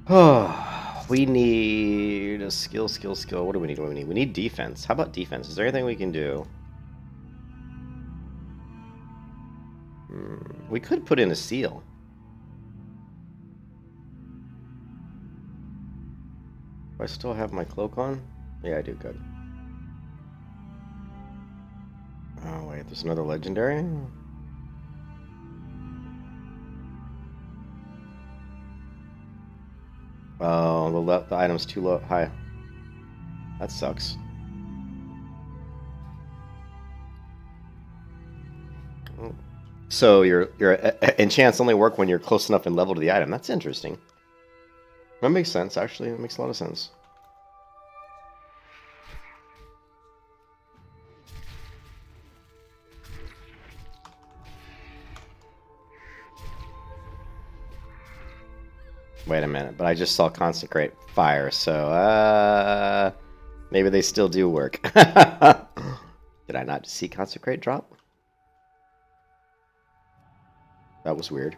Oh, we need a skill. What do we need? What do we need? We need defense. How about defense? Is there anything we can do? We could put in a seal. Do I still have my cloak on? Yeah, I do. Good. Oh, wait. There's another legendary? Oh, the item's too low. High. That sucks. So your enchants only work when you're close enough in level to the item. That's interesting. That makes sense, actually. It makes a lot of sense. Wait a minute, but I just saw consecrate fire, so maybe they still do work. Did I not see consecrate drop? That was weird.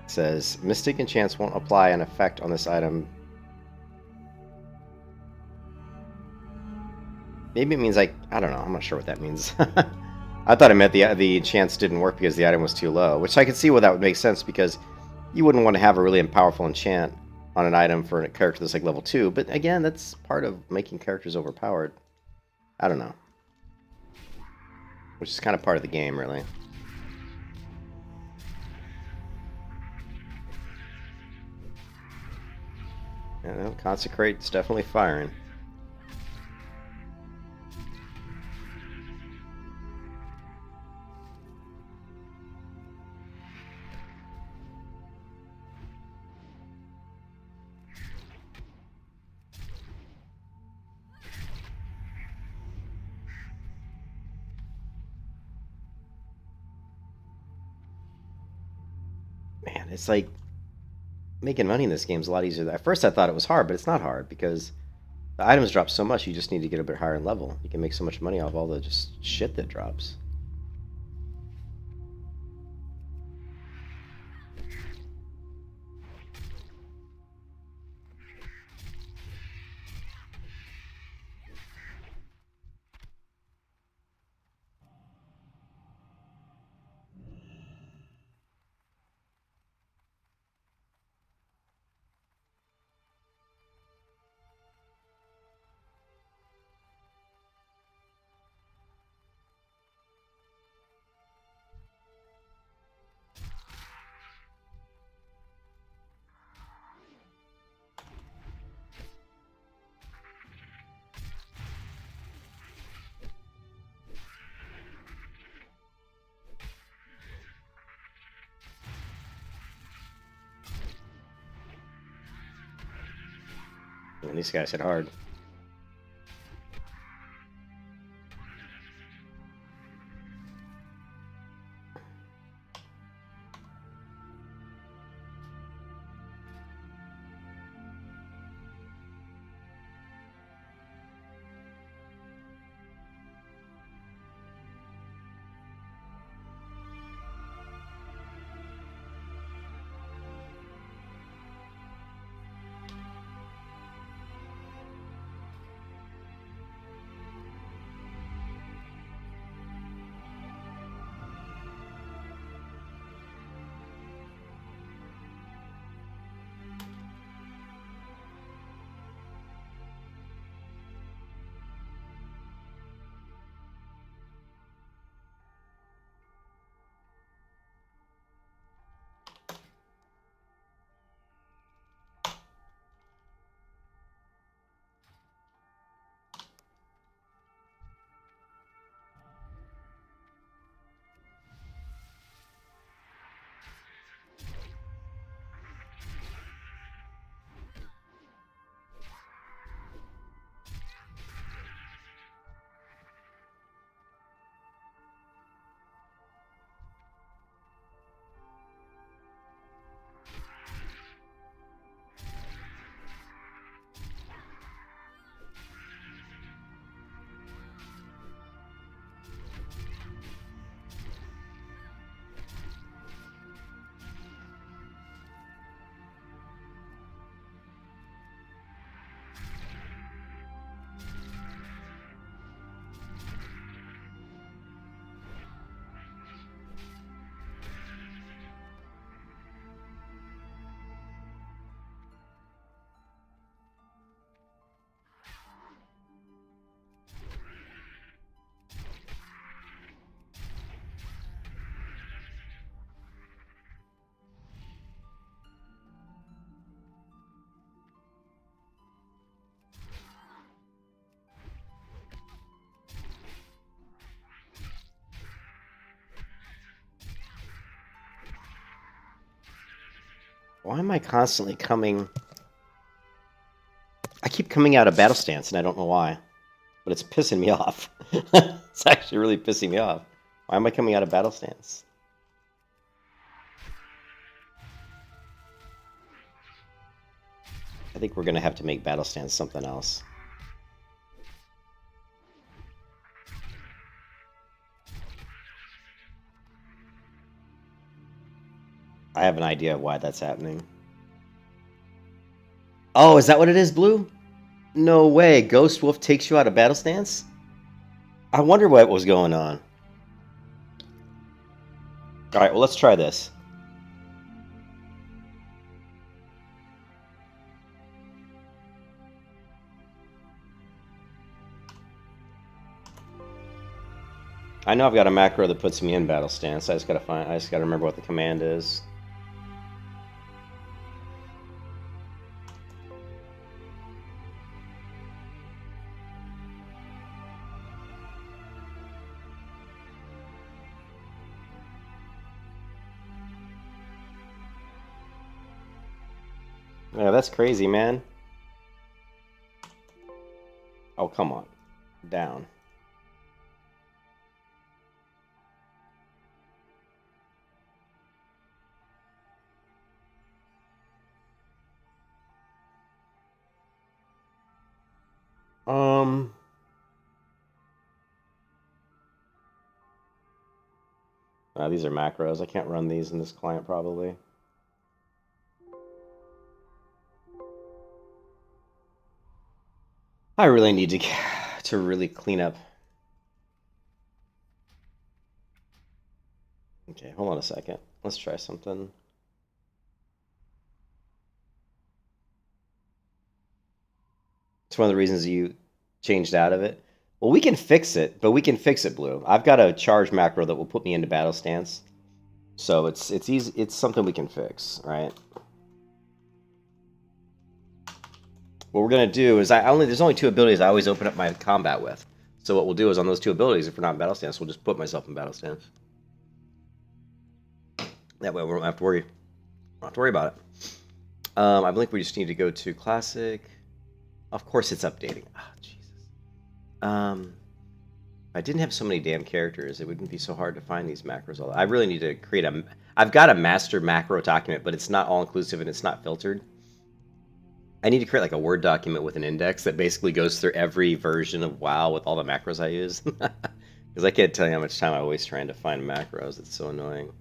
It says mystic enchants won't apply an effect on this item. Maybe it means I don't know. I'm not sure what that means. I thought it meant the enchants didn't work because the item was too low, which I could see where that would make sense because you wouldn't want to have a really powerful enchant on an item for a character that's like level 2. But again, that's part of making characters overpowered. I don't know. Which is kind of part of the game, really. Yeah, no, Consecrate's definitely firing. Man, it's like making money in this game is a lot easier. At first I thought it was hard, but it's not hard because the items drop so much you just need to get a bit higher in level. You can make so much money off all the just shit that drops. And these guys hit hard. Why am I constantly coming... I keep coming out of battle stance, and I don't know why. But it's pissing me off. It's actually really pissing me off. Why am I coming out of battle stance? I think we're going to have to make battle stance something else. I have an idea of why that's happening. Oh, is that what it is, Blue? No way. Ghost Wolf takes you out of battle stance? I wonder what was going on. Alright, well, let's try this. I know I've got a macro that puts me in battle stance. I just gotta remember what the command is. Yeah, that's crazy, man. Oh, come on. Down. These are macros. I can't run these in this client, probably. I really need to really clean up. Okay, hold on a second. Let's try something. It's one of the reasons you changed out of it. Well, we can fix it, but we can fix it, Blue. I've got a charge macro that will put me into battle stance. So it's easy. It's something we can fix, right? What we're gonna do is there's only 2 abilities I always open up my combat with. So what we'll do is on those 2 abilities, if we're not in battle stance, we'll just put myself in battle stance. That way we don't have to worry. Don't have to worry about it. I believe we just need to go to classic. Of course it's updating. Ah, Jesus. If I didn't have so many damn characters, it wouldn't be so hard to find these macros. I really need to create I've got a master macro document, but it's not all-inclusive and it's not filtered. I need to create like a Word document with an index that basically goes through every version of WoW with all the macros I use. Because I can't tell you how much time I waste trying to find macros. It's so annoying.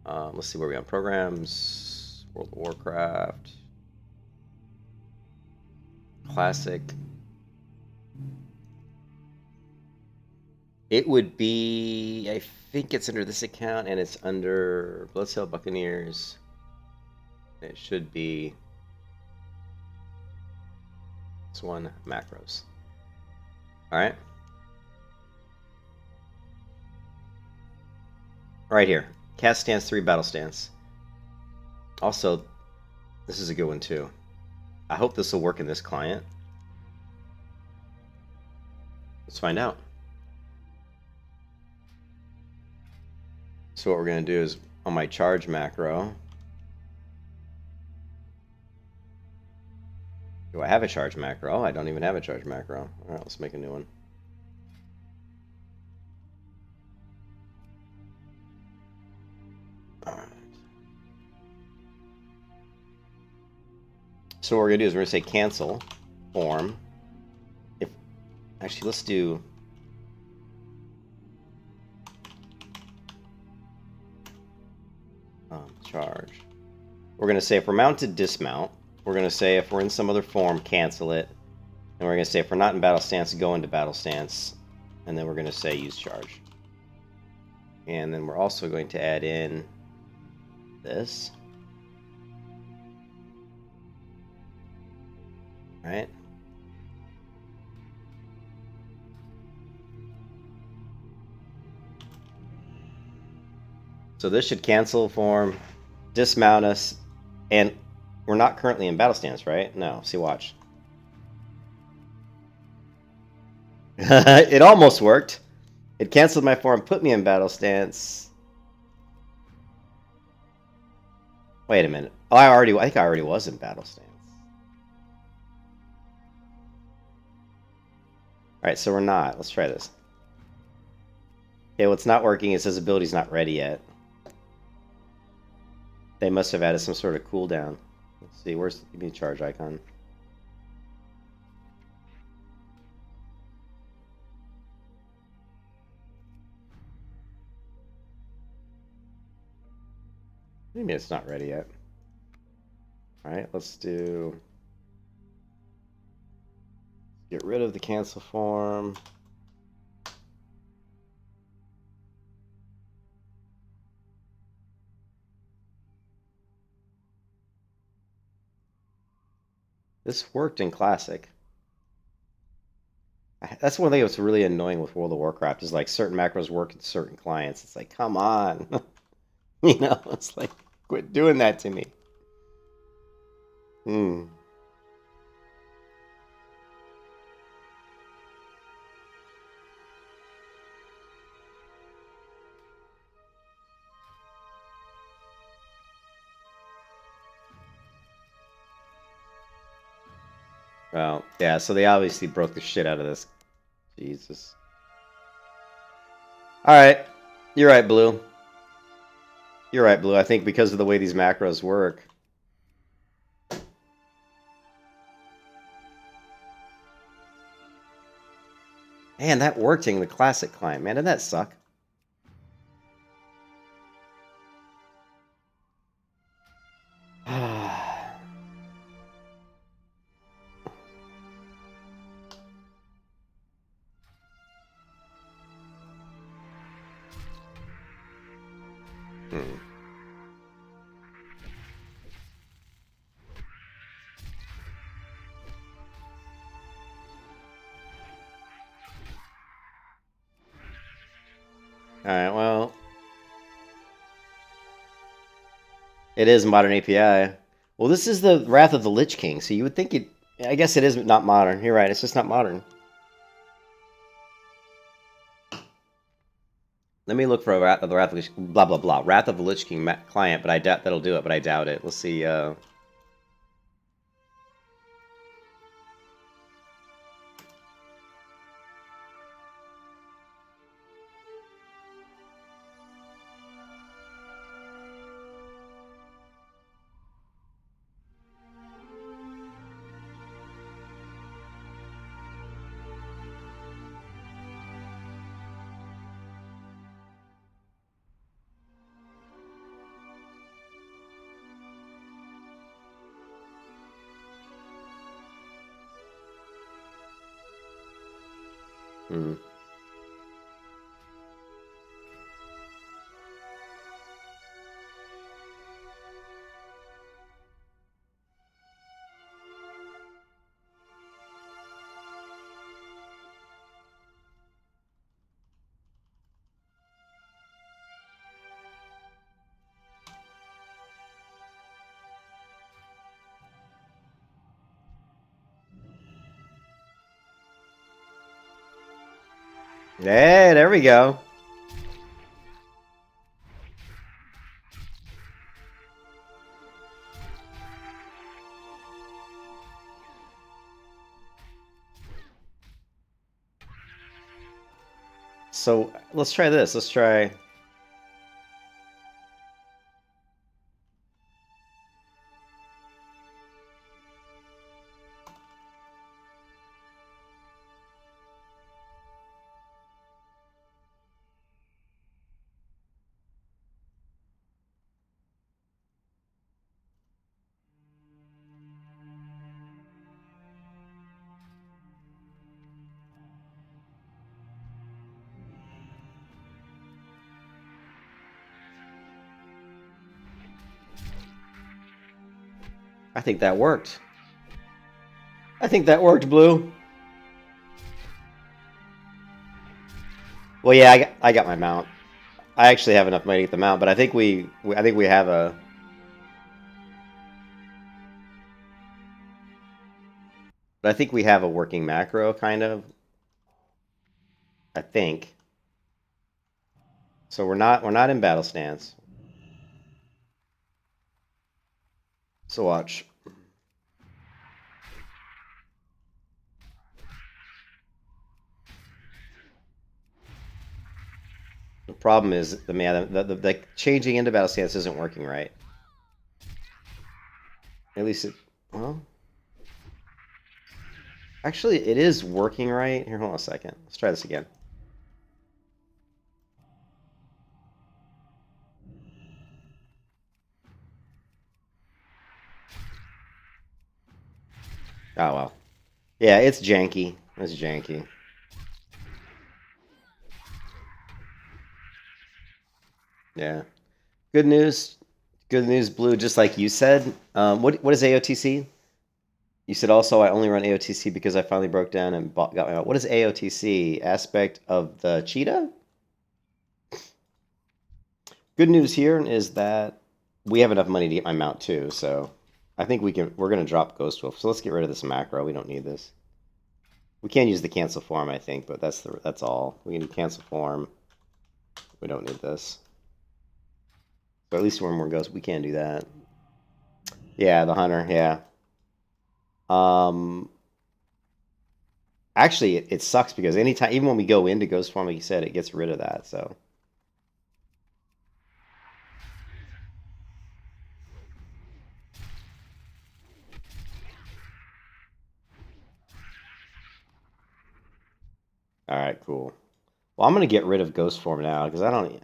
Let's see where we are. Programs, World of Warcraft, Classic. It would be, I think it's under this account, and it's under Bloodsail Buccaneers. It should be this one, macros. All right. Right here. Cast stance 3, battle stance. Also, this is a good one too. I hope this will work in this client. Let's find out. So what we're going to do is on my charge macro. Do I have a charge macro? Oh, I don't even have a charge macro. All right, let's make a new one. So what we're going to do is we're going to say cancel form. Actually, let's do... charge. We're going to say if we're mounted, dismount. We're going to say if we're in some other form, cancel it. And we're going to say if we're not in battle stance, go into battle stance. And then we're going to say use charge. And then we're also going to add in this. Right? So this should cancel form, dismount us, and we're not currently in battle stance, right? No. See, watch. It almost worked. It canceled my form, put me in battle stance. Wait a minute. Oh, I think I already was in battle stance. Alright, so we're not. Let's try this. Okay, what's not working is his ability's not ready yet. They must have added some sort of cooldown. Let's see, where's the charge icon? Maybe it's not ready yet. Alright, let's do... Get rid of the cancel form. This worked in Classic. That's one thing that's really annoying with World of Warcraft is like certain macros work in certain clients. It's like, come on. You know, it's like, quit doing that to me. Hmm. Well, yeah, so they obviously broke the shit out of this. Jesus. Alright. You're right, Blue. You're right, Blue. I think because of the way these macros work. Man, that worked in the Classic client. Man, didn't that suck? Hmm. Alright, well... It is modern API. Well, this is the Wrath of the Lich King, so you would think it... I guess it is not modern. You're right, it's just not modern. Let me look for the Wrath of the Lich... Blah, blah, blah. Wrath of the Lich King client, but I doubt that'll do it, but I doubt it. Let's see, Hmm. Hey, there we go. So, let's try this. Let's try... I think that worked. I think that worked, Blue. Well, yeah, I got my mount. I actually have enough money to get the mount, but I think we have a... But I think we have a working macro, kind of. I think. So we're not in battle stance. So watch. The problem is the changing into battle stance isn't working right. At least it, well, actually it is working right. Here, hold on a second. Let's try this again. Oh well. Yeah, it's janky. It's janky. Yeah. Good news. Good news, Blue. Just like you said. What is AOTC? You said also I only run AOTC because I finally broke down and got my mount. What is AOTC? Aspect of the cheetah? Good news here is that we have enough money to get my mount too, so I think we're gonna drop Ghost Wolf. So let's get rid of this macro. We don't need this. We can use the cancel form, I think, but that's all. We can cancel form. We don't need this. So at least when we're Ghost, we can do that. Yeah, the hunter, yeah. Actually, it sucks because anytime, even when we go into Ghost form, like you said, it gets rid of that, so. Alright, cool. Well, I'm going to get rid of Ghost form now because I don't.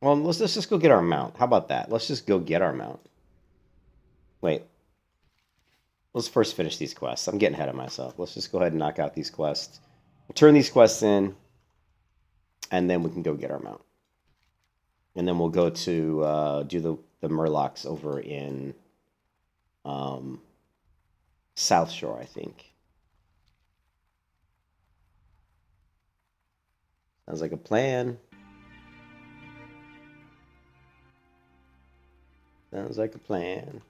Well, let's just go get our mount. How about that? Let's just go get our mount. Wait. Let's first finish these quests. I'm getting ahead of myself. Let's just go ahead and knock out these quests. We'll turn these quests in, and then we can go get our mount. And then we'll go to do the Murlocs over in South Shore, I think. Sounds like a plan. Sounds like a plan.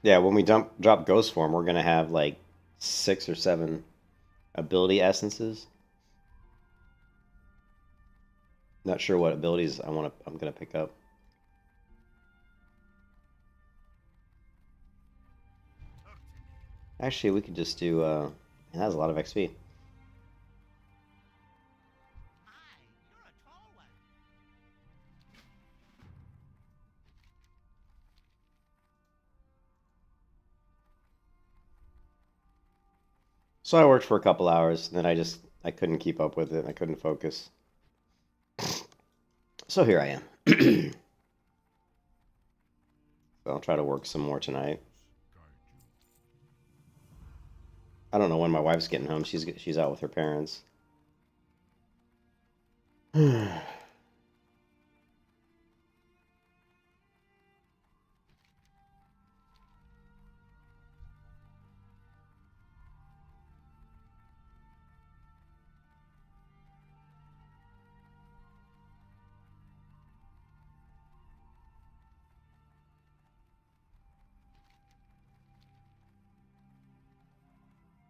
Yeah, when we drop Ghost form, we're gonna have like 6 or 7 ability essences. Not sure what abilities I'm gonna pick up. Actually, we could just do. It has a lot of XP. So I worked for a couple hours, and then I couldn't keep up with it. I couldn't focus. So here I am. So I'll try to work some more tonight. I don't know when my wife's getting home. She's out with her parents.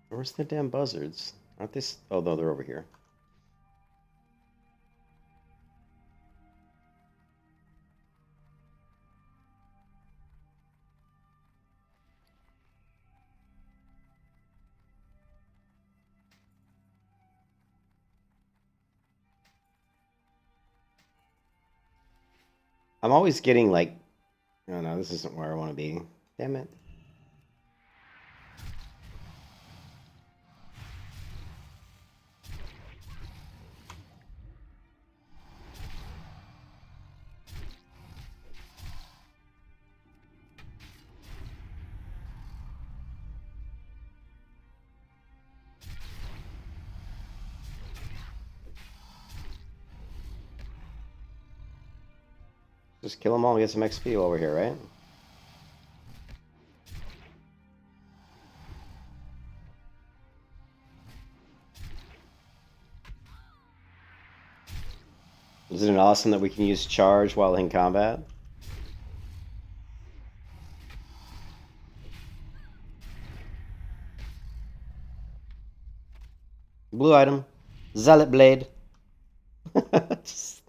Where's the damn buzzards? Aren't they? Oh no, they're over here. I'm always getting like, oh no, this isn't where I want to be. Damn it. Just kill them all and get some XP while we're here, right? Isn't it awesome that we can use charge while in combat? Blue item. Zealot blade. Just,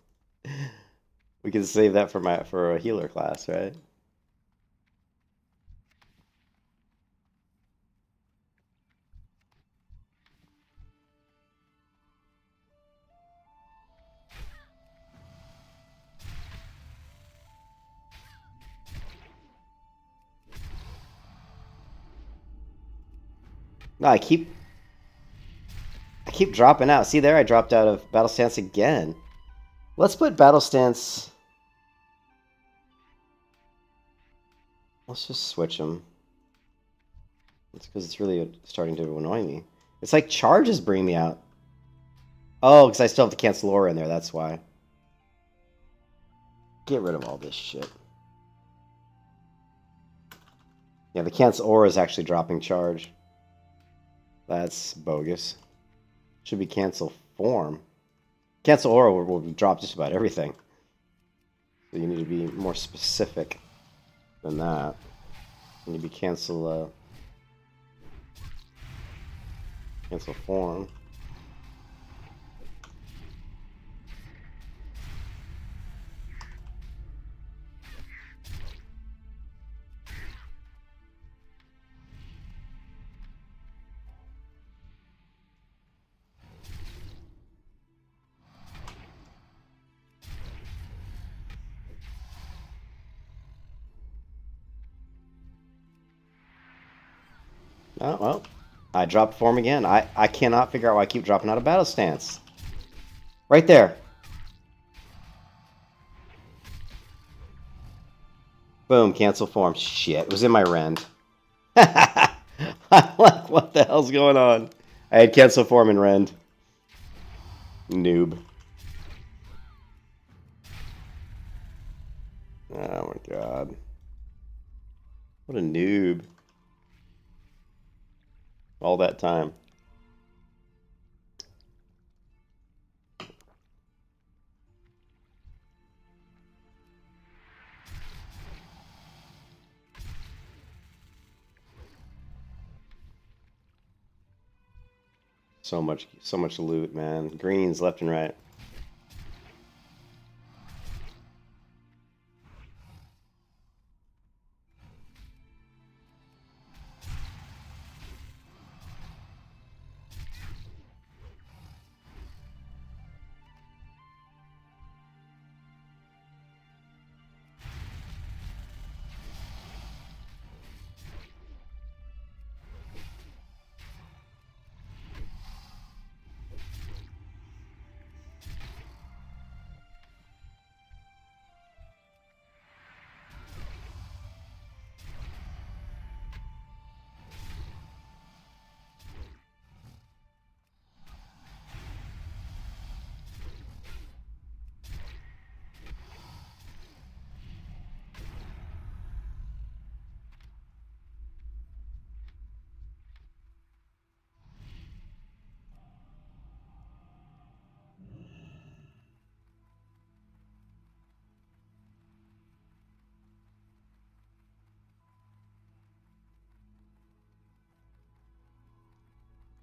we can save that for a healer class, right? No, I keep dropping out. See there, I dropped out of battle stance again. Let's put battle stance. Let's just switch them. That's because it's really starting to annoy me. It's like charge is bringing me out. Oh, because I still have to cancel aura in there. That's why. Get rid of all this shit. Yeah, the cancel aura is actually dropping charge. That's bogus. Should be cancel form. Cancel aura will drop just about everything. So you need to be more specific than that. You need to be cancel form. Oh, well. I dropped form again. I cannot figure out why I keep dropping out of battle stance. Right there. Boom, cancel form. Shit, it was in my rend. I'm like, what the hell's going on? I had cancel form in rend. Noob. Oh my god. What a noob. All that time. So much loot, man. Greens left and right.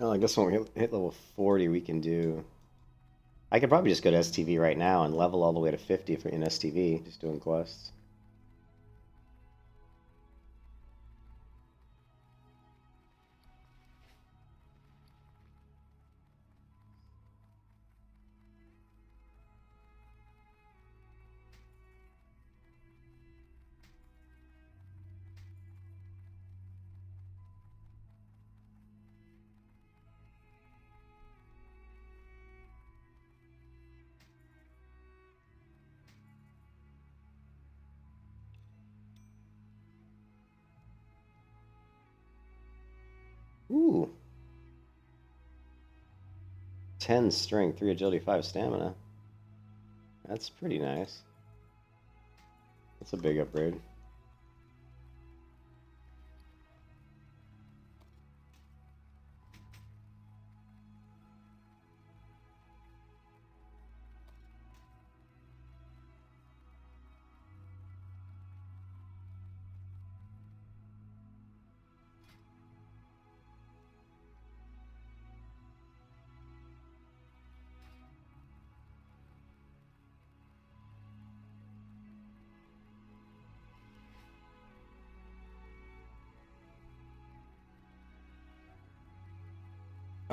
Oh, I guess when we hit level 40, we can do... I could probably just go to STV right now and level all the way to 50 if we're in STV, just doing quests. Ooh. 10 strength, 3 agility, 5 stamina. That's pretty nice. That's a big upgrade.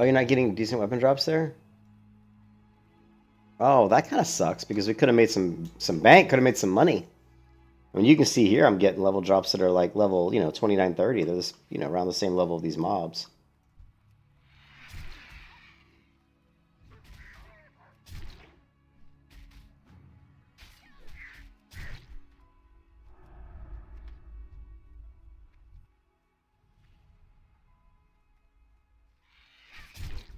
Oh, you're not getting decent weapon drops there? Oh, that kind of sucks because we could have made some bank, could have made some money. I mean, you can see here I'm getting level drops that are like level, 29, 30. They're just, around the same level of these mobs.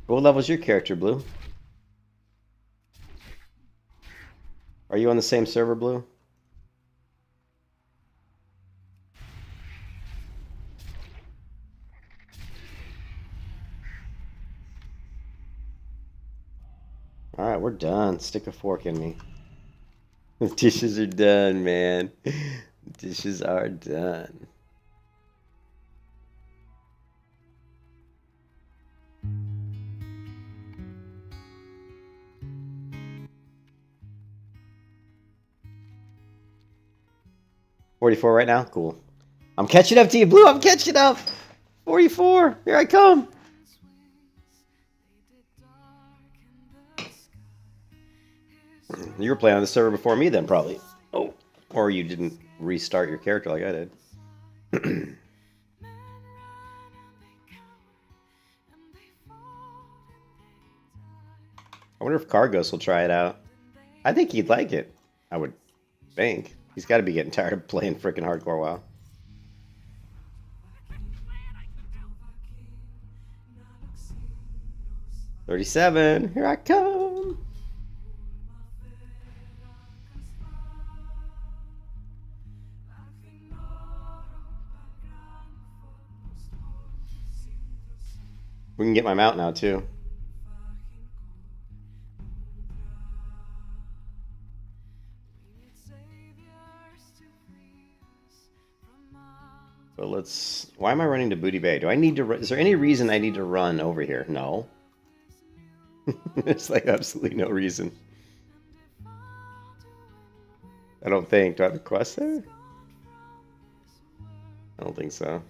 What level's your character, Blue? Are you on the same server, Blue? Alright, we're done. Stick a fork in me. The dishes are done, man. Dishes are done. $44 right now? Cool. I'm catching up to you, Blue. I'm catching up. 44. Here I come. You were playing on the server before me then, probably. Oh. Or you didn't restart your character like I did. I wonder if Cargos will try it out. I think he'd like it. I would think. He's got to be getting tired of playing freaking hardcore WoW. $37. Here I come. We can get my mount now, too. But let's... Why am I running to Booty Bay? Do I need to... Is there any reason I need to run over here? No. There's like absolutely no reason. I don't think. Do I have a quest there? I don't think so.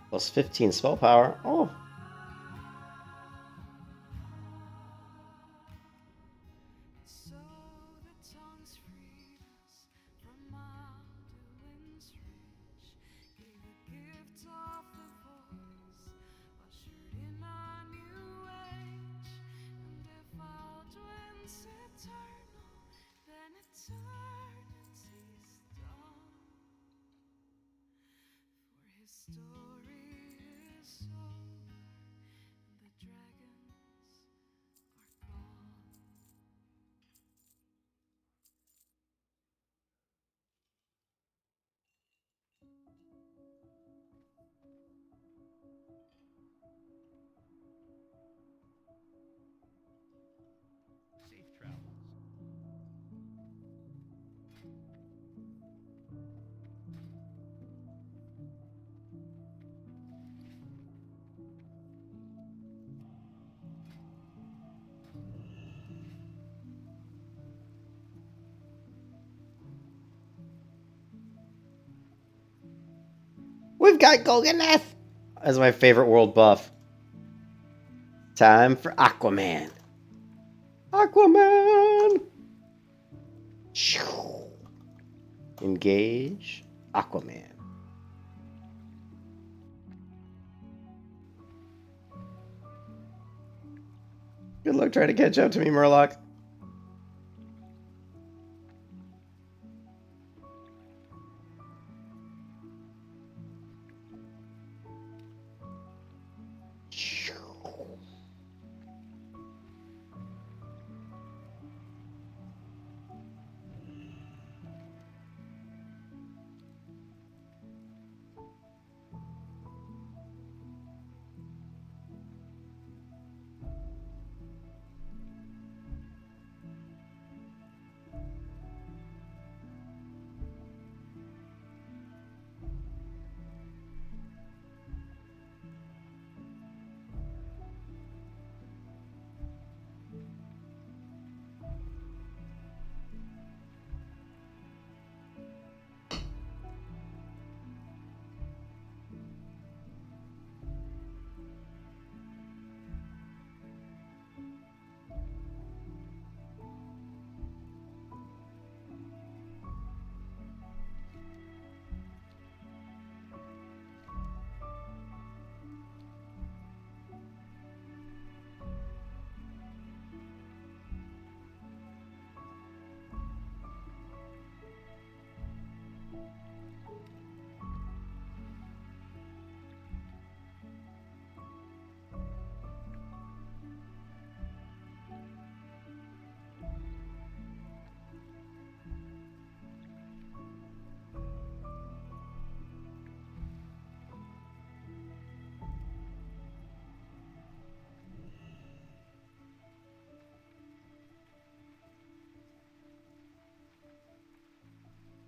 Plus 15 spell power. Oh. We've got Golganeth! That's my favorite world buff. Time for Aquaman. Aquaman! Engage Aquaman. Good luck trying to catch up to me, Murloc.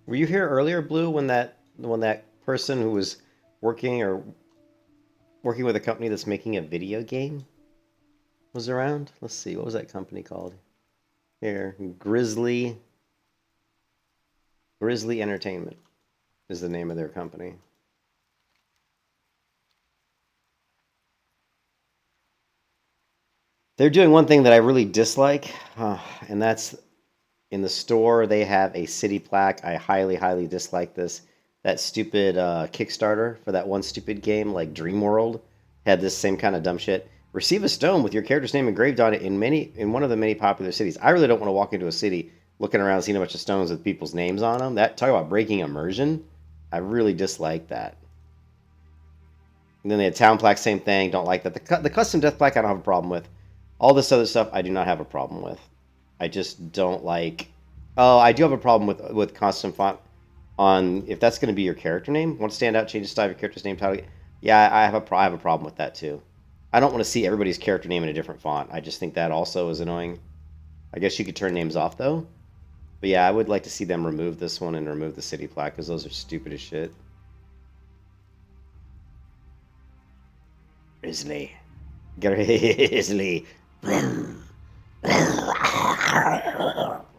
Were you here earlier, Blue, when that person who was working with a company that's making a video game was around? Let's see, what was that company called? Here, Grizzly Entertainment is the name of their company. They're doing one thing that I really dislike, and that's in the store they have a city plaque. I highly, highly dislike this. That stupid Kickstarter for that one stupid game, like Dream World, had this same kind of dumb shit. Receive a stone with your character's name engraved on it in one of the many popular cities. I really don't want to walk into a city looking around seeing a bunch of stones with people's names on them. Talk about breaking immersion. I really dislike that. And then they had town plaque, same thing. Don't like that. The custom death plaque I don't have a problem with. All this other stuff I do not have a problem with. I just don't like... Oh, I do have a problem with custom font on... If that's going to be your character name, want to stand out, change the style of your character's name, title... Yeah, I have a problem with that too. I don't want to see everybody's character name in a different font. I just think that also is annoying. I guess you could turn names off though. But yeah, I would like to see them remove this one and remove the city plaque, because those are stupid as shit. Grizzly. Grizzly.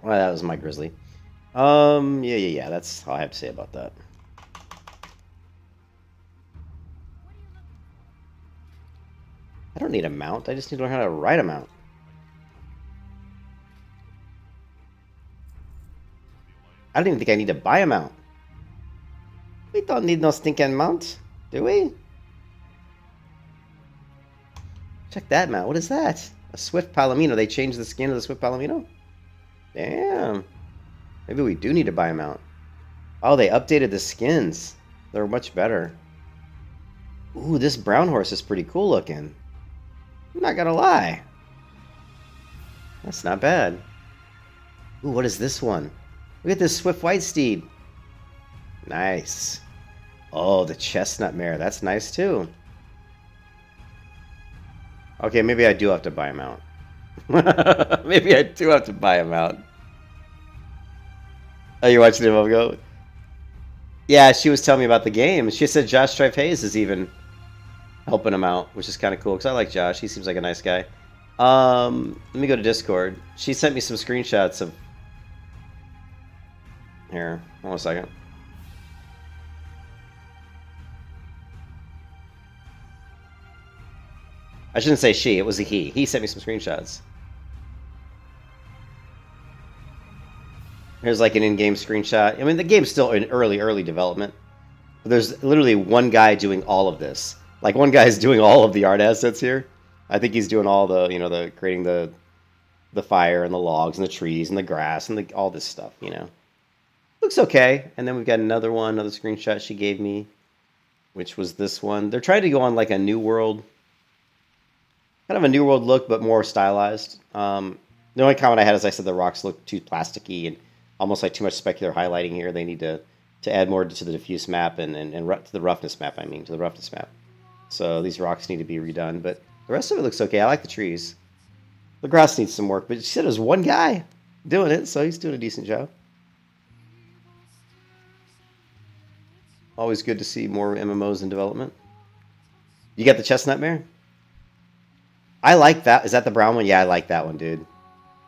Well, that was my Grizzly. Yeah. That's all I have to say about that. I don't need a mount. I just need to learn how to ride a mount. I don't even think I need to buy a mount. We don't need no stinking mount, do we? Check that mount. What is that? A Swift Palomino. They changed the skin of the Swift Palomino? Damn. Maybe we do need to buy a mount. Oh, they updated the skins. They're much better. Ooh, this brown horse is pretty cool looking. I'm not gonna lie. That's not bad. Ooh, what is this one? Look at this Swift White Steed. Nice. Oh, the chestnut mare. That's nice too. Okay, maybe I do have to buy a mount. Maybe I do have to buy a mount. Oh, you watching him go? Yeah, she was telling me about the game. She said Josh Strife Hayes is even helping him out, which is kind of cool, because I like Josh. He seems like a nice guy. Let me go to Discord. She sent me some screenshots of... Here, hold on a second. I shouldn't say she. It was a he. He sent me some screenshots. Here's like an in-game screenshot. I mean, the game's still in early development. But there's literally one guy doing all of this. Like one guy is doing all of the art assets here. I think he's doing all the, the creating the fire and the logs and the trees and the grass and all this stuff. Looks okay. And then we've got another screenshot she gave me, which was this one. They're trying to go on like a New World, kind of a New World look, but more stylized. The only comment I had is I said the rocks look too plasticky and almost like too much specular highlighting here. They need to add more to the diffuse map and to the roughness map, to the roughness map. So these rocks need to be redone, but the rest of it looks okay. I like the trees. The grass needs some work, but she said there's one guy doing it, so he's doing a decent job. Always good to see more MMOs in development. You got the chestnut mare? I like that. Is that the brown one? Yeah, I like that one, dude.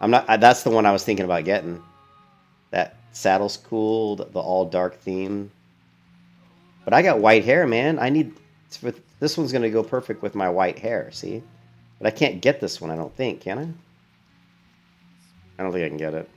That's the one I was thinking about getting. That saddle's cool, the all dark theme. But I got white hair, man. This one's gonna go perfect with my white hair, see? But I can't get this one, I don't think, can I? I don't think I can get it.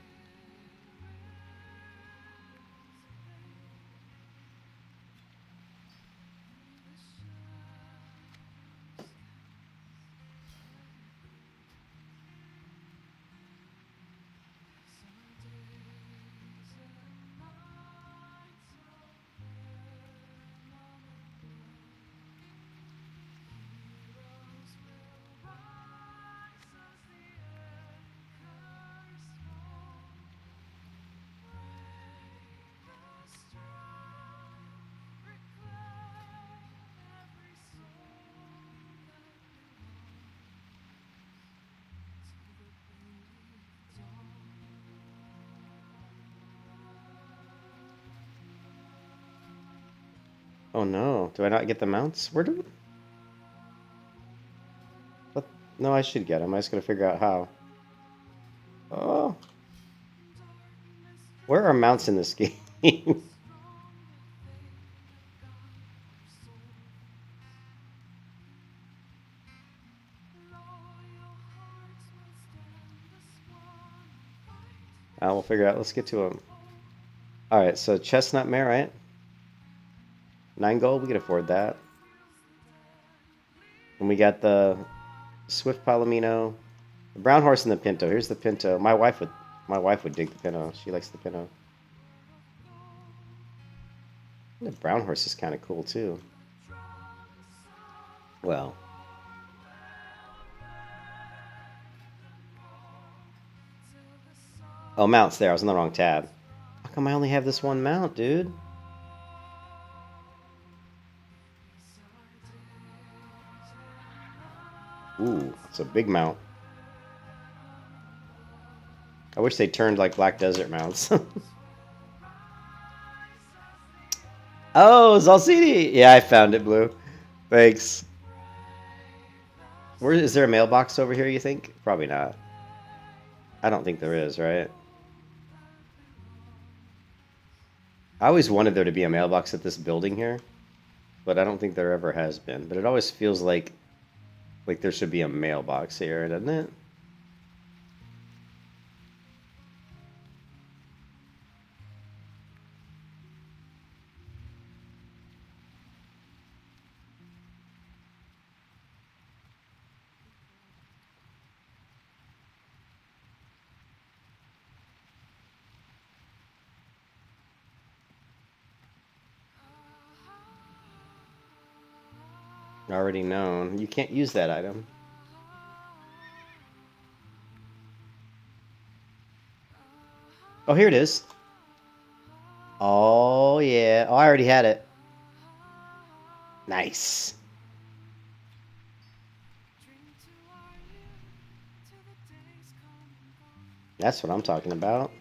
Oh no, do I not get the mounts? What? No, I should get them. I just gotta figure out how. Oh. Where are mounts in this game? We'll figure it out. Let's get to them. Alright, so chestnut mare, right? 9 gold, we can afford that. And we got the Swift Palomino, the brown horse and the Pinto. Here's the Pinto. My wife would dig the Pinto. She likes the Pinto. And the brown horse is kind of cool too. Well. Oh, mounts there. I was on the wrong tab. How come I only have this one mount, dude? Ooh, it's a big mount. I wish they turned like Black Desert mounts. Oh, Zalcini! Yeah, I found it, Blue. Thanks. Is there a mailbox over here, you think? Probably not. I don't think there is, right? I always wanted there to be a mailbox at this building here, but I don't think there ever has been. But it always feels like there should be a mailbox here, doesn't it? Already known. You can't use that item. Oh, here it is. Oh, yeah. Oh, I already had it. Nice. That's what I'm talking about.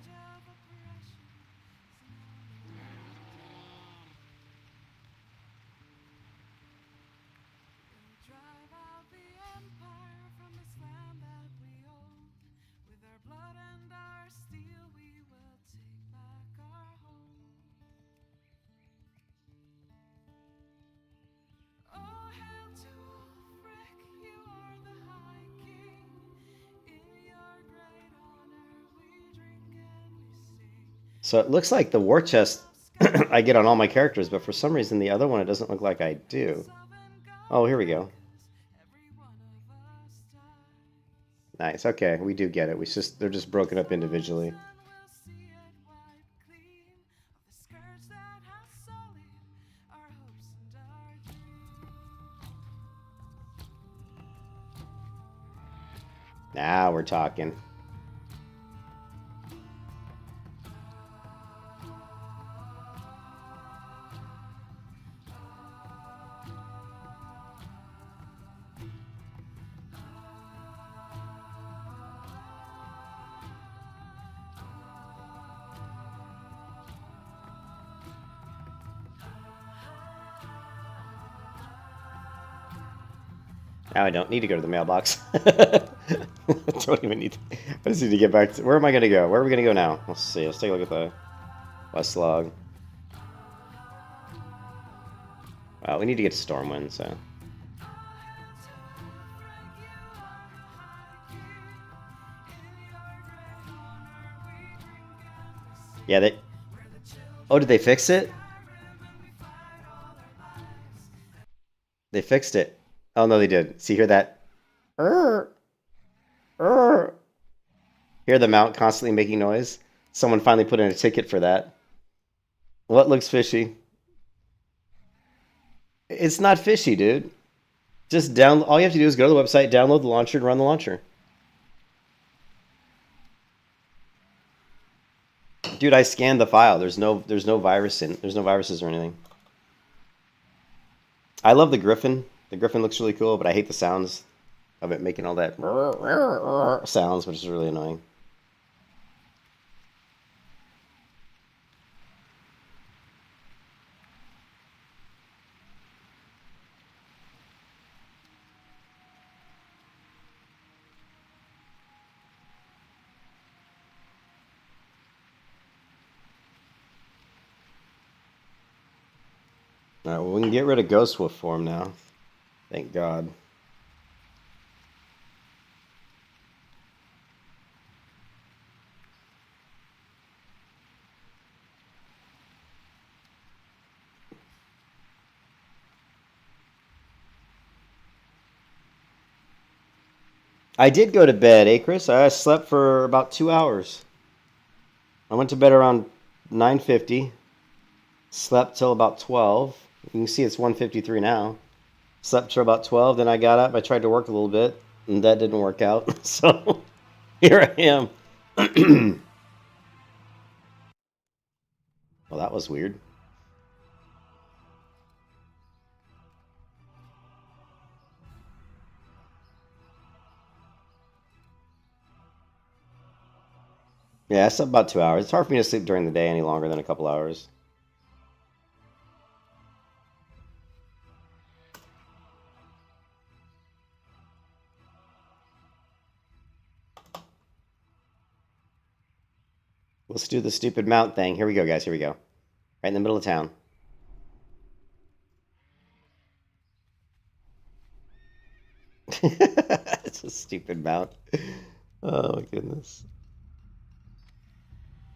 So it looks like the war chest I get on all my characters, but for some reason the other one it doesn't look like I do. Oh, here we go. Nice. Okay, we do get it. They're just broken up individually. Now we're talking. Now I don't need to go to the mailbox. Don't even need to, I just need to get back to... Where am I going to go? Where are we going to go now? Let's see. Let's take a look at the West log. Well, we need to get to Stormwind, so... Yeah, they... Oh, did they fix it? They fixed it. Oh, no, they did. See, hear that? Hear the mount constantly making noise? Someone finally put in a ticket for that. What looks fishy? It's not fishy, dude. Just download. All you have to do is go to the website, download the launcher, and run the launcher. Dude, I scanned the file. There's no virus in. There's no viruses or anything. I love the Griffin. The Griffin looks really cool, but I hate the sounds of it making all that sounds, which is really annoying. Alright, well, we can get rid of Ghost Wolf form now. Thank God. I did go to bed, Chris. I slept for about 2 hours. I went to bed around 9:50. Slept till about 12. You can see it's 1:53 now. Slept till about 12, then I got up. I tried to work a little bit, and that didn't work out. So here I am. Well, that was weird. Yeah, I slept about 2 hours. It's hard for me to sleep during the day any longer than a couple hours. Let's do the stupid mount thing. Here we go, guys. Here we go. Right in the middle of town. It's a stupid mount. Oh, my goodness.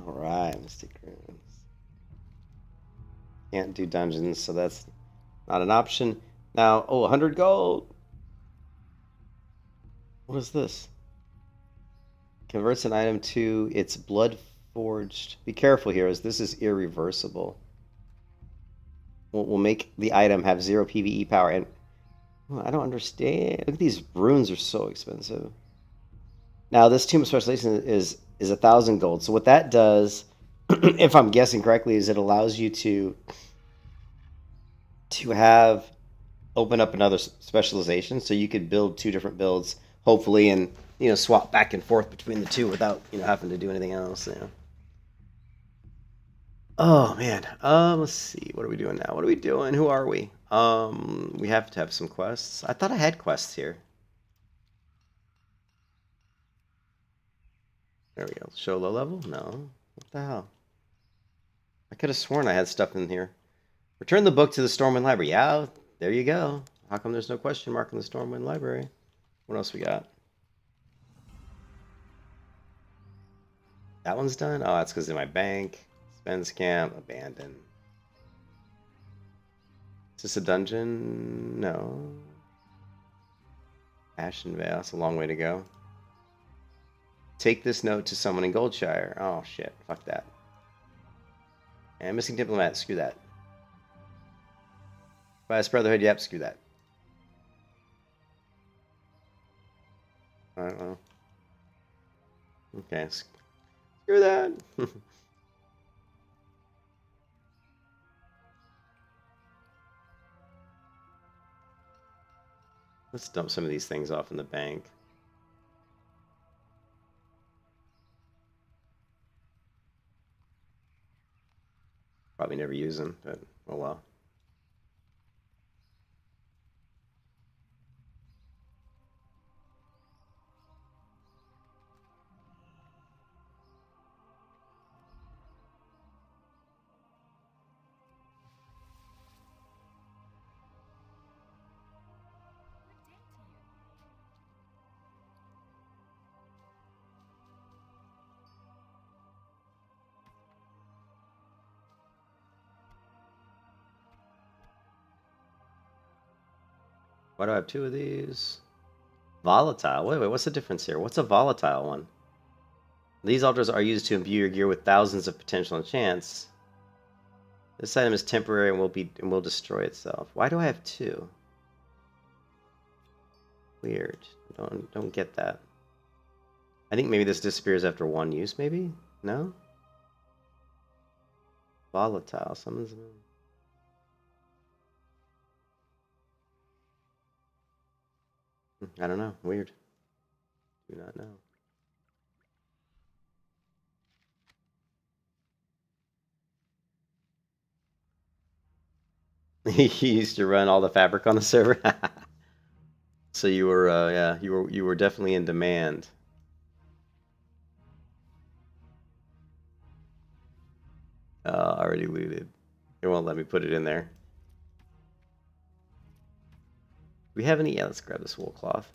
Alright, Mystic Runes. Can't do dungeons, so that's not an option. Now, oh, 100 gold! What is this? Converts an item to its blood forged. Be careful here, as this is irreversible. We'll make the item have 0 PvE power, and oh, I don't understand. Look at these runes are so expensive. Now, this Tomb of Specialization is 1,000 gold. So what that does, if I'm guessing correctly, is it allows you to have open up another specialization, so you could build 2 different builds, hopefully, and swap back and forth between the 2 without having to do anything else. Oh man, let's see. What are we doing now? What are we doing? Who are we? We have to have some quests. I thought I had quests here. There we go. Show low level? No. What the hell? I could have sworn I had stuff in here. Return the book to the Stormwind Library. Yeah, there you go. How come there's no question mark in the Stormwind Library? What else we got? That one's done? Oh, that's because in my bank. Ben's camp, abandoned. Is this a dungeon? No. Ashen Vale, it's a long way to go. Take this note to someone in Goldshire. Oh shit, fuck that. And missing diplomat, screw that. Bias Brotherhood, yep, screw that. Alright, well. Okay, screw that. Let's dump some of these things off in the bank. Probably never use them, but oh well. Why do I have two of these? Volatile. Wait, what's the difference here? What's a volatile one? These altars are used to imbue your gear with thousands of potential enchants. This item is temporary and will destroy itself. Why do I have two? Weird. Don't get that. I think maybe this disappears after one use, maybe? No? Volatile. Summons them. I don't know. Weird. Do not know. He used to run all the fabric on the server. So you were, yeah, you were definitely in demand. Already looted. It won't let me put it in there. Do we have any? Yeah, let's grab this wool cloth.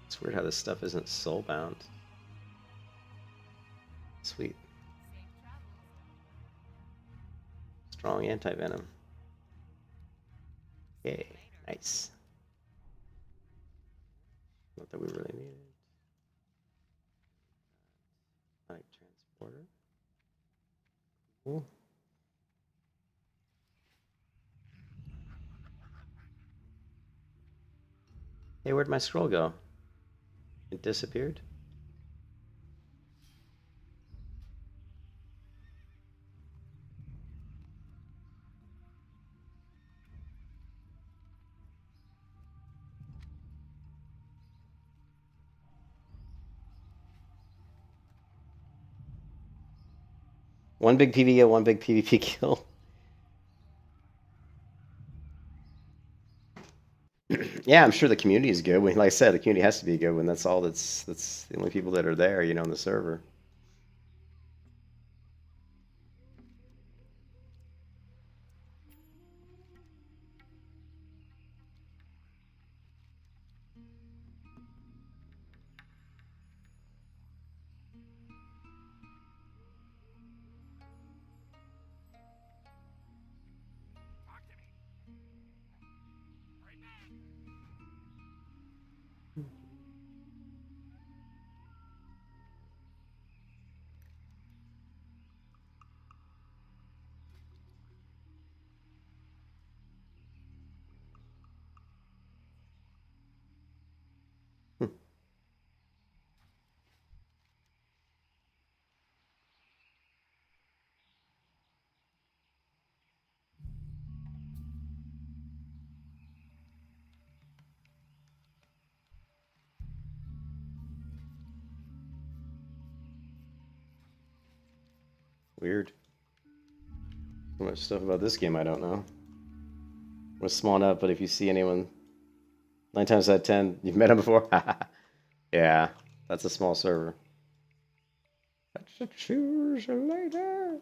It's weird how this stuff isn't soulbound. Sweet. Strong anti-venom. Okay, nice. Not that we really needed. Like transporter. Cool. Hey, where'd my scroll go? It disappeared? One big PvE, one big PvP kill. Yeah, I'm sure the community is good. Like I said, the community has to be good when that's all that's the only people that are there, you know, on the server. Weird. So much stuff about this game I don't know. We're small enough, but if you see anyone 9 times out of 10, you've met him before? Yeah, that's a small server. That's a choose later.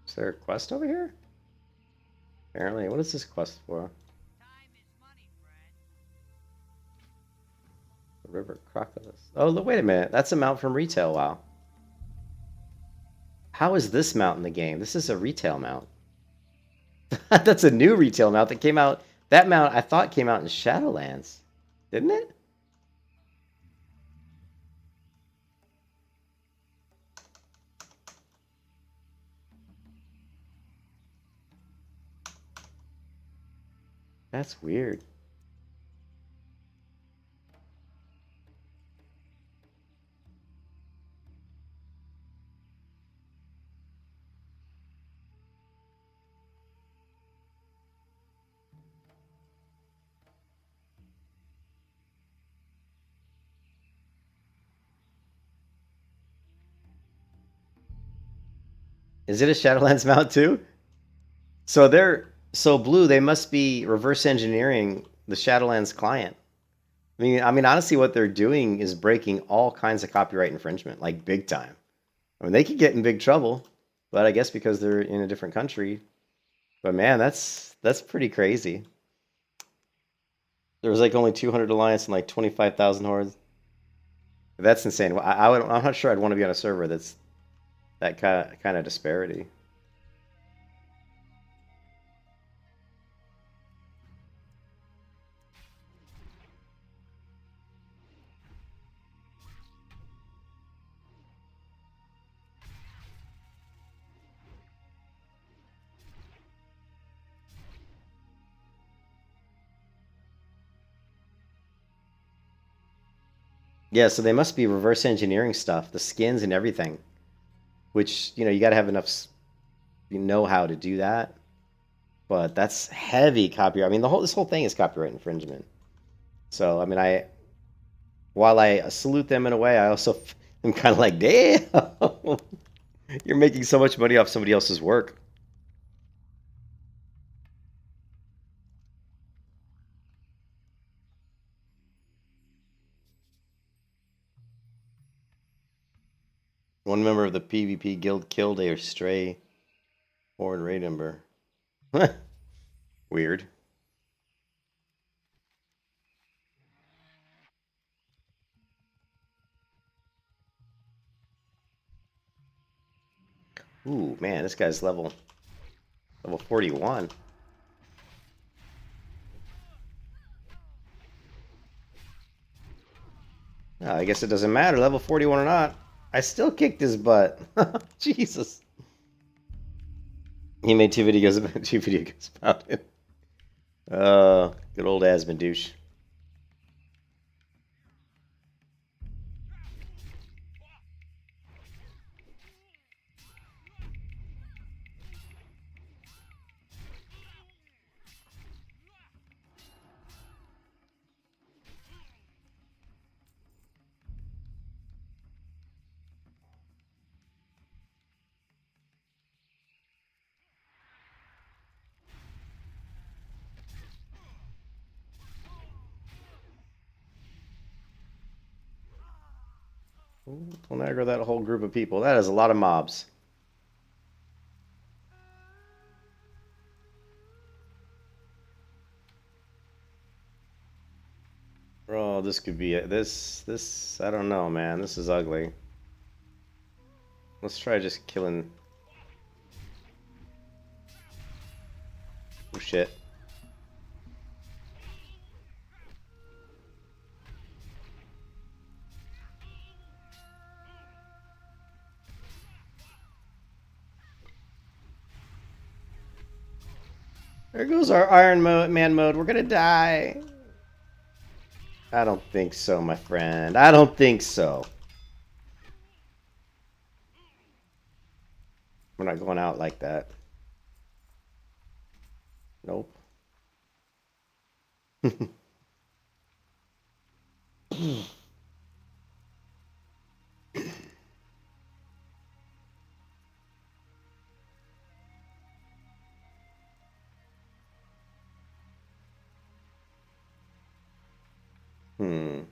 Is there a quest over here? Apparently. What is this quest for? The River Crocodilus. Oh, look, wait a minute. That's a mount from retail. Wow. How is this mount in the game? This is a retail mount. That's a new retail mount that came out. That mount I thought came out in Shadowlands. Didn't it? That's weird. Is it a Shadowlands mount too? So Blue, they must be reverse engineering the Shadowlands client. I mean, honestly, what they're doing is breaking all kinds of copyright infringement, like big time. I mean, they could get in big trouble, but I guess because they're in a different country. But man, that's pretty crazy. There was like only 200 alliance and like 25,000 hordes. That's insane. I'm not sure I'd want to be on a server that's that kind of disparity. Yeah, so they must be reverse engineering stuff, the skins and everything. Which you got to have enough know-how to do that. But that's heavy copyright. I mean, this whole thing is copyright infringement. So I mean, while I salute them in a way, I also am kind of like, damn, you're making so much money off somebody else's work. One member of the PvP guild killed a stray horde raid member. Weird. Ooh, man, this guy's level 41. Oh, I guess it doesn't matter, level 41 or not. I still kicked his butt. Jesus. He made two videos about it. Good old Asmodouche. Don't aggro that whole group of people. That is a lot of mobs. Oh, this could be it. This, I don't know, man. This is ugly. Let's try just killing. Oh, shit. There goes our Iron Man mode. We're gonna die. I don't think so, my friend. I don't think so. We're not going out like that. Nope. Hmm.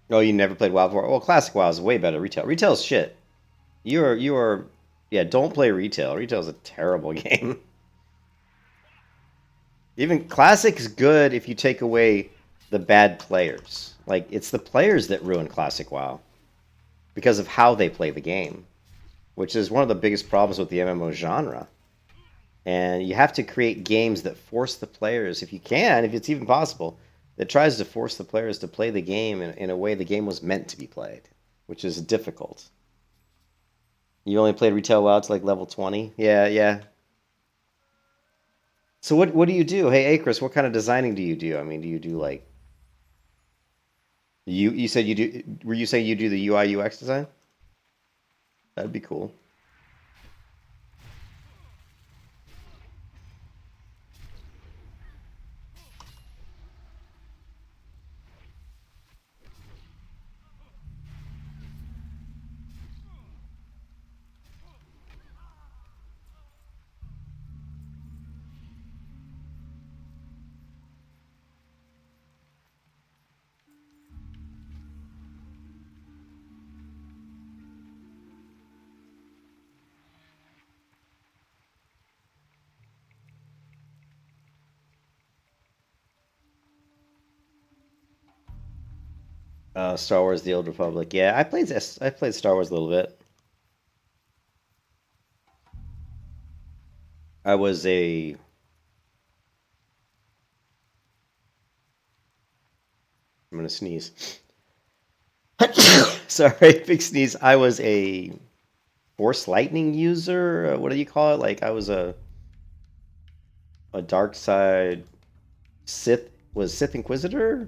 Oh, you never played WoW before? Well, classic WoW is way better. Retail. Retail's shit. You are. Yeah, don't play retail. Retail's a terrible game. Even classic's good if you take away the bad players. Like, it's the players that ruin classic WoW because of how they play the game, which is one of the biggest problems with the MMO genre. And you have to create games that force the players, if you can, if it's even possible, that tries to force the players to play the game in a way the game was meant to be played, which is difficult. You only played retail WoW to like level 20? Yeah, yeah. So what do you do? Hey, Akris, what kind of designing do you do? I mean, do you do like you said you do were you saying you do the UI UX design? That'd be cool. Star Wars: The Old Republic. Yeah, I played Star Wars a little bit. I was a I'm gonna sneeze. Sorry, big sneeze. I was a Force Lightning user. What do you call it? Like I was a dark side Sith Inquisitor.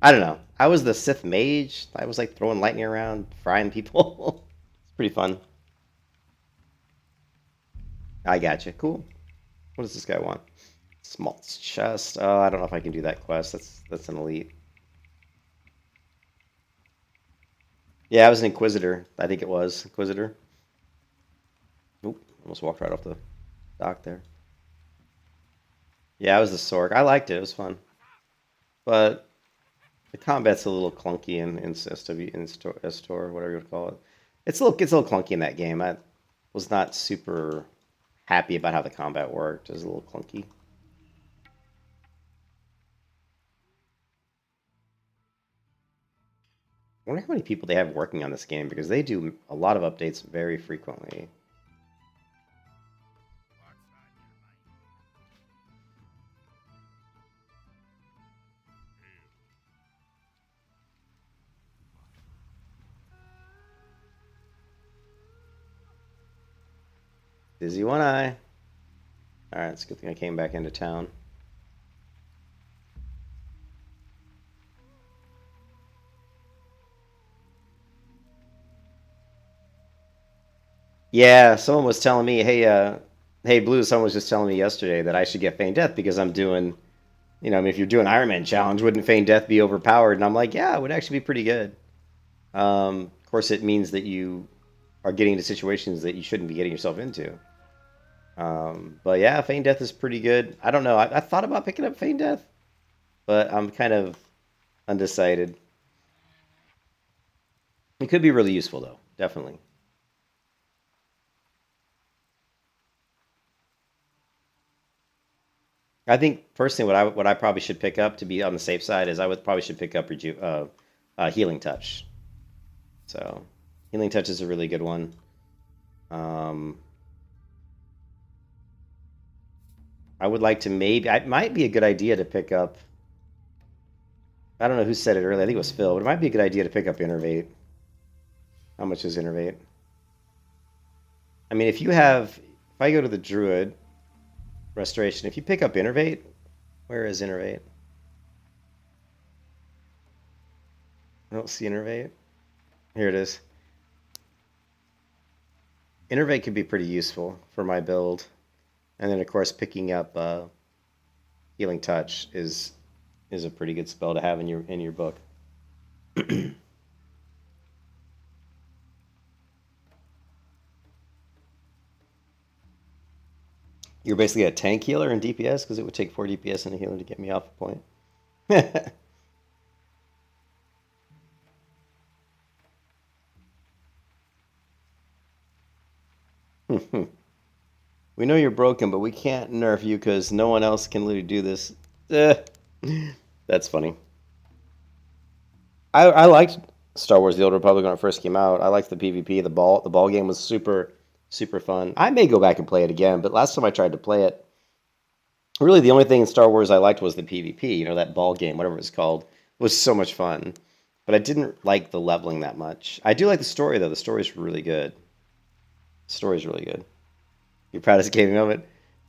I don't know. I was the Sith mage. I was like throwing lightning around, frying people. It's pretty fun. I got you. Cool. What does this guy want? Smalt's chest. Oh, I don't know if I can do that quest. That's an elite. Yeah, I was an Inquisitor. I think it was Inquisitor. Oop, almost walked right off the dock there. Yeah, I was the Sork. I liked it. It was fun, but the combat's a little clunky in SW in Store, whatever you would call it. It's a little clunky in that game. I was not super happy about how the combat worked. It was a little clunky. I wonder how many people they have working on this game because they do a lot of updates very frequently. Dizzy one eye. Alright, it's a good thing I came back into town. Yeah, someone was telling me, hey Blue, someone was just telling me yesterday that I should get Feign Death because I'm doing, I mean, if you're doing Iron Man challenge, wouldn't Feign Death be overpowered? And I'm like, yeah, it would actually be pretty good. Of course, it means that you are getting into situations that you shouldn't be getting yourself into. But yeah, Feign Death is pretty good. I don't know. I thought about picking up Feign Death, but I'm kind of undecided. It could be really useful though, definitely. I think personally, what I probably should pick up to be on the safe side is I would probably should pick up Healing Touch. So Healing Touch is a really good one. Um, I would like to maybe it might be a good idea to pick up. I don't know who said it earlier. I think it was Phil, but it might be a good idea to pick up Innervate. How much is Innervate? I mean, if I go to the Druid Restoration, if you pick up Innervate, where is Innervate? I don't see Innervate. Here it is. Innervate could be pretty useful for my build. And then, of course, picking up Healing Touch is a pretty good spell to have in your book. You're basically a tank healer in DPS because it would take 4 DPS and a healer to get me off a point. We know you're broken, but we can't nerf you because no one else can literally do this. That's funny. I liked Star Wars: The Old Republic when it first came out. I liked the PvP. The ball game was super fun. I may go back and play it again, but last time I tried to play it, really the only thing in Star Wars I liked was the PvP. You know, that ball game, whatever it's called, was so much fun. But I didn't like the leveling that much. I do like the story though. The story's really good. The story's really good. Your proudest gaming moment?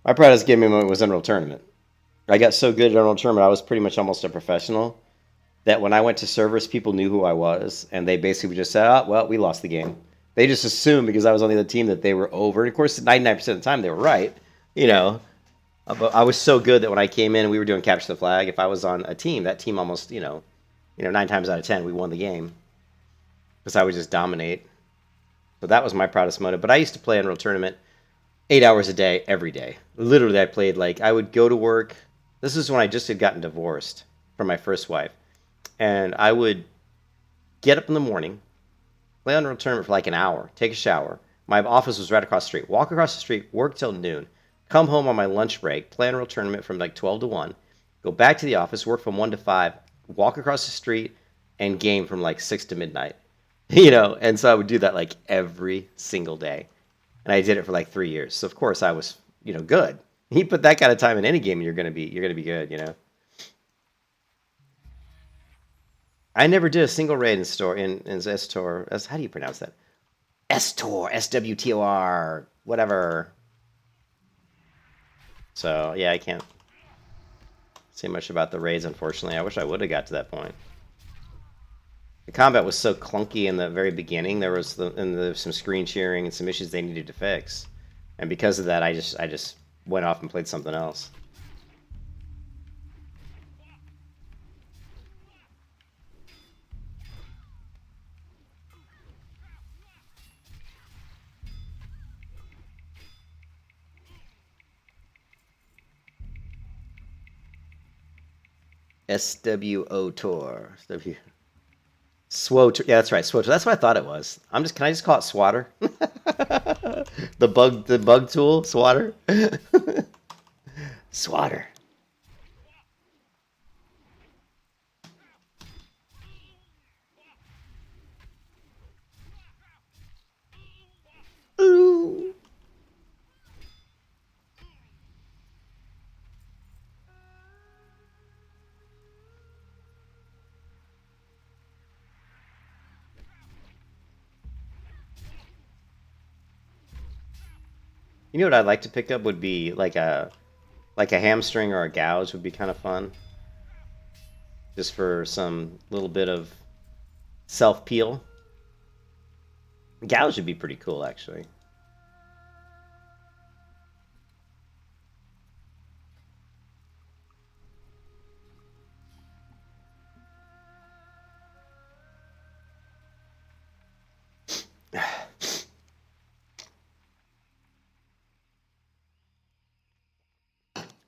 My proudest gaming moment was Unreal Tournament. I got so good at Unreal Tournament, I was pretty much almost a professional. That when I went to servers, people knew who I was, and they basically just said, "Oh, well, we lost the game." They just assumed because I was on the other team that they were over. And of course, 99% of the time they were right, you know. But I was so good that when I came in and we were doing capture the flag, if I was on a team, that team almost, 9 times out of 10, we won the game because I would just dominate. So that was my proudest moment. But I used to play Unreal Tournament 8 hours a day, every day. Literally, I played I would go to work. This is when I just had gotten divorced from my first wife. And I would get up in the morning, play Unreal Tournament for like an hour, take a shower. My office was right across the street. Walk across the street, work till noon. Come home on my lunch break, play Unreal Tournament from like 12 to 1. Go back to the office, work from 1 to 5. Walk across the street and game from like 6 to midnight. And so I would do that like every single day. And I did it for like 3 years. So of course I was, good. You put that kind of time in any game, you're gonna be good. I never did a single raid in Estor. How do you pronounce that? Estor, SWTOR, whatever. So yeah, I can't say much about the raids, unfortunately. I wish I would have got to that point. The combat was so clunky in the very beginning. There was some screen sharing and some issues they needed to fix, and because of that, I just went off and played something else. SWO Tor. SWO. Yeah, that's right. SWO. That's what I thought it was. Can I just call it Swatter? the bug tool, Swatter. Swatter. Ooh. You know what I'd like to pick up would be like a hamstring or a gouge would be kind of fun. Just for some little bit of self peel. Gouge would be pretty cool, actually.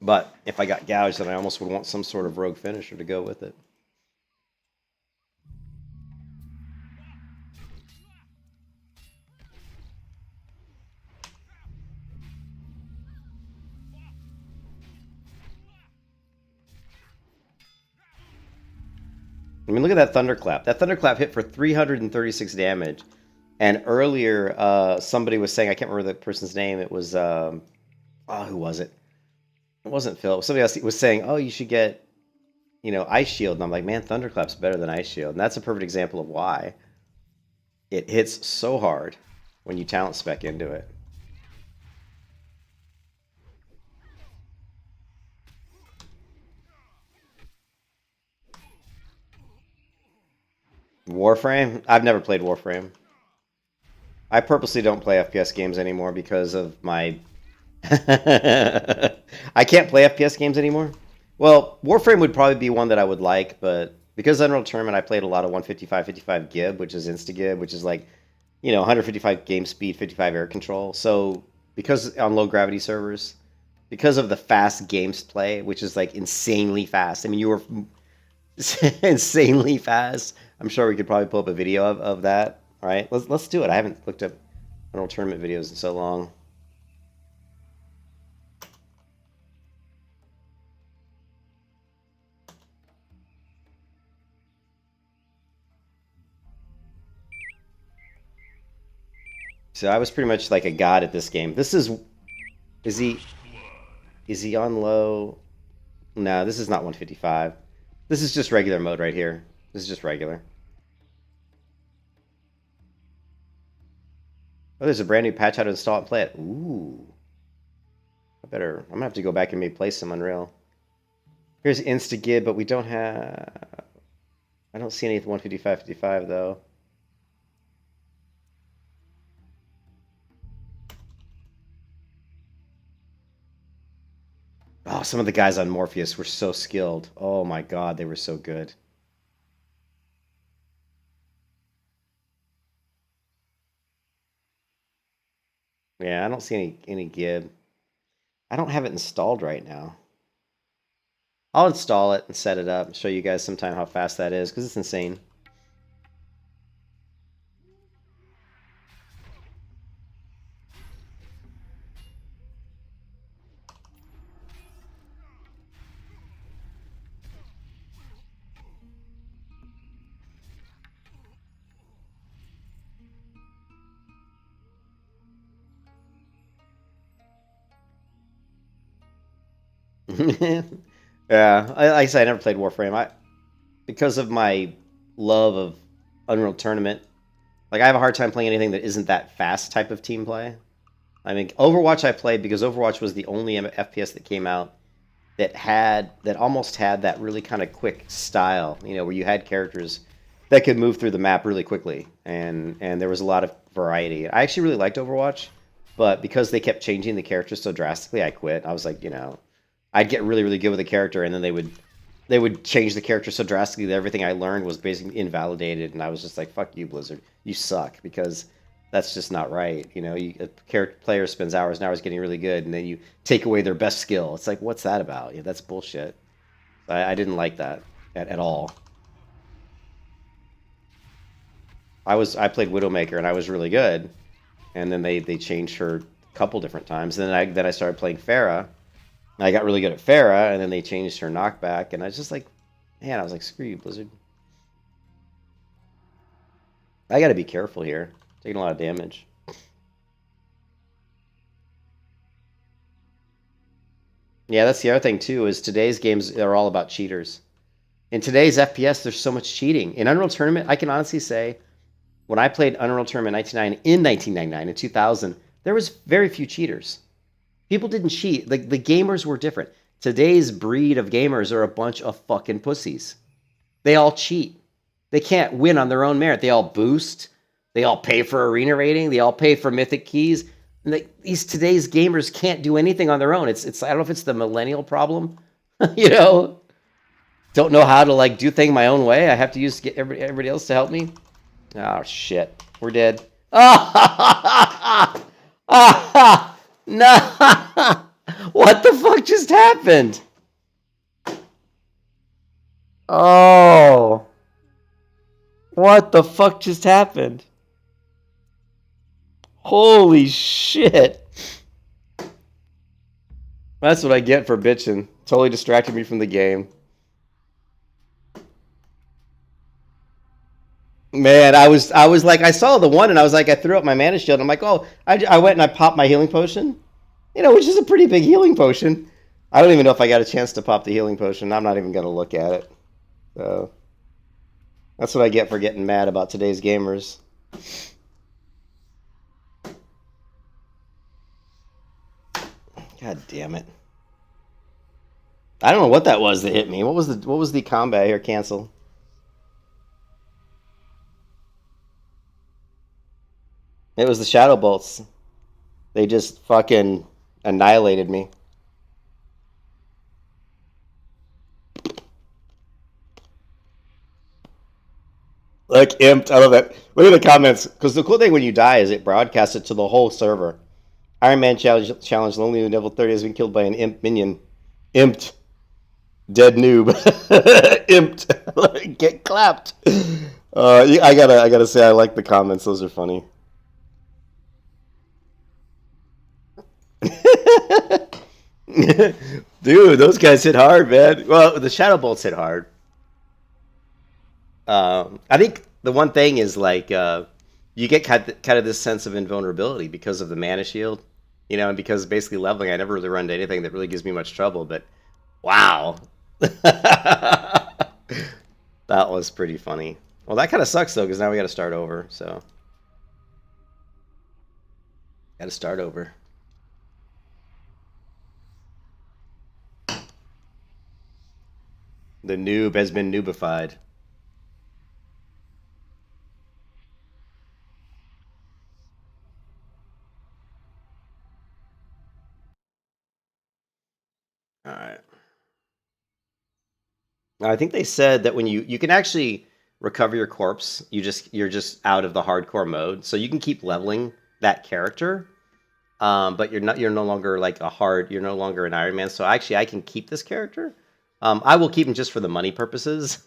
But if I got gouged, then I almost would want some sort of rogue finisher to go with it. I mean, look at that thunderclap. That thunderclap hit for 336 damage. And earlier, somebody was saying, I can't remember the person's name. It was, who was it? It wasn't Phil. Somebody else was saying, oh, you should get, Ice Shield. And I'm like, man, thunderclap's better than Ice Shield. And that's a perfect example of why. It hits so hard when you talent spec into it. Warframe? I've never played Warframe. I purposely don't play FPS games anymore because of my... I can't play FPS games anymore. Well, Warframe would probably be one that I would like, but because Unreal Tournament, I played a lot of 155 gib, which is insta-gib, which is like, 155 game speed, 55 air control. So because on low gravity servers, because of the fast games play, which is like insanely fast. I mean, you were insanely fast. I'm sure we could probably pull up a video of that. All right, let's do it. I haven't looked up Unreal Tournament videos in so long. So I was pretty much like a god at this game. Is he on low? No, this is not 155. This is just regular mode right here. This is just regular. Oh, there's a brand new patch how to install it and play it. Ooh. I'm gonna have to go back and maybe play some Unreal. Here's Insta-Gib, but we don't have... I don't see any 155 though. Oh, some of the guys on Morpheus were so skilled. Oh my god, they were so good. Yeah, I don't see any gib. I don't have it installed right now. I'll install it and set it up and show you guys sometime how fast that is, because it's insane. Yeah, like I said, I never played Warframe. Because of my love of Unreal Tournament, like I have a hard time playing anything that isn't that fast type of team play. I mean, Overwatch I played because Overwatch was the only FPS that came out that almost had that really kind of quick style, where you had characters that could move through the map really quickly, and there was a lot of variety. I actually really liked Overwatch, but because they kept changing the characters so drastically, I quit. I was like, I'd get really, really good with a character, and then they would change the character so drastically that everything I learned was basically invalidated, and I was just like, fuck you, Blizzard. You suck, because that's just not right. A player spends hours and hours getting really good, and then you take away their best skill. It's like, what's that about? Yeah, that's bullshit. I didn't like that at all. I played Widowmaker, and I was really good, and then they changed her a couple different times. And then I started playing Pharah. I got really good at Pharah, and then they changed her knockback, and I was just like, man, I was like, screw you, Blizzard. I gotta be careful here. Taking a lot of damage. Yeah, that's the other thing, too, is today's games are all about cheaters. In today's FPS, there's so much cheating. In Unreal Tournament, I can honestly say, when I played Unreal Tournament in 1999, in 2000, there was very few cheaters. People didn't cheat. The gamers were different. Today's breed of gamers are a bunch of fucking pussies. They all cheat. They can't win on their own merit. They all boost. They all pay for arena rating. They all pay for mythic keys. And today's gamers can't do anything on their own. It's I don't know if it's the millennial problem. Don't know how to do thing my own way. I have to get everybody else to help me. Oh shit. We're dead. No. What the fuck just happened? Oh. What the fuck just happened? Holy shit. That's what I get for bitching. Totally distracted me from the game. Man, I was like, I saw the one and I was like, I threw up my mana shield. I'm like, oh, I went and I popped my healing potion. You know, which is a pretty big healing potion. I don't even know if I got a chance to pop the healing potion. I'm not even going to look at it. So, that's what I get for getting mad about today's gamers. God damn it. I don't know what that was that hit me. What was the combat here? Cancel. It was the shadow bolts. They just fucking annihilated me. Like imped. I love that. Look at the comments. Because the cool thing when you die is it broadcasts it to the whole server. Iron Man challenge lonely level 30 has been killed by an imp minion. Imped. Dead noob. Imped. Get clapped. I gotta say I like the comments. Those are funny. Dude, those guys hit hard, man. Well, the shadow bolts hit hard. I think the one thing is like you get kind of this sense of invulnerability because of the mana shield, you know, and because basically leveling, I never really run into anything that really gives me much trouble. But wow, that was pretty funny. Well, that kind of sucks though, because now we got to start over. So, got to start over. The noob has been noobified. All right. I think they said that when you can actually recover your corpse, you're just out of the hardcore mode, so you can keep leveling that character, but you're no longer like you're no longer an Iron Man. So actually, I can keep this character. I will keep him just for the money purposes,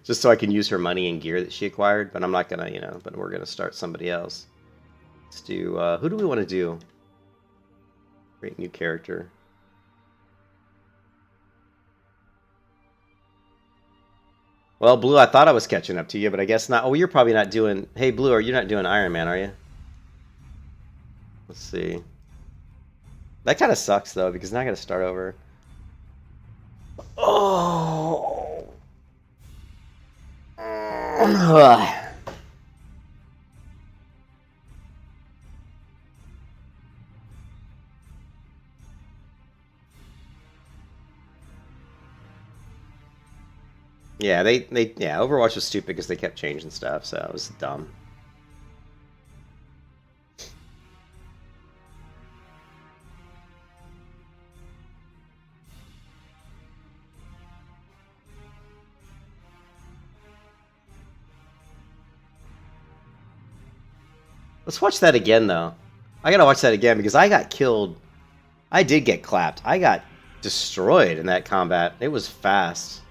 just so I can use her money and gear that she acquired. But I'm not gonna, you know. But we're gonna start somebody else. Let's do who do we want to do? Great new character. Well, Blue, I thought I was catching up to you, but I guess not. Oh, you're probably not doing... Hey, Blue, are you not doing Iron Man, are you? Let's see. That kind of sucks, though, because now I gotta start over. Oh! Yeah, yeah, Overwatch was stupid because they kept changing stuff, so it was dumb. Let's watch that again, though. I gotta watch that again because I got killed. I did get clapped. I got destroyed in that combat. It was fast.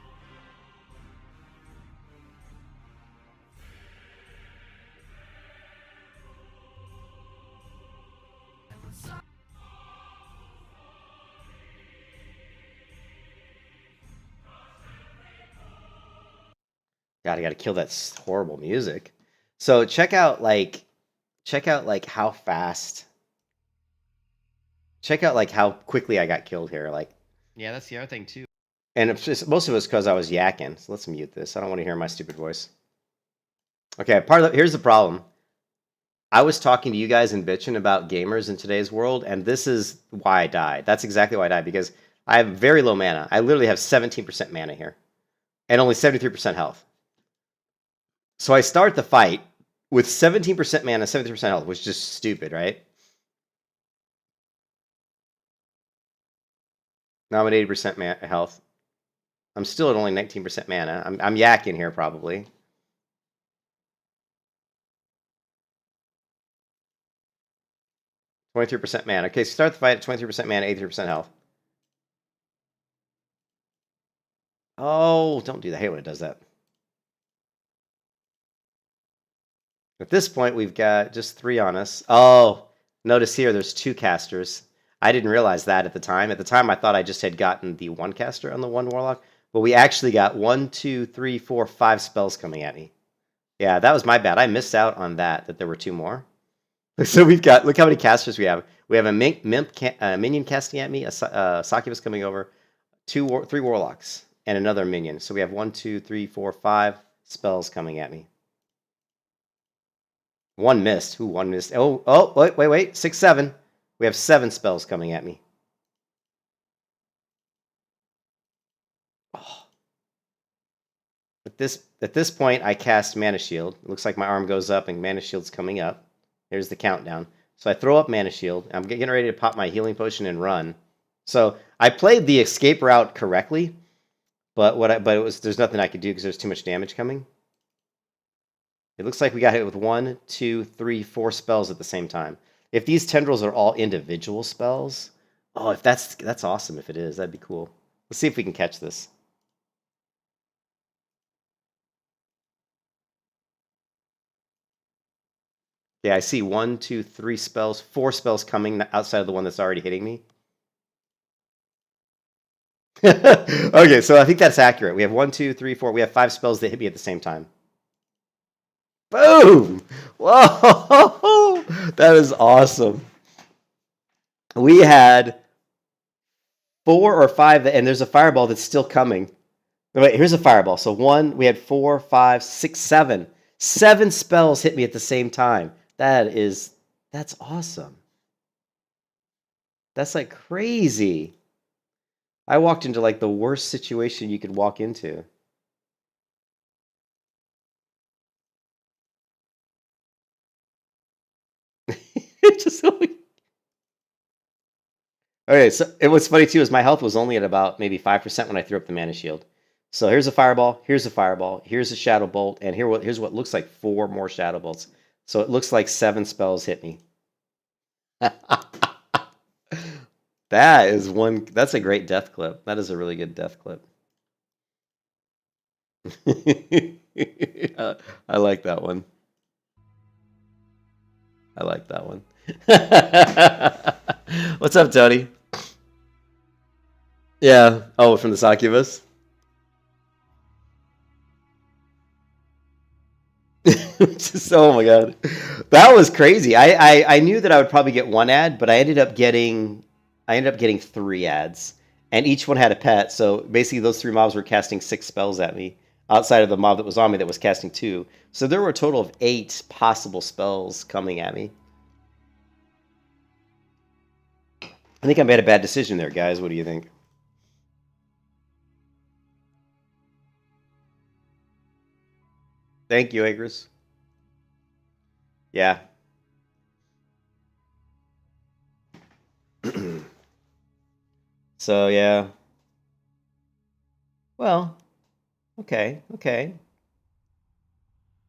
God, I gotta kill that horrible music. So check out like how fast. Check out like how quickly I got killed here. Like, yeah, that's the other thing too. And it's just, most of it's because I was yakking. So let's mute this. I don't want to hear my stupid voice. Okay, here's the problem. I was talking to you guys and bitching about gamers in today's world, and this is why I died. That's exactly why I died, because I have very low mana. I literally have 17% mana here, and only 73% health. So I start the fight with 17% mana, 73% health, which is just stupid, right? Now I'm at 80% health. I'm still at only 19% mana. I'm yakking here, probably. 23% mana. Okay, so start the fight at 23% mana, 83% health. Oh, don't do that. I hate when it does that. At this point, we've got just 3 on us. Oh, notice here there's 2 casters. I didn't realize that at the time. At the time, I thought I just had gotten the 1 caster on the 1 warlock. But we actually got 1, 2, 3, 4, 5 spells coming at me. Yeah, that was my bad. I missed out on that there were 2 more. So we've got, look how many casters we have. We have a minion casting at me, a succubus coming over, 3 warlocks, and another minion. So we have 1, 2, 3, 4, 5 spells coming at me. 1 missed. Ooh, 1 missed. Oh, wait. 6, 7. We have 7 spells coming at me. Oh. At this point, I cast Mana Shield. It looks like my arm goes up and Mana Shield's coming up. There's the countdown. So I throw up Mana Shield. I'm getting ready to pop my healing potion and run. So I played the escape route correctly, but there's nothing I could do because there's too much damage coming. It looks like we got hit with 1, 2, 3, 4 spells at the same time. If these tendrils are all individual spells, oh, if that's awesome. If it is, that'd be cool. Let's see if we can catch this. Yeah, I see 1, 2, 3 spells, 4 spells coming outside of the one that's already hitting me. Okay, so I think that's accurate. We have 1, 2, 3, 4. We have 5 spells that hit me at the same time. Boom! Whoa! That is awesome. We had 4 or 5, and there's a fireball that's still coming. Wait, here's a fireball. So 1, we had 4, 5, 6, 7. 7 spells hit me at the same time. That's awesome. That's like crazy. I walked into like the worst situation you could walk into. Just like... Okay, so what's funny too is my health was only at about maybe 5% when I threw up the Mana Shield. So here's a fireball, here's a shadow bolt, and here's what looks like 4 more shadow bolts. So it looks like 7 spells hit me. That's a great death clip. That is a really good death clip. I like that one. I like that one. What's up, Tony? Yeah. Oh, from the succubus? Oh my god, that was crazy. I knew that I would probably get 1 ad, but I ended up getting 3 ads, and each one had a pet. So basically, those 3 mobs were casting 6 spells at me, outside of the mob that was on me that was casting 2. So there were a total of 8 possible spells coming at me. I think I made a bad decision there, guys. What do you think? Thank you, Agris. Yeah. So, yeah. Well, okay.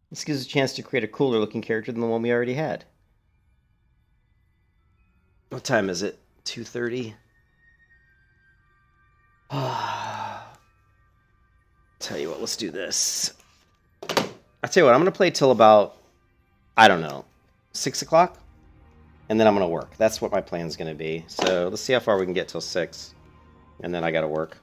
This gives us a chance to create a cooler looking character than the one we already had. What time is it? 2:30? Tell you what, let's do this. I'll tell you what, I'm going to play till about, I don't know, 6 o'clock? And then I'm going to work. That's what my plan's going to be. So let's see how far we can get till 6. And then I got to work.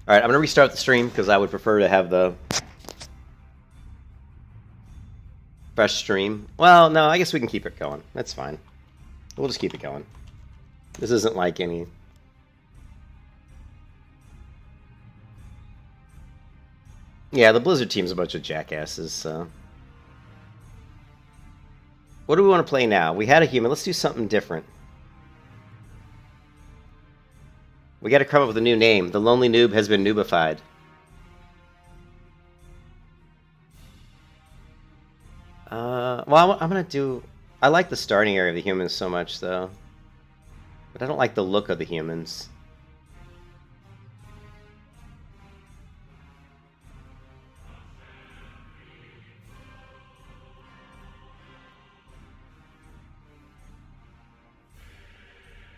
Alright, I'm going to restart the stream because I would prefer to have the fresh stream. Well, no, I guess we can keep it going. That's fine. We'll just keep it going. This isn't like any... Yeah, the Blizzard team's a bunch of jackasses, so... What do we want to play now? We had a human. Let's do something different. We got to come up with a new name. The Lonely Noob has been noobified. Well, I'm going to do... I like the starting area of the humans so much, though. But I don't like the look of the humans.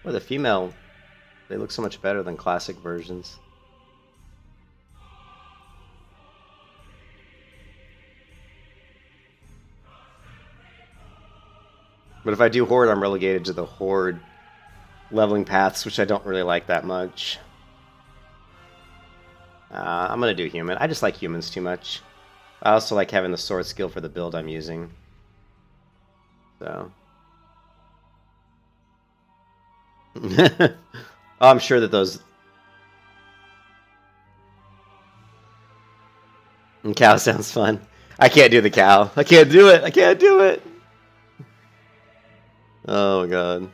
Well, the female, they look so much better than classic versions. But if I do Horde, I'm relegated to the Horde leveling paths, which I don't really like that much. I'm going to do human. I just like humans too much. I also like having the sword skill for the build I'm using. So. I'm sure that those... Cow sounds fun. I can't do the cow. I can't do it. I can't do it. Oh, God.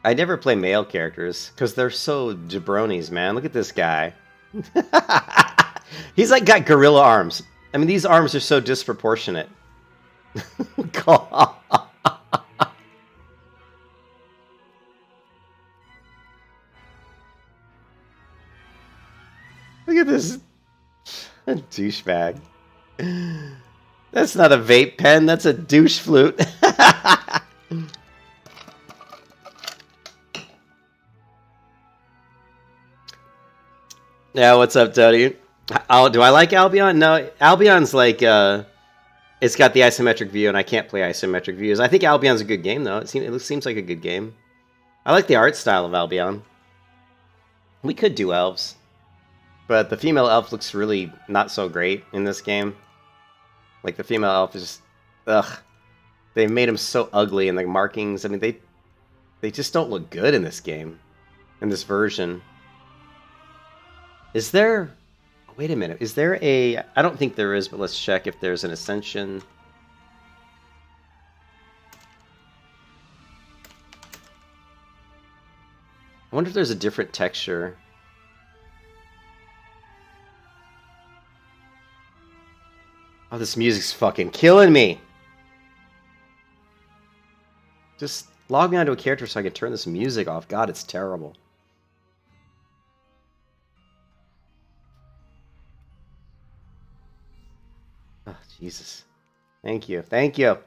I never play male characters because they're so jabronis, man. Look at this guy. He's like got gorilla arms. I mean, these arms are so disproportionate. God. Look at this douchebag. That's not a vape pen. That's a douche flute. Yeah, what's up, Tony? Do I like Albion? No, Albion's like, it's got the isometric view, and I can't play isometric views. I think Albion's a good game, though. It seems like a good game. I like the art style of Albion. We could do elves, but the female elf looks really not so great in this game. Like, the female elf is just, ugh. They made him so ugly, and the markings, I mean, they just don't look good in this game, in this version. Is there... Wait a minute. Is there a... I don't think there is, but let's check if there's an Ascension. I wonder if there's a different texture. Oh, this music's fucking killing me. Just log me onto a character so I can turn this music off. God, it's terrible. Oh, Jesus. Thank you. Thank you.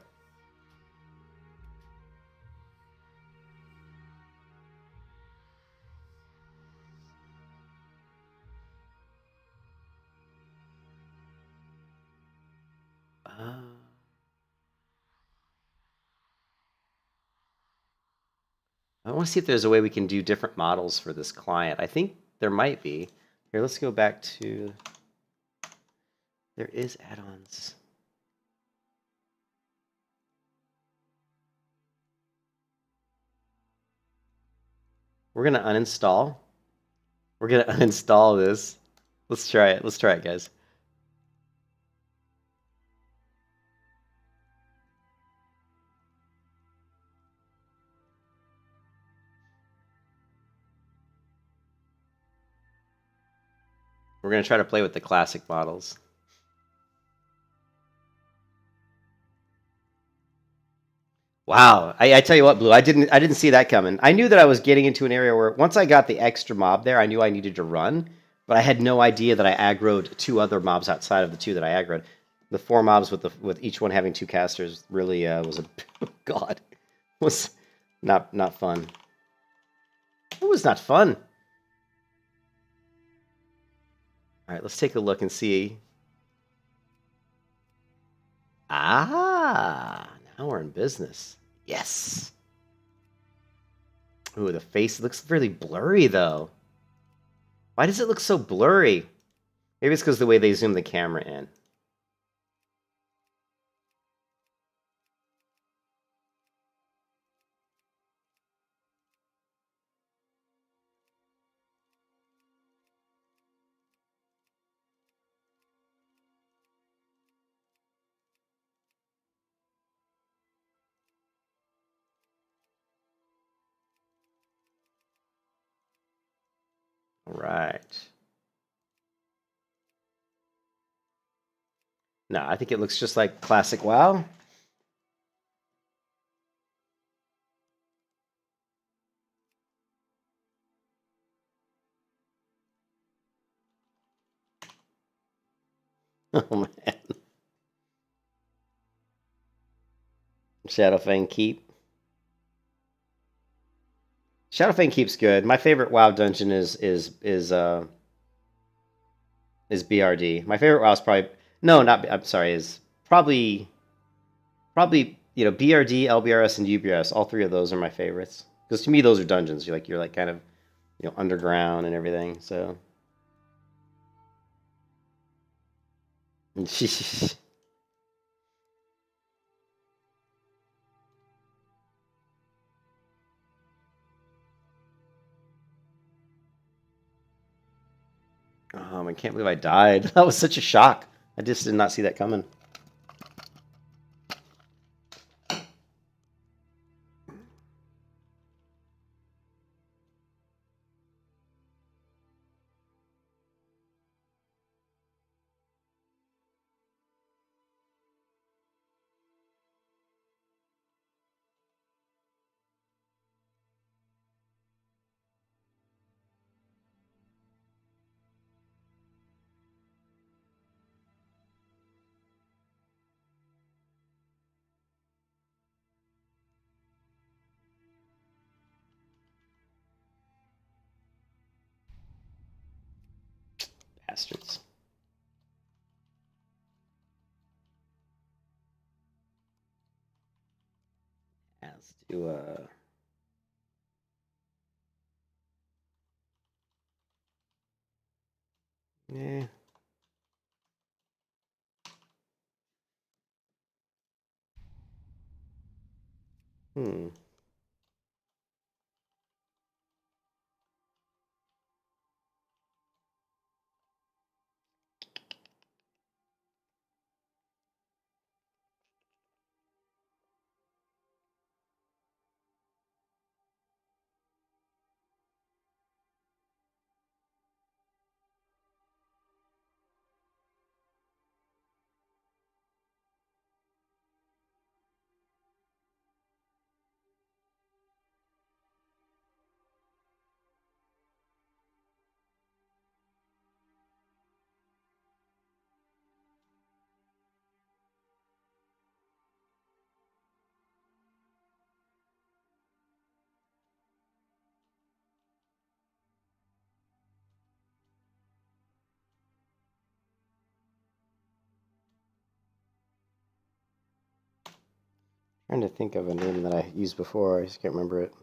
I want to see if there's a way we can do different models for this client. I think there might be. Here, let's go back to... There is add-ons. We're going to uninstall. We're going to uninstall this. Let's try it. Let's try it, guys. We're going to try to play with the classic models. Wow, I tell you what, Blue, I didn't see that coming. I knew that I was getting into an area where once I got the extra mob there, I knew I needed to run, but I had no idea that I aggroed 2 other mobs outside of the 2 that I aggroed. The 4 mobs with each one having 2 casters really was a god. Was not fun. It was not fun. All right, let's take a look and see. Ah, now we're in business. Yes. Ooh, the face looks really blurry, though. Why does it look so blurry? Maybe it's because of the way they zoom the camera in. All right. No, I think it looks just like classic WoW. Oh man. Shadowfang Keep. Shadowfang Keep's good. My favorite WoW dungeon is BRD. My favorite WoW is probably no, not I'm sorry, is probably BRD, LBRS, and UBRS. All three of those are my favorites because to me those are dungeons. You're like kind of underground and everything. So I can't believe I died. That was such a shock. I just did not see that coming. Bastards. Let's do yeah. Hmm. Trying to think of a name that I used before. I just can't remember it.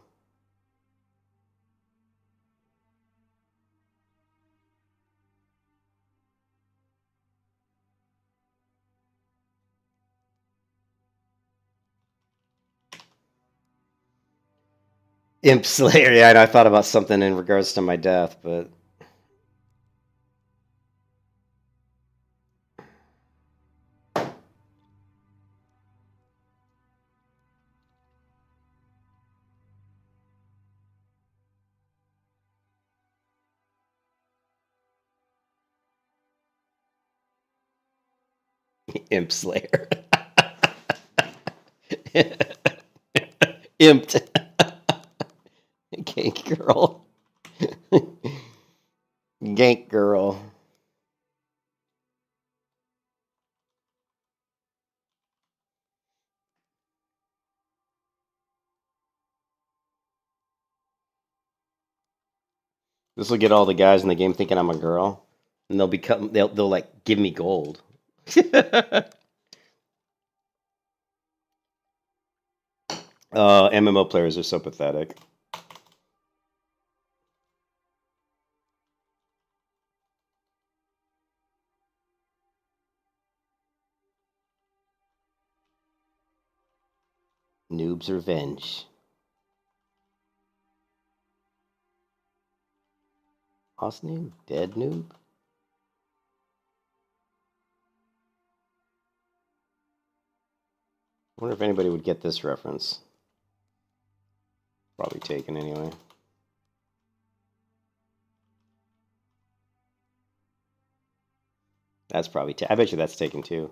Imp Slayer. Yeah, I thought about something in regards to my death, but Imp Slayer. Imped. Gank girl. Gank girl. This will get all the guys in the game thinking I'm a girl, and they'll like give me gold. MMO players are so pathetic. Noob's revenge. Lost noob? Dead noob? I wonder if anybody would get this reference. Probably taken anyway. That's probably... I bet you that's taken too.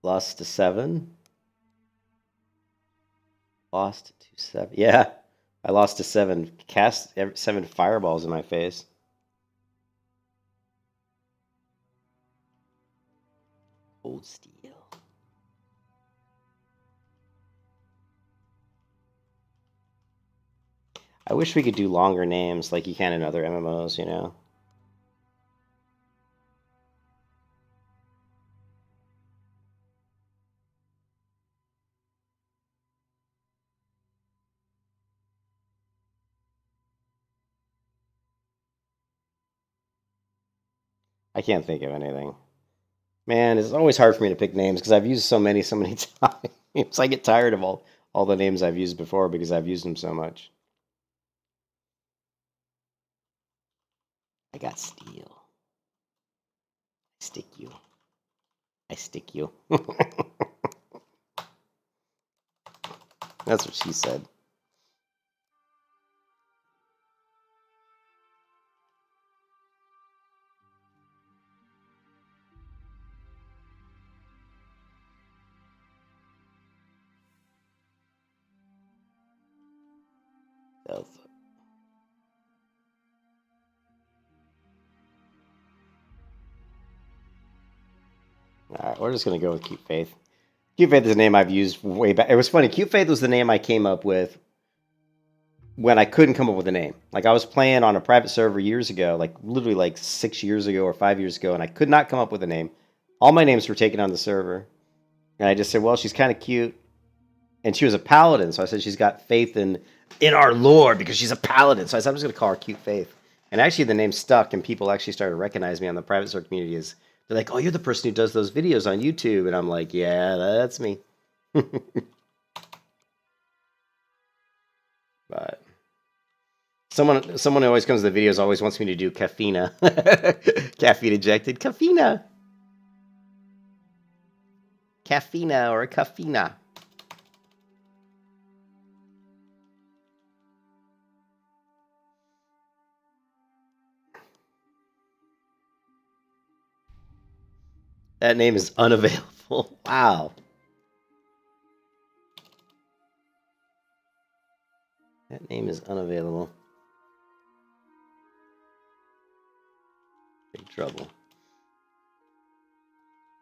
Lost to 7. Lost to 7. Yeah, I lost to 7. Cast 7 fireballs in my face. Old steel. I wish we could do longer names like you can in other MMOs, you know? I can't think of anything. Man, it's always hard for me to pick names because I've used so many times. I get tired of all the names I've used before because I've used them so much. I got steel. I stick you. I stick you. That's what she said. Alright, we're just going to go with Cute Faith. Cute Faith is a name I've used way back. It was funny. Cute Faith was the name I came up with when I couldn't come up with a name. Like, I was playing on a private server years ago, like literally like 6 years ago or 5 years ago, and I could not come up with a name. All my names were taken on the server. And I just said, well, she's kind of cute. And she was a paladin, so I said she's got faith in our Lord because she's a paladin. So I said, I'm just going to call her Cute Faith. And actually, the name stuck, and people actually started recognizing me on the private server community as... They're like, oh, you're the person who does those videos on YouTube. And I'm like, yeah, that's me. But someone who always comes to the videos always wants me to do caffeina. Caffeine injected. Caffeina. Caffeina or a caffeina. That name is unavailable. Wow. That name is unavailable. Big trouble.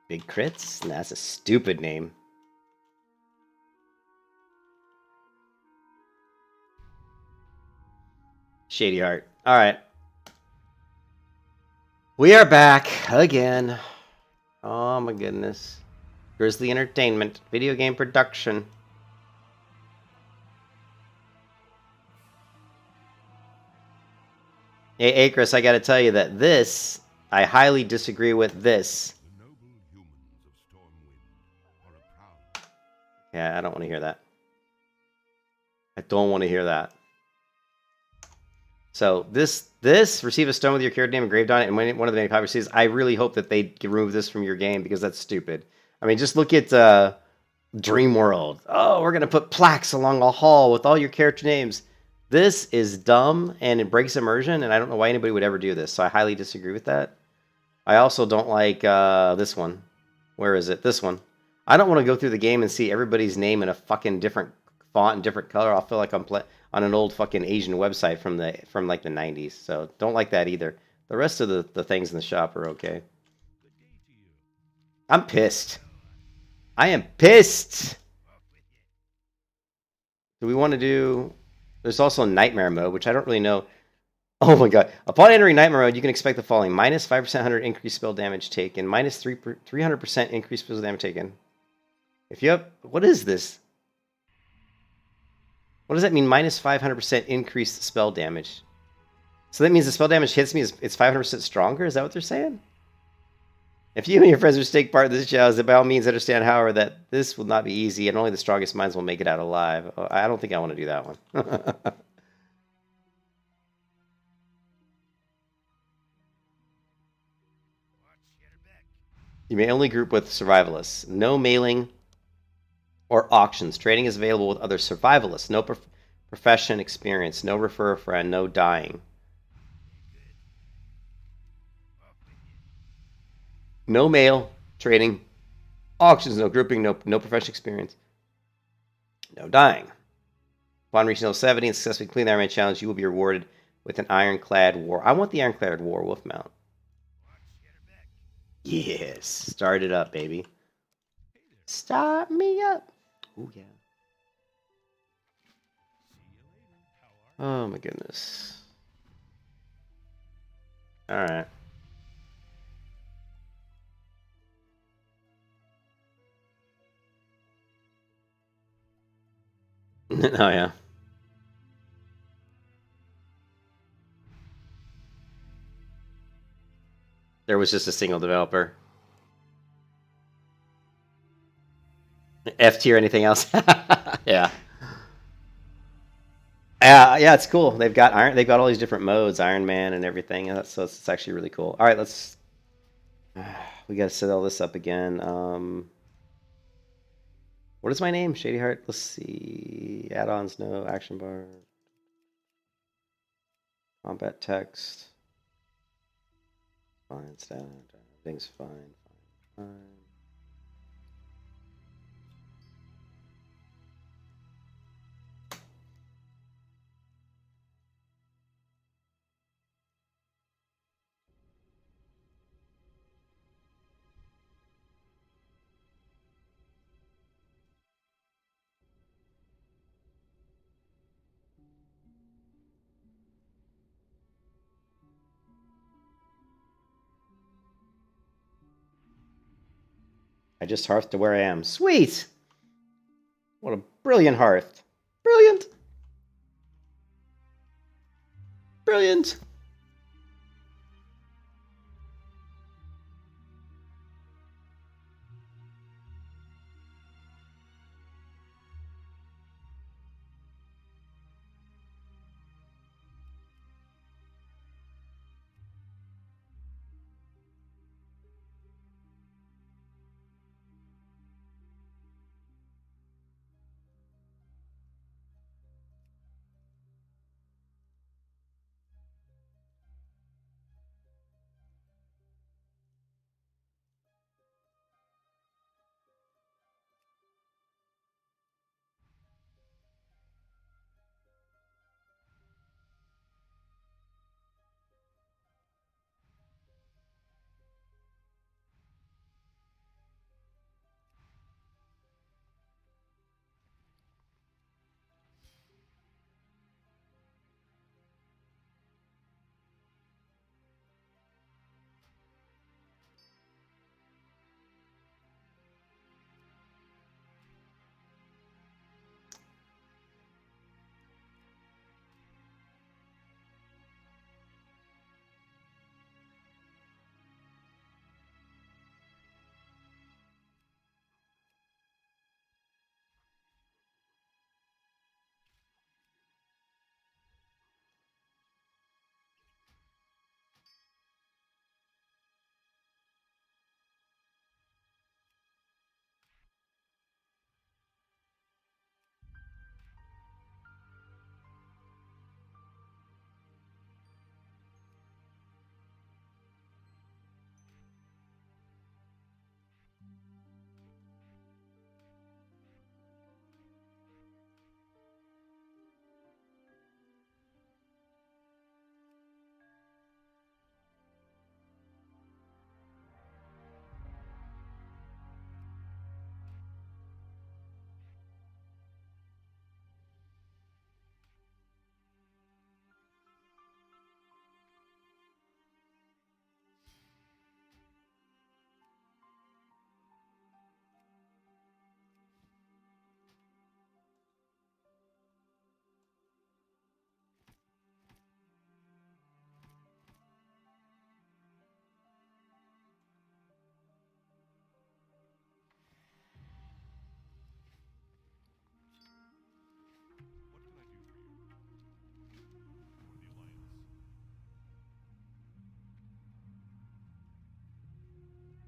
Big crits? Nah, that's a stupid name. Shady Heart. Alright. We are back again. Oh my goodness. Grizzly Entertainment. Video game production. Hey, Akris, I gotta tell you that this, I highly disagree with this. Yeah, I don't want to hear that. I don't want to hear that. So this receive a stone with your character name engraved on it, and when one of the many popular cities, I really hope that they remove this from your game because that's stupid. I mean, just look at Dream World. Oh, we're gonna put plaques along a hall with all your character names. This is dumb and it breaks immersion, and I don't know why anybody would ever do this. So I highly disagree with that. I also don't like this one. Where is it? This one. I don't want to go through the game and see everybody's name in a fucking different font and different color. I'll feel like I'm on an old fucking Asian website from like the 90s. So don't like that either. The rest of the things in the shop are okay. I'm pissed. I am pissed. Do we want to do... There's also Nightmare mode, which I don't really know. Oh my god. Upon entering Nightmare mode, you can expect the following. Minus 5% 100 increased spell damage taken. Minus 300% increased spell damage taken. If you have... What is this? What does that mean? Minus 500% increased spell damage. So that means the spell damage hits me, it's 500% stronger? Is that what they're saying? If you and your friends wish to take part in this challenge, by all means understand, however, that this will not be easy, and only the strongest minds will make it out alive. I don't think I want to do that one. You may only group with survivalists. No mailing or auctions. Trading is available with other survivalists. No profession experience. No refer a friend. No dying. No mail, trading, auctions, no grouping, no professional experience, no dying. Upon reaching level 70 and successfully completing the Iron Man challenge, you will be rewarded with an Ironclad War. I want the Ironclad War Wolf mount. Yes. Start it up, baby. Start me up. Oh, yeah. Oh, my goodness. All right. Oh, yeah. There was just a single developer. F tier, anything else? Yeah. Yeah, it's cool. They've got all these different modes, Iron Man and everything. So it's actually really cool. All right, let's. We got to set all this up again. What is my name? Shady Heart. Let's see. Add-ons, no. Action bar. Combat text. Fine. Stat. Everything's fine. Fine. I just hearthed to where I am. Sweet! What a brilliant hearth. Brilliant! Brilliant!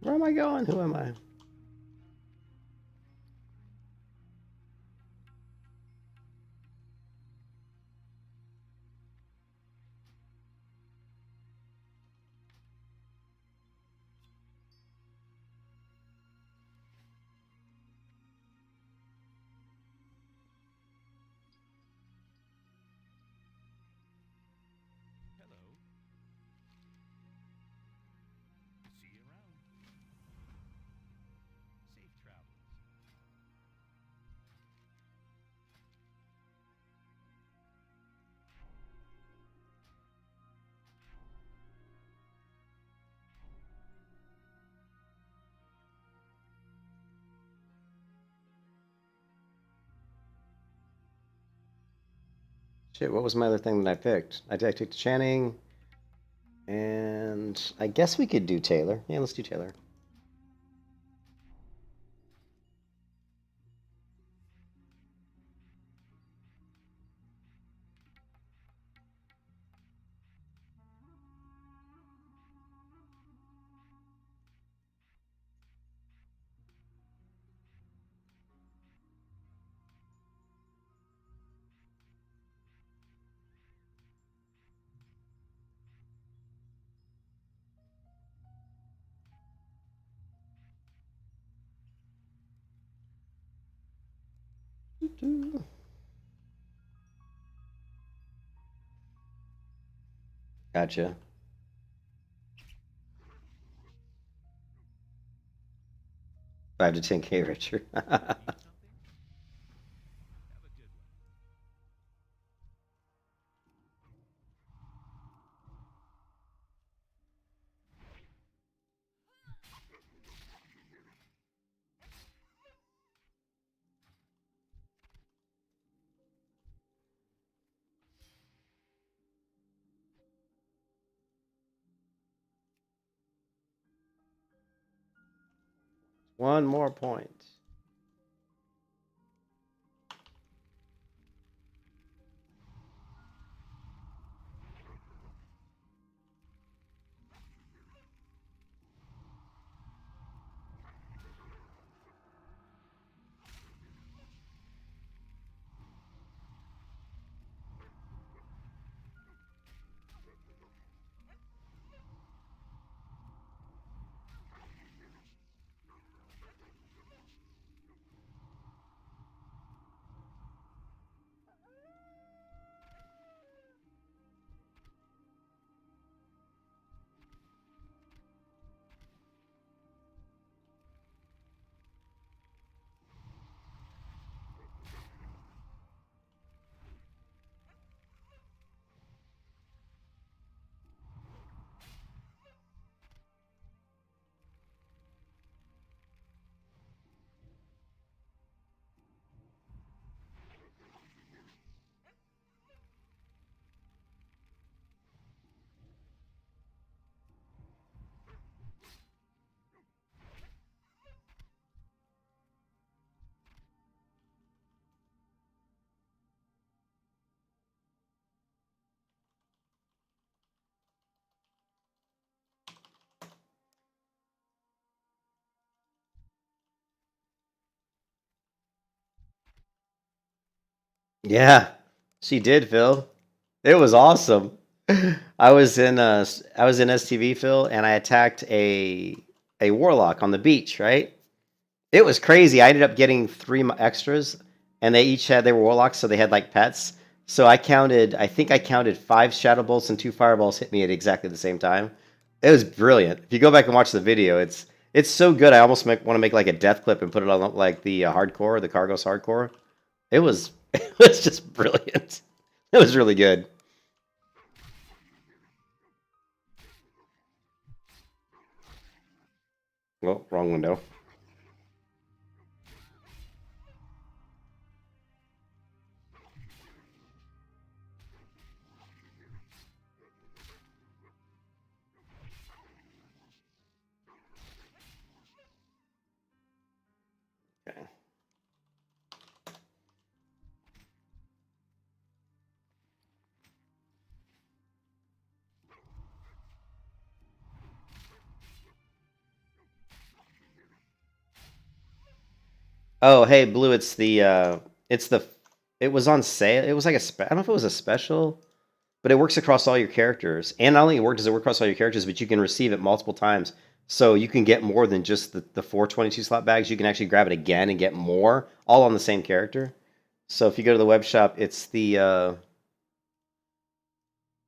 Where am I going? Who am I? Shit, what was my other thing that I picked? I picked Channing, and I guess we could do Taylor. Yeah, let's do Taylor. Gotcha. 5 to 10K richer. One more point. Yeah, she did, Phil. It was awesome. I was in STV, Phil, and I attacked a warlock on the beach, right? It was crazy. I ended up getting three extras, and they were warlocks, so they had like pets. So I think I counted 5 shadow bolts and 2 fireballs hit me at exactly the same time. It was brilliant. If you go back and watch the video, it's so good. I almost want to make like a death clip and put it on like the hardcore, the Cargos hardcore. It was it was just brilliant. It was really good. Well, wrong window. Okay. Oh, hey, Blue, it's the it was on sale. It was like I don't know if it was a special, but it works across all your characters. And not only does it work across all your characters, but you can receive it multiple times. So you can get more than just the 422 slot bags. You can actually grab it again and get more, all on the same character. So if you go to the web shop, it's the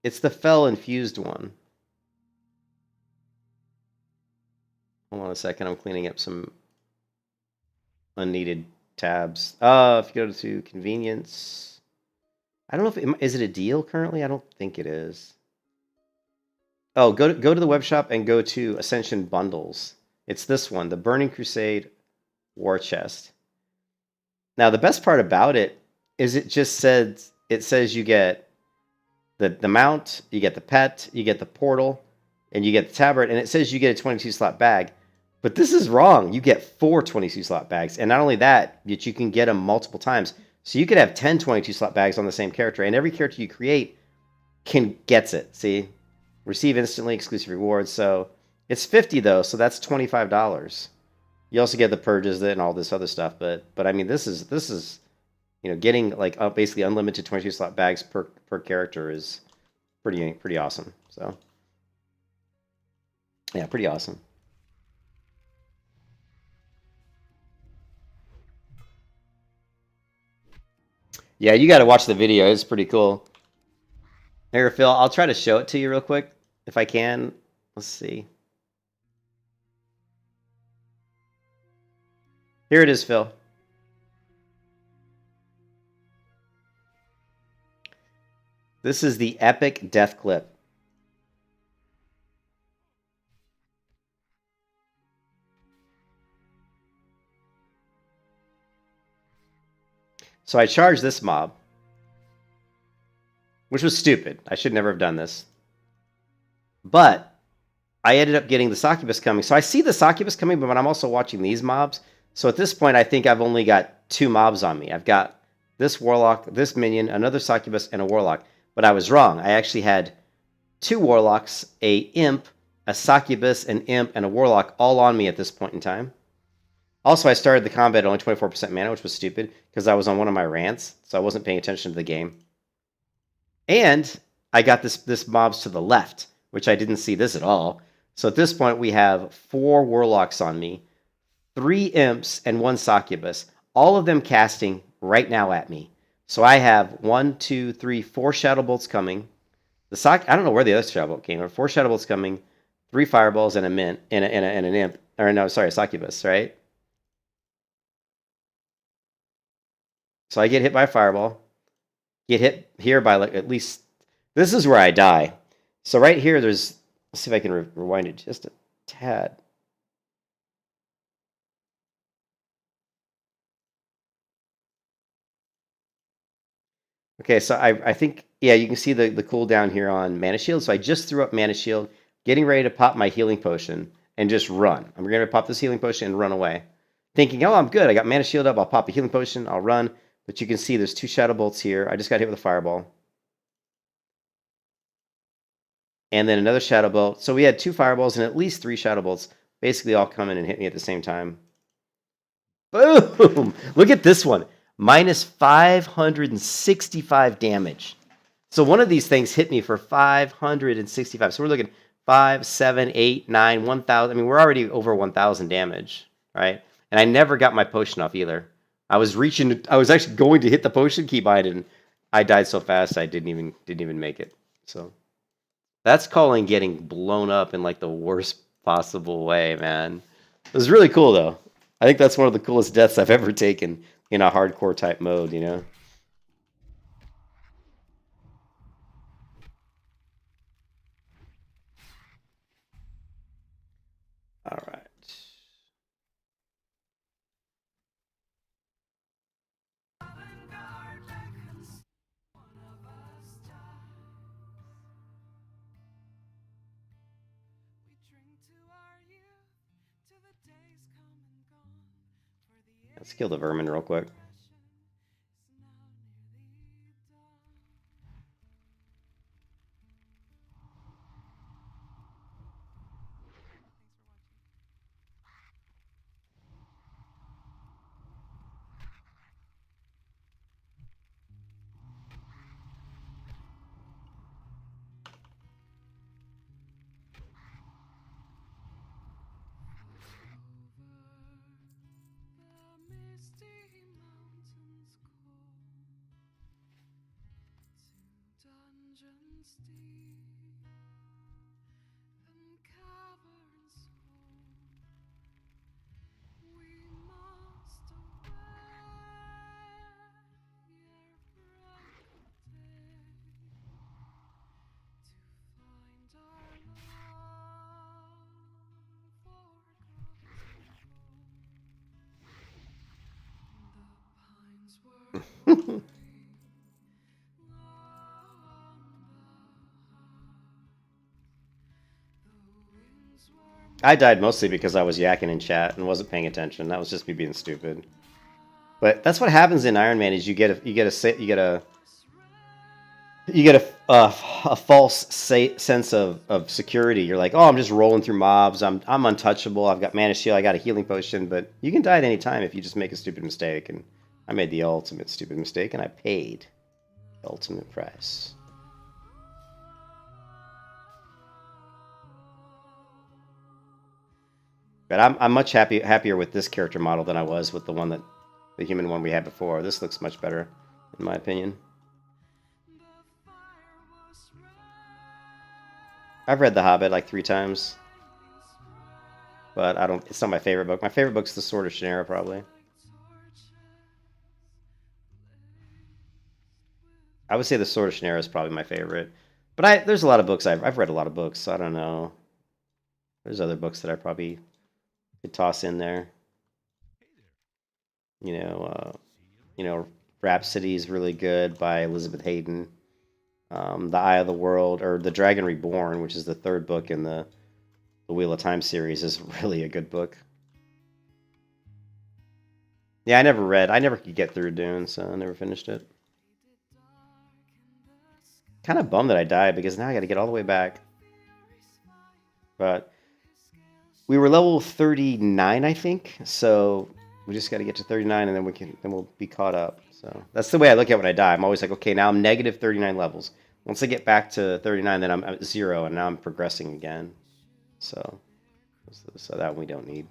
Fell infused one. Hold on a second, I'm cleaning up some unneeded tabs. If you go to convenience, I don't know if is it a deal currently? I don't think it is. Oh, go to the web shop and go to Ascension bundles. It's this one, the Burning Crusade War Chest. Now the best part about it is it just said it says you get the mount, you get the pet, you get the portal, and you get the tabard, and it says you get a 22 slot bag. But this is wrong. You get 4 22 slot bags, and not only that, but you can get them multiple times. So you could have 10 22 slot bags on the same character, and every character you create gets it. See, receive instantly exclusive rewards. So it's 50 though, so that's $25. You also get the purges and all this other stuff, but I mean this is getting like basically unlimited 22 slot bags per character is pretty awesome. So yeah, pretty awesome. Yeah, you got to watch the video. It's pretty cool. Here, Phil, I'll try to show it to you real quick if I can. Let's see. Here it is, Phil. This is the epic death clip. So I charged this mob, which was stupid. I should never have done this. But I ended up getting the succubus coming. So I see the succubus coming, but I'm also watching these mobs. So at this point, I think I've only got 2 mobs on me. I've got this warlock, this minion, another succubus, and a warlock. But I was wrong. I actually had 2 warlocks, a imp, a succubus, an imp, and a warlock all on me at this point in time. Also, I started the combat at only 24% mana, which was stupid because I was on one of my rants, so I wasn't paying attention to the game. And I got this mobs to the left, which I didn't see this at all. So at this point, we have 4 warlocks on me, 3 imps, and 1 succubus, all of them casting right now at me. So I have 1, 2, 3, 4 shadow bolts coming. I don't know where the other shadow bolt came from. 4 shadow bolts coming, 3 fireballs, and a mint, and an imp. Or no, sorry, a succubus, right? So I get hit by a fireball, get hit here by like at least, this is where I die. So right here, let's see if I can rewind it just a tad. Okay, so I think, yeah, you can see the cooldown here on Mana Shield. So I just threw up Mana Shield, getting ready to pop my healing potion and just run. I'm going to pop this healing potion and run away. Thinking, oh, I'm good. I got Mana Shield up. I'll pop a healing potion. I'll run. But you can see there's 2 Shadow Bolts here. I just got hit with a Fireball. And then another Shadow Bolt. So we had 2 Fireballs and at least 3 Shadow Bolts basically all come in and hit me at the same time. Boom! Look at this one. Minus 565 damage. So one of these things hit me for 565. So we're looking 5, 7, 8, 9, 1,000. I mean, we're already over 1,000 damage, right? And I never got my potion off either. I was actually going to hit the potion keybind, and I died so fast I didn't even make it. So that's calling getting blown up in like the worst possible way, man. It was really cool though. I think that's one of the coolest deaths I've ever taken in a hardcore type mode, you know? All right. Let's kill the vermin real quick. I died mostly because I was yakking in chat and wasn't paying attention. That was just me being stupid. But that's what happens in Iron Man is you get a false sense of security. You're like, oh, I'm just rolling through mobs. I'm untouchable. I've got mana shield. I got a healing potion. But you can die at any time if you just make a stupid mistake. And I made the ultimate stupid mistake, and I paid the ultimate price. But I'm much happier with this character model than I was with the human one we had before. This looks much better, in my opinion. I've read The Hobbit like 3 times, but it's not my favorite book. My favorite book's The Sword of Shannara, probably. I would say The Sword of Shannara is probably my favorite. But there's a lot of books I've read a lot of books, so I don't know. There's other books that I probably could toss in there. You know, Rhapsody is really good by Elizabeth Hayden. The Eye of the World, or The Dragon Reborn, which is the 3rd book in the Wheel of Time series, is really a good book. Yeah, I never could get through Dune, so I never finished it. Kind of bummed that I died, because now I got to get all the way back. But we were level 39, I think, so we just got to get to 39, and then we'll be caught up. So that's the way I look at when I die. I'm always like, okay, now I'm negative 39 levels. Once I get back to 39, then I'm at 0, and now I'm progressing again. So that we don't need.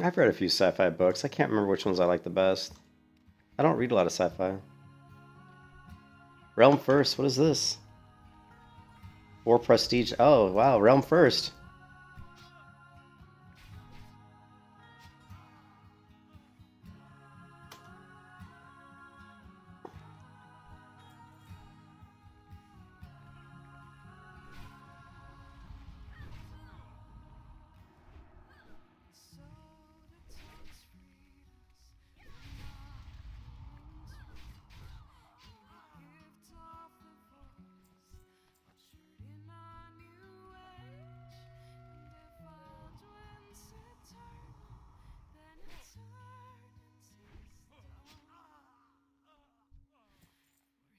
I've read a few sci-fi books. I can't remember which ones I like the best. I don't read a lot of sci-fi. Realm First, what is this? 4 prestige. Oh, wow, Realm First.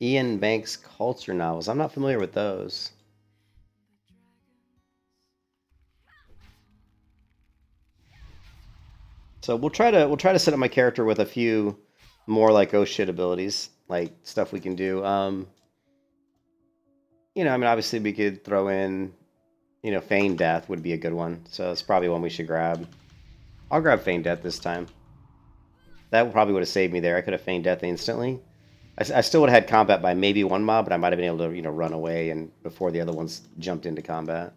Ian Banks culture novels. I'm not familiar with those. So we'll try to set up my character with a few more like oh shit abilities, like stuff we can do. You know, I mean, obviously we could throw in, you know, Feign Death would be a good one. So it's probably one we should grab. I'll grab Feign Death this time. That probably would have saved me there. I could have Feigned Death instantly. I still would have had combat by maybe one mob, but I might have been able to, run away and before the other ones jumped into combat.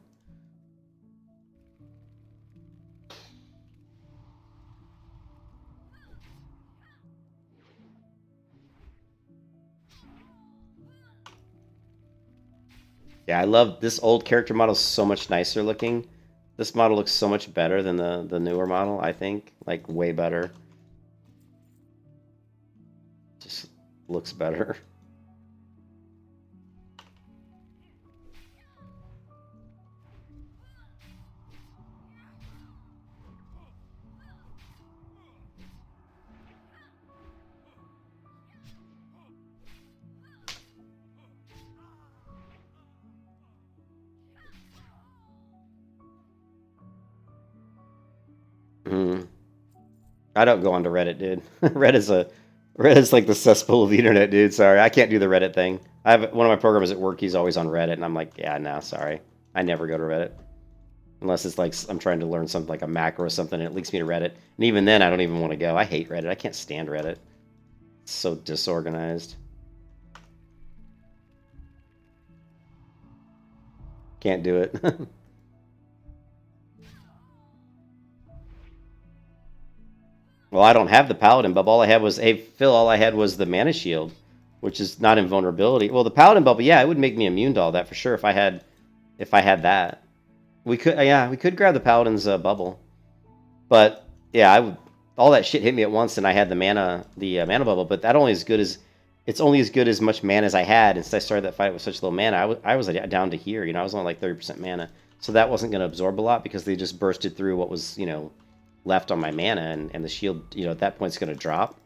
Yeah, I love this old character model. So much nicer looking. This model looks so much better than the newer model, I think. Like, way better. Just looks better. I don't go onto Reddit, dude. Reddit's like the cesspool of the internet, dude. Sorry, I can't do the Reddit thing. I have one of my programmers at work. He's always on Reddit, and I'm like, yeah, no, sorry. I never go to Reddit unless it's like I'm trying to learn something like a macro or something, and it links me to Reddit. And even then, I don't even want to go. I hate Reddit. I can't stand Reddit. It's so disorganized. Can't do it. Well, I don't have the Paladin bubble. All I had was, hey, Phil, all I had was the Mana Shield, which is not invulnerability. Well, the Paladin bubble, yeah, it would make me immune to all that for sure if I had that. We could grab the Paladin's bubble. But, yeah, all that shit hit me at once, and I had the mana bubble, but that it's only as good as much mana as I had, and since I started that fight with such low mana, I was down to here, I was only like 30% mana. So that wasn't going to absorb a lot because they just bursted through what was, left on my mana, and the shield, at that point, is going to drop.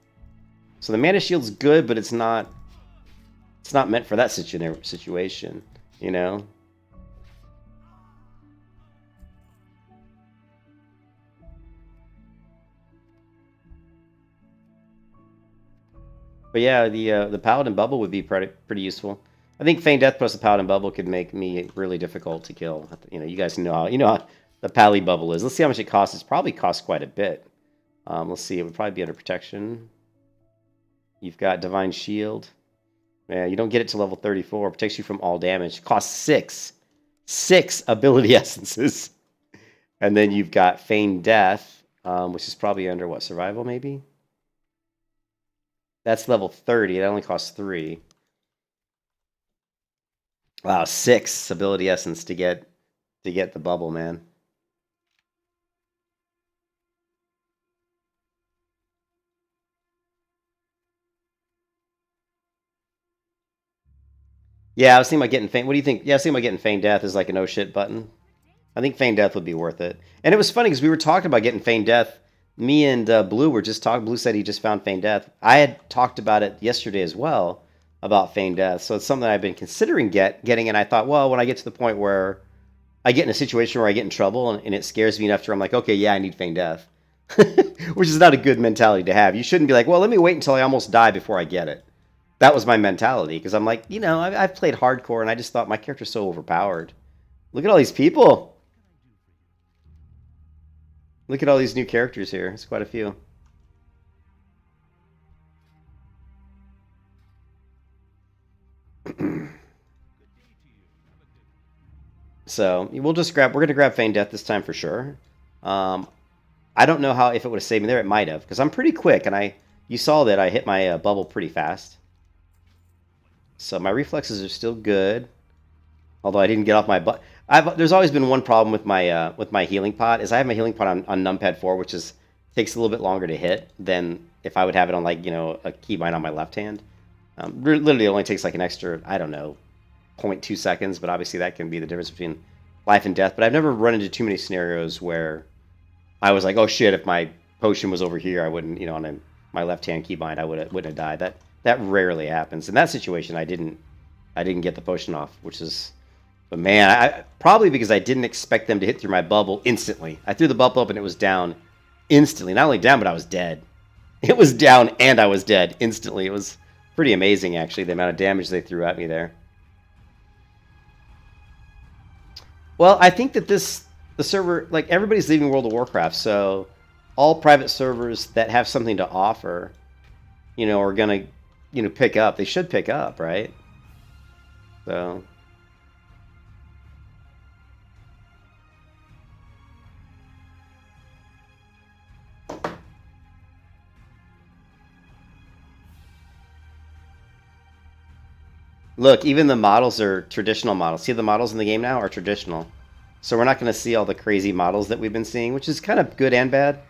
So the mana shield's good, but it's not meant for that situation, But yeah, the Paladin bubble would be pretty useful. I think Feign Death plus the Paladin bubble could make me really difficult to kill. You guys know how the Pally bubble is. Let's see how much it costs. It probably costs quite a bit. Let's see. It would probably be under protection. You've got Divine Shield. Yeah, you don't get it to level 34. It protects you from all damage. It costs 6. 6 ability essences. And then you've got Feign Death, which is probably under, what, survival maybe? That's level 30. It only costs 3. Wow, 6 ability essence to get the bubble, man. Yeah, I was thinking about getting Feign. What do you think? Yeah, I was thinking about getting Feign Death as like a no shit button. I think Feign Death would be worth it. And it was funny because we were talking about getting Feign Death. Me and Blue were just talking. Blue said he just found Feign Death. I had talked about it yesterday as well, about Feign Death. So it's something I've been considering getting, and I thought, well, when I get to the point where I get in a situation where I get in trouble and it scares me enough to where I'm like, okay, yeah, I need Feign Death. Which is not a good mentality to have. You shouldn't be like, well, let me wait until I almost die before I get it. That was my mentality, because I'm like, I've played hardcore, and I just thought my character's so overpowered. Look at all these people. Look at all these new characters here. It's quite a few. So we're going to grab Feign Death this time for sure. I don't know if it would have saved me there. It might have, because I'm pretty quick, and you saw that I hit my bubble pretty fast. So my reflexes are still good, although I didn't get off my butt. There's always been one problem with my healing pot, is I have my healing pot on numpad 4, which takes a little bit longer to hit than if I would have it on a keybind on my left hand. Literally it only takes like an extra, I don't know, 0.2 seconds, but obviously that can be the difference between life and death. But I've never run into too many scenarios where I was like, oh shit, if my potion was over here, I wouldn't, on my left hand keybind, I wouldn't have died. That rarely happens. In that situation, I didn't get the potion off, which is, but man, probably because I didn't expect them to hit through my bubble instantly. I threw the bubble up and it was down instantly. Not only down, but I was dead. It was down and I was dead instantly. It was pretty amazing, actually, the amount of damage they threw at me there. Well, I think that the server, like, everybody's leaving World of Warcraft, so all private servers that have something to offer, are gonna pick up. They should pick up, right? So look, even the models are traditional models. See, the models in the game now are traditional. So we're not going to see all the crazy models that we've been seeing, which is kind of good and bad.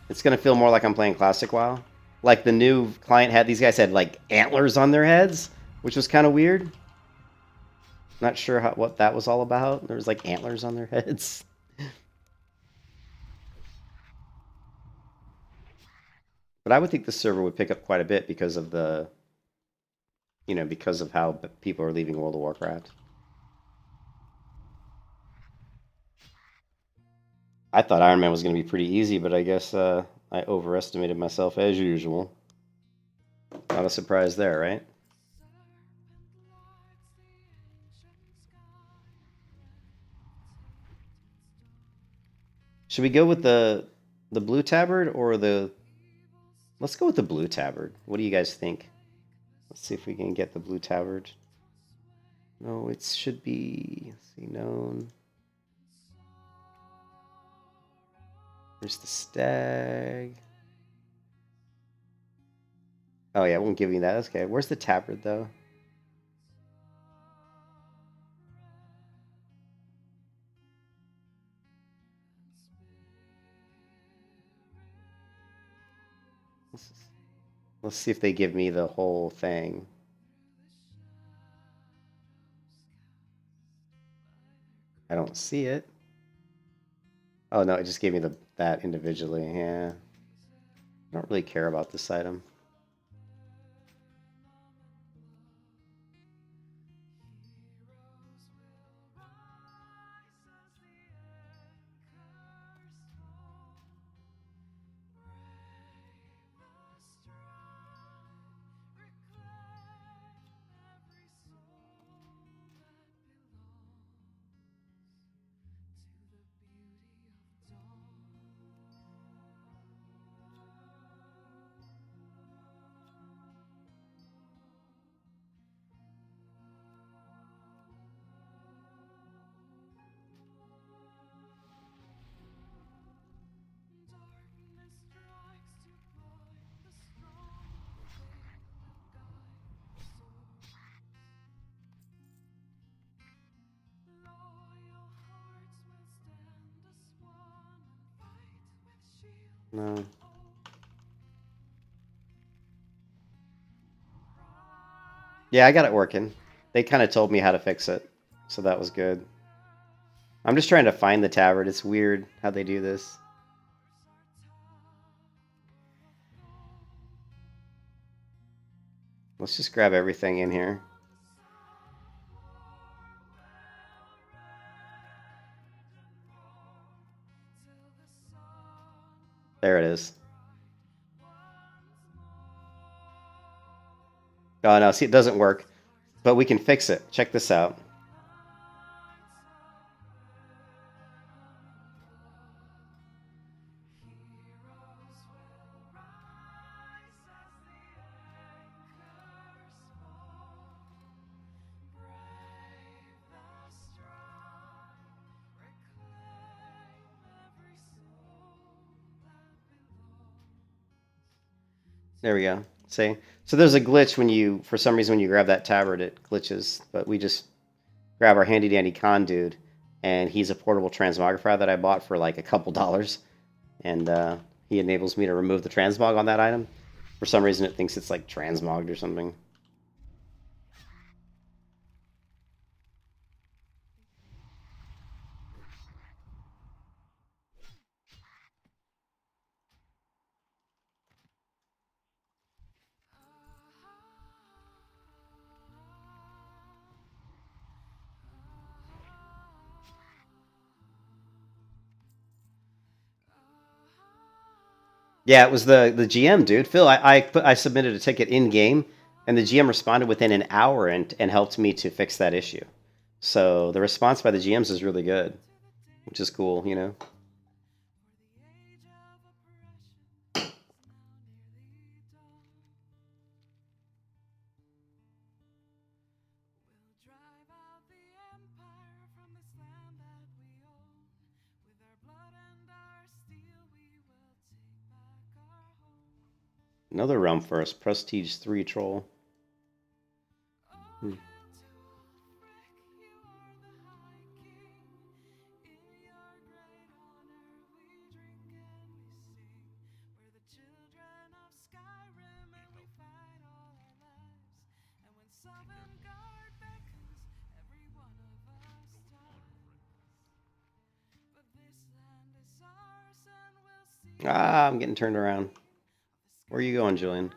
It's going to feel more like I'm playing Classic WoW. Like the new client had, these guys had like antlers on their heads, which was kind of weird. Not sure what that was all about. There was like antlers on their heads. But I would think the server would pick up quite a bit because of because of how people are leaving World of Warcraft. I thought Iron Man was going to be pretty easy, but I guess I overestimated myself as usual. Not a surprise there, right? Should we go with the blue tabard or the... Let's go with the blue tabard. What do you guys think? Let's see if we can get the blue tabard. No, it should be... Let's see, known. There's the stag. Oh yeah, I won't give you that. That's okay. Where's the tabard though? Let's see if they give me the whole thing. I don't see it. Oh no, it just gave me that individually. Yeah. I don't really care about this item. No. Yeah, I got it working. They kind of told me how to fix it, so that was good. I'm just trying to find the tabard. It's weird how they do this. Let's just grab everything in here. There it is. Oh no, see, it doesn't work, but we can fix it. Check this out. There we go. See? So there's a glitch when you, for some reason, when you grab that tabard, it glitches. But we just grab our handy dandy con dude, and he's a portable transmogrifier that I bought for like a couple dollars. And he enables me to remove the transmog on that item. For some reason, it thinks it's like transmogged or something. Yeah, it was the GM, dude. Phil, I submitted a ticket in game, and the GM responded within an hour and helped me to fix that issue. So the response by the GMs is really good, which is cool, you know. Another realm for us. Prestige 3 troll. Hmm. Ah, I'm getting turned around. Where are you going, Julian?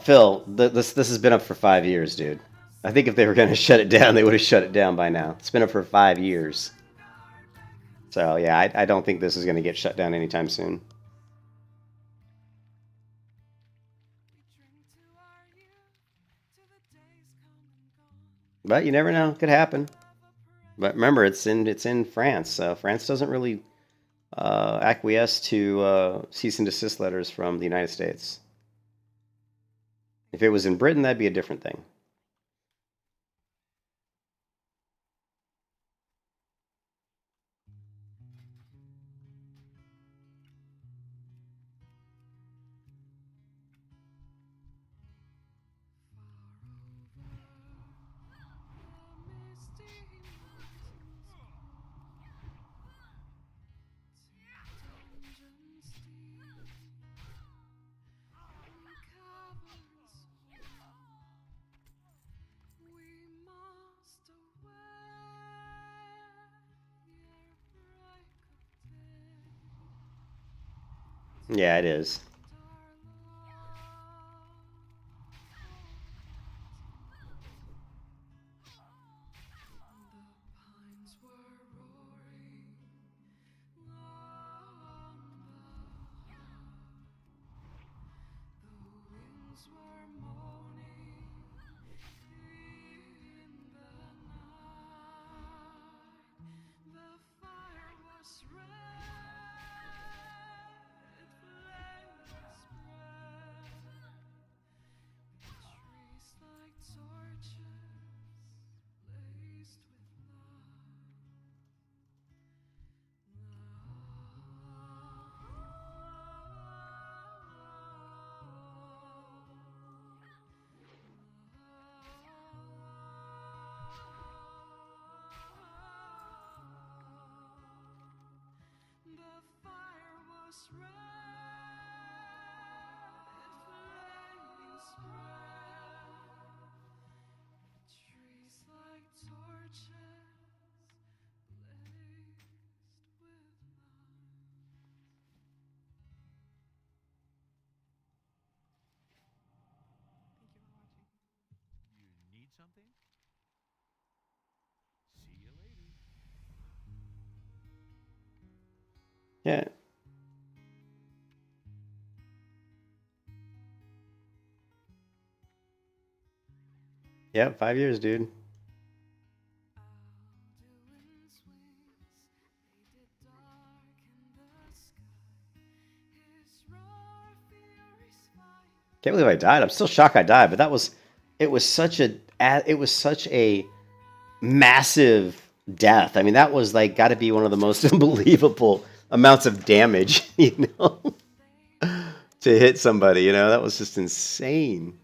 Phil, this has been up for 5 years, dude. I think if they were going to shut it down, they would have shut it down by now. It's been up for 5 years. So yeah, I don't think this is going to get shut down anytime soon. But you never know; could happen. But remember, it's in France. France doesn't really acquiesce to cease and desist letters from the United States. If it was in Britain, that'd be a different thing. Yeah, it is. Yeah. Yeah, 5 years, dude. Can't believe I died. I'm still shocked I died, but it was such a massive death. I mean, that was like got to be one of the most unbelievable amounts of damage, to hit somebody. That was just insane.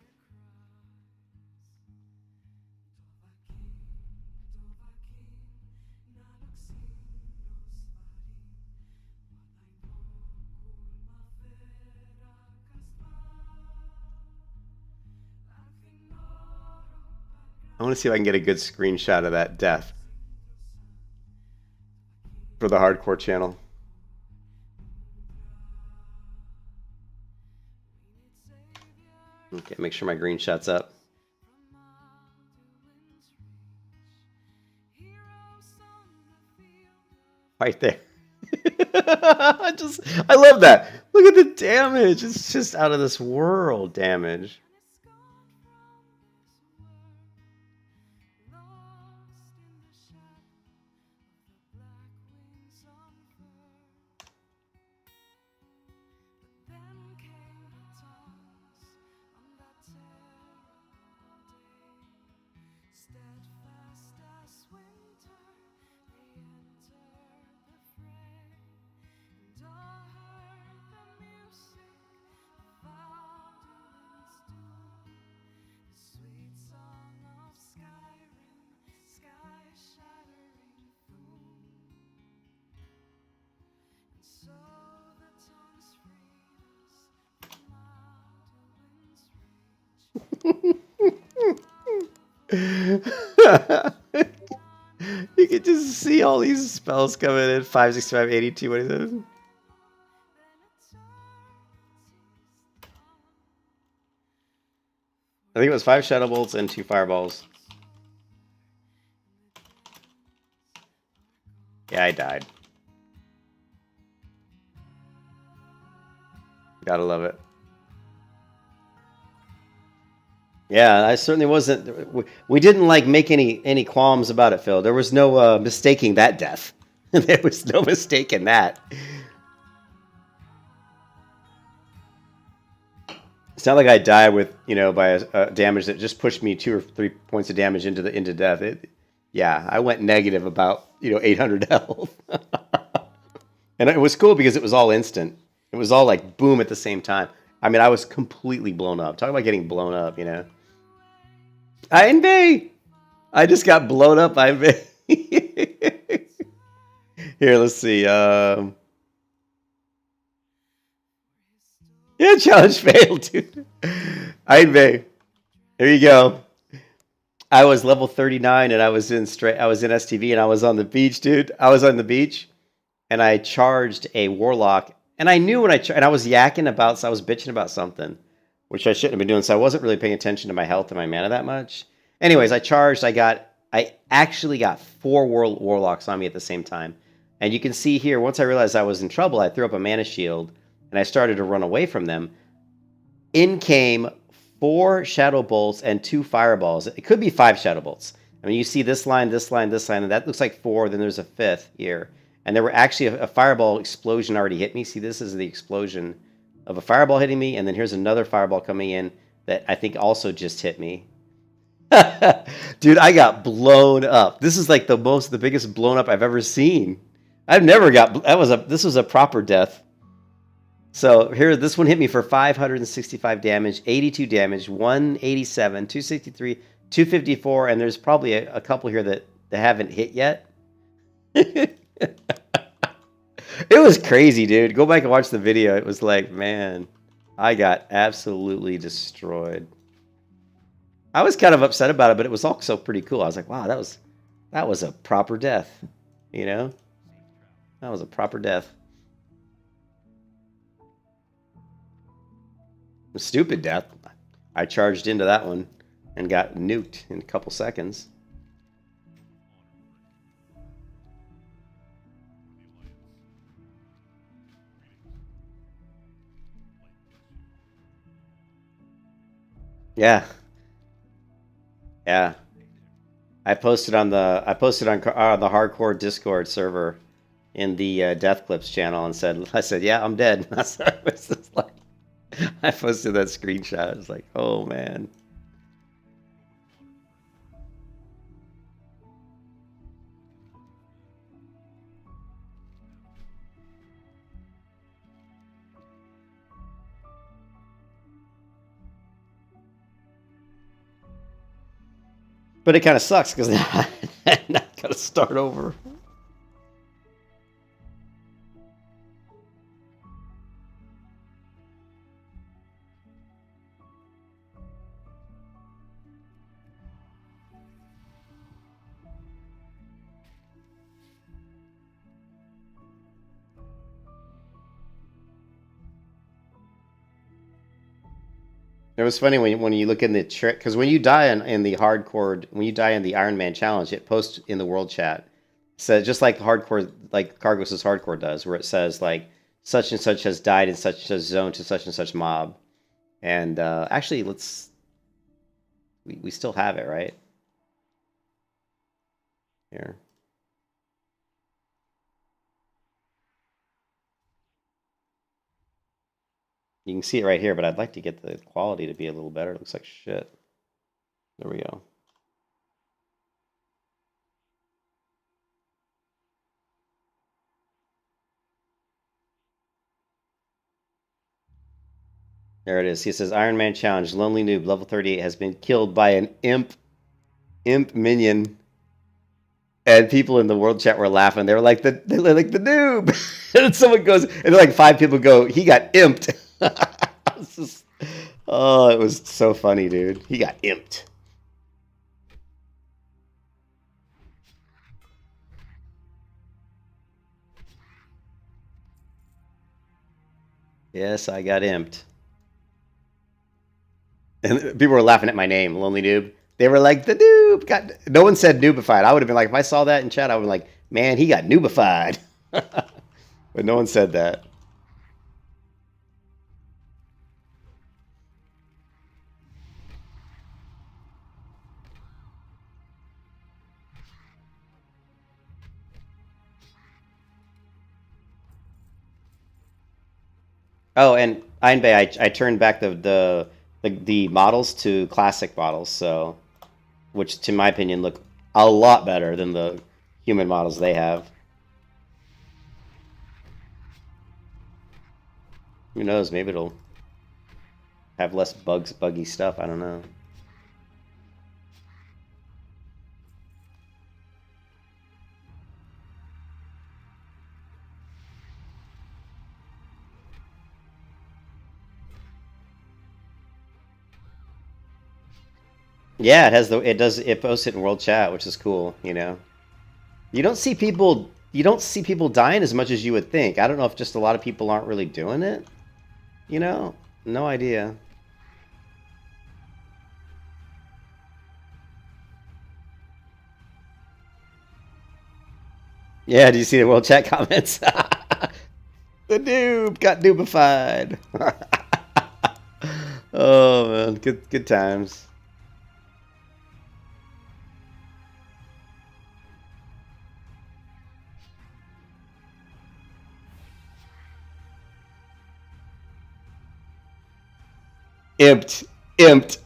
I want to see if I can get a good screenshot of that death for the hardcore channel. Okay, make sure my green shot's up. Right there. I love that. Look at the damage. It's just out of this world damage. You can just see all these spells coming in. 5, 6, 5, 82. What is it? I think it was 5 Shadow Bolts and 2 Fireballs. Yeah, I died. Gotta love it. Yeah, I certainly wasn't. We didn't like make any qualms about it, Phil. There was no mistaking that death. There was no mistaking that. It's not like I died with, you know, by a damage that just pushed me 2 or 3 points of damage into death. Yeah, I went negative about, you know, 800 health. And it was cool because it was all instant. It was all like boom at the same time. I mean, I was completely blown up. Talk about getting blown up, you know. I just got blown up. Here, let's see. Yeah, challenge failed, dude. Here you go. I was level 39 and I was in STV and I was on the beach, dude. I was on the beach and I charged a warlock. And I knew when and I was yakking about, so I was bitching about something, which I shouldn't have been doing. So I wasn't really paying attention to my health and my mana that much. Anyways, I charged. I actually got 4 warlocks on me at the same time. And you can see here, once I realized I was in trouble, I threw up a mana shield and I started to run away from them. In came 4 Shadow Bolts and 2 Fireballs. It could be 5 Shadow Bolts. I mean, you see this line, this line, this line, and that looks like 4. Then there's a 5th here. And there were actually a fireball explosion already hit me. See, this is the explosion of a fireball hitting me. And then here's another fireball coming in that I think also just hit me. Dude, I got blown up. This is like the biggest blown up I've ever seen. I've never got, this was a proper death. So here, this one hit me for 565 damage, 82 damage, 187, 263, 254. And there's probably a couple here that haven't hit yet. It was crazy, dude. Go back and watch the video. It was like, man, I got absolutely destroyed. I was kind of upset about it, but it was also pretty cool. I was like, wow, that was a proper death, you know? That was a proper death. A stupid death. I charged into that one and got nuked in a couple seconds. Yeah. Yeah. I posted on the hardcore Discord server in the Death Clips channel and said, yeah, I'm dead. I posted that screenshot. I was like, oh man. But it kind of sucks because now I got to start over. It was funny when you look in the trick because when you die in the hardcore when you die in the Iron Man challenge, it posts in the world chat. So just like hardcore like Cargos's hardcore does, where it says like such and such has died in such and such zone to such and such mob. And actually, we still have it right here. You can see it right here, but I'd like to get the quality to be a little better. It looks like shit. There we go. There it is. He says Iron Man challenge, Lonely Noob, level 38, has been killed by an imp minion. And people in the world chat were laughing. They were like they're like the noob. And someone goes, and like 5 people go, he got imped. Just, oh, it was so funny, dude. He got imped. Yes, I got imped. And people were laughing at my name, Lonely Noob. They were like, the noob got. No one said noobified. I would have been like, if I saw that in chat, I would be like, man, he got noobified. But no one said that. Oh, and Einbei, I turned back the models to classic models, so which, to my opinion, look a lot better than the human models they have. Who knows? Maybe it'll have less buggy stuff. I don't know. Yeah, it posts it in world chat, which is cool. You don't see people dying as much as you would think. I don't know if just a lot of people aren't really doing it. No idea. Yeah, do you see the world chat comments? The noob got noobified. Oh man, good times. Imped, imped.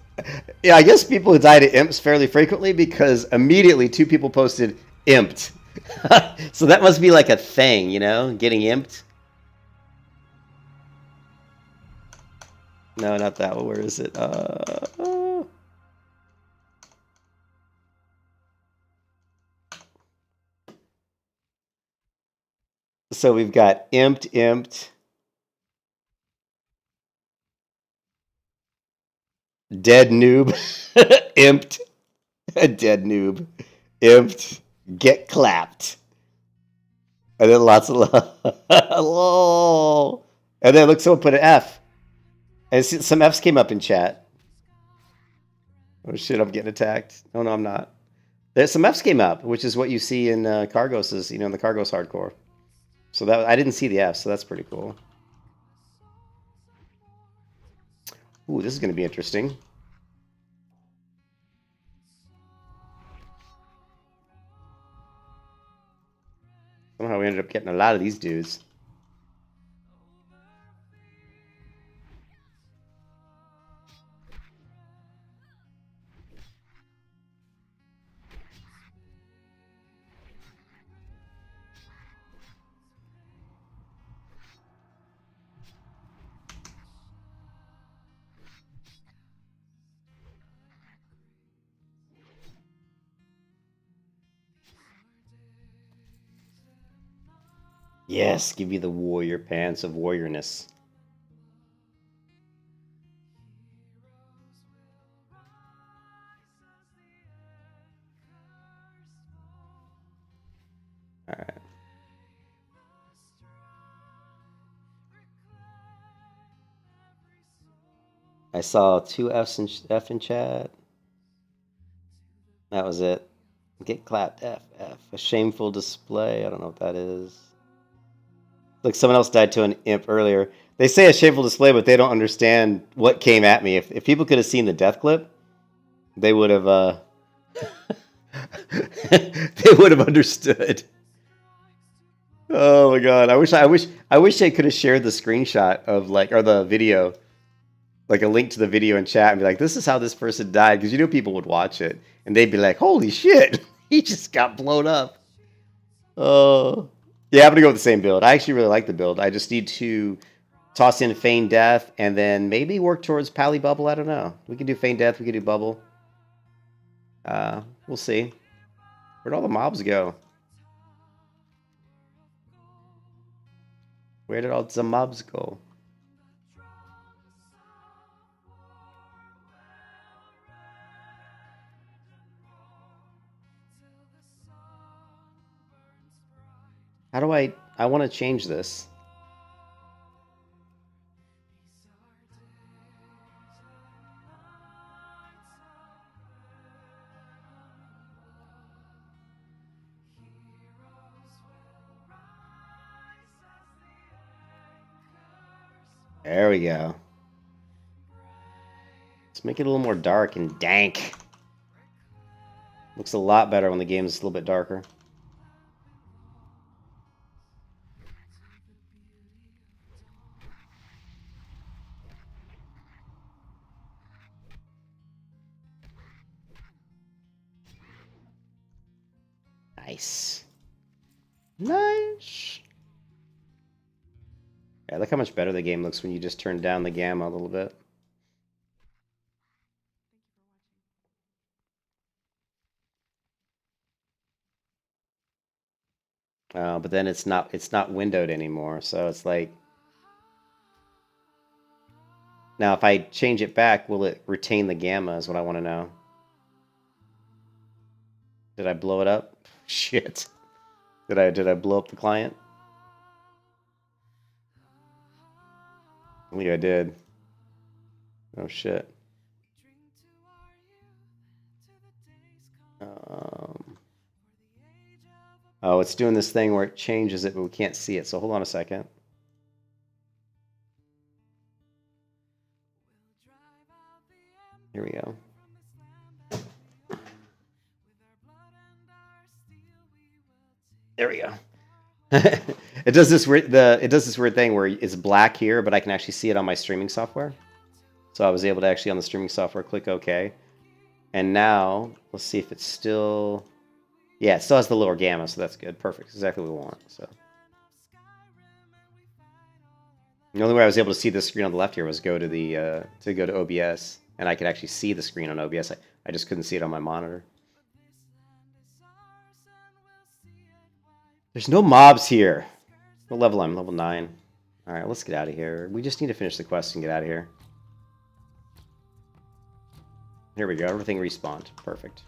Yeah, I guess people die to imps fairly frequently because immediately 2 people posted imped. So that must be like a thing, getting imped. No, not that one. Where is it? So we've got imped, dead noob, imped, dead noob, imped, get clapped. And then lots of lol. And then look, someone put an F. And some Fs came up in chat. Oh shit, I'm getting attacked. Oh no, I'm not. There's some Fs came up, which is what you see in Cargos's, in the Cargos hardcore. So that I didn't see the F, so that's pretty cool. Ooh, this is going to be interesting. Somehow we ended up getting a lot of these dudes. Yes, give me the warrior pants of warriorness. All right. I saw 2 F in chat. That was it. Get clapped, F. A shameful display. I don't know what that is. Like someone else died to an imp earlier. They say a shameful display, but they don't understand what came at me. If people could have seen the death clip, they would have they would have understood. Oh my god! I wish I could have shared the screenshot of like or the video, like a link to the video in chat, and be like, "This is how this person died," because you know people would watch it and they'd be like, "Holy shit, he just got blown up." Oh, yeah, I'm gonna go with the same build. I actually really like the build. I just need to toss in Feign Death and then maybe work towards Pally Bubble. I don't know. We can do Feign Death. We can do Bubble. We'll see. Where'd all the mobs go? Where did all the mobs go? How do I want to change this. There we go. Let's make it a little more dark and dank. Looks a lot better when the game is a little bit darker. Nice. Nice. Yeah, look how much better the game looks when you just turn down the gamma a little bit. But then it's not windowed anymore, so it's like now if I change it back, will it retain the gamma is what I want to know. Did I blow it up? Shit. Did I blow up the client? I think I did. Oh shit. Oh, it's doing this thing where it changes it, but we can't see it. So hold on a second. Here we go. There we go. It does this weird thing where it's black here, but I can actually see it on my streaming software. So I was able to actually on the streaming software click OK. And now let's see if it's still, yeah, it still has the lower gamma, so that's good. Perfect. Exactly what we want. So the only way I was able to see the screen on the left here was go to OBS, and I could actually see the screen on OBS. I just couldn't see it on my monitor. There's no mobs here. What level I'm? Level 9. Alright, let's get out of here. We just need to finish the quest and get out of here. Here we go. Everything respawned. Perfect.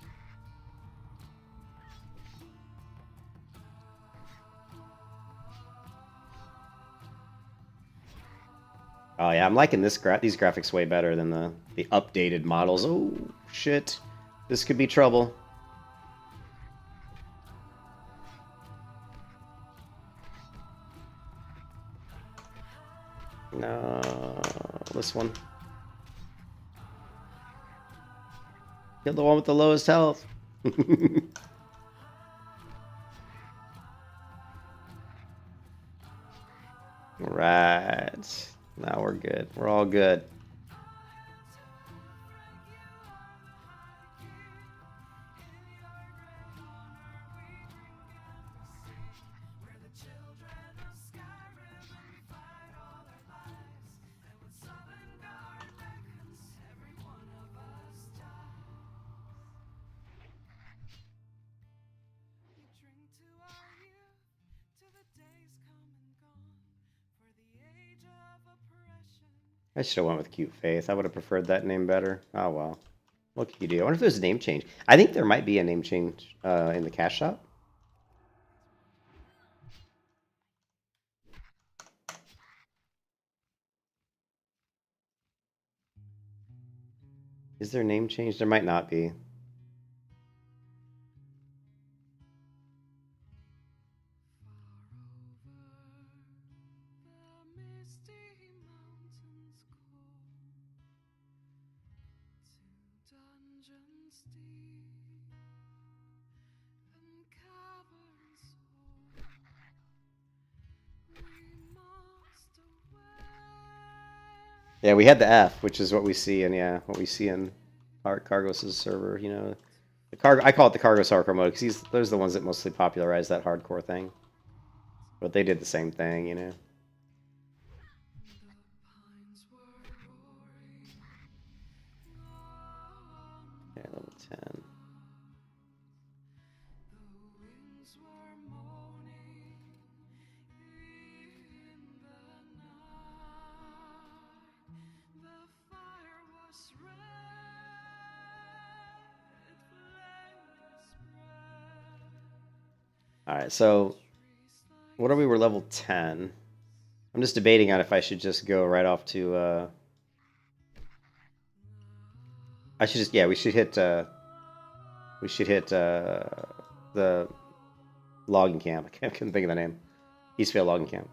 Oh yeah, I'm liking these graphics way better than the updated models. Oh shit. This could be trouble. No, this one. Kill the one with the lowest health. Right. Now we're good. We're all good. I should have went with Cute Faith. I would have preferred that name better. Oh well. What can you do? I wonder if there's a name change. I think there might be a name change in the cash shop. Is their name changed? There might not be. Yeah, we had the F, which is what we see in what we see in Cargos' server. You know, the cargo. I call it the Cargos hardcore mode because those are the ones that mostly popularized that hardcore thing. But they did the same thing, you know. Okay, level 10. Alright, so what are we? We're level 10. I'm just debating on if I should just go right off to I should just we should hit the logging camp. I couldn't think of the name. Eastvale logging camp.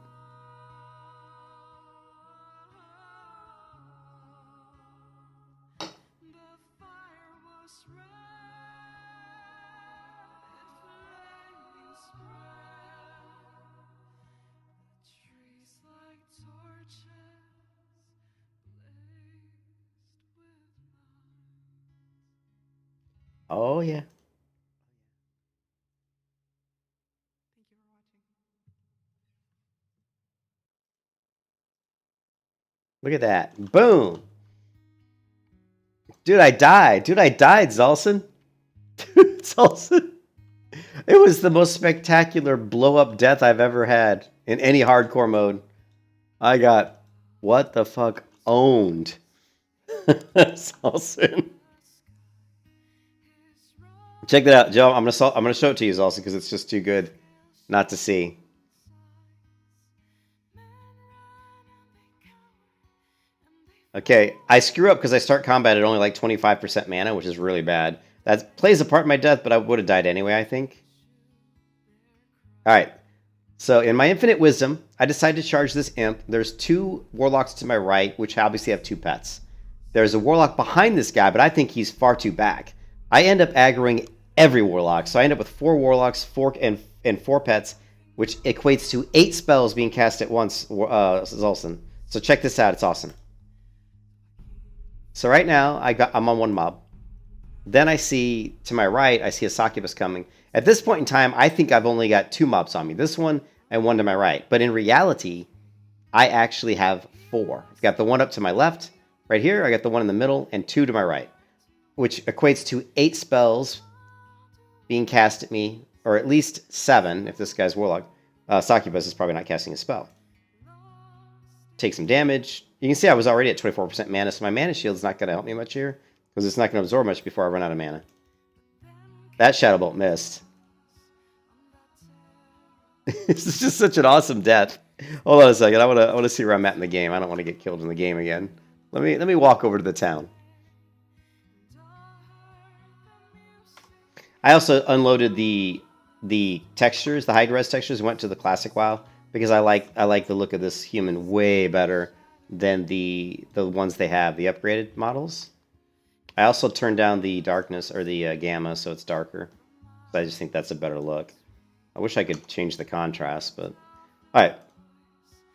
Oh yeah. Look at that. Boom. Dude, I died. Dude, I died, Zolson. Dude, Zolson. It was the most spectacular blow-up death I've ever had in any hardcore mode. I got, what the fuck, owned. Zolson. Check that out, Joe. I'm gonna show it to you, Zolson, because it's just too good not to see. Okay, I screw up because I start combat at only like 25% mana, which is really bad. That plays a part in my death, but I would have died anyway, I think. Alright, so in my infinite wisdom, I decided to charge this imp. There's 2 warlocks to my right, which obviously have 2 pets. There's a warlock behind this guy, but I think he's far too back. I end up aggroing every warlock, so I end up with 4 warlocks, 4 pets, which equates to 8 spells being cast at once, Zolson. So check this out, it's awesome. So right now, I'm on 1 mob. Then I see, to my right, I see a succubus coming. At this point in time, I think I've only got 2 mobs on me. This one and 1 to my right. But in reality, I actually have 4. I've got the 1 up to my left, right here. I got the 1 in the middle, and 2 to my right. Which equates to 8 spells being cast at me, or at least 7, if this guy's warlock. Succubus is probably not casting a spell. Take some damage. You can see I was already at 24% mana, so my mana shield's not going to help me much here, because it's not going to absorb much before I run out of mana. That Shadow Bolt missed. This is just such an awesome death. Hold on a second. I want to see where I'm at in the game. I don't want to get killed in the game again. Let me walk over to the town. I also unloaded the textures, the high-res textures, went to the classic WoW because I like the look of this human way better than the ones they have, the upgraded models. I also turned down the darkness or the gamma so it's darker. I just think that's a better look. I wish I could change the contrast, but all right.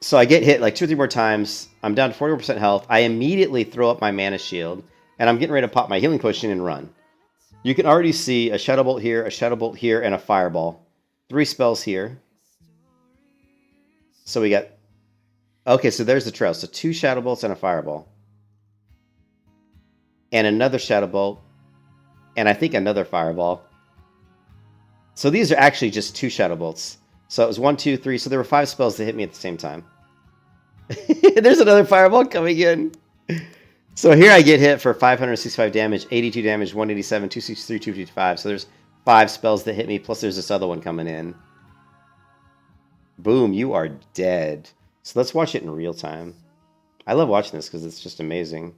So I get hit like 2 or 3 more times. I'm down to 41% health. I immediately throw up my mana shield, and I'm getting ready to pop my healing potion and run. You can already see a Shadow Bolt here, a Shadow Bolt here, and a Fireball. 3 spells here. So we got... Okay, so there's the trail. So 2 Shadow Bolts and a Fireball. And another Shadow Bolt. And I think another Fireball. So these are actually just 2 Shadow Bolts. So it was 1, 2, 3. So there were 5 spells that hit me at the same time. There's another Fireball coming in. So here I get hit for 565 damage, 82 damage, 187, 263, 255. So there's 5 spells that hit me, plus there's this other one coming in. Boom, you are dead. So let's watch it in real time. I love watching this because it's just amazing.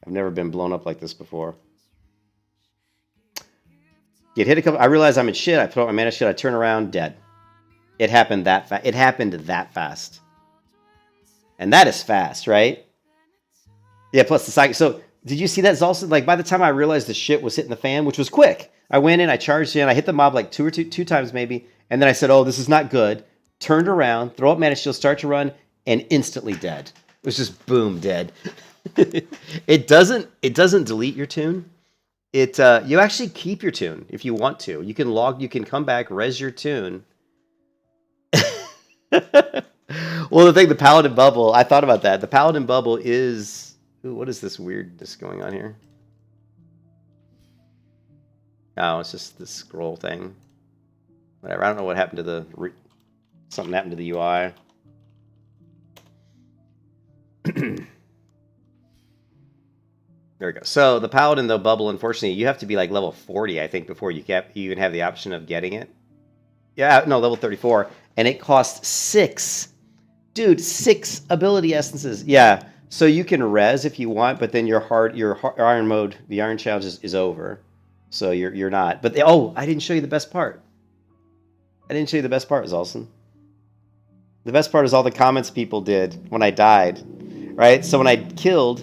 I've never been blown up like this before. Get hit a couple. I realize I'm in shit. I throw out my mana shit. I turn around, dead. It happened that fast. It happened that fast. And that is fast, right? Yeah, plus the cycle. So, did you see that, Zolson? Like, by the time I realized the shit was hitting the fan, which was quick, I went in, I charged in, I hit the mob like two times maybe, and then I said, oh, this is not good. Turned around, throw up mana shield, start to run, and instantly dead. It was just boom, dead. It doesn't delete your tune. You actually keep your tune if you want to. You can come back, res your tune. Well, the Paladin Bubble, I thought about that. The Paladin Bubble is... Ooh, what is this weirdness going on here? Oh, it's just this scroll thing. Whatever, I don't know what happened to the... Something happened to the UI. There we go. So, the Paladin, though, Bubble, unfortunately, you have to be like level 40, I think, before you even have the option of getting it. Yeah, no, level 34. And it costs 6. Dude, 6 ability essences. Yeah, so you can res if you want, but then your iron mode, the iron challenge is over. So you're not. But oh, I didn't show you the best part. I didn't show you the best part, Zolson. The best part is all the comments people did when I died, right? So when I killed,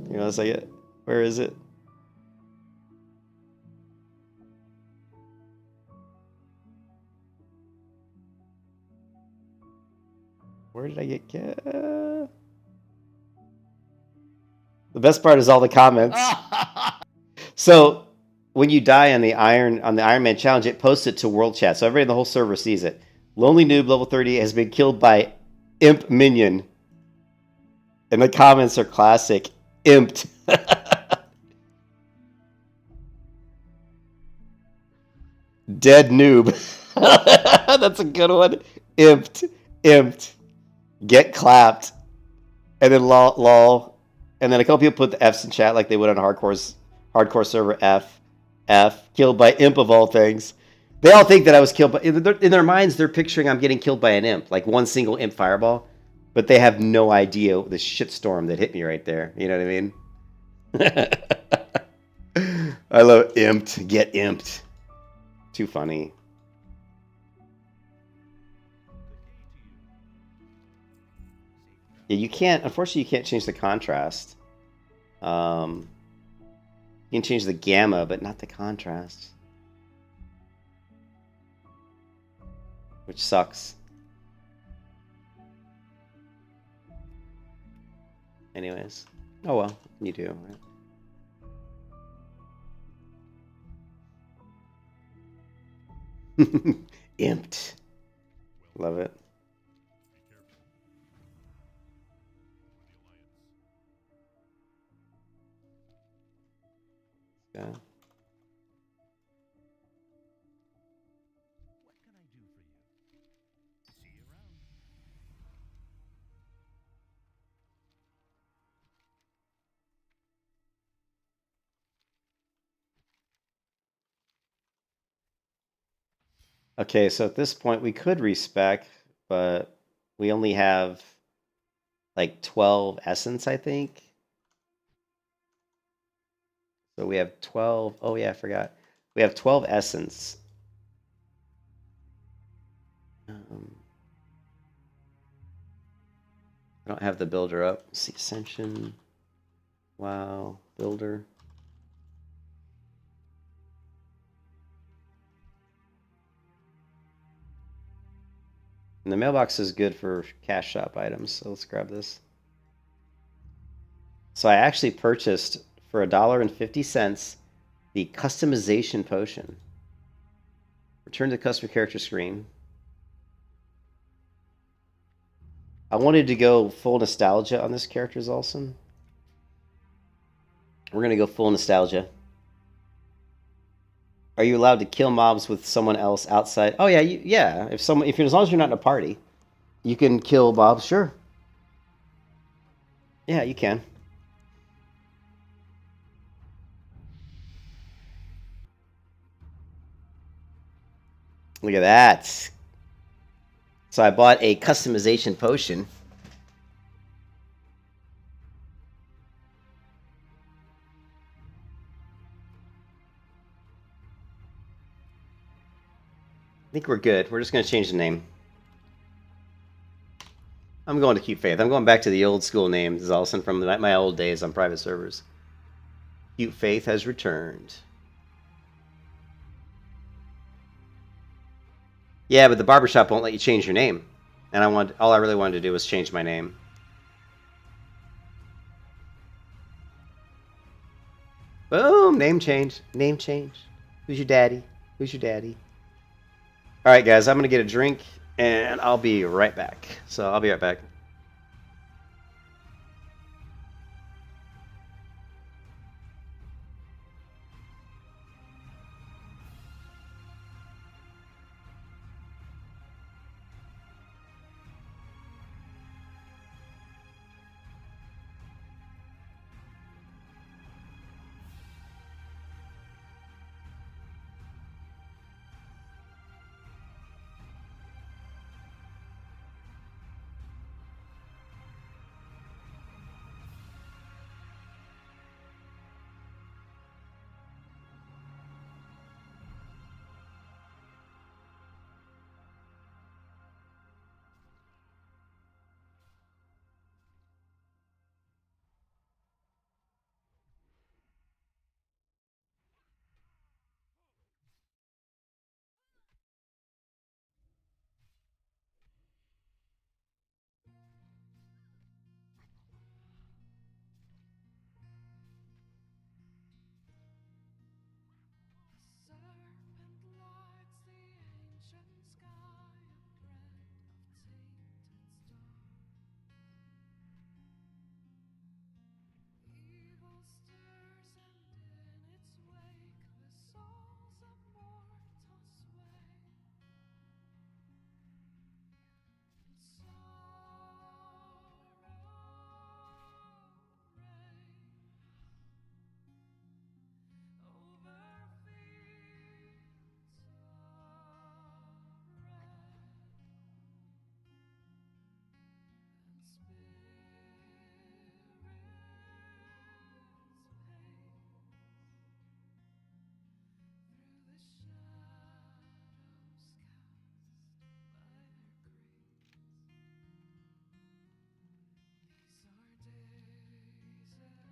you know, it's like, where is it? Where did I get the best part is all the comments. So when you die on the Iron Man challenge, it posts it to world chat, so everybody in the whole server sees it. Lonely Noob level 30 has been killed by Imp Minion, and the comments are classic. Imped. Dead noob. That's a good one. Imped. Get clapped. And then lol. And then a couple people put the F's in chat like they would on hardcore server. F. Killed by imp of all things. They all think that I was killed by... In their minds, they're picturing I'm getting killed by an imp. Like one single imp fireball. But they have no idea the shitstorm that hit me right there. You know what I mean? I love imped. Get imped. Too funny. Yeah, you can't... Unfortunately, you can't change the contrast. You can change the gamma, but not the contrast. Which sucks. Anyways. Oh well, you do, right? Imped. Love it. Yeah. Okay, so at this point we could respec, but we only have like 12 essence, I think. So we have 12. Oh yeah, I forgot. We have 12 essence. I don't have the builder up. Let's see, Ascension. WoW, builder. And the mailbox is good for cash shop items, so let's grab this. So I actually purchased for $1.50 the customization potion. Return to the customer character screen. I wanted to go full nostalgia on this character, Zolson. We're gonna go full nostalgia. Are you allowed to kill mobs with someone else outside? Oh yeah, yeah. As long as you're not in a party, you can kill mobs. Sure. Yeah, you can. Look at that. So I bought a customization potion. think we're good. We're just going to change the name. I'm going to keep Faith. I'm going back to the old school names, Zalson, from my old days on private servers. Cute Faith has returned. Yeah, but the barbershop won't let you change your name. And all I really wanted to do was change my name. Boom! Name change. Name change. Who's your daddy? Who's your daddy? Alright, guys, I'm going to get a drink, and I'll be right back. So, I'll be right back.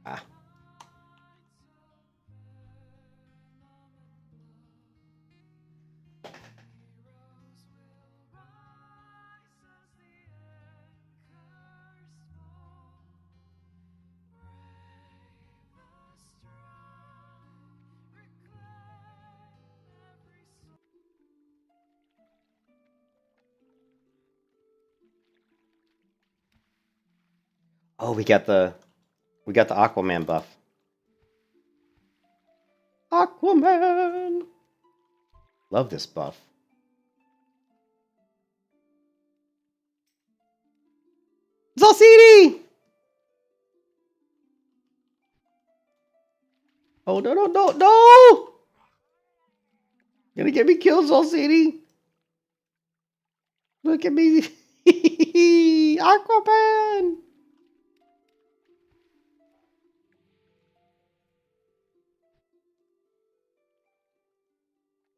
Ah. Oh, we got the Aquaman buff. Aquaman! Love this buff. Zalcini! Oh, no, no, no, no! You're gonna get me killed, Zalcini! Look at me! Aquaman!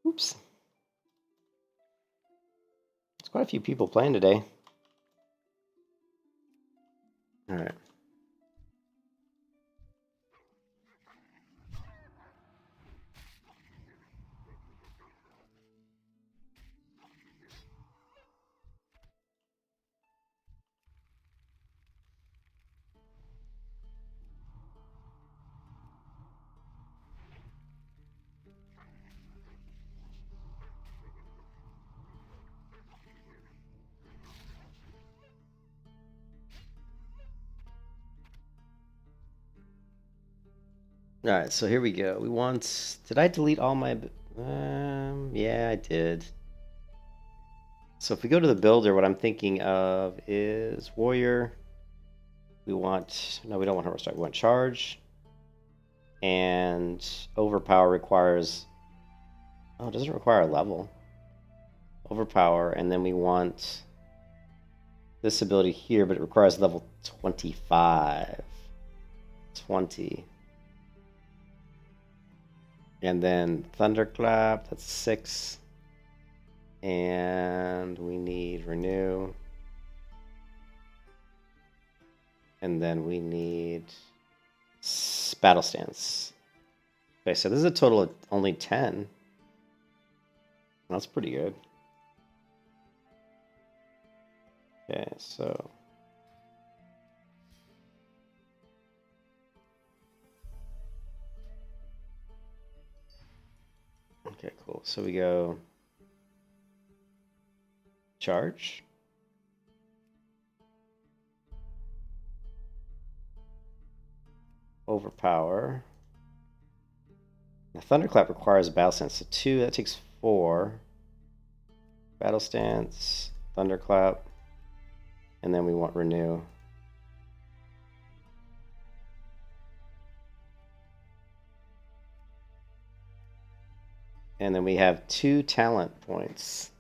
Oops. There's quite a few people playing today. Alright. Alright, so here we go. We want... Did I delete all my... yeah, I did. So if we go to the builder, what I'm thinking of is warrior. We want... No, we don't want horror strike. We want charge. And overpower requires... Oh, it doesn't require a level. Overpower, and then we want this ability here, but it requires level 25. 20. And then Thunderclap, that's 6. And we need renew. And then we need battle stance. Okay, so this is a total of only 10. That's pretty good. Okay, so... Okay, cool. So we go... Charge. Overpower. The Thunderclap requires a battle stance. So 2, that takes 4. Battle stance, Thunderclap, and then we want renew. And then we have 2 talent points.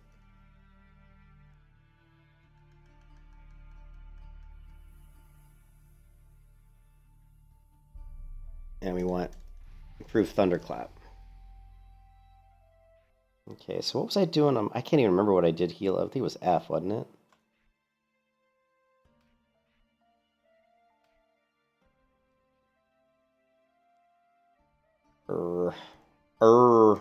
And we want improved Thunderclap. Okay, so what was I doing? I can't even remember what I did heal. I think it was F, wasn't it? Er.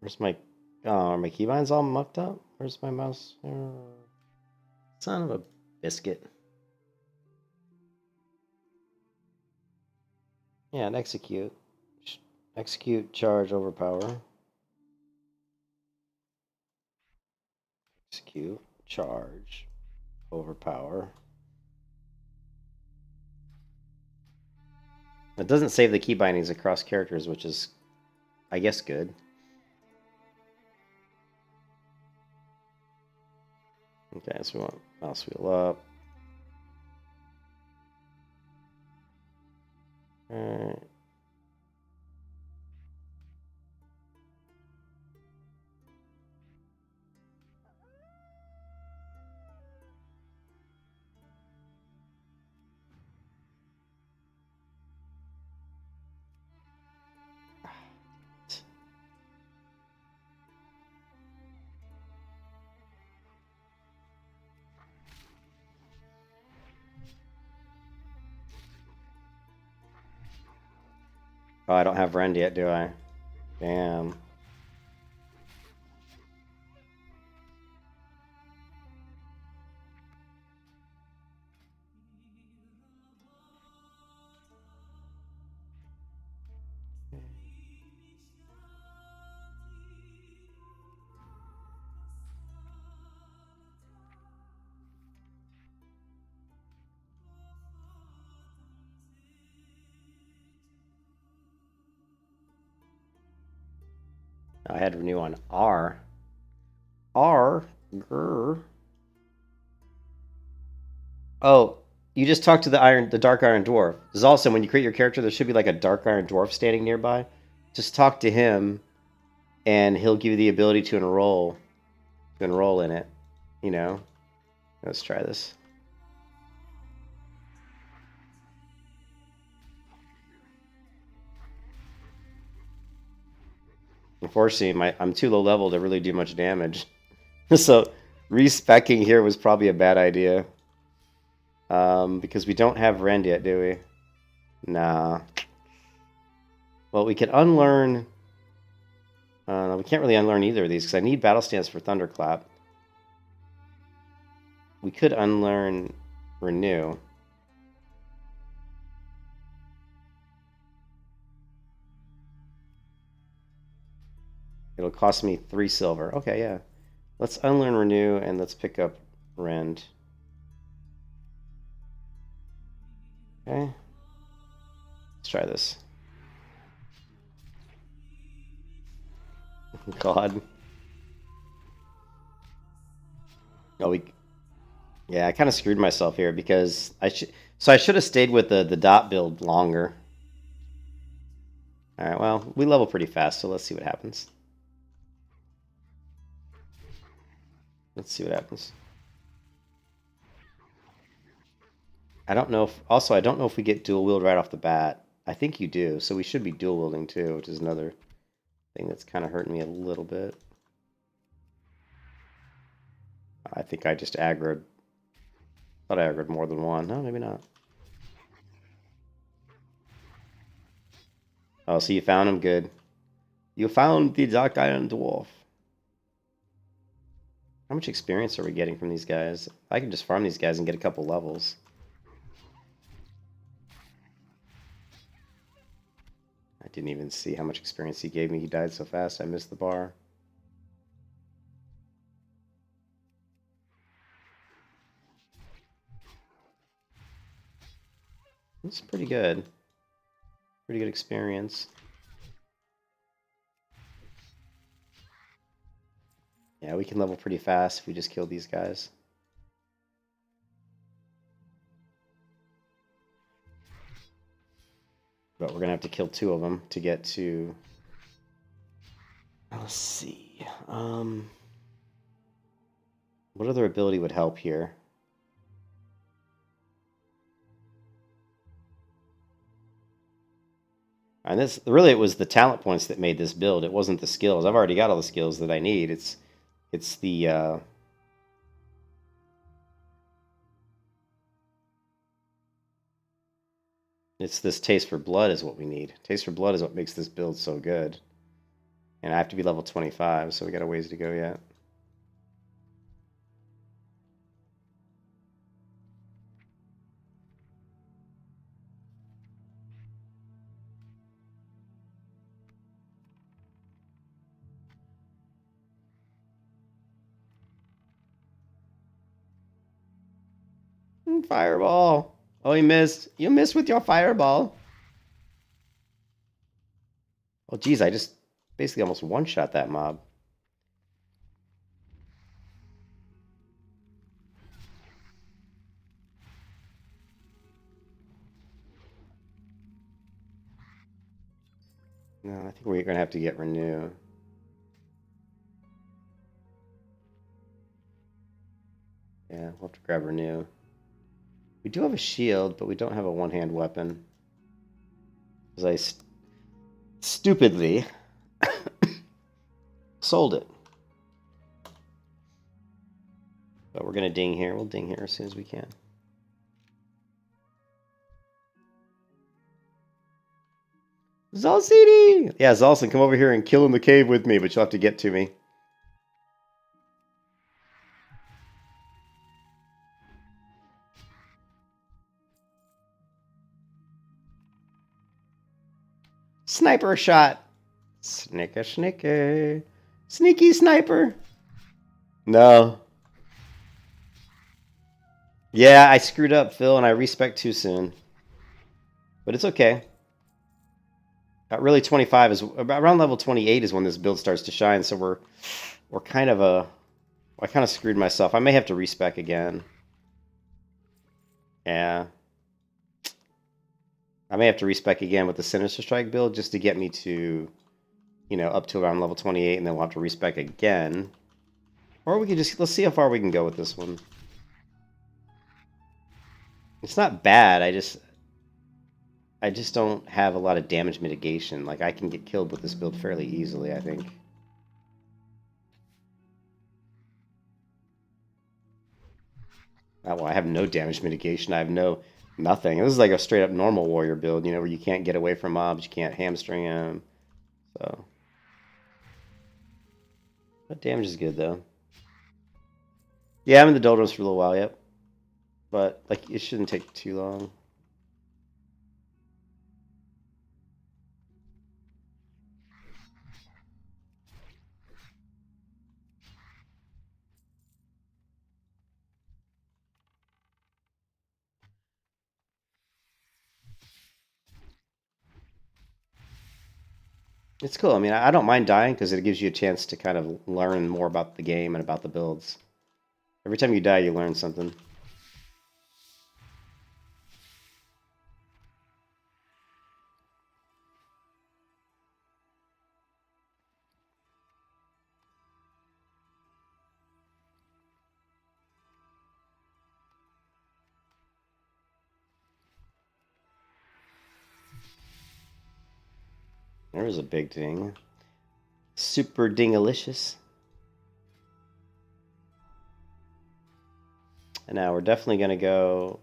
Where's my... Oh, are my keybinds all mucked up? Where's my mouse? Son of a biscuit. Yeah, and execute. Execute, charge, overpower. Execute, charge, overpower. It doesn't save the key bindings across characters, which is, I guess, good. Okay, so we want mouse wheel up. Alright. Oh, I don't have Rend yet, do I? Damn. I had renew on R. R. Grr. Oh, You just talk to the Dark Iron Dwarf. There's also, when you create your character, there should be like a Dark Iron Dwarf standing nearby. Just talk to him, and he'll give you the ability to enroll in it. You know? Let's try this. Unfortunately, I'm too low level to really do much damage. So, respecking here was probably a bad idea. Because we don't have Rend yet, do we? Nah. Well, we could unlearn... we can't really unlearn either of these, because I need Battle Stance for Thunderclap. We could unlearn Renew. It'll cost me 3 silver. Okay, yeah. Let's unlearn Renew, and let's pick up Rend. Okay. Let's try this. God. Oh, yeah, I kind of screwed myself here because I should have stayed with the dot build longer. All right, well, we level pretty fast, so let's see what happens. Let's see what happens. I don't know if we get dual wield right off the bat. I think you do, so we should be dual wielding too, which is another thing that's kind of hurting me a little bit. I think I just aggroed. Thought I aggroed more than one. No, maybe not. Oh, so you found him? Good. You found the Dark Iron Dwarf. How much experience are we getting from these guys? I can just farm these guys and get a couple levels. I didn't even see how much experience he gave me. He died so fast, I missed the bar. That's pretty good. Pretty good experience. Yeah, we can level pretty fast if we just kill these guys. But we're going to have to kill 2 of them to get to... Let's see. What other ability would help here? And this, really, it was the talent points that made this build. It wasn't the skills. I've already got all the skills that I need. It's the... It's this taste for blood is what we need. Taste for blood is what makes this build so good. And I have to be level 25, so we got a ways to go yet. Fireball! Oh, he missed. You missed with your fireball. Oh, geez, I just basically almost one-shot that mob. No, I think we're going to have to get Renew. Yeah, we'll have to grab Renew. We do have a shield, but we don't have a one-hand weapon. Because I stupidly sold it. But we're going to ding here. We'll ding here as soon as we can. Zalcini! Yeah, Zalcin, come over here and kill in the cave with me, but you'll have to get to me. Sniper shot. Snicker, snicker. Sneaky sniper. No. Yeah, I screwed up, Phil, and I respec too soon. But it's okay. Really, 25 is around level 28 is when this build starts to shine. So we're kind of I kind of screwed myself. I may have to respec again. Yeah. I may have to respec again with the Sinister Strike build just to get me to, up to around level 28, and then we'll have to respec again. Or we can just, let's see how far we can go with this one. It's not bad, I just don't have a lot of damage mitigation. Like, I can get killed with this build fairly easily, I think. Well, I have no damage mitigation. I have nothing. This is like a straight up normal warrior build, where you can't get away from mobs, you can't hamstring them. So, that damage is good though. Yeah, I'm in the doldrums for a little while, yep. But like, it shouldn't take too long. It's cool. I mean, I don't mind dying because it gives you a chance to kind of learn more about the game and about the builds. Every time you die, you learn something. There was a big ding. Super dingalicious. And now we're definitely going to go...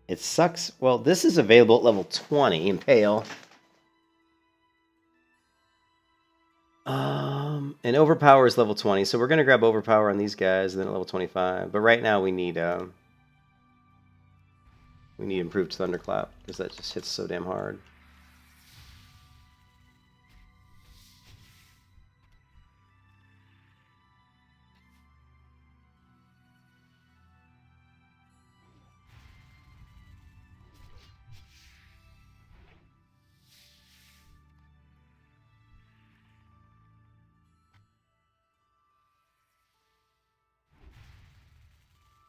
it sucks. Well, this is available at level 20 in Pale. And Overpower is level 20, so we're going to grab Overpower on these guys, and then at level 25. But right now we need Improved Thunderclap, because that just hits so damn hard.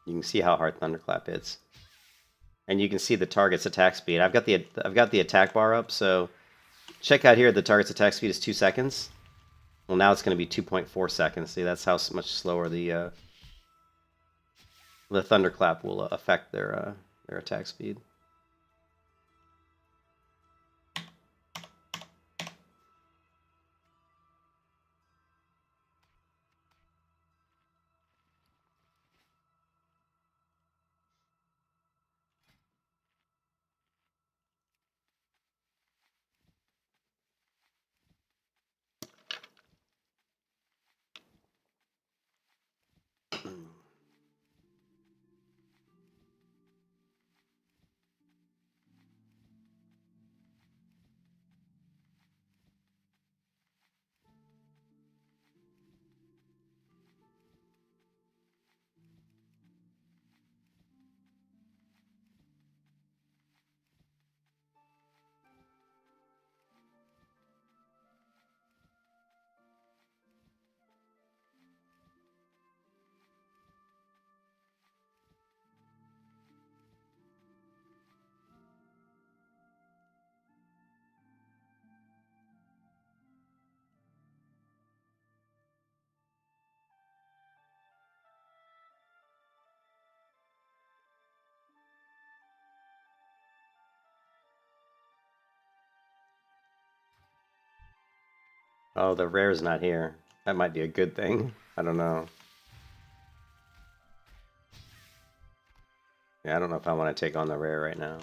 You can see how hard Thunderclap hits. And you can see the target's attack speed. I've got the attack bar up, so check out here the target's attack speed is 2 seconds. Well, now it's going to be 2.4 seconds. See, that's how much slower the Thunderclap will affect their attack speed. Oh, the rare's not here. That might be a good thing. I don't know. Yeah, I don't know if I want to take on the rare right now.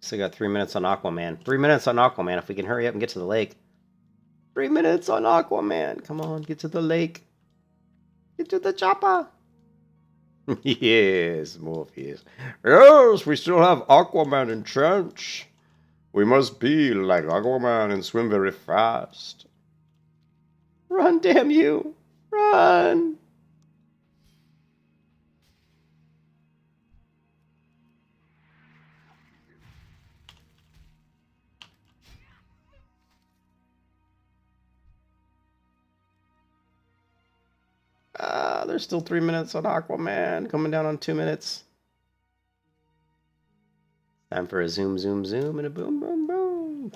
Still got 3 minutes on Aquaman. 3 minutes on Aquaman. If we can hurry up and get to the lake. 3 minutes on Aquaman. Come on, get to the lake. Get to the chopper. Yes, Morpheus. Yes, we still have Aquaman in trench. We must be like Aquaman and swim very fast. Run, damn you! Run! There's still 3 minutes on Aquaman. Coming down on 2 minutes. Time for a zoom, zoom, zoom, and a boom, boom, boom.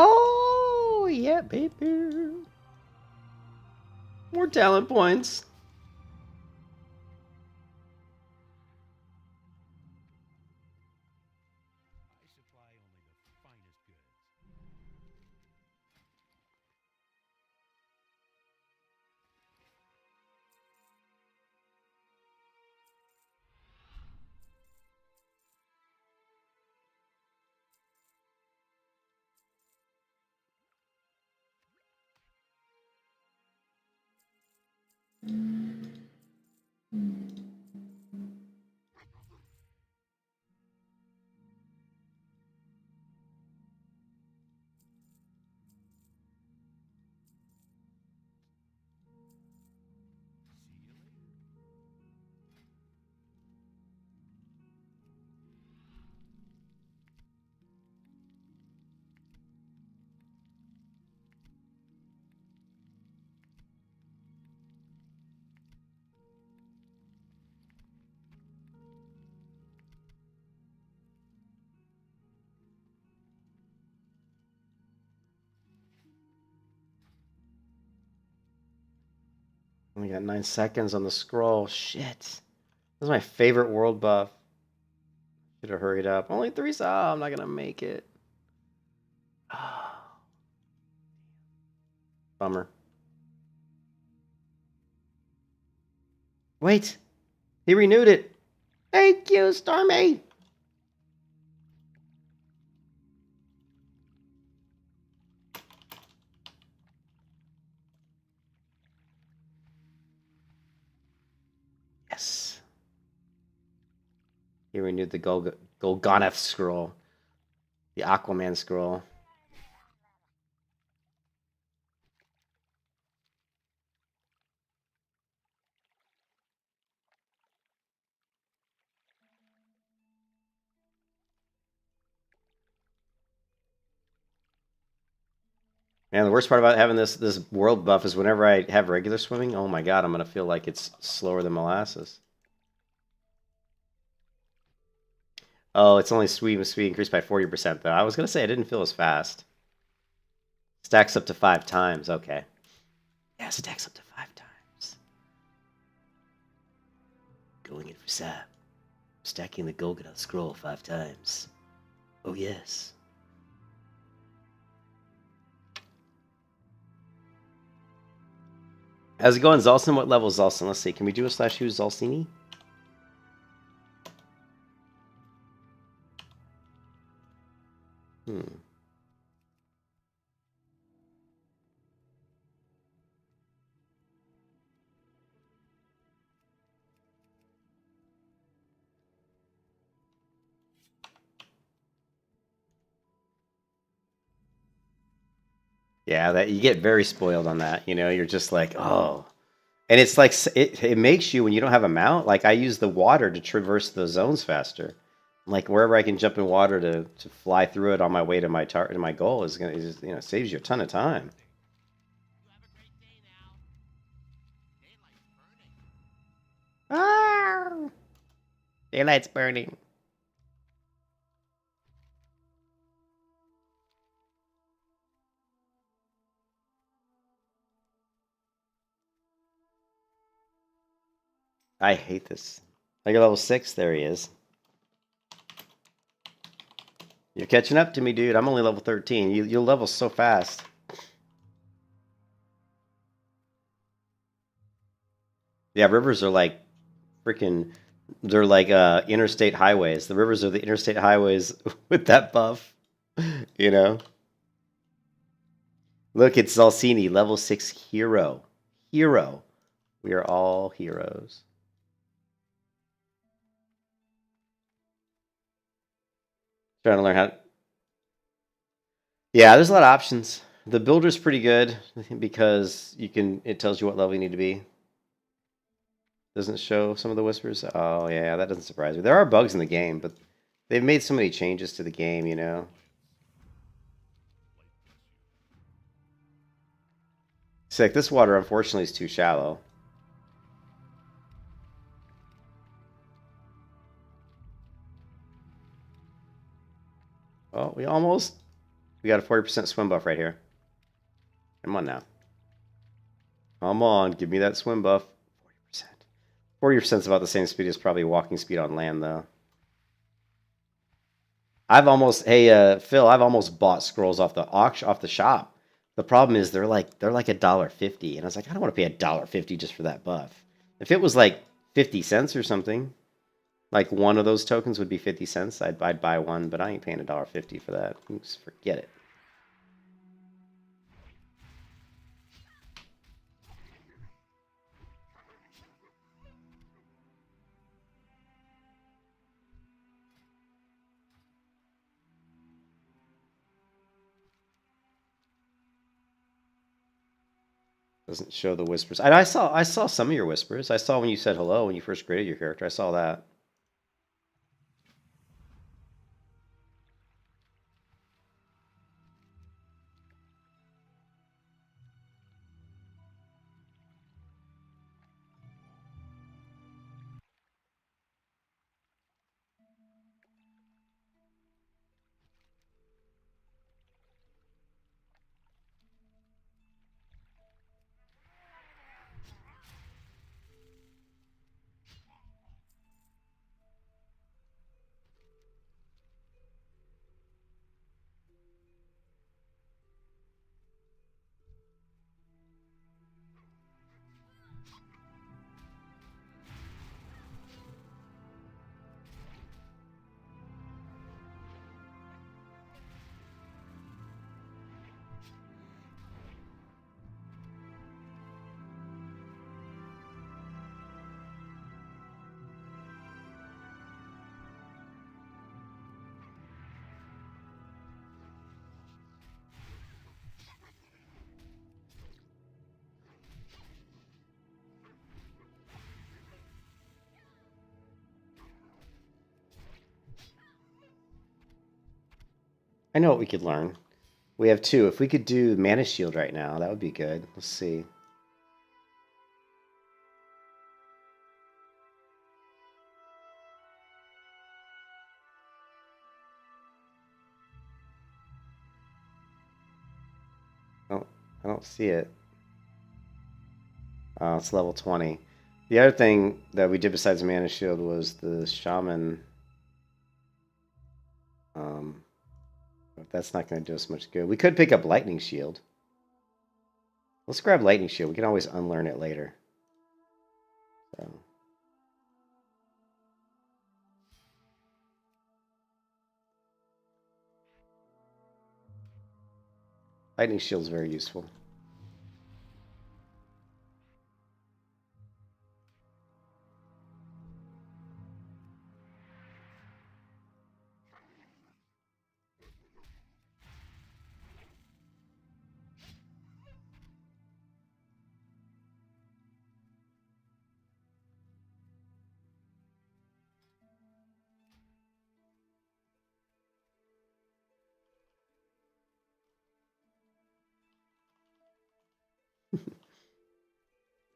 Oh, yeah, baby. More talent points. Only got 9 seconds on the scroll. Shit. This is my favorite world buff. Should have hurried up. Only 3 Oh, I'm not gonna make it. Oh. Bummer. Wait. He renewed it. Thank you, Stormy. Yes. He renewed the Golganath scroll. The Aquaman scroll. Man, the worst part about having this world buff is whenever I have regular swimming, oh my god, I'm gonna feel like it's slower than molasses. Oh, it's only speed increased by 40% though. I was gonna say I didn't feel as fast. Stacks up to 5 times. Okay. Yeah, stacks up to 5 times. Going in for sap. Stacking the Golganath scroll 5 times. Oh yes. How's it going, Zalson? What level is Zalson? Let's see. Can we do a slash who's Zalsini? Yeah, that you get very spoiled on that. You know, you're just like, oh. And it's like it makes you when you don't have a mount. Like I use the water to traverse the zones faster. Like wherever I can jump in water to fly through it on my way to my target to my goal is gonna just, you know, saves you a ton of time. Ah, daylight's burning. I hate this. I got level 6. There he is. You're catching up to me, dude. I'm only level 13. You'll level so fast. Yeah, rivers are like freaking. They're like interstate highways. The rivers are the interstate highways with that buff. You know. Look, it's Zalcini, level 6 hero. Hero. We are all heroes. Trying to learn how. Yeah, there's a lot of options. The builder's pretty good because you can. It tells you what level you need to be. Doesn't show some of the whispers. Oh yeah, that doesn't surprise me. There are bugs in the game, but they've made so many changes to the game, you know. Sick. This water, unfortunately, is too shallow. Oh, we got a 40% swim buff right here. Come on now. Come on, give me that swim buff. 40%. 40% is about the same speed as probably walking speed on land, though. Hey, Phil, I've almost bought scrolls off the auction, off the shop. The problem is they're like $1.50, and I was like, I don't want to pay $1.50 just for that buff. If it was like 50 cents or something, like one of those tokens would be 50 cents, I'd buy one, but I ain't paying $1.50 for that. Just forget it. Doesn't show the whispers. I saw some of your whispers. I saw when you said hello when you first created your character. I saw that. I know what we could learn. We have two. If we could do Mana Shield right now, that would be good. Let's see. Oh, I don't see it. Oh, it's level 20. The other thing that we did besides Mana Shield was the Shaman. But that's not going to do us much good. We could pick up Lightning Shield. Let's grab Lightning Shield. We can always unlearn it later. So. Lightning Shield is very useful.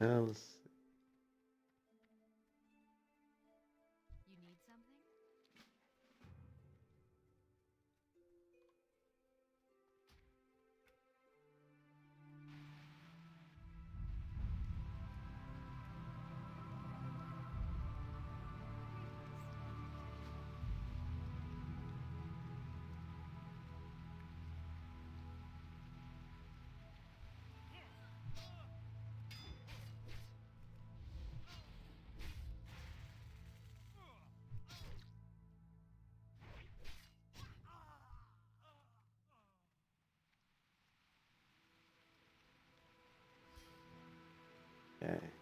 let's- You need something? Okay.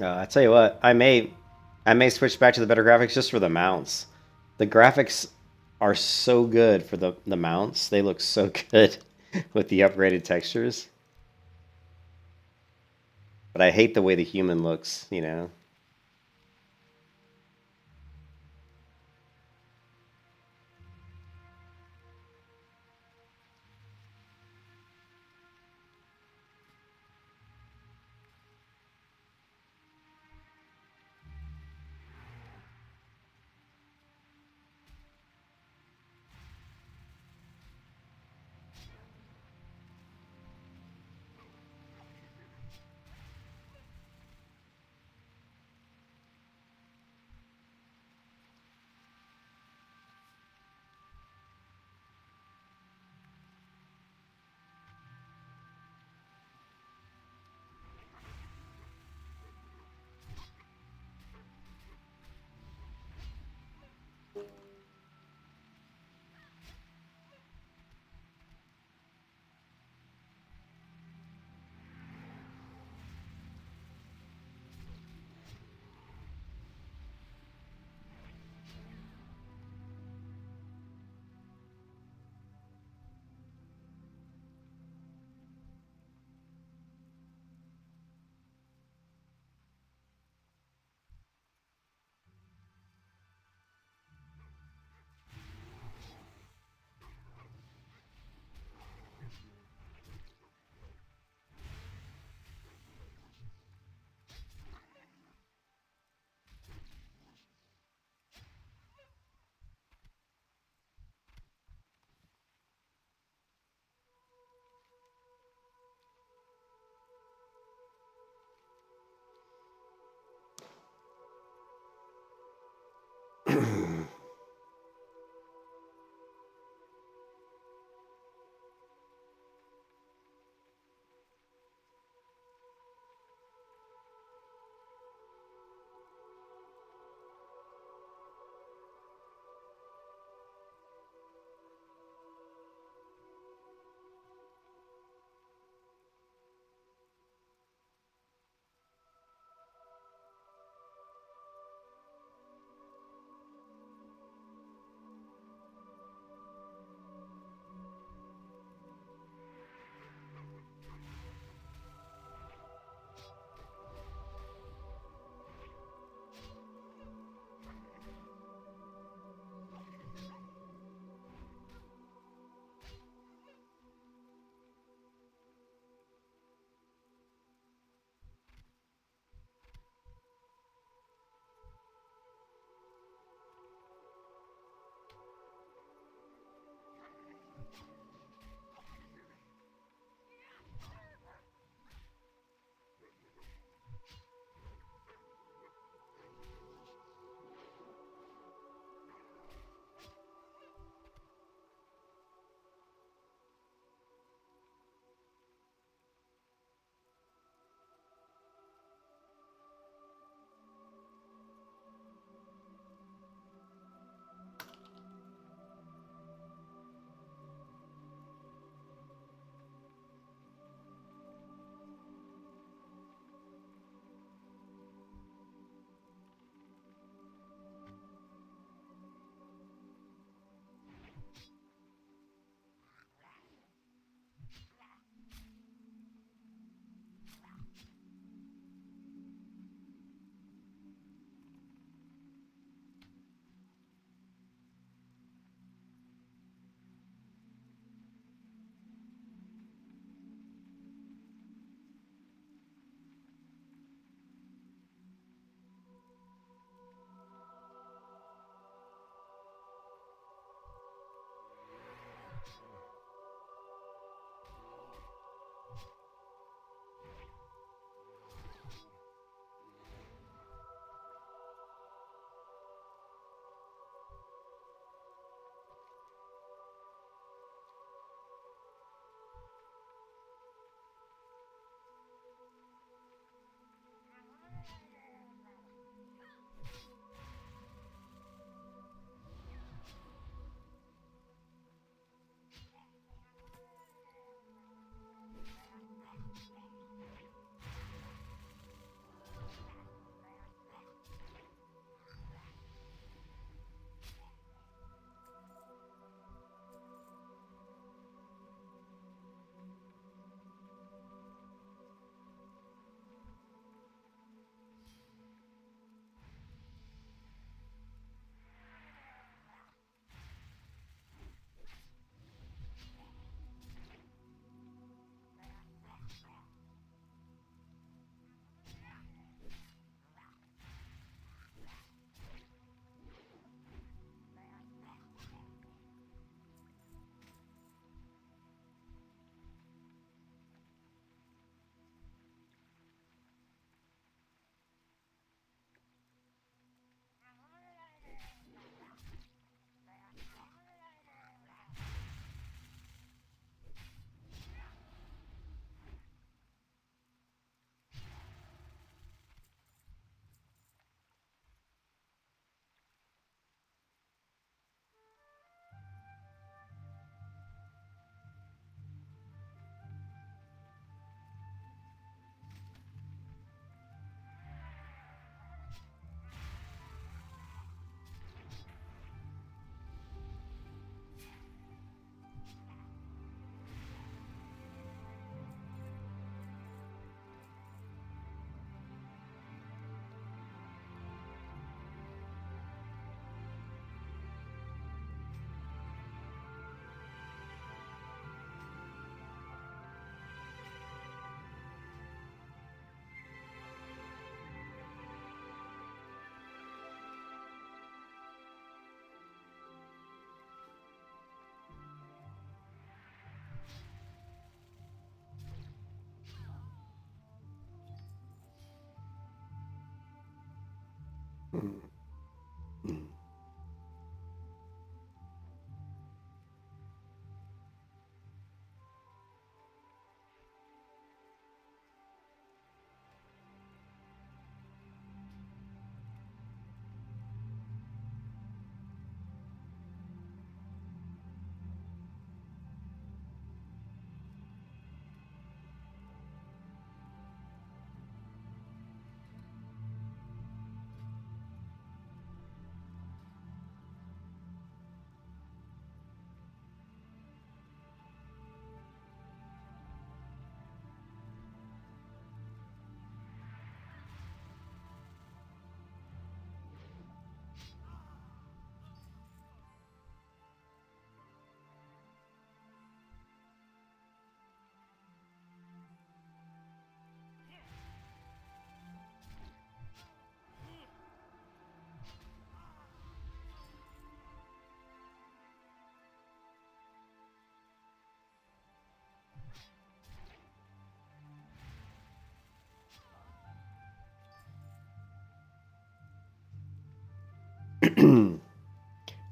I tell you what, I may switch back to the better graphics just for the mounts. The graphics are so good for the mounts. They look so good with the upgraded textures. But I hate the way the human looks, you know.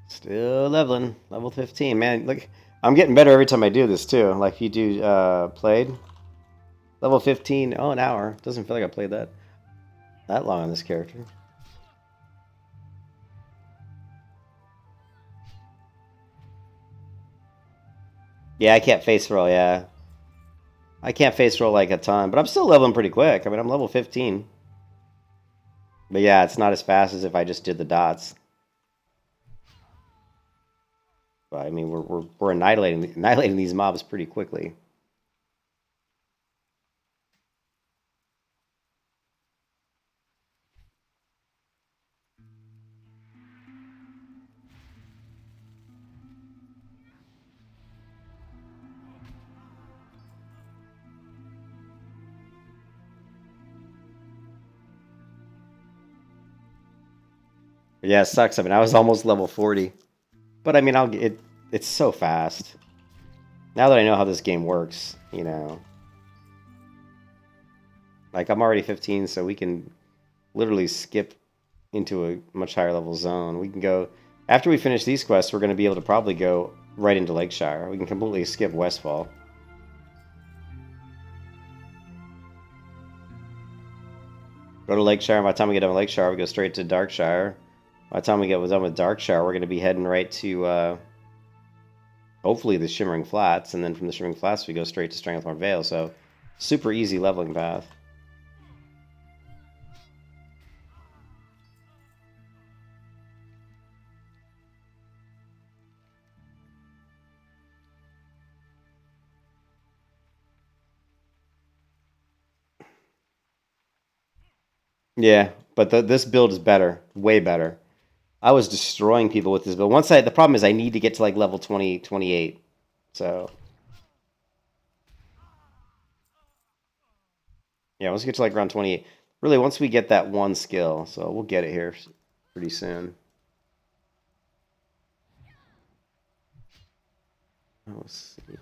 Still leveling. Level 15. Man, look, I'm getting better every time I do this, too. Like, you do, played. Level 15. Oh, an hour. Doesn't feel like I played that long on this character. Yeah, I can't face roll, yeah. I can't face roll like a ton, but I'm still leveling pretty quick. I mean, I'm level 15. But yeah, it's not as fast as if I just did the dots. But I mean, we're annihilating these mobs pretty quickly. But yeah, it sucks. I mean, I was almost level 40. But I mean, it's so fast. Now that I know how this game works, you know. Like, I'm already 15, so we can literally skip into a much higher level zone. We can go... After we finish these quests, we're going to be able to probably go right into Lakeshire. We can completely skip Westfall. Go to Lakeshire, and by the time we get done with Lakeshire, we go straight to Darkshire. By the time we get done with Darkshire, we're going to be heading right to, hopefully, the Shimmering Flats, and then from the Shimmering Flats, we go straight to Stranglethorn Vale, so super easy leveling path. Yeah, but this build is better, way better. I was destroying people with this build. The problem is I need to get to like level 20, 28. So yeah, let's get to like around 28. Really, once we get that one skill, so we'll get it here pretty soon. Let's see.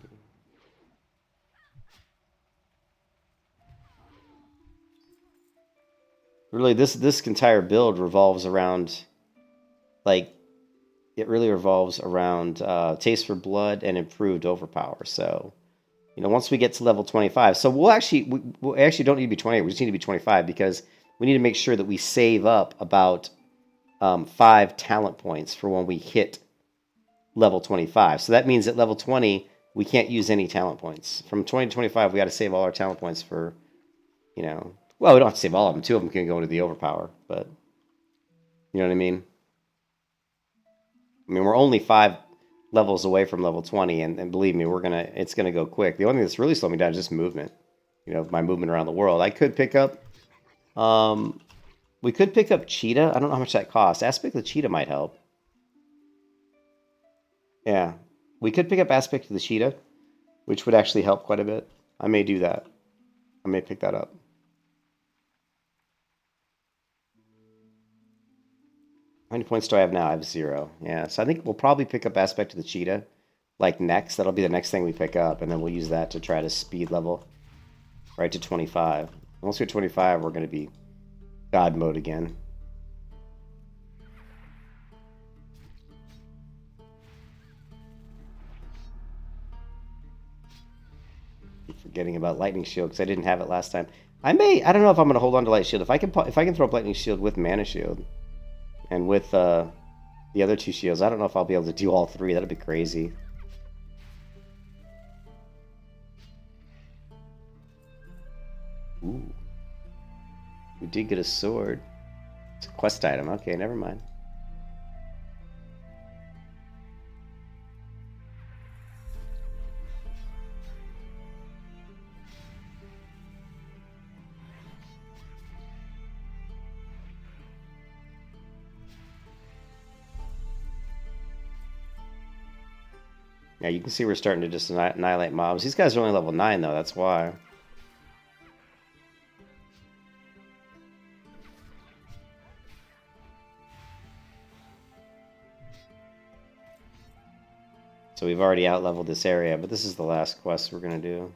Really, this entire build revolves around, like, it really revolves around Taste for Blood and Improved Overpower. So, you know, once we get to level 25, so we actually don't need to be 28. We just need to be 25 because we need to make sure that we save up about 5 talent points for when we hit level 25. So that means at level 20, we can't use any talent points. From 20 to 25, we got to save all our talent points for, you know, well, we don't have to save all of them. 2 of them can go into the overpower, but you know what I mean? I mean, we're only 5 levels away from level 20, and believe me, it's gonna go quick. The only thing that's really slowing me down is just movement. You know, my movement around the world. I could pick up, we could pick up Cheetah. I don't know how much that costs. Aspect of the Cheetah might help. Yeah, we could pick up Aspect of the Cheetah, which would actually help quite a bit. I may do that. I may pick that up. How many points do I have now? I have 0. Yeah, so I think we'll probably pick up Aspect of the Cheetah, like next. That'll be the next thing we pick up, and then we'll use that to try to speed level right to 25. Once we're 25, we're going to be God mode again. forgetting about lightning shield because I didn't have it last time. I don't know if I'm gonna hold on to light shield. If I can throw up lightning shield with mana shield, and with the other 2 shields, I don't know if I'll be able to do all 3. That'd be crazy. Ooh, we did get a sword. It's a quest item. Okay, never mind. Yeah, you can see we're starting to just annihilate mobs. These guys are only level 9, though. That's why. So we've already out-leveled this area, but this is the last quest we're going to do.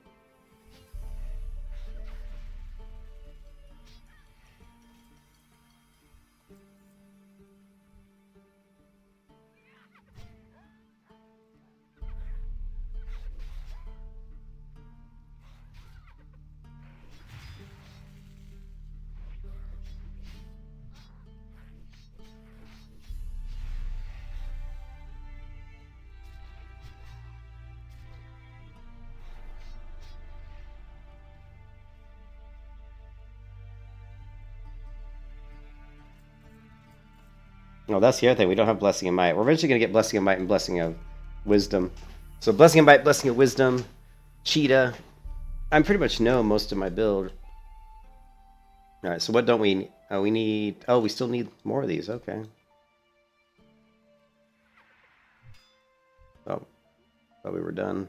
No, that's the other thing. We don't have Blessing of Might. We're eventually going to get Blessing of Might and Blessing of Wisdom. So Blessing of Might, Blessing of Wisdom, Cheetah. I pretty much know most of my build. Alright, so what don't we... Oh, we need... Oh, we still need more of these. Okay. Oh, thought we were done.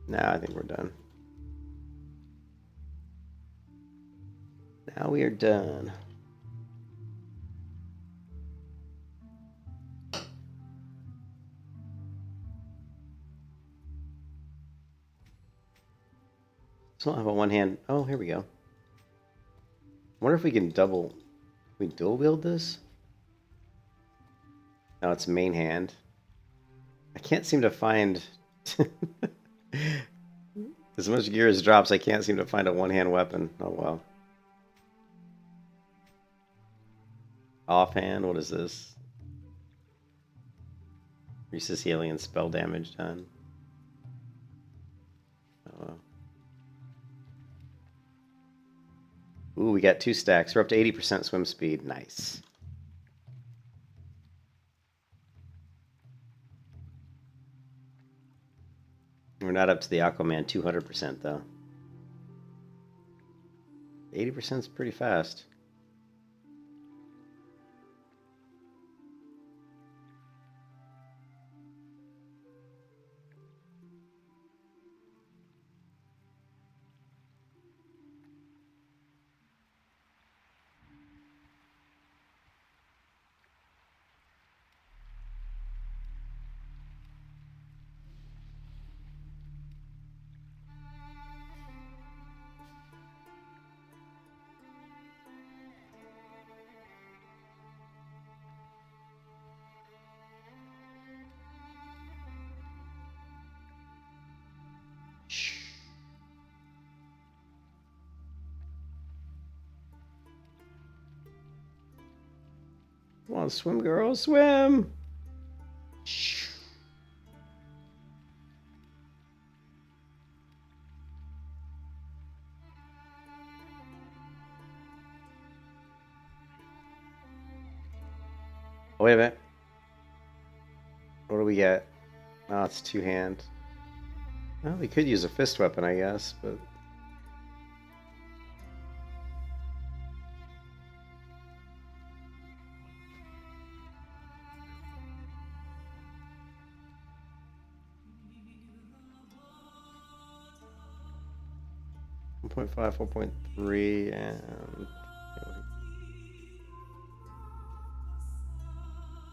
Now I think we're done. Now we are done. Still don't have a one hand. Oh, here we go. Wonder if we can double. Can we dual wield this? No, it's main hand. I can't seem to find. As much gear as drops, I can't seem to find a one-hand weapon. Oh well. Offhand, what is this? Increases healing and spell damage done. Oh well. Ooh, we got 2 stacks. We're up to 80% swim speed. Nice. We're not up to the Aquaman 200% though. 80% is pretty fast. Come on, swim, girl, swim! Oh, wait a minute. What do we get? Oh, it's 2-hand. Well, we could use a fist weapon, I guess, but... 1.5, 4.3, and...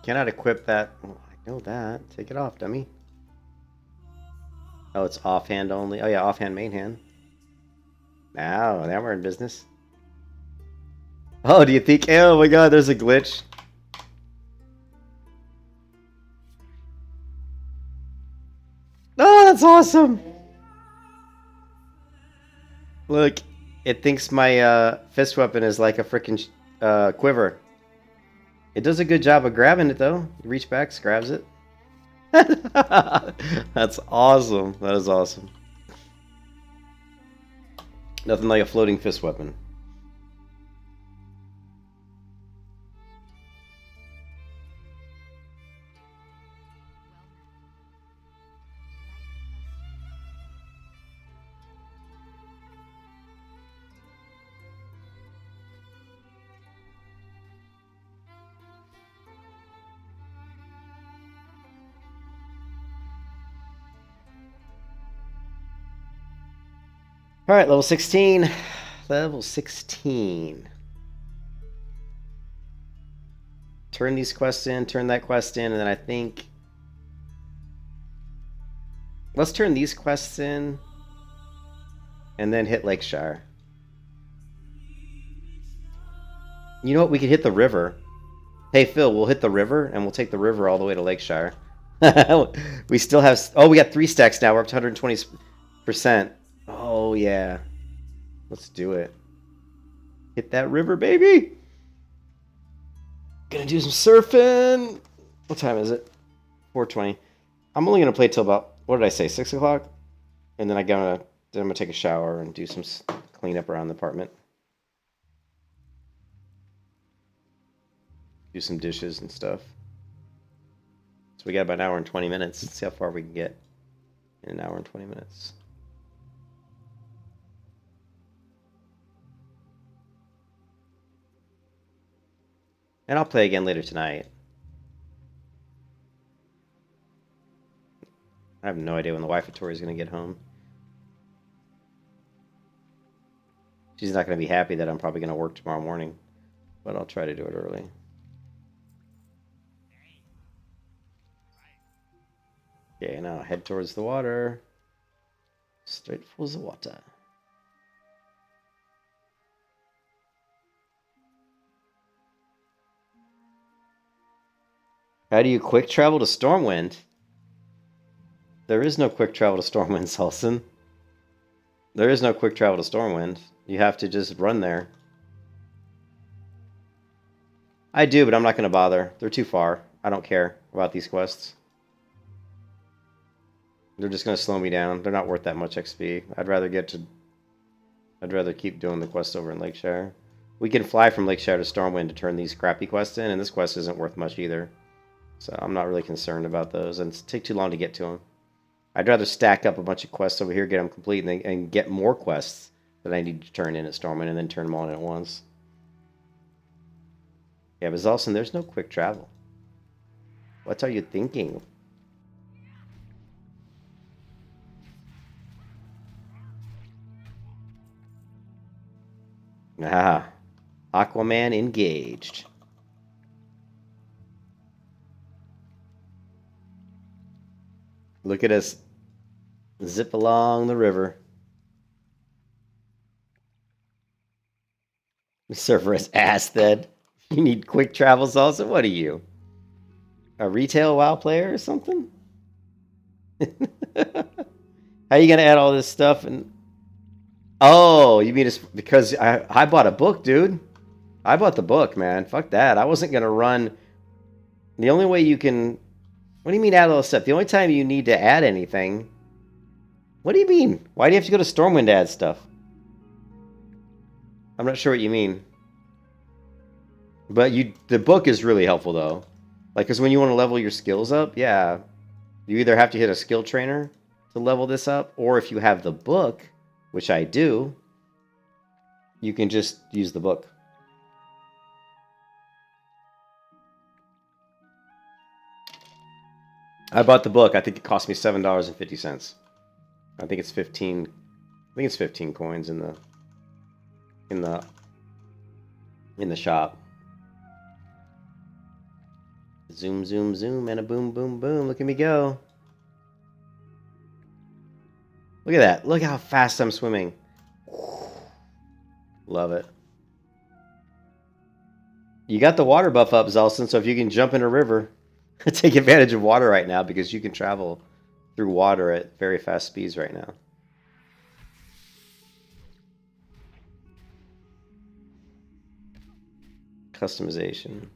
Cannot equip that. Oh, I know that. Take it off, dummy. Oh, it's offhand only. Oh, yeah, offhand, main hand. Now we're in business. Oh, do you think... Oh my god, there's a glitch. Oh, that's awesome! Look, it thinks my fist weapon is like a freaking quiver. It does a good job of grabbing it, though. You reach back, grabs it. That's awesome. That is awesome. Nothing like a floating fist weapon. Alright, level 16. Level 16. Turn these quests in, turn that quest in, and then I think... Let's turn these quests in, and then hit Lakeshire. You know what? We could hit the river. Hey, Phil, we'll hit the river, and we'll take the river all the way to Lakeshire. We still have... Oh, we got 3 stacks now. We're up to 120%. Oh, yeah. Let's do it. Hit that river, baby! Gonna do some surfing. What time is it? 4:20. I'm only gonna play till about... What did I say? 6 o'clock? And then I'm gonna take a shower and do some cleanup around the apartment. Do some dishes and stuff. So we got about an hour and 20 minutes. Let's see how far we can get in an hour and 20 minutes. And I'll play again later tonight. I have no idea when the wife of Tori is going to get home. She's not going to be happy that I'm probably going to work tomorrow morning. But I'll try to do it early. Okay, now head towards the water. Straight for the water. How do you quick travel to Stormwind? There is no quick travel to Stormwind, Salson. There is no quick travel to Stormwind. You have to just run there. I do, but I'm not going to bother. They're too far. I don't care about these quests. They're just going to slow me down. They're not worth that much XP. I'd rather keep doing the quest over in Lakeshire. We can fly from Lakeshire to Stormwind to turn these crappy quests in, and this quest isn't worth much either. So I'm not really concerned about those, and it's take too long to get to them. I'd rather stack up a bunch of quests over here, get them complete, and get more quests that I need to turn in at Stormwind, and then turn them all in at once. Yeah, but Zalson, there's no quick travel. What are you thinking? Ah, Aquaman engaged. Look at us zip along the river. Server is ass then. You need quick travels also? What are you? A retail WoW player or something? How are you gonna add all this stuff? And oh, you mean it's because I bought a book, dude. I bought the book, man. Fuck that. I wasn't gonna run. The only way you can... What do you mean add all this stuff? The only time you need to add anything... What do you mean? Why do you have to go to Stormwind to add stuff? I'm not sure what you mean. But the book is really helpful, though. Like, because when you want to level your skills up, yeah. You either have to hit a skill trainer to level this up, or if you have the book, which I do, you can just use the book. I bought the book. I think it cost me $7.50. I think it's 15 I think it's 15 coins in the in the in the shop. Zoom, zoom, zoom, and a boom, boom, boom. Look at me go. Look at that. Look how fast I'm swimming. Love it. You got the water buff up, Zelson, so if you can jump in a river, take advantage of water right now because you can travel through water at very fast speeds right now. Customization.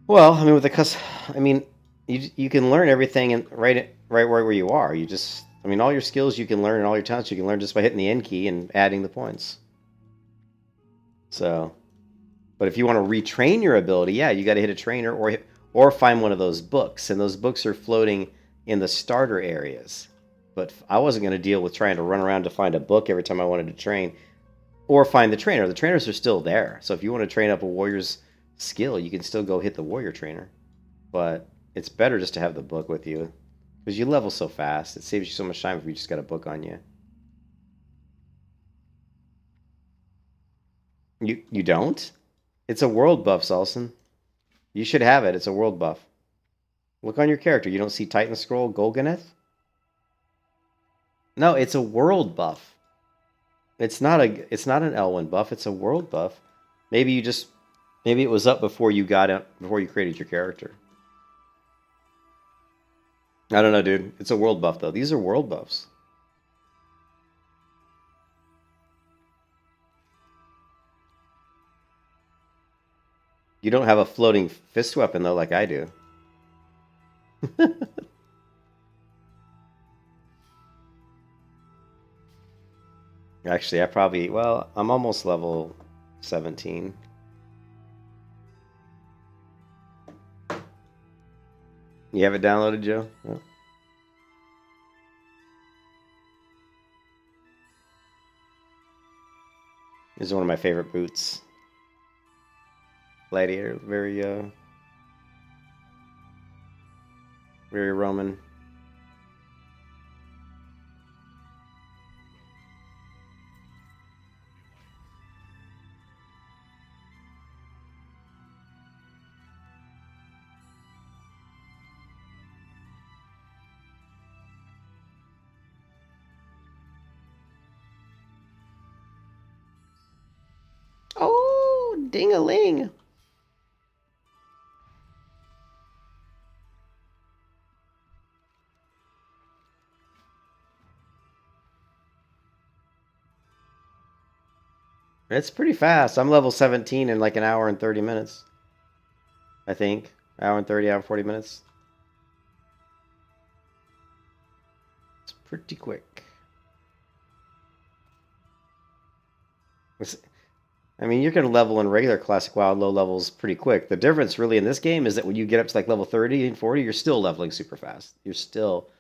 Well, I mean, with the you can learn everything and right where you are. You just, I mean, all your skills you can learn and all your talents you can learn just by hitting the N key and adding the points. So, but if you want to retrain your ability, yeah, you got to hit a trainer or find one of those books, and those books are floating in the starter areas. But I wasn't going to deal with trying to run around to find a book every time I wanted to train, or find the trainer. The trainers are still there, so if you want to train up a warrior's skill, you can still go hit the warrior trainer. But it's better just to have the book with you because you level so fast. It saves you so much time if you just got a book on you. You don't? It's a world buff, Salson. You should have it. It's a world buff. Look on your character. You don't see Titan Scroll Golganeth? No, it's a world buff. It's not an Elwyn buff. It's a world buff. Maybe it was up before you got it, before you created your character. I don't know, dude. It's a world buff though. These are world buffs. You don't have a floating fist weapon though, like I do. Actually, I'm almost level 17. You have it downloaded, Joe? Oh. This is one of my favorite boots. Gladiator, very Roman. Oh, ding-a-ling. It's pretty fast. I'm level 17 in like an hour and 30 minutes. I think. Hour and 30, hour and 40 minutes. It's pretty quick. I mean, you're going to level in regular Classic WoW low levels pretty quick. The difference really in this game is that when you get up to like level 30 and 40, you're still leveling super fast. You're still...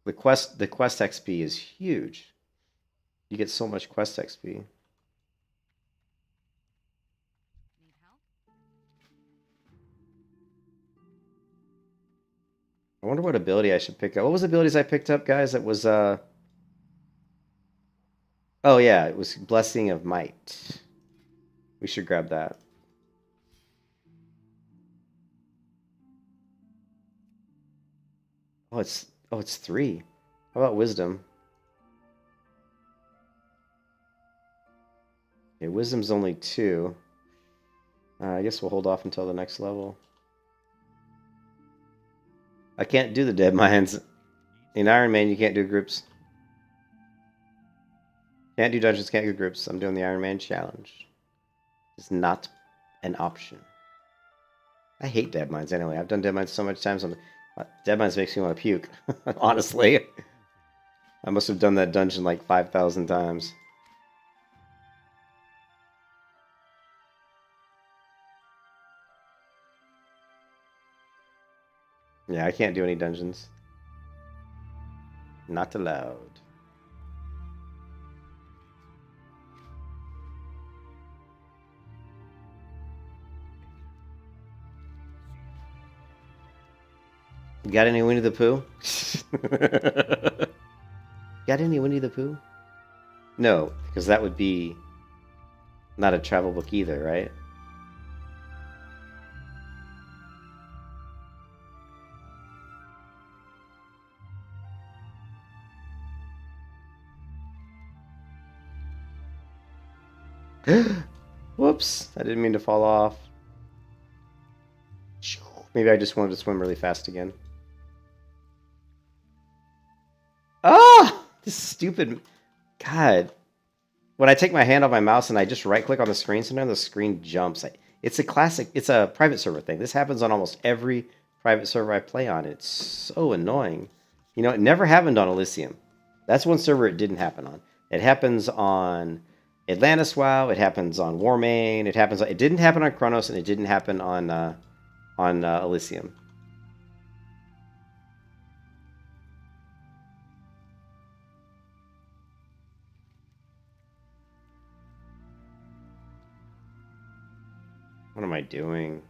The quest XP is huge. You get so much quest XP. Need help? I wonder what ability I should pick up. What was the abilities I picked up, guys? It was, oh yeah, it was Blessing of Might. We should grab that. Oh, it's 3. How about Wisdom? Okay, Wisdom's only 2. I guess we'll hold off until the next level. I can't do the Dead Mines. In Iron Man, you can't do groups. Can't do dungeons, can't do groups. I'm doing the Iron Man challenge. It's not an option. I hate Dead Mines anyway. I've done Dead Mines so much times. Dead Mines makes me want to puke. Honestly. I must have done that dungeon like 5,000 times. Yeah, I can't do any dungeons. Not allowed. Got any Winnie the Pooh? Got any Winnie the Pooh? No, because that would be not a travel book either, right? Whoops, I didn't mean to fall off. Maybe I just wanted to swim really fast again. Ah! This stupid... God. When I take my hand off my mouse and I just right-click on the screen, sometimes the screen jumps. It's a classic... It's a private server thing. This happens on almost every private server I play on. It's so annoying. You know, it never happened on Elysium. That's one server it didn't happen on. It happens on Atlantis WoW. It happens on Warmane. It didn't happen on Chronos, and it didn't happen on Elysium. What am I doing?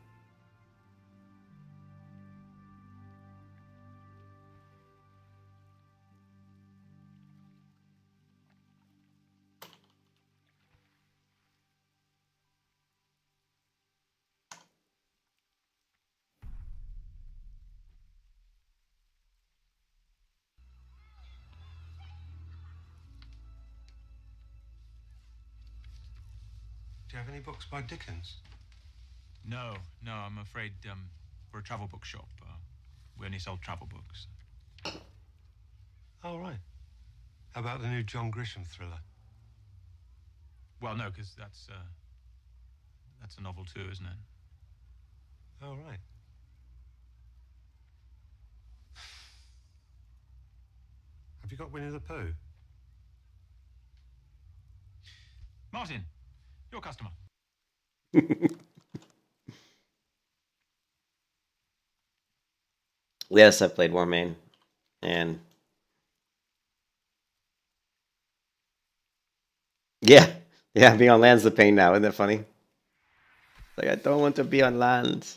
Do you have any books by Dickens? No, I'm afraid we're a travel book shop. We only sell travel books. Oh, right. How about the new John Grisham thriller? Well, no, because that's a novel too, isn't it? Oh, right. Have you got Winnie the Pooh? Martin, your customer. Yes, I played Warmane. And... Yeah. Yeah, being on land's the pain now. Isn't that funny? Like, I don't want to be on land.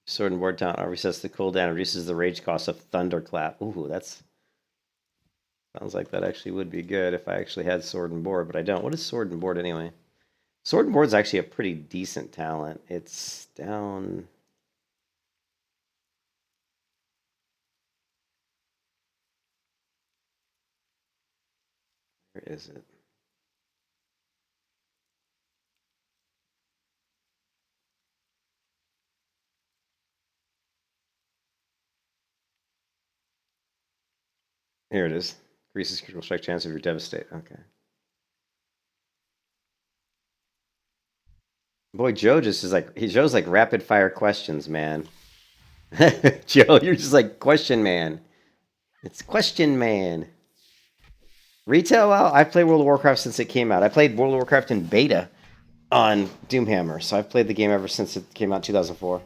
Sword and board talent resets the cooldown, reduces the rage cost of Thunderclap. Ooh, that's... Sounds like that actually would be good if I actually had sword and board, but I don't. What is sword and board anyway? Sword and board is actually a pretty decent talent. It's down... Where is it? Here it is. Increases critical strike chance if you're devastated. Okay. Boy, Joe just is like... Joe's like rapid fire questions, man. Joe, you're just like question man. It's question man. Retail, well, I've played World of Warcraft since it came out. I played World of Warcraft in beta on Doomhammer, so I've played the game ever since it came out in 2004.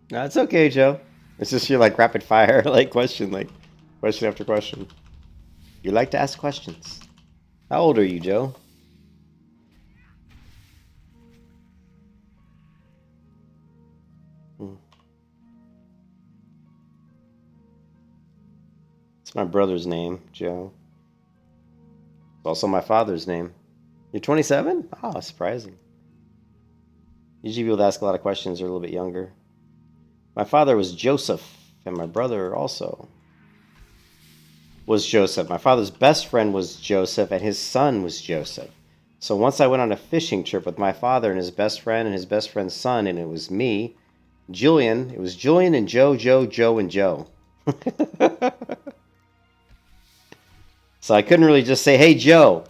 No, it's okay, Joe. It's just your like rapid fire like question after question. You like to ask questions. How old are you, Joe? It's my brother's name, Joe. It's also my father's name. You're 27? Oh, surprising. Usually people that ask a lot of questions are a little bit younger. My father was Joseph, and my brother also. was Joseph. My father's best friend was Joseph, and his son was Joseph. So once I went on a fishing trip with my father and his best friend and his best friend's son, and it was me, Julian. It was Julian and Joe, Joe, and Joe. So I couldn't really just say, "Hey, Joe."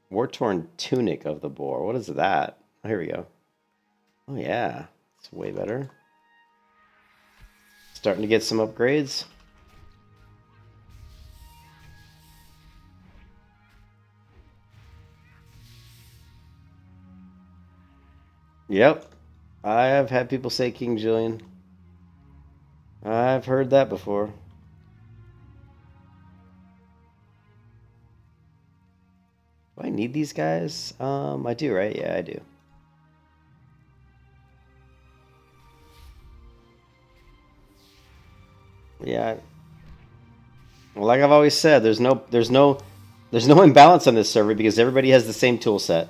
War-torn tunic of the boar. What is that? Oh, here we go. Oh, yeah. It's way better. Starting to get some upgrades. Yep. I have had people say King Julian. I've heard that before. Do I need these guys? I do, right? Yeah, I do. Yeah. Well, like I've always said, there's no imbalance on this server because everybody has the same tool set.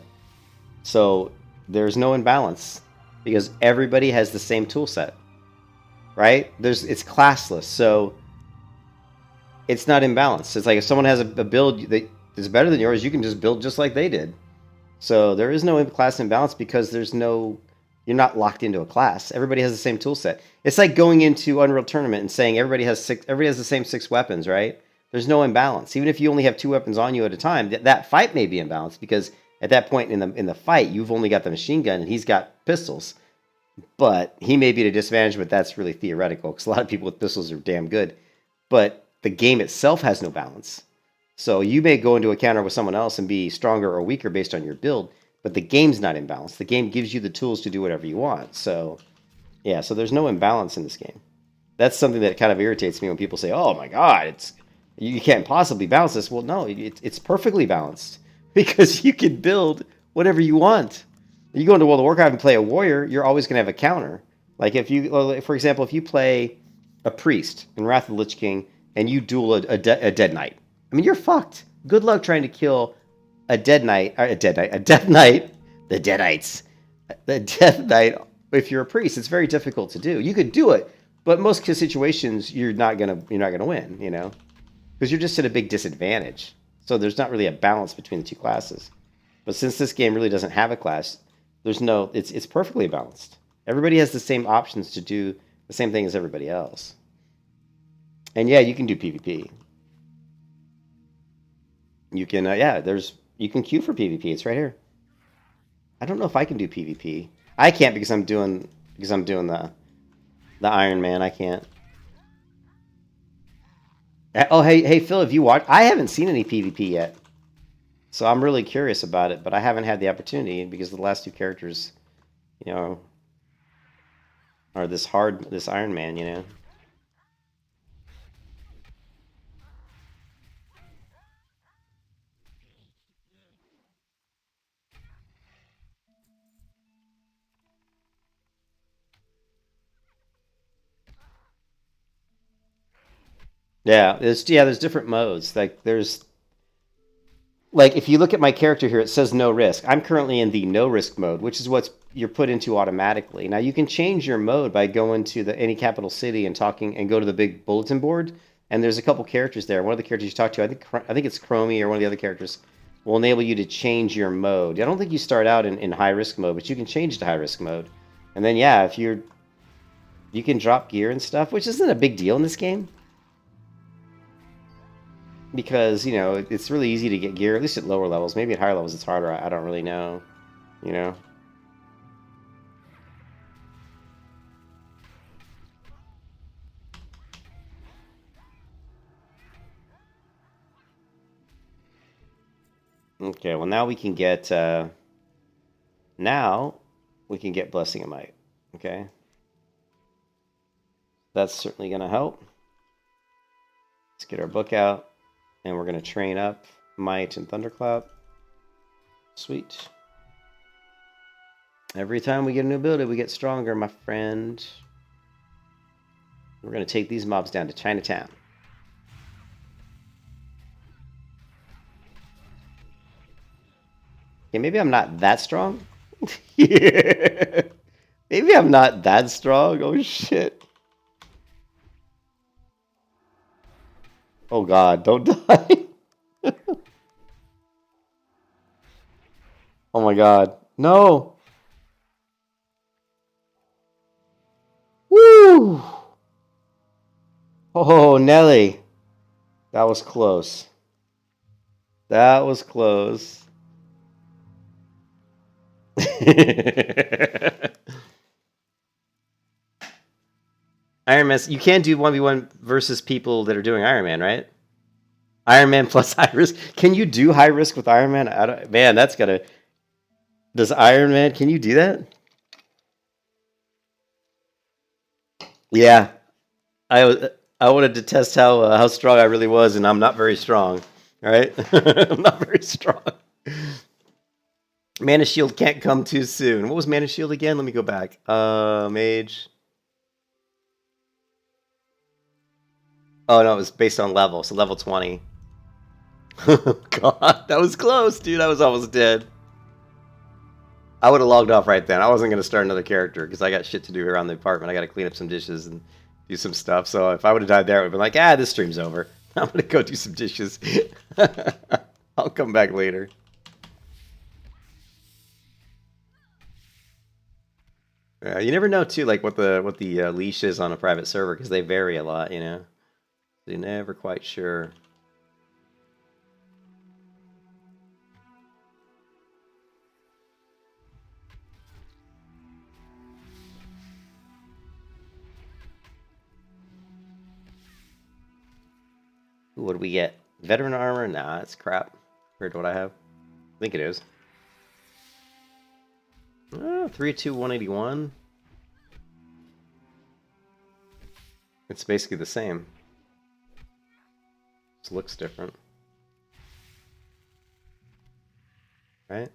So there's no imbalance because everybody has the same tool set. Right? It's classless, so it's not imbalanced. It's like if someone has a build that is better than yours, you can just build just like they did. So there is no class imbalance because you're not locked into a class. Everybody has the same tool set. It's like going into Unreal Tournament and saying everybody has the same 6 weapons, right? There's no imbalance. Even if you only have 2 weapons on you at a time, that fight may be imbalanced because at that point in the fight, you've only got the machine gun and he's got pistols. But he may be at a disadvantage, but that's really theoretical because a lot of people with pistols are damn good. But the game itself has no balance. So you may go into a counter with someone else and be stronger or weaker based on your build, but the game's not imbalanced. The game gives you the tools to do whatever you want. So, yeah, so there's no imbalance in this game. That's something that kind of irritates me when people say, "Oh my God, you can't possibly balance this." Well, no, it's perfectly balanced because you can build whatever you want. You go into World of Warcraft and play a warrior, you're always going to have a counter. Like for example, if you play a priest in Wrath of the Lich King and you duel a dead knight, I mean, you're fucked. Good luck trying to kill a death knight, the Deadites, the death knight. If you're a priest, it's very difficult to do. You could do it, but most situations you're not gonna win, because you're just at a big disadvantage. So there's not really a balance between the two classes. But since this game really doesn't have a class, it's perfectly balanced. Everybody has the same options to do the same thing as everybody else. And yeah, you can do PvP. You can you can queue for PvP. It's right here. I don't know if I can do PvP. I can't because I'm doing the Iron Man. I can't. Oh, hey Phil, have you watched? I haven't seen any PvP yet. So I'm really curious about it, but I haven't had the opportunity because the last 2 characters, are this Iron Man, Yeah, there's different modes. Like if you look at my character here, it says no risk. I'm currently in the no risk mode, which is what you're put into automatically. Now you can change your mode by going to any capital city and go to the big bulletin board, and there's a couple characters there. One of the characters you talk to, I think it's Chromie or one of the other characters, will enable you to change your mode. I don't think you start out in high risk mode, but you can change to high risk mode. And then yeah, if you can drop gear and stuff, which isn't a big deal in this game. Because, it's really easy to get gear, at least at lower levels. Maybe at higher levels it's harder. I don't really know, Okay, well now we can get, Blessing of Might, okay? That's certainly going to help. Let's get our book out. And we're going to train up Might and Thunderclap. Sweet. Every time we get a new ability, we get stronger, my friend. We're going to take these mobs down to Chinatown. Okay, maybe I'm not that strong. Maybe I'm not that strong. Oh shit. Oh god, don't die. Oh my god. No. Woo! Oh, Nelly. That was close. That was close. Iron Man, you can't do 1v1 versus people that are doing Iron Man, right? Iron Man plus high risk. Can you do high risk with Iron Man? I don't, man, that's gotta. Does Iron Man? Can you do that? Yeah, I wanted to test how strong I really was, and I'm not very strong. All right, I'm not very strong. Mana Shield can't come too soon. What was Mana Shield again? Let me go back. Mage. Oh no, it was based on level, so level 20. God, that was close, dude. I was almost dead. I would have logged off right then. I wasn't going to start another character because I got shit to do around the apartment. I got to clean up some dishes and do some stuff. So if I would have died there, I would have been like, this stream's over. I'm going to go do some dishes. I'll come back later. You never know too, like what the leash is on a private server because they vary a lot. You know, you're never quite sure. Ooh, what do we get? Veteran armor? Nah, it's crap compared to what I have. I think it is. 3-2, 181. It's basically the same. Just looks different. Right?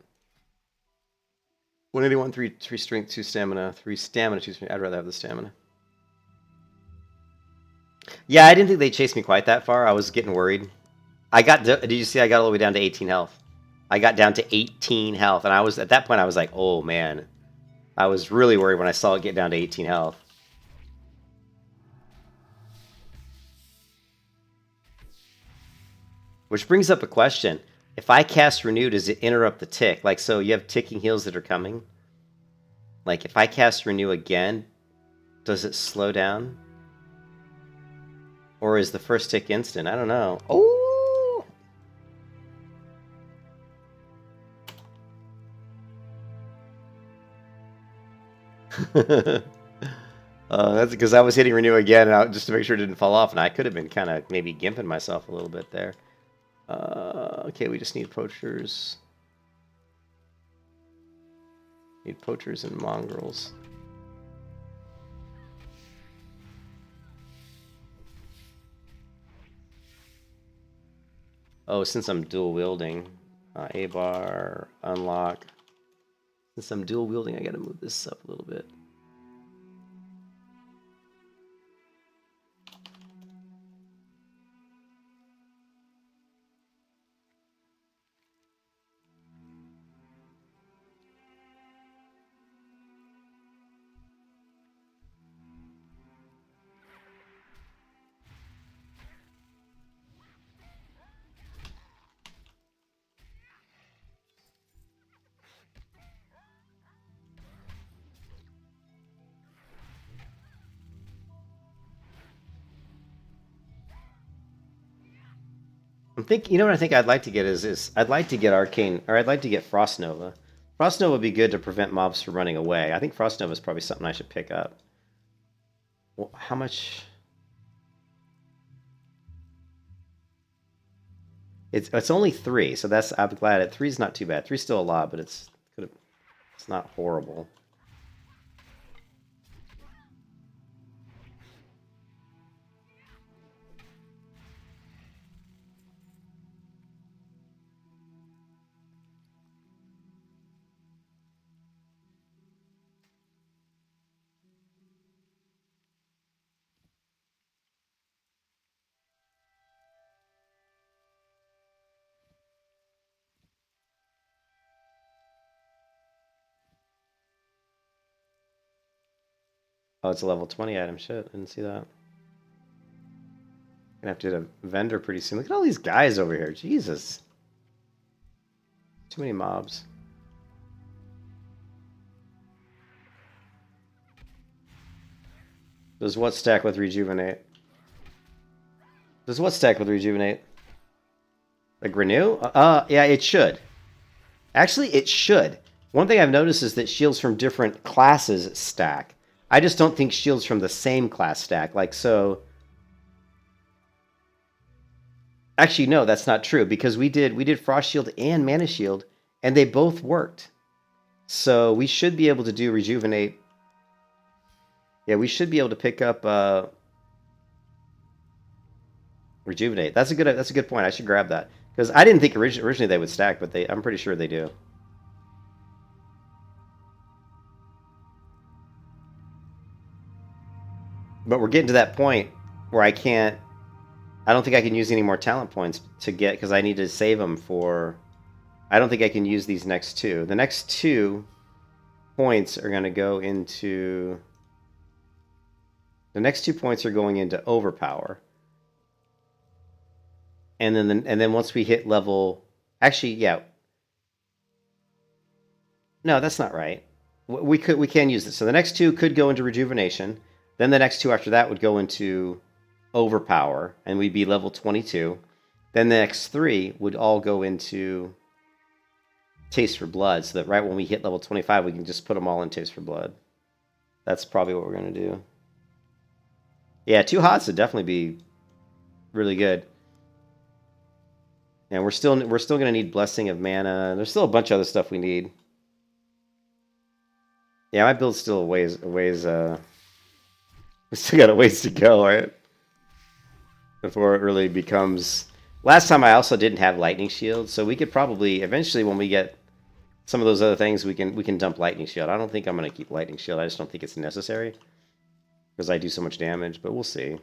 181, 3 strength, 2 stamina, 3 stamina, 2 strength. I'd rather have the stamina. Yeah, I didn't think they chased me quite that far. I was getting worried. Did you see I got all the way down to 18 health? I got down to 18 health, and I was at that point I was like, oh man. I was really worried when I saw it get down to 18 health. Which brings up a question. If I cast Renew, does it interrupt the tick? Like, so you have ticking heals that are coming? Like, if I cast Renew again, does it slow down? Or is the first tick instant? I don't know. Oh! That's because I was hitting Renew again just to make sure it didn't fall off, and I could have been kind of maybe gimping myself a little bit there. Okay, we just need poachers. Need poachers and mongrels. Oh, since I'm dual wielding, A-bar, unlock. Since I'm dual wielding, I gotta move this up a little bit. I'm thinking, you know what I think I'd like to get is I'd like to get Arcane, or I'd like to get Frost Nova. Frost Nova would be good to prevent mobs from running away. I think Frost Nova is probably something I should pick up. Well, how much? It's only 3, so I'm glad. 3's not too bad. 3's still a lot, but it's not horrible. Oh, it's a level 20 item. Shit, didn't see that. Gonna have to hit a vendor pretty soon. Look at all these guys over here. Jesus. Too many mobs. Does what stack with rejuvenate? Does what stack with rejuvenate? Like renew? Yeah, it should. Actually, it should. One thing I've noticed is that shields from different classes stack. I just don't think shields from the same class stack. Like, so... Actually, no, that's not true, because we did Frost Shield and Mana Shield, and they both worked. So we should be able to do Rejuvenate. Yeah, we should be able to pick up Rejuvenate. That's a good point. I should grab that. Because I didn't think originally they would stack, but I'm pretty sure they do. But we're getting to that point where I don't think I can use any more talent points to get, because I need to save them for... I don't think I can use these next two. The next 2 points are going to go into... The next 2 points are going into Overpower. And then once we hit level... Actually, yeah. No, that's not right. We can use it. So the next 2 could go into Rejuvenation. Then the next 2 after that would go into Overpower, and we'd be level 22. Then the next 3 would all go into Taste for Blood, so that right when we hit level 25, we can just put them all in Taste for Blood. That's probably what we're going to do. Yeah, 2 hots would definitely be really good. And we're still going to need Blessing of Mana. There's still a bunch of other stuff we need. Yeah, my build's still a ways we still got a ways to go, right? Before it really becomes... Last time I also didn't have Lightning Shield, so we could probably, eventually when we get some of those other things, we can dump Lightning Shield. I don't think I'm going to keep Lightning Shield. I just don't think it's necessary. Because I do so much damage, but we'll see.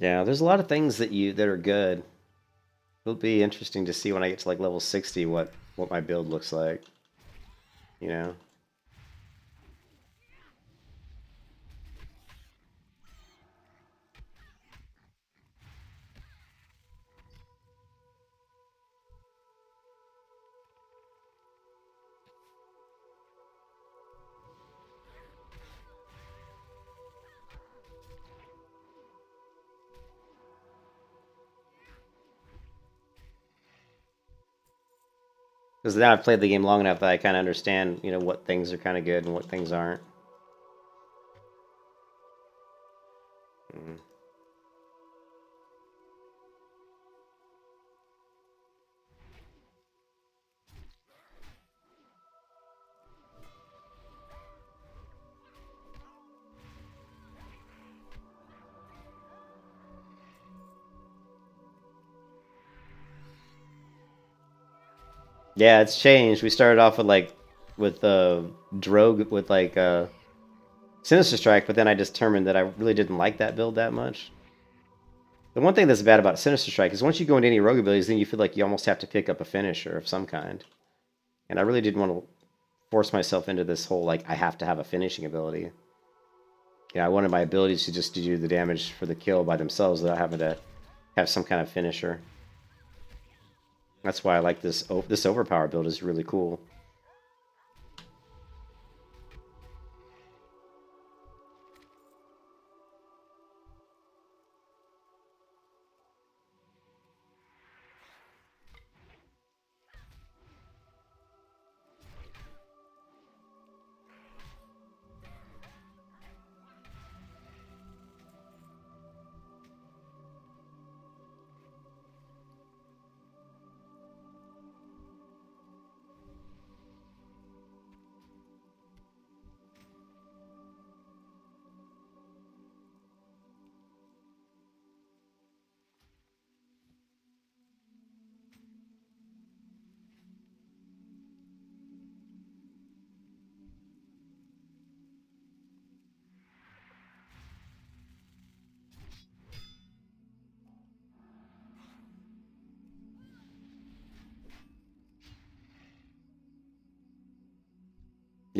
Yeah, there's a lot of things that are good. It'll be interesting to see when I get to like level 60 what my build looks like. You know? Because now I've played the game long enough that I kind of understand, you know, what things are kind of good and what things aren't. Mm. Yeah, it's changed. We started off with Drogue with Sinister Strike, but then I determined that I really didn't like that build that much. The one thing that's bad about Sinister Strike is once you go into any rogue abilities, then you feel like you almost have to pick up a finisher of some kind. And I really didn't want to force myself into this whole, like, I have to have a finishing ability. Yeah, I wanted my abilities to just do the damage for the kill by themselves without having to have some kind of finisher. That's why I like this overpower build is really cool.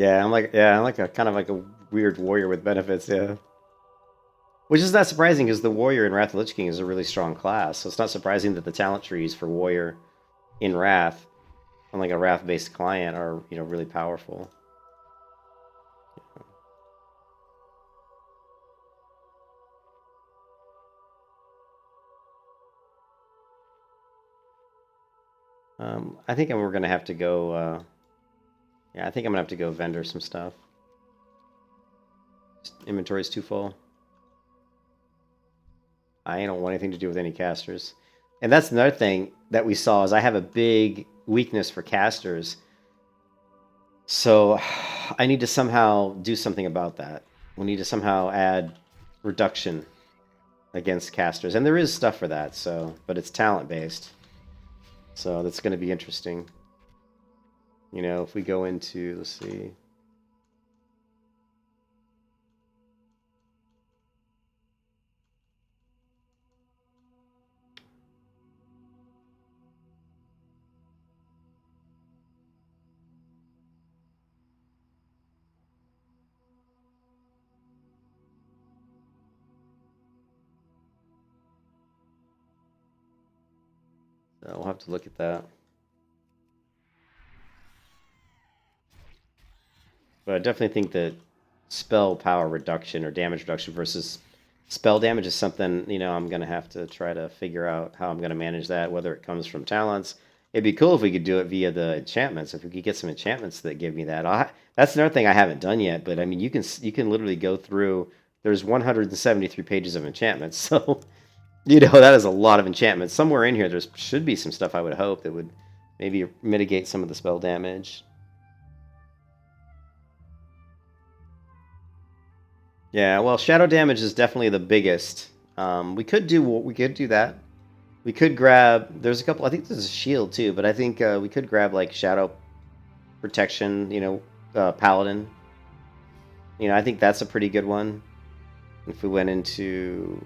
I'm like a kind of like a weird warrior with benefits, yeah. Which is not surprising because the warrior in Wrath of the Lich King is a really strong class, so it's not surprising that the talent trees for warrior in Wrath, on like a Wrath-based client, are really powerful. I think we're gonna have to go. Yeah, I think I'm gonna have to go vendor some stuff. Inventory's too full. I don't want anything to do with any casters. And that's another thing that we saw is I have a big weakness for casters. So I need to somehow do something about that. We need to somehow add reduction against casters. And there is stuff for that, but it's talent based. So that's going to be interesting. If we go into, let's see. So we'll have to look at that. But I definitely think that spell power reduction or damage reduction versus spell damage is something, I'm going to have to try to figure out how I'm going to manage that, whether it comes from talents. It'd be cool if we could do it via the enchantments. If we could get some enchantments that give me that. That's another thing I haven't done yet, but I mean, you can literally go through, there's 173 pages of enchantments, so, that is a lot of enchantments. Somewhere in here, there should be some stuff I would hope that would maybe mitigate some of the spell damage. Yeah, well, shadow damage is definitely the biggest. We could do that. We could grab. There's a couple. I think there's a shield too, but I think we could grab like shadow protection. Paladin. I think that's a pretty good one. If we went into.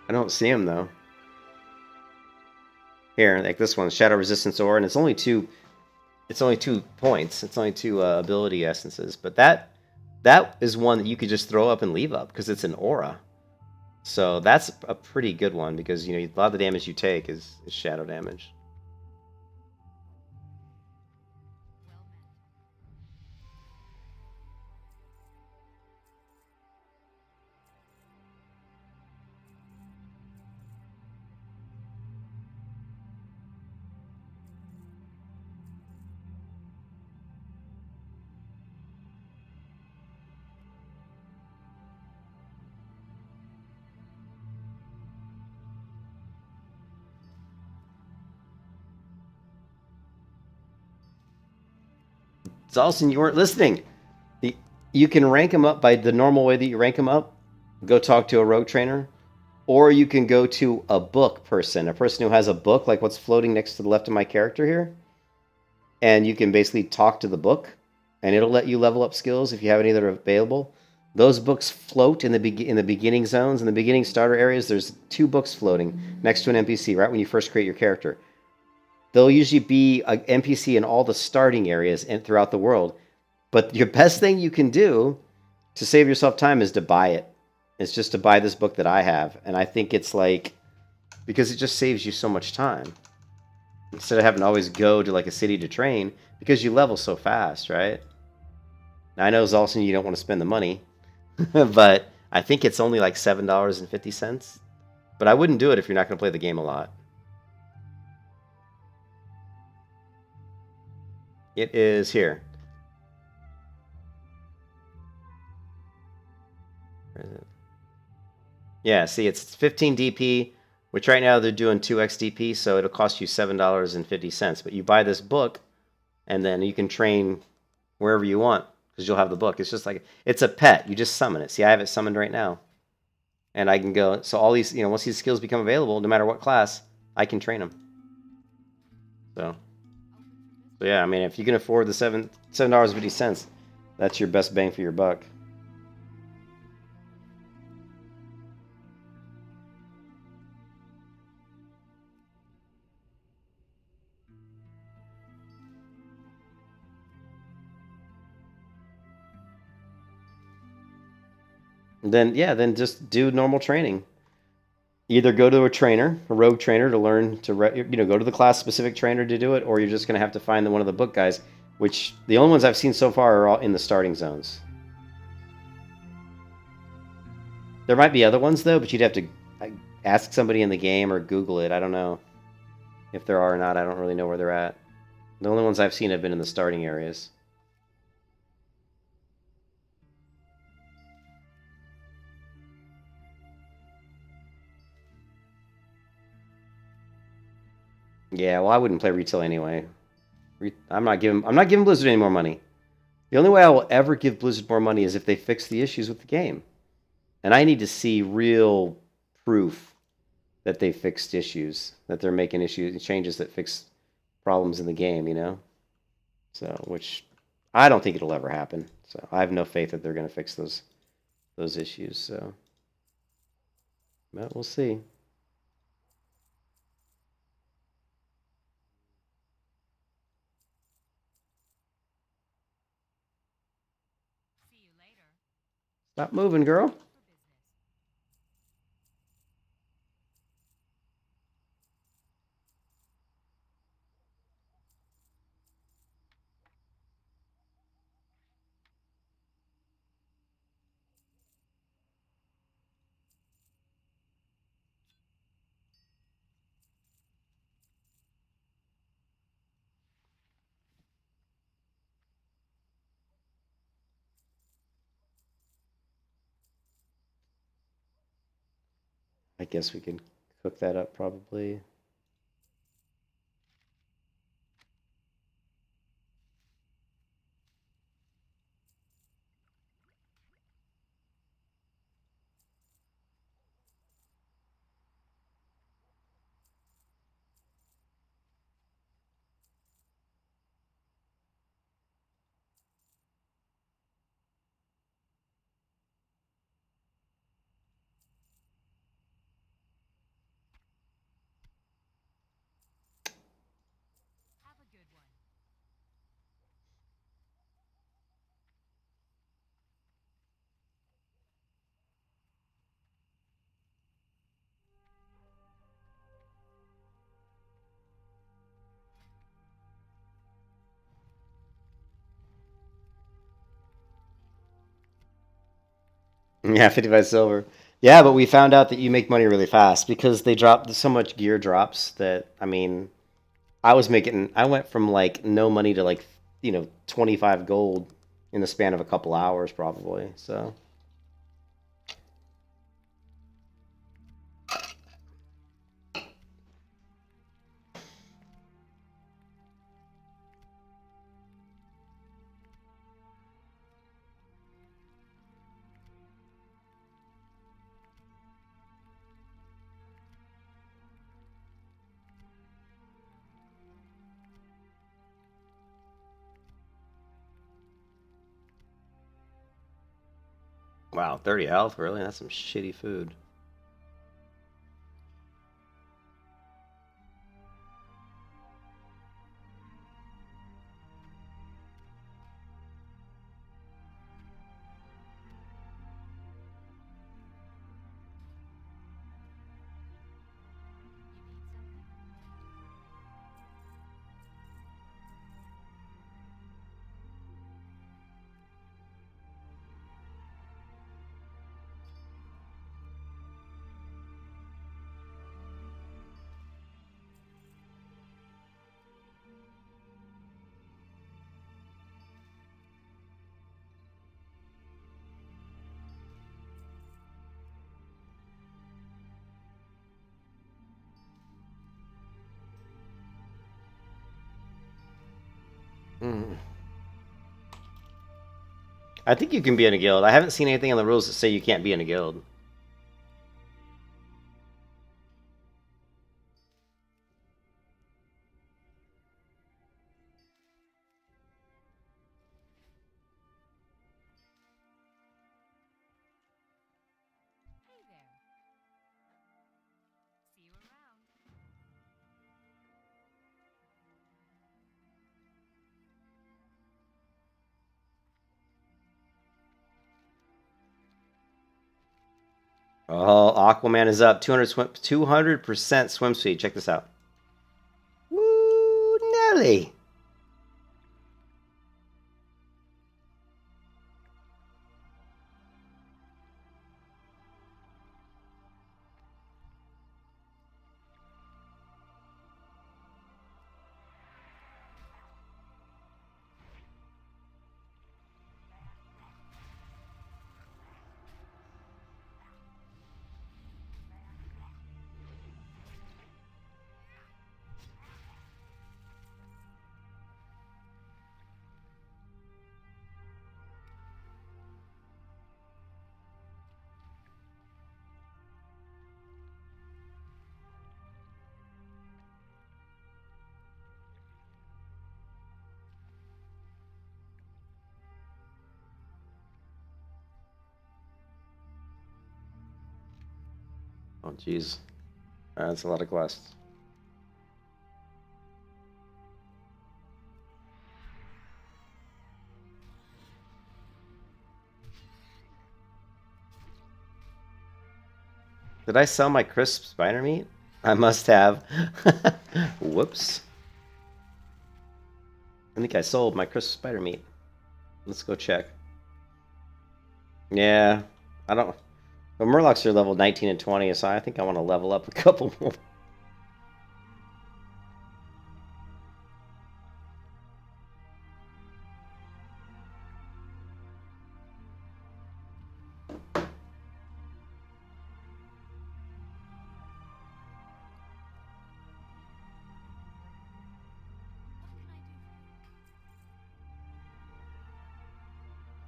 I don't see him though. Here, like this one, Shadow Resistance Aura, and it's only 2 points. It's only 2 ability essences, but that is one that you could just throw up and leave up because it's an aura. So that's a pretty good one because a lot of the damage you take is shadow damage. Zalson, you weren't listening. You can rank them up by the normal way that you rank them up. Go talk to a rogue trainer. Or you can go to a book person. A person who has a book, like what's floating next to the left of my character here. And you can basically talk to the book. And it'll let you level up skills if you have any that are available. Those books float in the beginning zones. In the beginning starter areas, there's 2 books floating next to an NPC, right when you first create your character. There'll usually be an NPC in all the starting areas and throughout the world. But your best thing you can do to save yourself time is to buy it. It's just to buy this book that I have. And I think it's like, because it just saves you so much time. Instead of having to always go to like a city to train, because you level so fast, right? Now I know, Zalson, you don't want to spend the money, but I think it's only like $7.50. But I wouldn't do it if you're not going to play the game a lot. It is here. Where is it? Yeah, see, it's 15 DP, which right now they're doing 2x DP, so it'll cost you $7.50. But you buy this book, and then you can train wherever you want, because you'll have the book. It's just like, it's a pet. You just summon it. See, I have it summoned right now. And I can go, so all these, once these skills become available, no matter what class, I can train them. So yeah, I mean, if you can afford the $7.50, that's your best bang for your buck. Then yeah, then just do normal training. Either go to a trainer, a rogue trainer, to learn to go to the class specific trainer to do it, or you're just gonna have to find one of the book guys. Which the only ones I've seen so far are all in the starting zones. There might be other ones though, but you'd have to ask somebody in the game or Google it. I don't know if there are or not. I don't really know where they're at. The only ones I've seen have been in the starting areas. Yeah, well, I wouldn't play retail anyway. I'm not giving Blizzard any more money. The only way I will ever give Blizzard more money is if they fix the issues with the game. And I need to see real proof that they fixed issues, that they're making changes that fix problems in the game, you know? So, which I don't think it'll ever happen. So, I have no faith that they're going to fix those issues, so but we'll see. See you later. Stop moving, girl. For business. I guess we can cook that up probably. Have a good one. Yeah, 55 silver. Yeah, but we found out that you make money really fast because they dropped so much gear drops that I mean, I went from like no money to like, 25 gold in the span of a couple hours probably. So, wow, 30 health, really? That's some shitty food. You need something? Mm. I think you can be in a guild. I haven't seen anything in the rules that say you can't be in a guild. Hey there. See you around. Oh, Aquaman is up 200% swim speed. Check this out. Woo, Nelly. Oh, jeez. That's a lot of quests. Did I sell my crisp spider meat? I must have. Whoops. I think I sold my crisp spider meat. Let's go check. Yeah, I don't... But Murlocs are level 19 and 20, so I think I want to level up a couple more.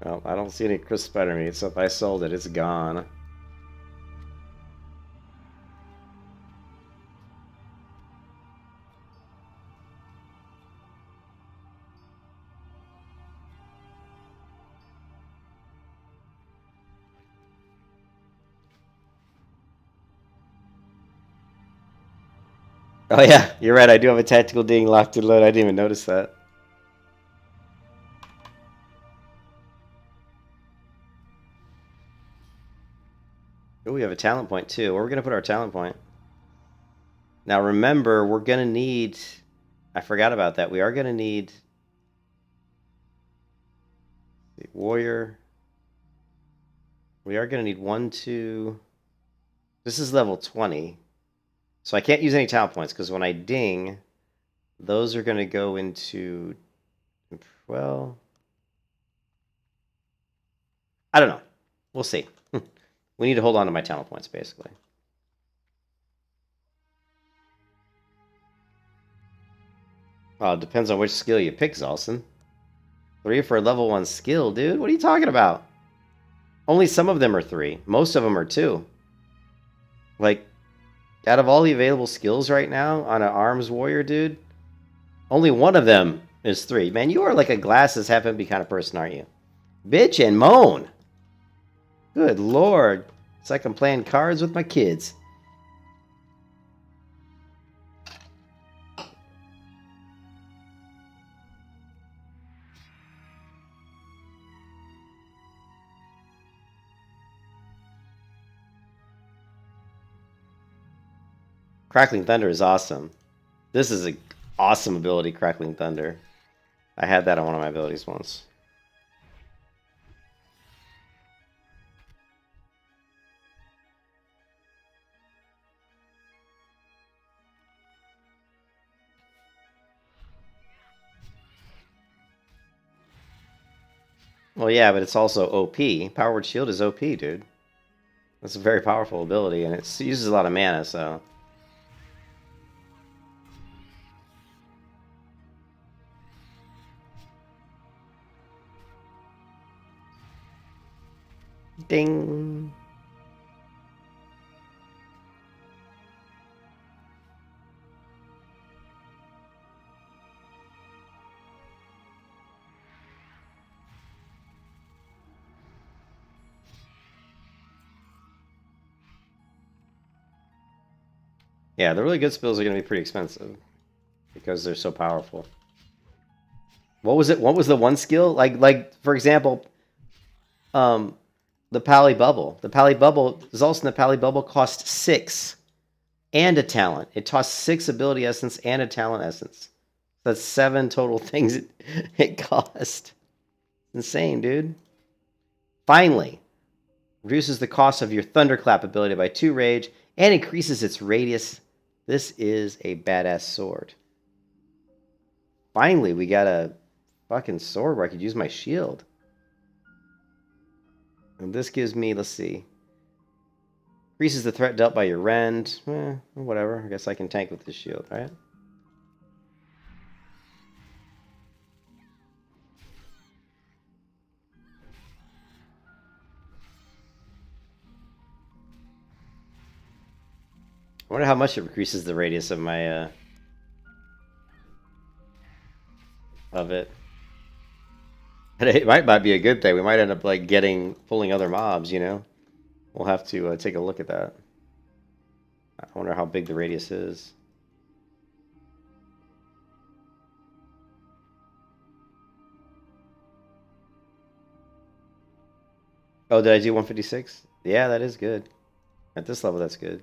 Well, I don't see any crisp spider meat, so if I sold it, it's gone. Oh yeah, you're right, I do have a tactical ding locked and load. I didn't even notice that. Oh, we have a talent point too. Where are we going to put our talent point? Now remember, we're going to need... I forgot about that. We are going to need... Warrior. We are going to need 1, 2... This is level 20. So I can't use any talent points, because when I ding, those are going to go into... Well... I don't know. We'll see. We need to hold on to my talent points, basically. Well, it depends on which skill you pick, Zalson. 3 for a level 1 skill, dude. What are you talking about? Only some of them are 3. Most of them are 2. Like, out of all the available skills right now on an arms warrior, dude, only one of them is 3. Man, you are like a glasses half empty kind of person, aren't you? Bitch and moan. Good lord. It's like I'm playing cards with my kids. Crackling Thunder is awesome. This is an awesome ability, Crackling Thunder. I had that on one of my abilities once. Well, yeah, but it's also OP. Powered Shield is OP, dude. That's a very powerful ability, and it uses a lot of mana, so... Ding! Yeah, the really good spells are going to be pretty expensive because they're so powerful. What was it? What was the one skill? Like for example, the Pally Bubble. The Pally Bubble, results in the Pally Bubble cost 6 and a talent. It costs 6 ability essence and a talent essence. That's 7 total things it cost. Insane, dude. Finally, reduces the cost of your Thunderclap ability by 2 rage and increases its radius. This is a badass sword. Finally, we got a fucking sword where I could use my shield. And this gives me, let's see. Increases the threat dealt by your rend. Whatever. I guess I can tank with this shield, right? I wonder how much it increases the radius of my, of it. But it might be a good thing. We might end up, like, pulling other mobs, you know? We'll have to take a look at that. I wonder how big the radius is. Oh, did I do 156? Yeah, that is good. At this level, that's good.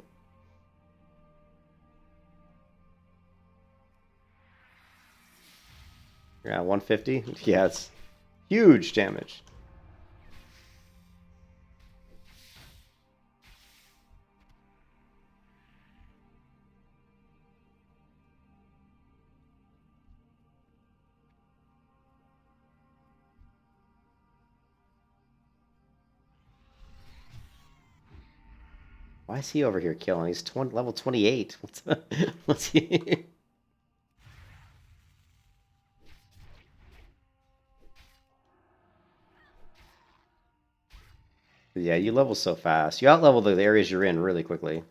Yeah, 150? Yeah, it's huge damage. Why is he over here killing? He's level 28. What's he? Yeah, you level so fast. You outlevel the areas you're in really quickly.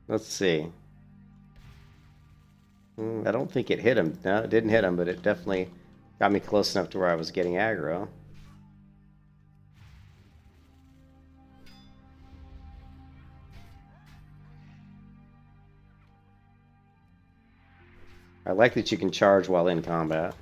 Let's see. I don't think it hit him. No, it didn't hit him, but it definitely got me close enough to where I was getting aggro. I like that you can charge while in combat.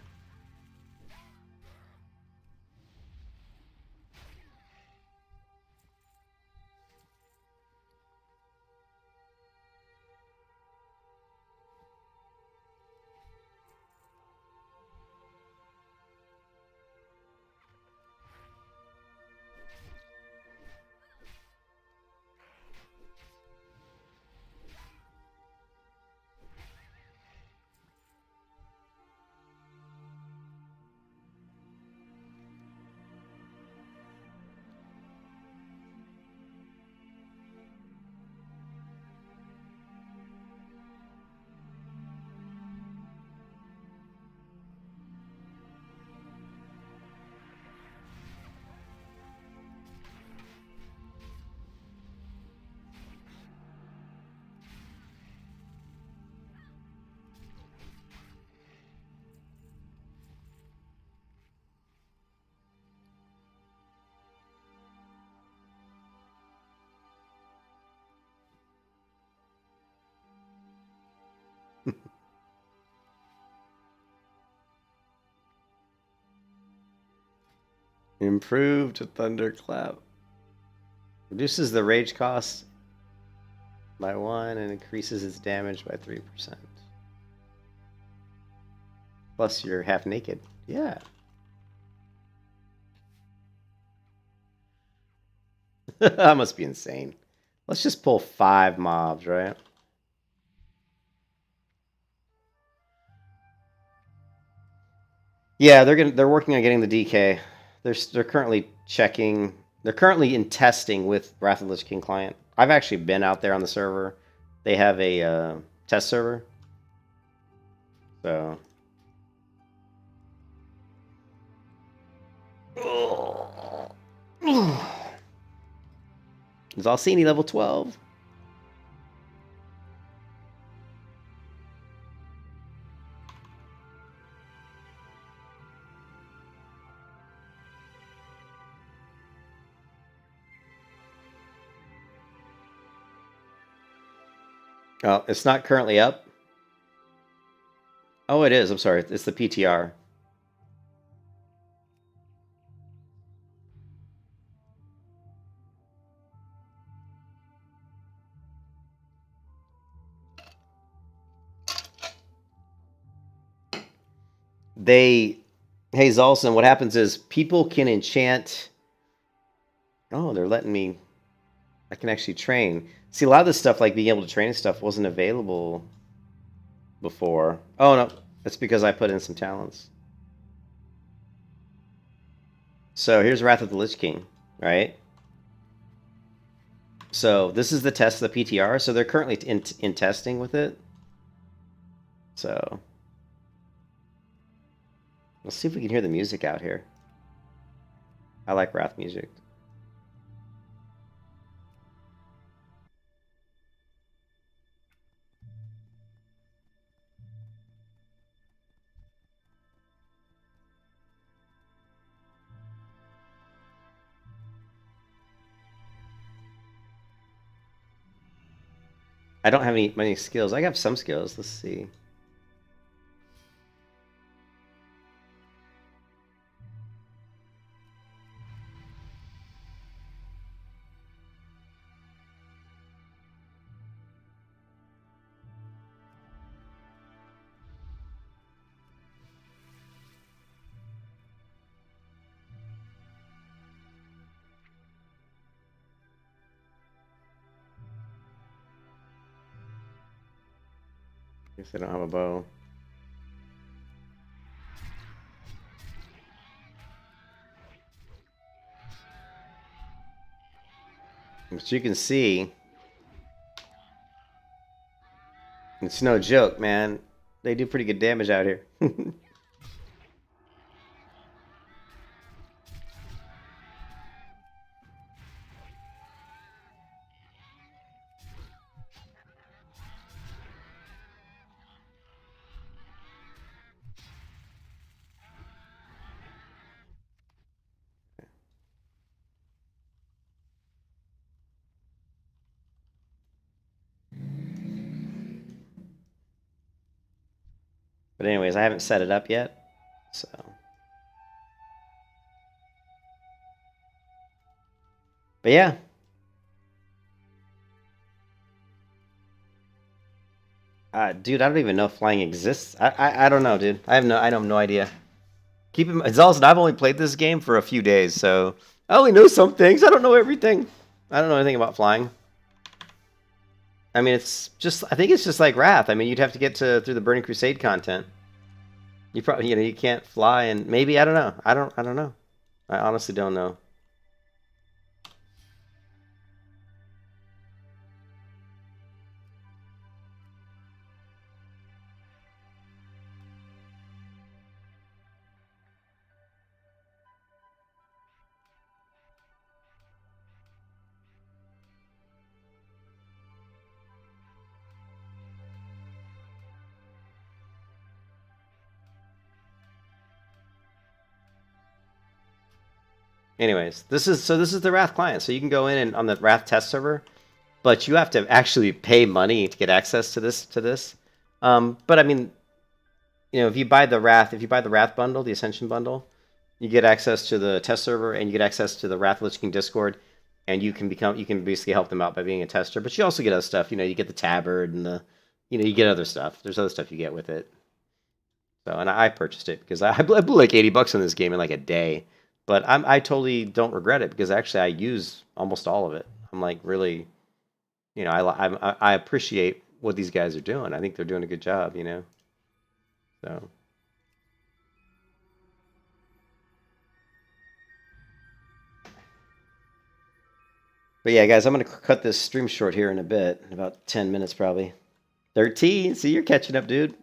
Improved Thunderclap. Reduces the rage cost by 1 and increases its damage by 3%. Plus you're half naked. Yeah. That must be insane. Let's just pull 5 mobs, right? Yeah, they're working on getting the DK. They're currently checking. They're currently in testing with Wrath of the Lich King client. I've actually been out there on the server. They have a test server. So. Is Alcini level 12? Oh, it's not currently up. Oh, it is. I'm sorry. It's the PTR. Hey, Zolson, what happens is people can enchant. Oh, they're letting me. I can actually train. See, a lot of this stuff, like being able to train and stuff, wasn't available before. Oh, no. That's because I put in some talents. So here's Wrath of the Lich King, right? So this is the test of the PTR. So they're currently in testing with it. So let's see if we can hear the music out here. I like Wrath music. I don't have many skills. I have some skills. Let's see. Guess I don't have a bow. But you can see, it's no joke, man. They do pretty good damage out here. But anyways, I haven't set it up yet, so. But yeah. Dude, I don't even know if flying exists. I don't know, dude. I have no idea. Keep in mind, also, I've only played this game for a few days, so I only know some things. I don't know everything. I don't know anything about flying. I mean, I think it's just like Wrath. I mean, you'd have to get through the Burning Crusade content. You probably, you can't fly, and maybe, I don't know. I don't know. I honestly don't know. Anyways, this is the Wrath client. So you can go in and on the Wrath test server, but you have to actually pay money to get access to this. But I mean, if you buy the Wrath bundle, the Ascension bundle, you get access to the test server and you get access to the Wrath Lich King Discord, and you can basically help them out by being a tester. But you also get other stuff. You get the tabard and you get other stuff. There's other stuff you get with it. So, and I purchased it because I blew like $80 on this game in like a day. But I totally don't regret it because actually I use almost all of it. I'm like really, I appreciate what these guys are doing. I think they're doing a good job, So. But yeah, guys, I'm going to cut this stream short here in a bit, in about 10 minutes probably. 13? See, you're catching up, dude.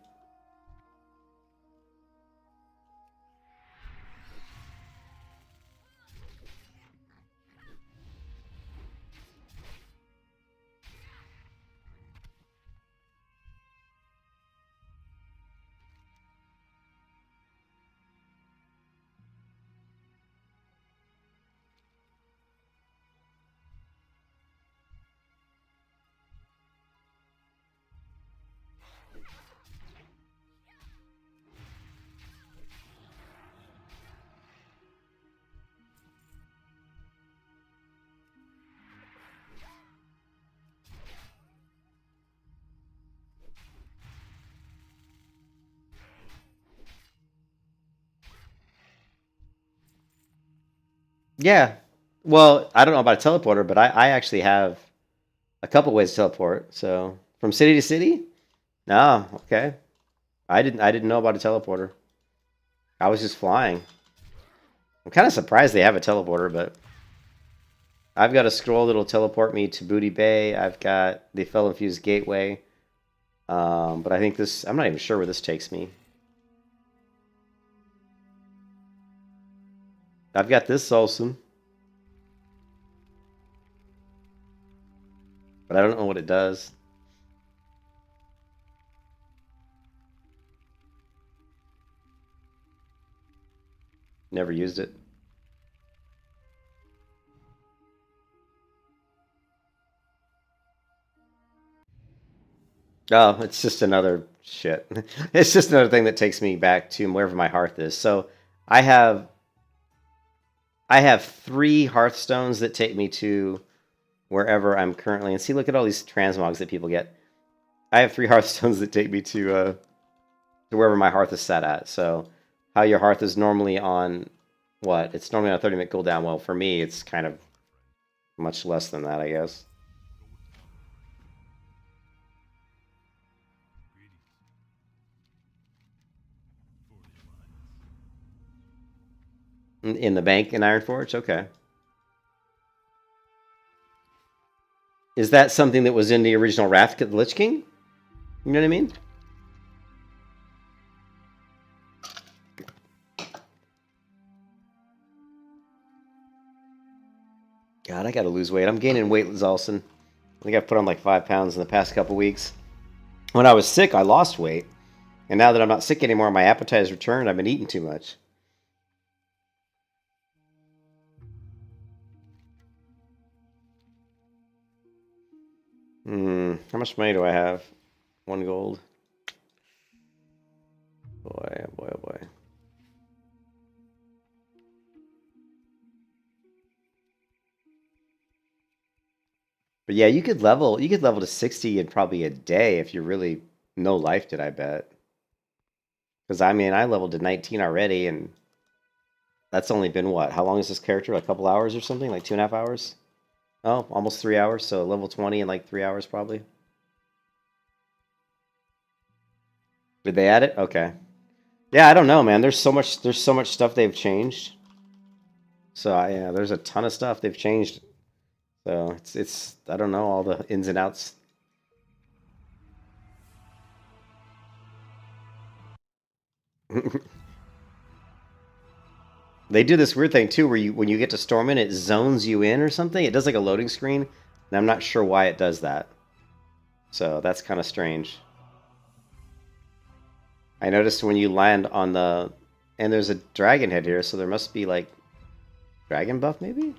Yeah. Well, I don't know about a teleporter, but I actually have a couple ways to teleport. So from city to city? No, okay. I didn't know about a teleporter. I was just flying. I'm kind of surprised they have a teleporter, but I've got a scroll that'll teleport me to Booty Bay. I've got the Fell Infused Gateway. But I think this, I'm not even sure where this takes me. I've got this also, but I don't know what it does. Never used it. Oh, it's just another shit. It's just another thing that takes me back to wherever my hearth is. So I have I have 3 hearthstones that take me to wherever I'm currently. And see, look at all these transmogs that people get. I have 3 hearthstones that take me to wherever my hearth is set at. So how your hearth is normally on what? It's normally on a 30-minute cooldown. Well, for me, it's kind of much less than that, I guess. In the bank in Ironforge? Okay. Is that something that was in the original Wrath of the Lich King? You know what I mean? God, I gotta lose weight. I'm gaining weight, Zalson. I think I've put on like 5 pounds in the past couple weeks. When I was sick, I lost weight. And now that I'm not sick anymore, my appetite has returned. I've been eating too much. How much money do I have? 1 gold. Boy, oh boy, oh boy. But yeah, you could level to 60 in probably a day if you really no life it, I bet. Because I mean, I leveled to 19 already, and that's only been what? How long is this character? Like a couple hours or something? Like 2.5 hours? Oh, almost 3 hours. So level 20 in like 3 hours probably. Did they add it? Okay. Yeah, I don't know, man. There's so much stuff they've changed. So yeah, there's a ton of stuff they've changed. So it's I don't know all the ins and outs. They do this weird thing too, where when you get to Stormin, it zones you in or something. It does like a loading screen, and I'm not sure why it does that. So that's kind of strange. I noticed when you land on the, and there's a dragon head here, so there must be like dragon buff maybe.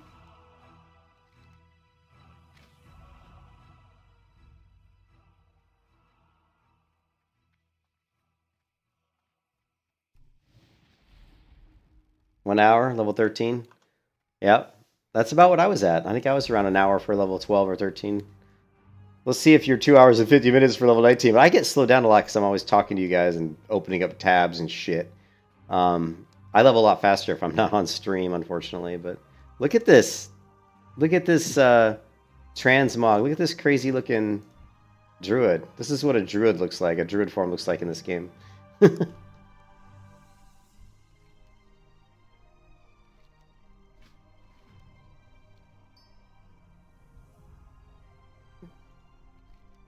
1 hour, level 13. Yep. That's about what I was at. I think I was around an hour for level 12 or 13. Let's see if you're 2 hours and 50 minutes for level 19. But I get slowed down a lot because I'm always talking to you guys and opening up tabs and shit. I level a lot faster if I'm not on stream, unfortunately. But look at this. Look at this transmog. Look at this crazy looking druid. This is what a druid looks like. A druid form looks like in this game.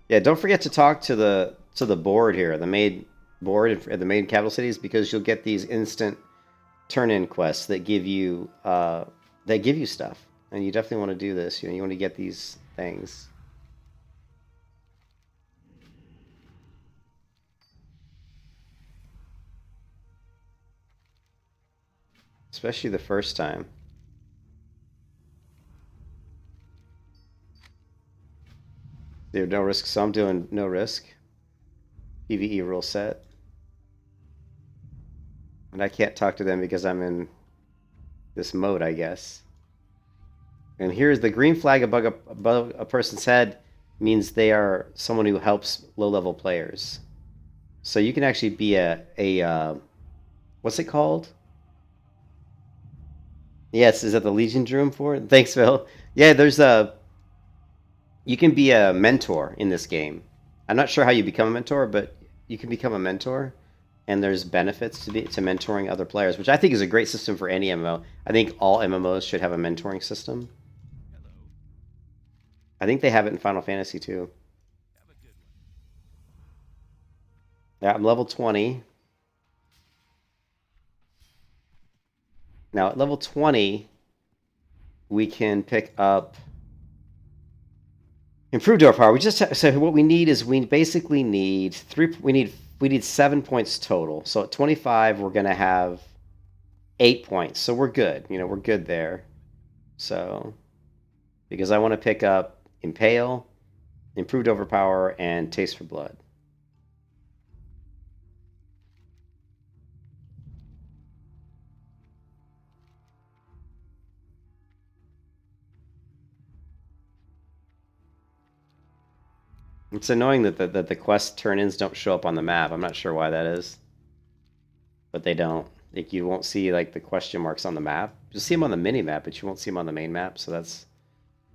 Yeah, don't forget to talk to the board here, the main board at the main capital cities, because you'll get these instant turn-in quests that give you stuff, and you definitely want to do this. You know, you want to get these things. Especially the first time. There's no risk, so I'm doing no risk. PvE rule set. And I can't talk to them because I'm in this mode, I guess. And here's the green flag above a person's head means they are someone who helps low-level players. So you can actually be a what's it called? Yes, is that the Legion drew him for it? Thanks, Phil. Yeah, there's a you can be a mentor in this game. I'm not sure how you become a mentor, but you can become a mentor, and there's benefits to mentoring other players, which I think is a great system for any MMO. I think all MMOs should have a mentoring system. I think they have it in Final Fantasy too. Yeah, I'm level 20. Now at level 20, we can pick up improved overpower. We just so what we need is we basically need we need 7 points total. So at 25, we're gonna have 8 points. So we're good. You know, we're good there. So because I want to pick up Impale, improved overpower, and taste for blood. It's annoying that the quest turn-ins don't show up on the map. I'm not sure why that is, but they don't. Like you won't see like the question marks on the map. You'll see them on the mini map, but you won't see them on the main map. So that's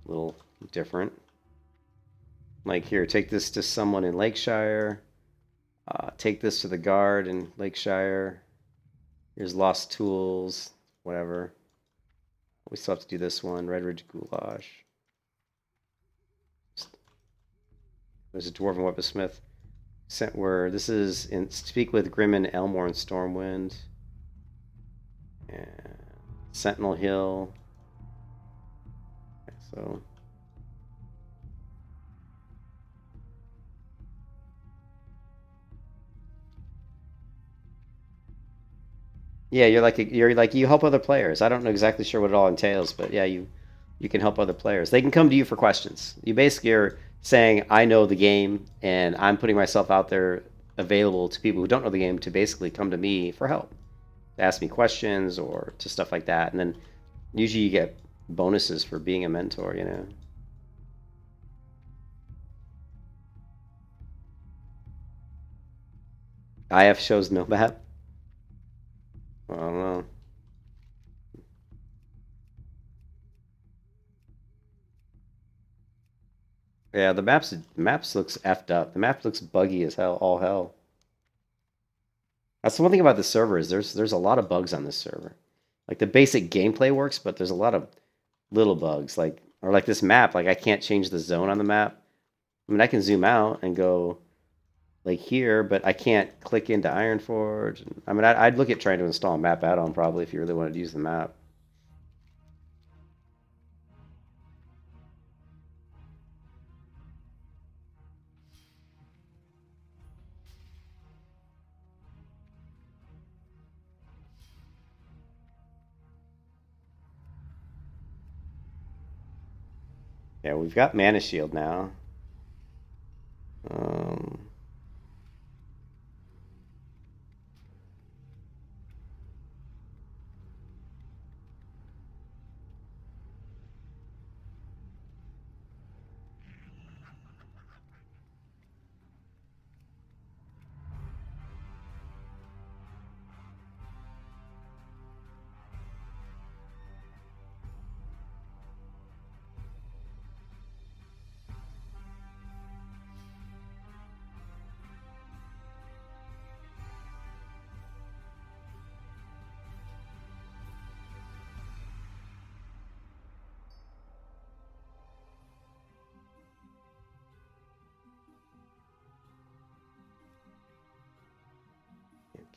a little different. Like here, take this to someone in Lakeshire. Take this to the guard in Lakeshire. Here's lost tools, whatever. We still have to do this one. Red Ridge Goulash. There's a Dwarven Weaponsmith. Sent word. This is in Speak with Grimmin, Elmore, and Stormwind. And Sentinel Hill. Okay, so yeah, you're like you help other players. I don't know exactly sure what it all entails, but yeah, you can help other players. They can come to you for questions. You basically are saying, I know the game, and I'm putting myself out there available to people who don't know the game to basically come to me for help, to ask me questions or to stuff like that. And then usually you get bonuses for being a mentor, you know. IF shows no map. I don't know. Yeah, the maps looks effed up. The map looks buggy as hell, all hell. That's the one thing about the server is there's a lot of bugs on this server. Like the basic gameplay works, but there's a lot of little bugs. Like or like this map, like I can't change the zone on the map. I mean, I can zoom out and go like here, but I can't click into Ironforge. I mean, I'd look at trying to install a map add-on probably if you really wanted to use the map. Yeah, we've got Mana Shield now. Um,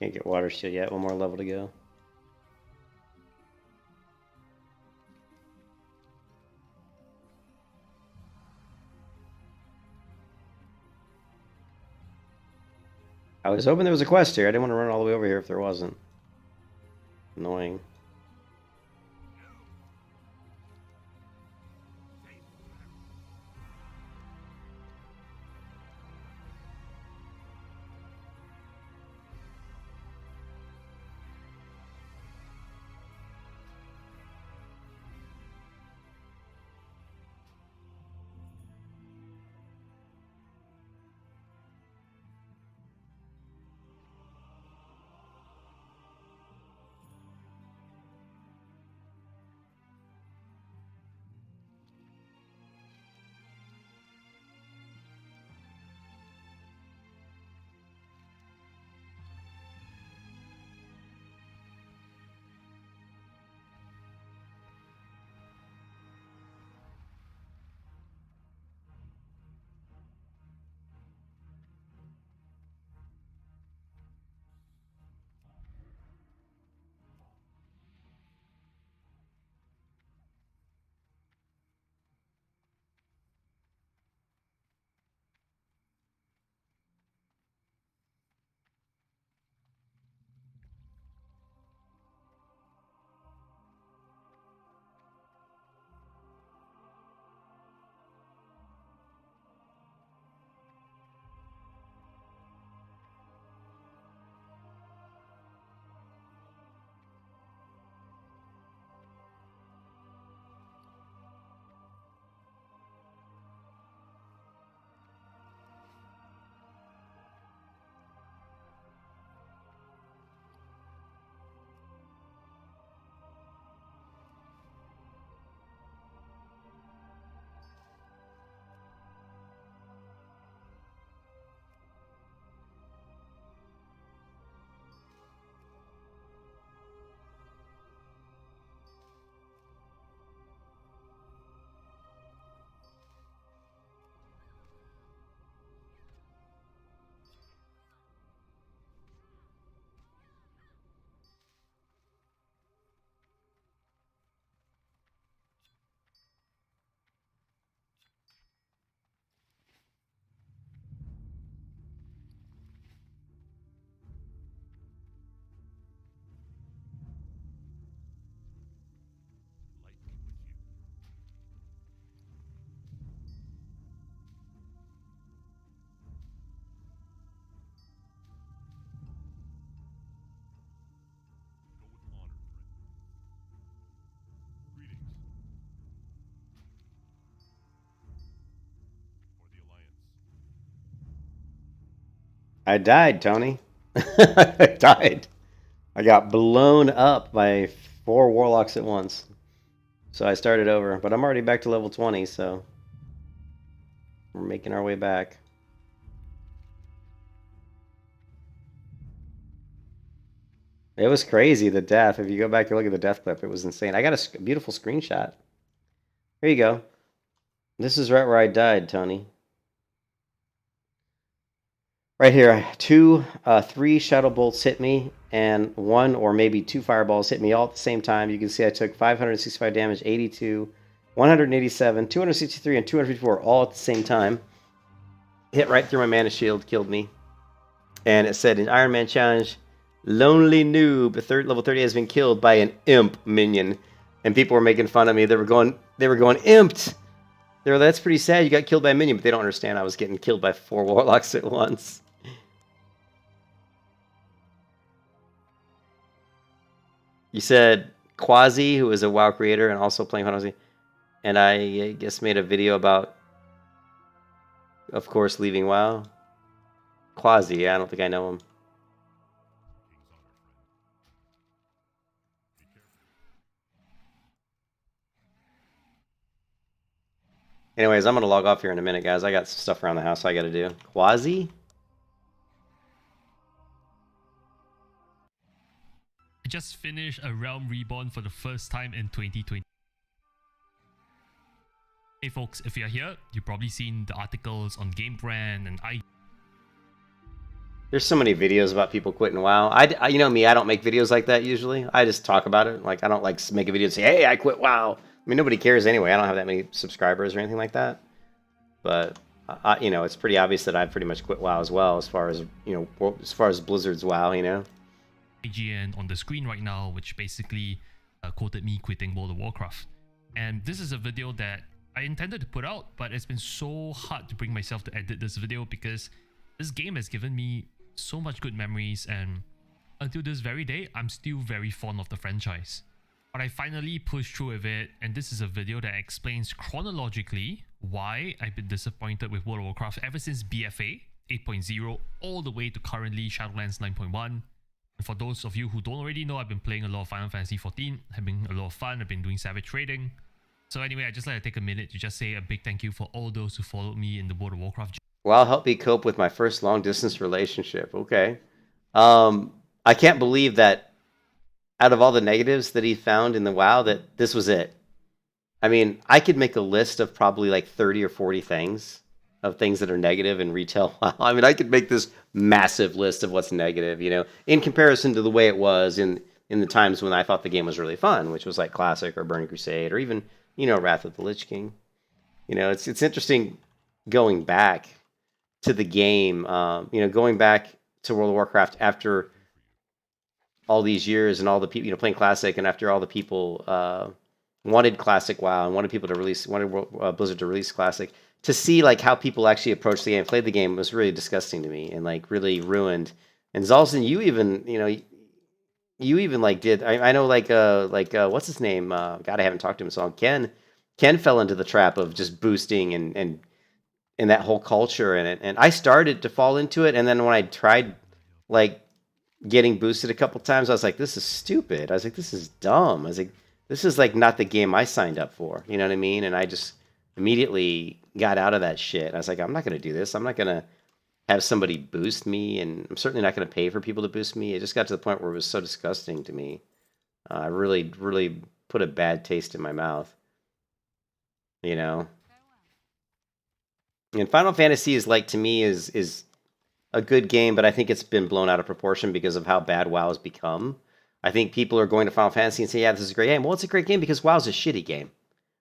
can't get Water Shield yet. One more level to go. I was hoping there was a quest here. I didn't want to run all the way over here if there wasn't. Annoying. I died, Tony. I died. I got blown up by 4 warlocks at once. So I started over, but I'm already back to level 20, so we're making our way back. It was crazy, the death. If you go back and look at the death clip, it was insane. I got a beautiful screenshot. Here you go. This is right where I died, Tony. Right here, 3 shadow bolts hit me, and 1 or maybe 2 fireballs hit me all at the same time. You can see I took 565 damage, 82, 187, 263, and 254 all at the same time. Hit right through my mana shield, killed me. And it said in Iron Man Challenge, Lonely Noob, level 30 has been killed by an imp minion. And people were making fun of me. They were going imped. They were, that's pretty sad. You got killed by a minion, but they don't understand I was getting killed by 4 warlocks at once. You said Quasi, who is a WoW creator and also playing Final Fantasy, and I guess made a video about, of course, leaving WoW. Quasi, yeah, I don't think I know him. Anyways, I'm going to log off here in a minute, guys. I got some stuff around the house I got to do. Quasi? I just finished a Realm Reborn for the first time in 2020. Hey folks, if you're here, you've probably seen the articles on Game Brand and There's so many videos about people quitting WoW. I you know me, I don't make videos like that usually. I just talk about it. Like, I don't like make a video and say, hey, I quit WoW. I mean, nobody cares anyway. I don't have that many subscribers or anything like that. But, you know, it's pretty obvious that I've pretty much quit WoW as well, as far as, you know, as far as Blizzard's WoW, you know. IGN on the screen right now, which basically quoted me quitting World of Warcraft. And this is a video that I intended to put out, but it's been so hard to bring myself to edit this video because this game has given me so much good memories, and until this very day, I'm still very fond of the franchise. But I finally pushed through with it, and this is a video that explains chronologically why I've been disappointed with World of Warcraft ever since BFA 8.0 all the way to currently Shadowlands 9.1. And for those of you who don't already know, I've been playing a lot of Final Fantasy 14, having a lot of fun, I've been doing Savage trading. So anyway, I'd just like to take a minute to just say a big thank you for all those who followed me in the World of Warcraft. WoW helped me cope with my first long-distance relationship. Okay. I can't believe that out of all the negatives that he found in the WoW, that this was it. I mean, I could make a list of probably like 30 or 40 things of things that are negative in retail WoW. I mean, I could make this massive list of what's negative, you know, in comparison to the way it was in the times when I thought the game was really fun, which was like Classic or Burning Crusade or even, you know, Wrath of the Lich King. You know, it's interesting going back to the game, you know, going back to World of Warcraft after all these years and all the people, you know, playing Classic, and after all the people wanted Classic WoW and wanted people to release, Blizzard to release Classic, to see like how people actually approached the game, played the game, was really disgusting to me and like really ruined. And Zalzin, you even, you know, you even like did, I know like what's his name? God, I haven't talked to him so long. Ken fell into the trap of just boosting and that whole culture in it. And I started to fall into it. And then when I tried like getting boosted a couple times, I was like, this is stupid. I was like, this is dumb. I was like, this is like not the game I signed up for. You know what I mean? And I just immediately got out of that shit. I was like, I'm not going to do this. I'm not going to have somebody boost me. And I'm certainly not going to pay for people to boost me. It just got to the point where it was so disgusting to me. I really, really put a bad taste in my mouth. You know? And Final Fantasy is like, to me, is a good game, but I think it's been blown out of proportion because of how bad WoW has become. I think people are going to Final Fantasy and say, yeah, this is a great game. Well, it's a great game because WoW's a shitty game.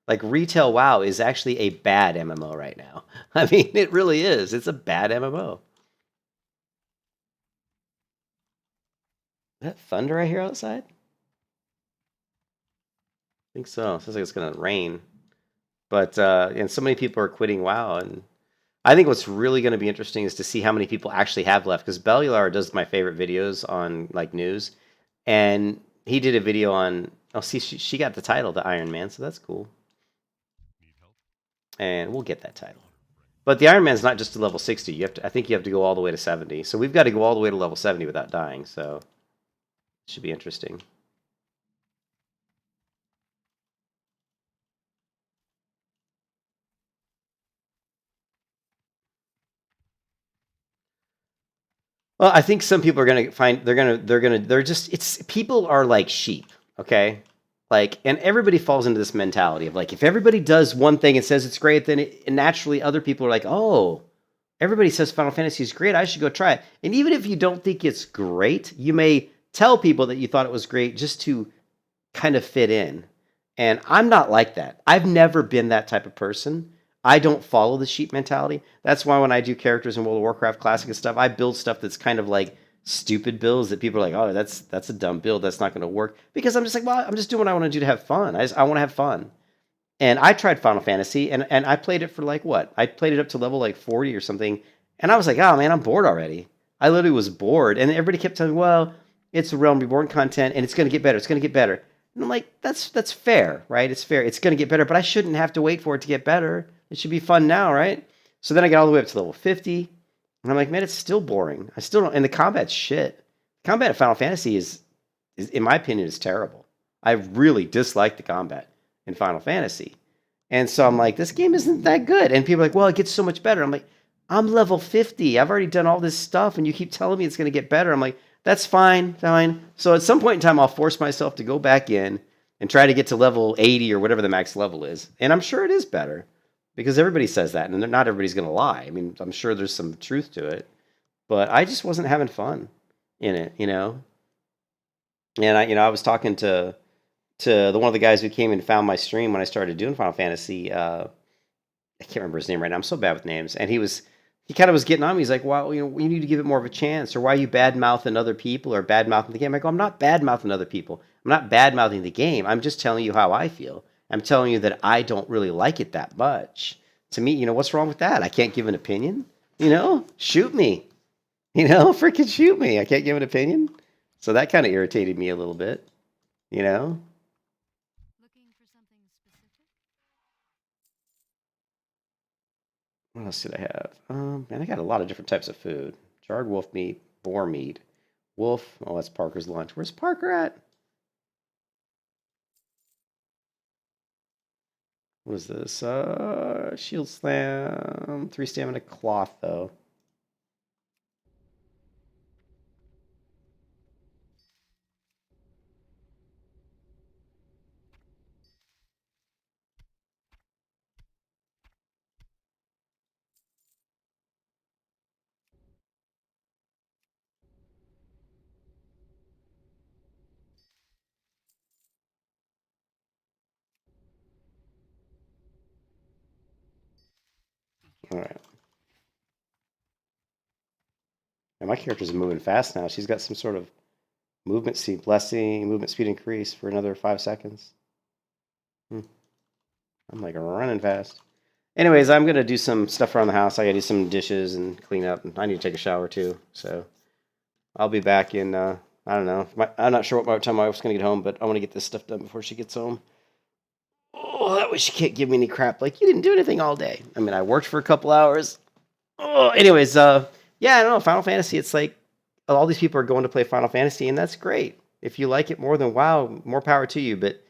Like, retail WoW is actually a bad MMO right now. I mean, it really is. It's a bad MMO. Is that thunder I hear outside? I think so. Sounds like it's going to rain. But, and so many people are quitting WoW, and I think what's really going to be interesting is to see how many people actually have left, because Bellular does my favorite videos on like news, and he did a video on, oh, see, she got the title, the Iron Man, so that's cool. And we'll get that title. But the Iron Man's not just to level 60. You have to, I think you have to go all the way to 70. So we've got to go all the way to level 70 without dying. So it should be interesting. Well, I think some people are gonna find they're just it's people are like sheep, okay? Like, and everybody falls into this mentality of like, if everybody does one thing and says it's great, then naturally other people are like, oh, everybody says Final Fantasy is great, I should go try it. And even if you don't think it's great, you may tell people that you thought it was great just to kind of fit in. And I'm not like that. I've never been that type of person. I don't follow the sheep mentality. That's why when I do characters in World of Warcraft Classic and stuff, I build stuff that's kind of like stupid builds that people are like, oh, that's a dumb build. That's not going to work. Because I'm just like, well, I'm just doing what I want to do to have fun. I want to have fun. And I tried Final Fantasy, and I played it for like what? I played it up to level like 40 or something. And I was like, oh, man, I'm bored already. I literally was bored. And everybody kept telling me, well, it's Realm Reborn content, and it's going to get better. It's going to get better. And I'm like, that's fair, right? It's fair. It's going to get better, but I shouldn't have to wait for it to get better. It should be fun now, right? So then I got all the way up to level 50, and I'm like, man, it's still boring. I still don't, and the combat's shit. Combat in Final Fantasy is in my opinion, is terrible. I really dislike the combat in Final Fantasy. And so I'm like, this game isn't that good. And people are like, well, it gets so much better. I'm like, I'm level 50. I've already done all this stuff, and you keep telling me it's going to get better. I'm like, that's fine, fine. So at some point in time, I'll force myself to go back in and try to get to level 80 or whatever the max level is. And I'm sure it is better. Because everybody says that, and not everybody's going to lie. I mean, I'm sure there's some truth to it, but I just wasn't having fun in it, you know. And I was talking to one of the guys who came and found my stream when I started doing Final Fantasy. I can't remember his name right now. I'm so bad with names. And he kind of was getting on me. He's like, well, you need to give it more of a chance, or why are you bad mouthing other people or bad mouthing the game? I go, I'm not bad mouthing other people. I'm not bad mouthing the game. I'm just telling you how I feel. I'm telling you that I don't really like it that much. To me, what's wrong with that? I can't give an opinion. Shoot me. Freaking shoot me. I can't give an opinion. So that kind of irritated me a little bit. Looking for something specific? What else did I have? Man, I got a lot of different types of food. Jarred wolf meat, boar meat, wolf. Oh, that's Parker's lunch. Where's Parker at? What is this? Shield slam. 3 stamina cloth, though. All right. And my character's moving fast now. She's got some sort of movement speed blessing, movement speed increase for another 5 seconds. I'm like running fast. Anyways, I'm going to do some stuff around the house. I got to do some dishes and clean up. And I need to take a shower too. So I'll be back in, I don't know. I'm not sure what time my wife's going to get home, but I want to get this stuff done before she gets home. Oh, that way she can't give me any crap. Like, you didn't do anything all day. I mean, I worked for a couple hours. Oh, anyways, yeah, I don't know. Final Fantasy, it's like all these people are going to play Final Fantasy, and that's great. If you like it more than WoW, more power to you. But,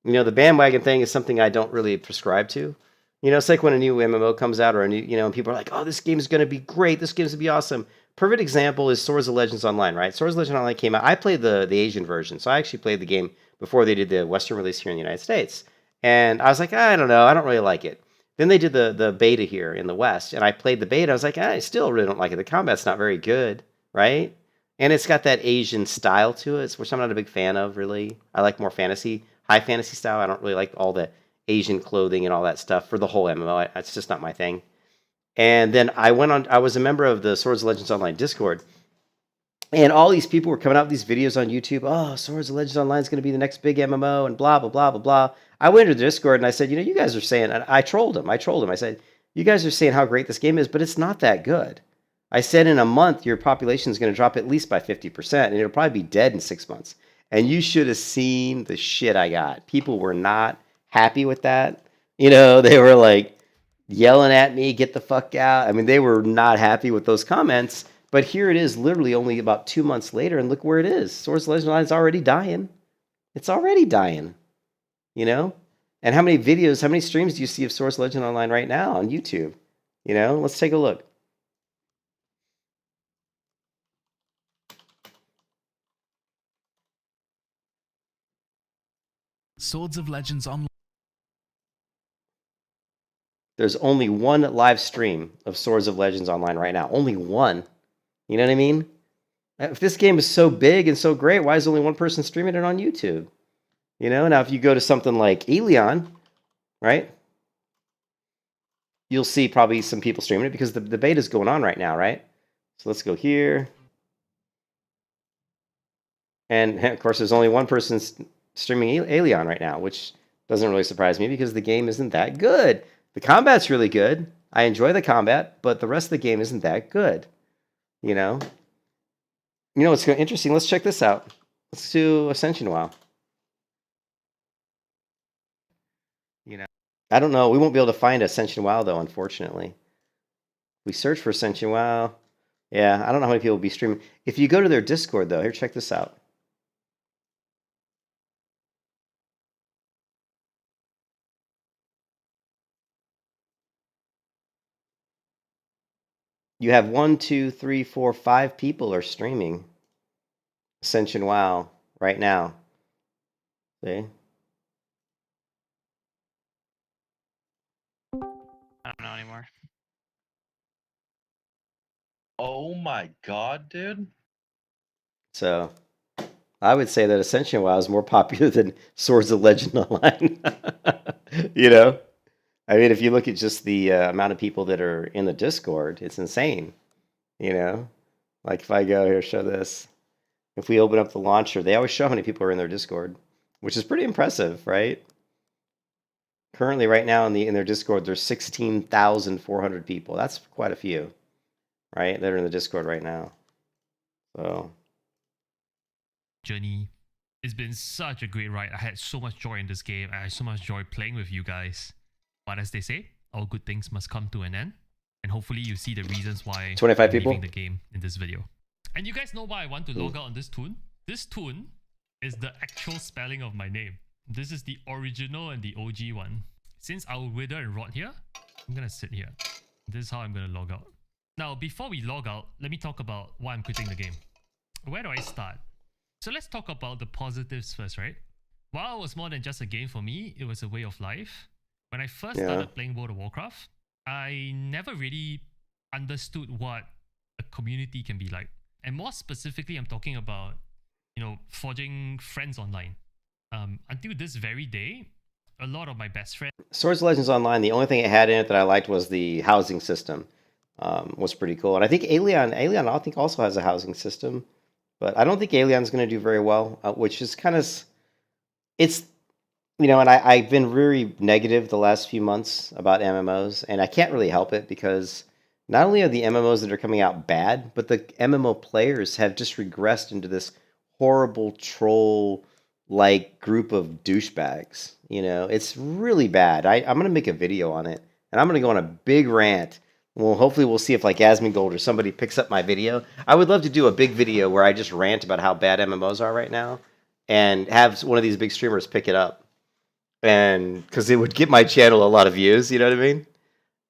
the bandwagon thing is something I don't really prescribe to. It's like when a new MMO comes out or a new, and people are like, oh, this game is going to be great. This game's going to be awesome. Perfect example is Swords of Legends Online, right? Swords of Legends Online came out. I played the Asian version, so I actually played the game before they did the Western release here in the United States. And I was like, I don't know. I don't really like it. Then they did the beta here in the West, and I played the beta. I was like, I still really don't like it. The combat's not very good, right? And it's got that Asian style to it, which I'm not a big fan of, really. I like more fantasy, high fantasy style. I don't really like all the Asian clothing and all that stuff for the whole MMO. It's just not my thing. And then I was a member of the Swords of Legends Online Discord, and all these people were coming out with these videos on YouTube. Oh, Swords of Legends Online is going to be the next big MMO, and blah, blah, blah, blah, blah. I went to the Discord and I said, you guys are saying, and I trolled him. I said, you guys are saying how great this game is, but it's not that good. I said in a month, your population is going to drop at least by 50%, and it'll probably be dead in 6 months. And you should have seen the shit I got. People were not happy with that. They were like, yelling at me, get the fuck out. I mean, they were not happy with those comments. But here it is, literally only about 2 months later, and look where it is. Swords of Legend Online is already dying. It's already dying, you know? And how many videos, how many streams do you see of Swords of Legend Online right now on YouTube? You know, let's take a look. Swords of Legends Online. There's only one live stream of Swords of Legends Online right now. Only one. You know what I mean? If this game is so big and so great, why is only one person streaming it on YouTube? You know, now if you go to something like Elion, right? You'll see probably some people streaming it because the debate is going on right now, right? So let's go here. And of course, there's only one person streaming Elion right now, which doesn't really surprise me because the game isn't that good. The combat's really good. I enjoy the combat, but the rest of the game isn't that good. You know? You know what's interesting? Let's check this out. Let's do Ascension WoW. You know, I don't know. We won't be able to find Ascension WoW though, unfortunately. We search for Ascension WoW. Yeah, I don't know how many people will be streaming. If you go to their Discord though, here, check this out. You have 1, 2, 3, 4, 5 people are streaming Ascension WoW right now. See? I don't know anymore. Oh my god, dude. So I would say that Ascension WoW is more popular than Swords of Legend Online. You know? I mean, if you look at just the amount of people that are in the Discord, it's insane. You know? Like if I go here, show this. If we open up the launcher, they always show how many people are in their Discord, which is pretty impressive, right? Currently, right now in their Discord, there's 16,400 people. That's quite a few, right? That are in the Discord right now. So Journey. It's been such a great ride. I had so much joy in this game. I had so much joy playing with you guys. But as they say, all good things must come to an end. And hopefully you see the reasons why 25 I'm people? leaving the game in this video. And you guys know why I want to log out on this toon? This toon is the actual spelling of my name. This is the original and the OG one. Since I will wither and rot here, I'm going to sit here. This is how I'm going to log out. Now, before we log out, let me talk about why I'm quitting the game. Where do I start? So let's talk about the positives first, right? WoW was more than just a game for me. It was a way of life. When I first started playing World of Warcraft, I never really understood what a community can be like. And more specifically, I'm talking about, you know, forging friends online. Until this very day, a lot of my best friends... Swords of Legends Online, the only thing it had in it that I liked was the housing system. Was pretty cool. And I think Alien I think also has a housing system. But I don't think Alion's going to do very well, which is kind of... It's... You know, and I've been very negative the last few months about MMOs, and I can't really help it because not only are the MMOs that are coming out bad, but the MMO players have just regressed into this horrible troll-like group of douchebags. You know, it's really bad. I'm going to make a video on it, and I'm going to go on a big rant. Well, hopefully we'll see if like Asmongold or somebody picks up my video. I would love to do a big video where I just rant about how bad MMOs are right now and have one of these big streamers pick it up. And because it would get my channel a lot of views, you know what I mean?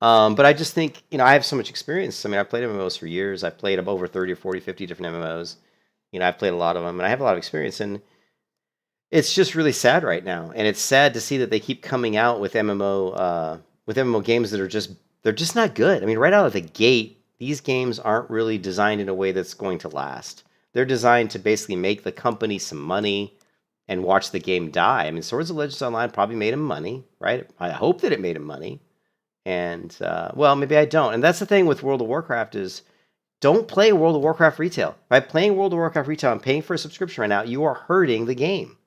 But I just think, you know, I have so much experience. I mean, I've played MMOs for years. I've played over 30 or 40, 50 different MMOs. You know, I've played a lot of them, and I have a lot of experience. And it's just really sad right now. And it's sad to see that they keep coming out with MMO games that are they're just not good. I mean, right out of the gate, these games aren't really designed in a way that's going to last. They're designed to basically make the company some money and watch the game die. I mean, Swords of Legends Online probably made him money, right? I hope that it made him money. And, well, maybe I don't. And that's the thing with World of Warcraft is don't play World of Warcraft retail. By playing World of Warcraft retail and paying for a subscription right now, you are hurting the game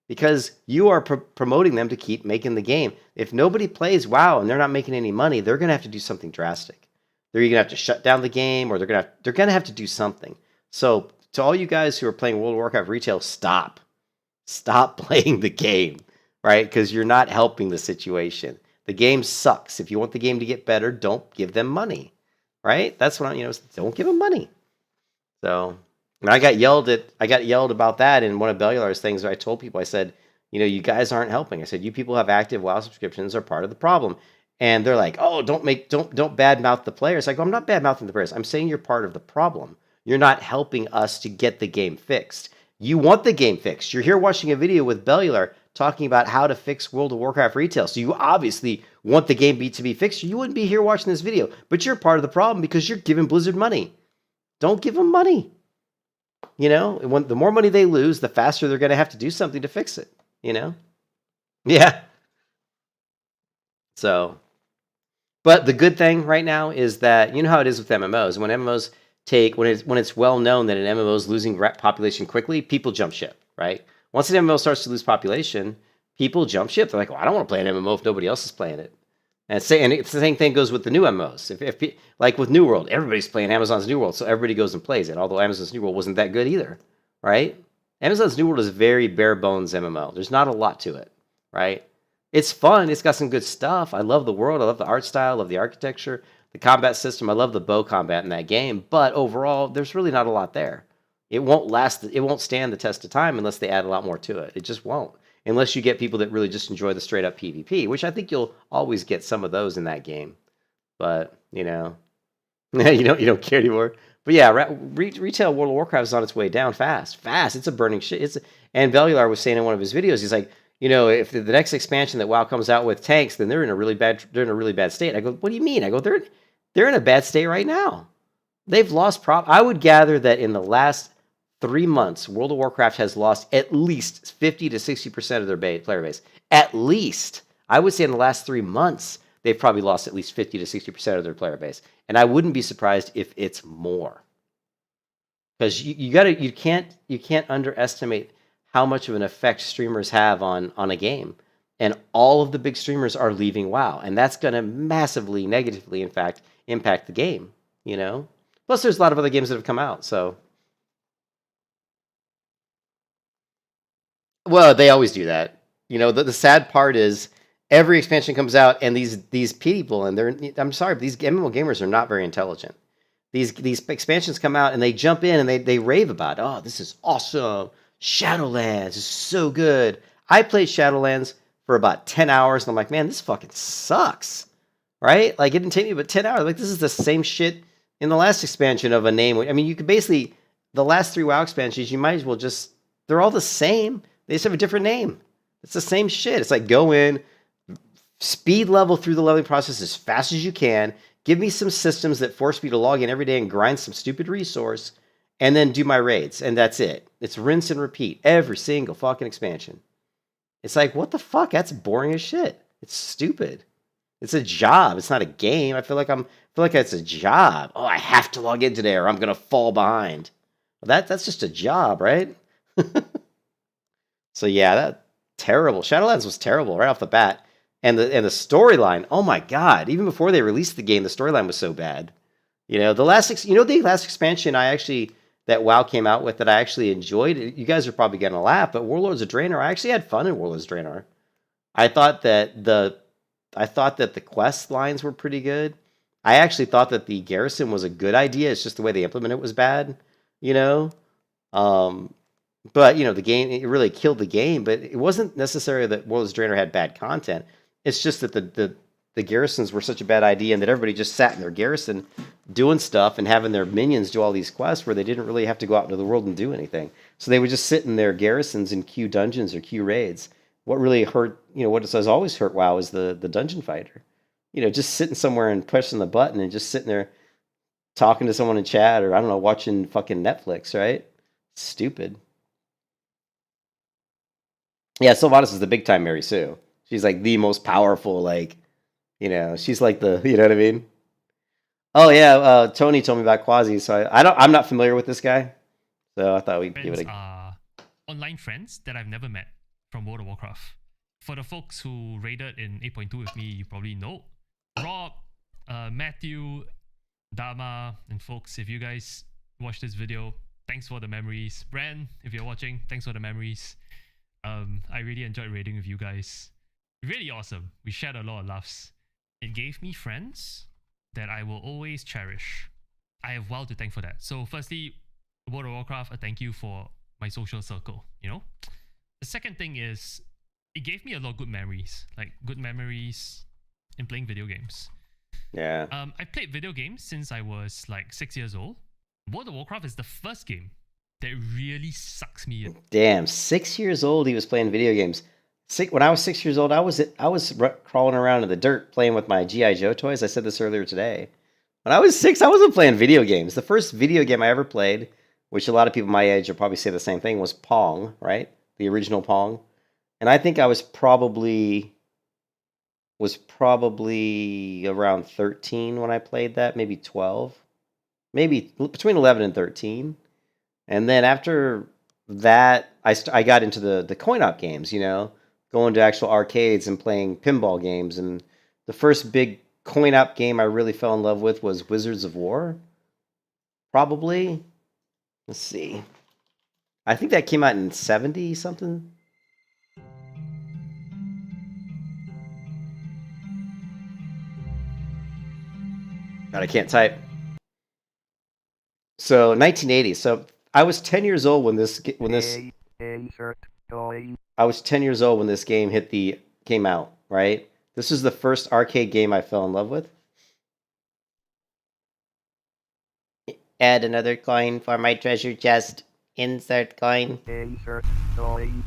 because you are promoting them to keep making the game. If nobody plays WoW and they're not making any money, they're going to have to do something drastic. They're going to have to shut down the game, or they're going to have to do something. So to all you guys who are playing World of Warcraft retail, stop playing the game, right? Because you're not helping the situation. The game sucks. If you want the game to get better, don't give them money, right? That's what don't give them money. So when I got yelled about that in one of Bellular's things where I told people, I said, you guys aren't helping. I said, you people have active WoW subscriptions are part of the problem. And they're like, oh, don't badmouth the players. I go, I'm not badmouthing the players. I'm saying you're part of the problem. You're not helping us to get the game fixed. You want the game fixed. You're here watching a video with Bellular talking about how to fix World of Warcraft retail. So you obviously want the game to be fixed. You wouldn't be here watching this video, but you're part of the problem because you're giving Blizzard money. Don't give them money. When the more money they lose, the faster they're going to have to do something to fix it. Yeah. So, but the good thing right now is that how it is with MMOs. When MMOs when it's well known that an MMO is losing population quickly, people jump ship, right? Once an MMO starts to lose population, people jump ship. They're like, well, I don't want to play an MMO if nobody else is playing it. And it's the same thing goes with the new MMOs. If like with New World, everybody's playing Amazon's New World, so everybody goes and plays it. Although Amazon's New World wasn't that good either, right? Amazon's New World is a very bare bones MMO. There's not a lot to it, right? It's fun. It's got some good stuff. I love the world. I love the art style. I love the architecture, the combat system. I love the bow combat in that game. But overall, there's really not a lot there. It won't last. It won't stand the test of time unless they add a lot more to it. It just won't. Unless you get people that really just enjoy the straight up PvP, which I think you'll always get some of those in that game. But, you don't care anymore. But yeah, retail World of Warcraft is on its way down fast. It's a burning shit. And Bellular was saying in one of his videos, he's like, if the next expansion that WoW comes out with tanks, then they're in a really bad state. I go, what do you mean? I go, they're in a bad state right now. They've lost I would gather that in the last 3 months, World of Warcraft has lost at least 50 to 60% of their player base. At least. I would say in the last 3 months, they've probably lost at least 50 to 60% of their player base. And I wouldn't be surprised if it's more. Because you can't underestimate how much of an effect streamers have on a game. And all of the big streamers are leaving WoW. And that's going to massively, negatively, in fact, impact the game. Plus, there's a lot of other games that have come out, so... Well, they always do that. The sad part is every expansion comes out, and these people, and I'm sorry, but these MMO gamers are not very intelligent. These expansions come out, and they jump in, and they rave about, oh, this is awesome. Shadowlands is so good. I played Shadowlands for about 10 hours, and I'm like, man, this fucking sucks. Right? Like, it didn't take me but 10 hours. Like, this is the same shit in the last expansion of a name. I mean, you could basically, the last 3 WoW expansions, you might as well they're all the same. They just have a different name. It's the same shit. It's like go in, speed level through the leveling process as fast as you can. Give me some systems that force me to log in every day and grind some stupid resource, and then do my raids. And that's it. It's rinse and repeat every single fucking expansion. It's like, what the fuck? That's boring as shit. It's stupid. It's a job. It's not a game. I feel like it's a job. Oh, I have to log in today or I'm gonna fall behind. Well, that's just a job, right? So yeah, that terrible. Shadowlands was terrible right off the bat, and the storyline. Oh my god! Even before they released the game, the storyline was so bad. The last expansion that WoW came out with that I actually enjoyed. You guys are probably gonna laugh, but Warlords of Draenor. I actually had fun in Warlords of Draenor. I thought that the quest lines were pretty good. I actually thought that the garrison was a good idea. It's just the way they implemented it was bad. But, the game, it really killed the game, but it wasn't necessarily that Warlords of Draenor had bad content. It's just that the garrisons were such a bad idea and that everybody just sat in their garrison doing stuff and having their minions do all these quests where they didn't really have to go out into the world and do anything. So they would just sit in their garrisons and queue dungeons or queue raids. What really hurt, what has always hurt WoW is the dungeon fighter. Just sitting somewhere and pushing the button and just sitting there talking to someone in chat or, I don't know, watching fucking Netflix, right? Stupid. Yeah, Sylvanas is the big time Mary Sue. She's like the most powerful, she's like the, you know what I mean? Oh yeah, Tony told me about Quasi, so I'm not familiar with this guy, so I thought we'd give it a... online friends that I've never met from World of Warcraft. For the folks who raided in 8.2 with me, you probably know Rob, Matthew, Dama, and folks. If you guys watch this video, thanks for the memories. Bran, if you're watching, thanks for the memories. I really enjoyed raiding with you guys. Really awesome. We shared a lot of laughs. It gave me friends that I will always cherish. I have WoW to thank for that. So firstly, World of Warcraft, a thank you for my social circle, you know? The second thing is, it gave me a lot of good memories. Like, good memories in playing video games. Yeah. I played video games since I was like 6 years old. World of Warcraft is the first game that really sucks me in. Damn, 6 years old he was playing video games. When I was 6 years old, I was crawling around in the dirt playing with my G.I. Joe toys. I said this earlier today. When I was 6, I wasn't playing video games. The first video game I ever played, which a lot of people my age will probably say the same thing, was Pong, right? The original Pong. And I think I was probably around 13 when I played that, maybe 12. Maybe between 11 and 13. And then after that, I got into the coin-op games, you know, going to actual arcades and playing pinball games. And the first big coin-op game I really fell in love with was Wizards of War. Probably. Let's see. I think that came out in 70-something. God, I can't type. So 1980. So I was 10 years old when this I was 10 years old when this game came out, right? This is the first arcade game I fell in love with. Add another coin for my treasure chest. Insert coin. Insert coin.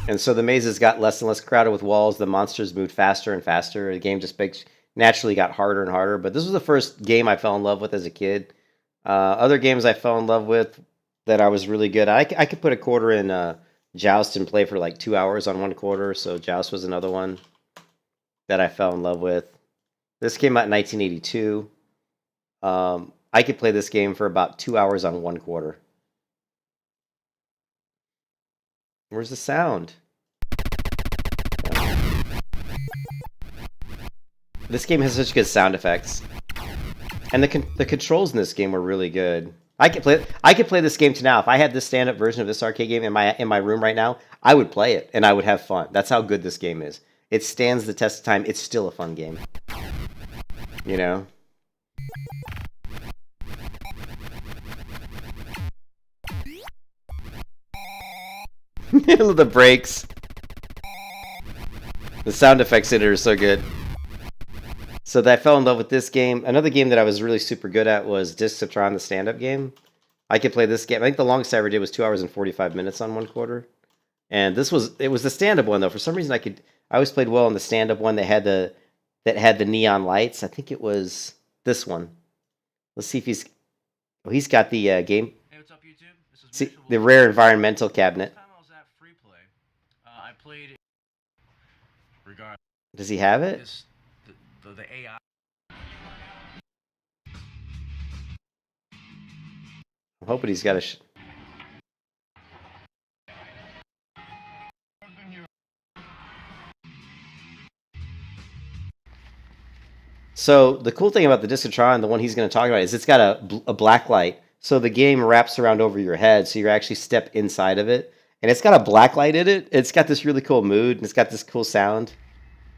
And so the mazes got less and less crowded with walls. The monsters moved faster and faster. The game just naturally got harder and harder. But this was the first game I fell in love with as a kid. Other games I fell in love with that I was really good at. I could put a quarter in Joust and play for like 2 hours on one quarter. So Joust was another one that I fell in love with. This came out in 1982. I could play this game for about 2 hours on one quarter. Where's the sound? This game has such good sound effects, and the controls in this game were really good. I could play this game to now. If I had this stand-up version of this arcade game in my room right now, I would play it and I would have fun. That's how good this game is. It stands the test of time. It's still a fun game. You know. The brakes. The sound effects in it are so good. So that I fell in love with this game. Another game that I was really super good at was Discs of Tron, the stand-up game. I could play this game. I think the longest I ever did was 2 hours and 45 minutes on one quarter. And it was the stand-up one though. For some reason I always played well in the stand-up one that had the neon lights. I think it was this one. Let's see if he's got the game. Hey, what's up, YouTube? This is See, the rare environmental cabinet. Last time I was at Free Play, I played. Regardless, Does he have it? the AI. I'm hoping he's got a. So the cool thing about the Disc of Tron, the one he's going to talk about, is it's got a black light. So the game wraps around over your head, so you actually step inside of it, and it's got a black light in it. It's got this really cool mood, and it's got this cool sound.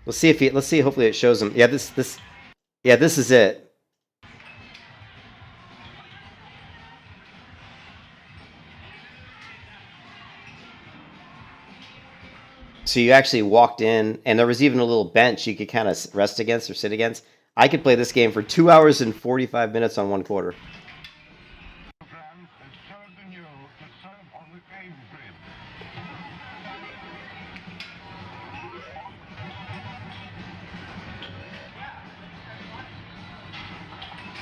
Let's see. Hopefully it shows him. Yeah, this is it. So you actually walked in, and there was even a little bench you could kind of rest against or sit against. I could play this game for 2 hours and 45 minutes on one quarter.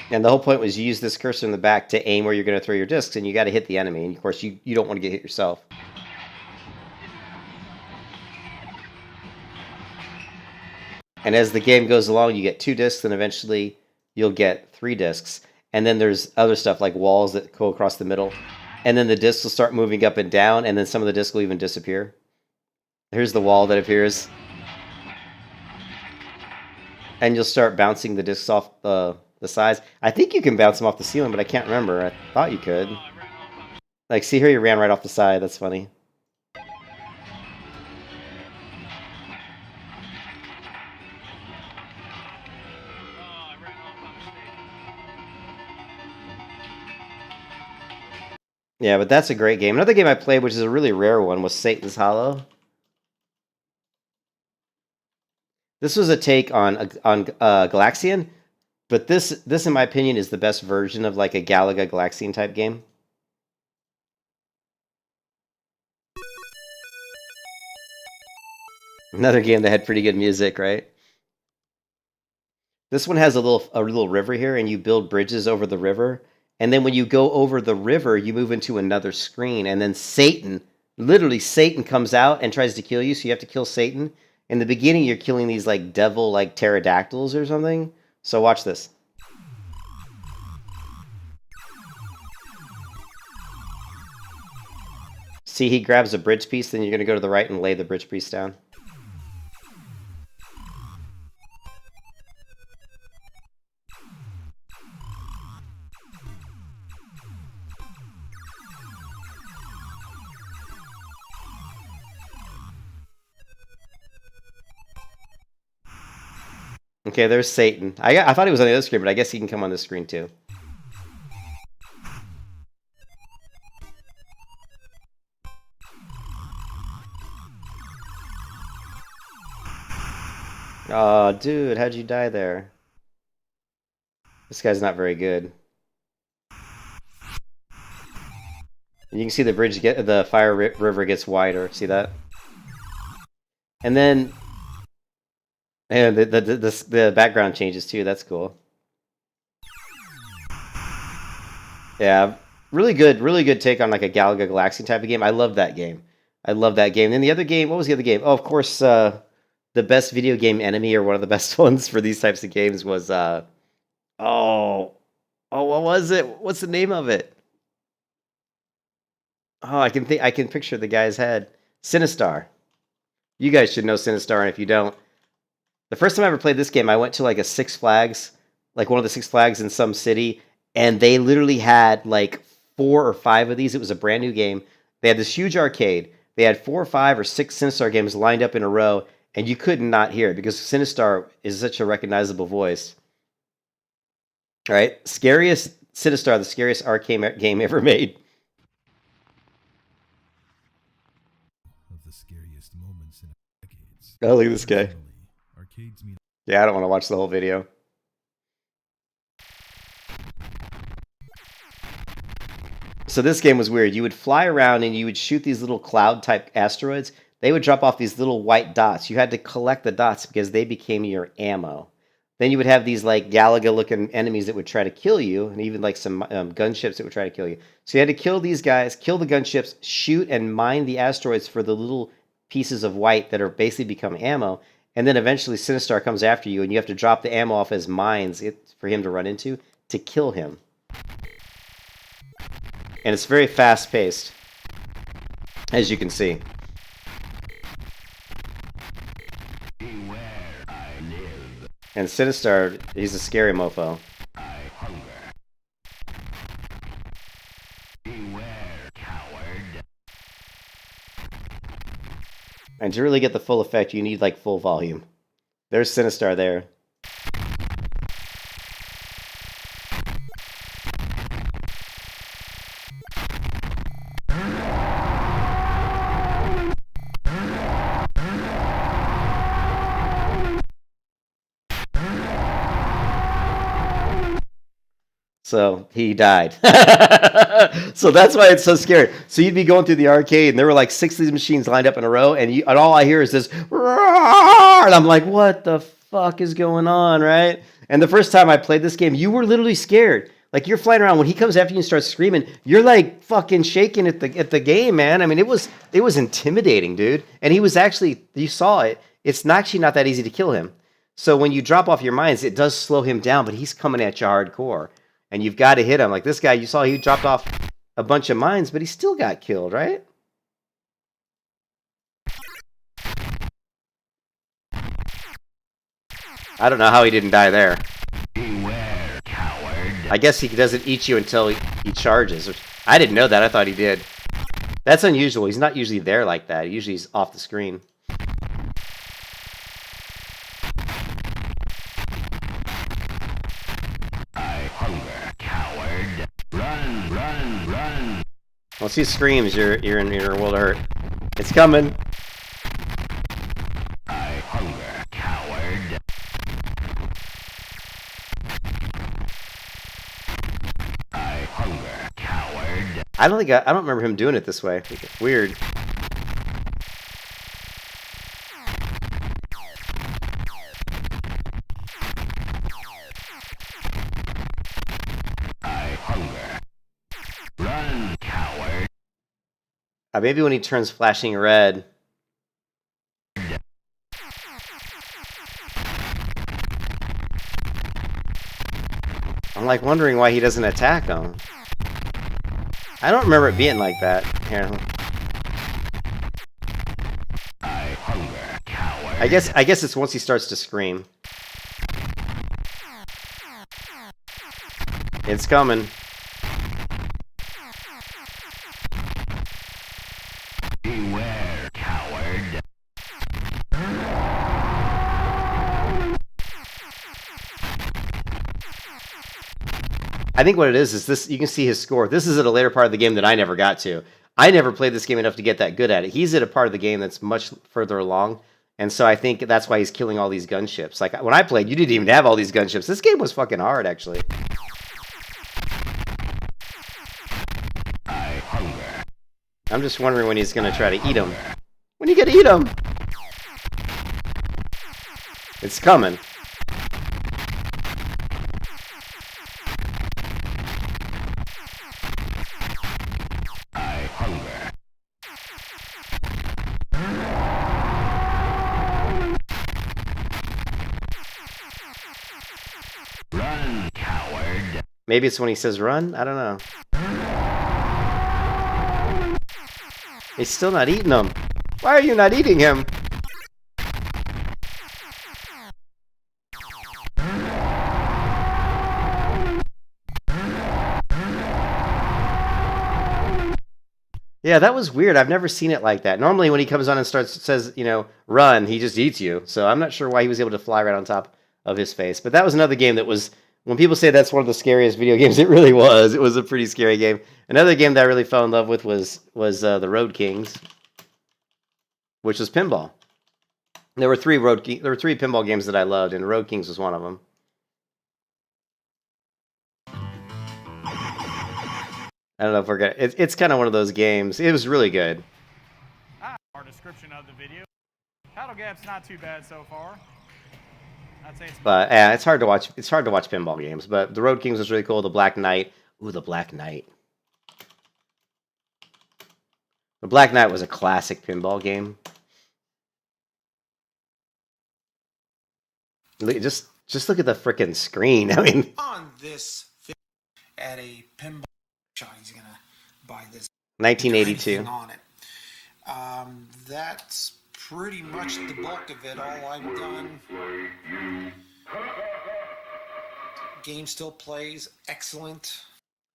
And the whole point was you use this cursor in the back to aim where you're going to throw your discs, and you got to hit the enemy. And of course, you don't want to get hit yourself. And as the game goes along, you get 2 discs, and eventually you'll get 3 discs. And then there's other stuff like walls that go across the middle. and then the disc will start moving up and down, and then some of the disc will even disappear. Here's the wall that appears. And you'll start bouncing the discs off the sides. I think you can bounce them off the ceiling, but I can't remember. I thought you could. Like, see here, you ran right off the side. That's funny. Yeah, but that's a great game. Another game I played, which is a really rare one, was Satan's Hollow. This was a take on Galaxian, but this, in my opinion, is the best version of like a Galaga Galaxian type game. Another game that had pretty good music, right? This one has a little river here, and you build bridges over the river. And then when you go over the river, you move into another screen, and then Satan, literally Satan comes out and tries to kill you, so you have to kill Satan. In the beginning, you're killing these like devil like pterodactyls or something. So watch this. See, he grabs a bridge piece, then you're going to go to the right and lay the bridge piece down. Okay, there's Satan. I thought he was on the other screen, but I guess he can come on this screen too. Oh, dude, how'd you die there? This guy's not very good. And you can see the bridge the fire river gets wider. See that? And then, and the background changes too. That's cool. Yeah, really good take on like a Galaga Galaxian type of game. I love that game. I love that game. And then the other game, what was the other game? Oh, of course, the best video game enemy, or one of the best ones for these types of games, was what was it? What's the name of it? Oh, I can picture the guy's head. Sinistar. You guys should know Sinistar, and if you don't, the first time I ever played this game, I went to like a Six Flags, like one of the Six Flags in some city, and they literally had like 4 or 5 of these. It was a brand new game. They had this huge arcade. They had 4 or 5 or 6 Sinistar games lined up in a row, and you could not hear it because Sinistar is such a recognizable voice. All right, scariest Sinistar, the scariest arcade game ever made. Of the scariest moments in decades. Oh, look at this guy. Arcades mean Yeah, I don't want to watch the whole video. So this game was weird. You would fly around and you would shoot these little cloud-type asteroids. They would drop off these little white dots. You had to collect the dots because they became your ammo. Then you would have these like Galaga-looking enemies that would try to kill you, and even like some gunships that would try to kill you. So you had to kill these guys, kill the gunships, shoot and mine the asteroids for the little pieces of white that are basically become ammo. And then eventually Sinistar comes after you, and you have to drop the ammo off as mines for him to run into to kill him. And it's very fast-paced, as you can see. And Sinistar, he's a scary mofo. And to really get the full effect, you need like full volume. There's Sinistar there. So he died. So that's why it's so scary. So you'd be going through the arcade, and there were like 6 of these machines lined up in a row, and all I hear is this, roar, and I'm like, what the fuck is going on, right? And the first time I played this game, you were literally scared. Like, you're flying around. When he comes after you and starts screaming, you're like fucking shaking at the game, man. I mean, it was intimidating, dude. And he was actually, you saw it. It's actually not that easy to kill him. So when you drop off your mines, it does slow him down, but he's coming at you hardcore. And you've got to hit him. Like this guy, you saw he dropped off a bunch of mines, but he still got killed, right? I don't know how he didn't die there. Beware, coward. I guess he doesn't eat you until he charges. Which, I didn't know that. I thought he did. That's unusual. He's not usually there like that. Usually he's off the screen. I hunger, coward. Run, run, run. Once he screams, you're in a world of hurt. It's coming. I hunger, coward. I hunger, coward. I don't remember him doing it this way. It's weird. I hunger. Run, coward. Maybe when he turns flashing red. I'm like wondering why he doesn't attack him. I don't remember it being like that. Here. I hunger, coward. I guess it's once he starts to scream. It's coming. Beware, coward. I think what it is this. You can see his score. This is at a later part of the game that I never got to. I never played this game enough to get that good at it. He's at a part of the game that's much further along, and so I think that's why he's killing all these gunships. Like when I played, you didn't even have all these gunships. This game was fucking hard, actually. I hunger. I'm just wondering when he's gonna try to eat him. When you gonna eat him? It's coming. I hunger. Run, coward. Maybe it's when he says run? I don't know. He's still not eating him. Why are you not eating him? Yeah, that was weird. I've never seen it like that. Normally when he comes on and says, run, he just eats you. So I'm not sure why he was able to fly right on top of his face. But that was another game that was, when people say that's one of the scariest video games, it really was. It was a pretty scary game. Another game that I really fell in love with was the Road Kings, which was pinball. There were three pinball games that I loved, and Road Kings was one of them. I don't know if we're gonna. It's kind of one of those games. It was really good. Our description of the video. Paddle Gap's not too bad so far. I'd say it's. But yeah, it's hard to watch. It's hard to watch pinball games. But the Road Kings was really cool. The Black Knight. Ooh, the Black Knight. The Black Knight was a classic pinball game. Just look at the frickin' screen. I mean, on this at a pinball shop, he's gonna buy this 1982 on it. That's pretty much the bulk of it. All I've done. Game still plays excellent.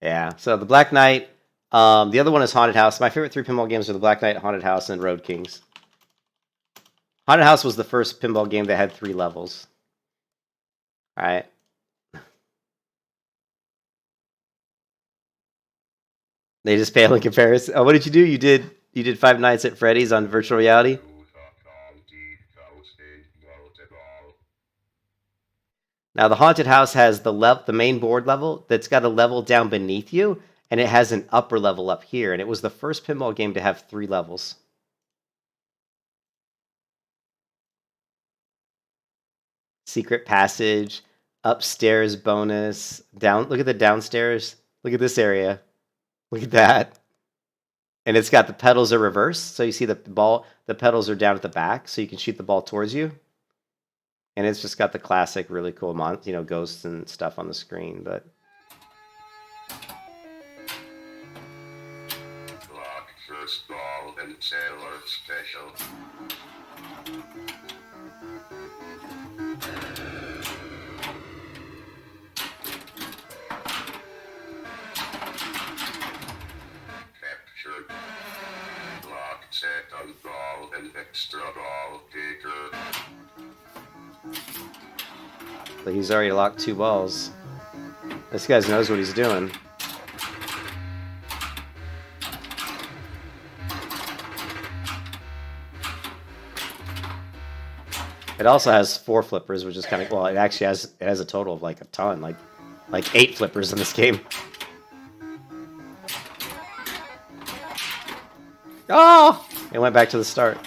Yeah. So the Black Knight. The other one is Haunted House. My favorite three pinball games are the Black Knight, Haunted House, and Road Kings. Haunted House was the first pinball game that had 3 levels. All right. They just pale in comparison. Oh, what did you do? You did Five Nights at Freddy's on virtual reality? Now the Haunted House has the main board level that's got a level down beneath you, and it has an upper level up here, and it was the first pinball game to have 3 levels. Secret passage, upstairs bonus, down. Look at the downstairs. Look at this area. Look at that. And it's got the pedals are reversed, so you see the pedals are down at the back, so you can shoot the ball towards you. And it's just got the classic, really cool, ghosts and stuff on the screen. But First ball and sailor special. Captured. Lock set on ball and extra ball taker. But he's already locked 2 balls. This guy knows what he's doing. It also has 4 flippers, which is kind of, well, it actually has a total of like a ton, like 8 flippers in this game. Oh! It went back to the start.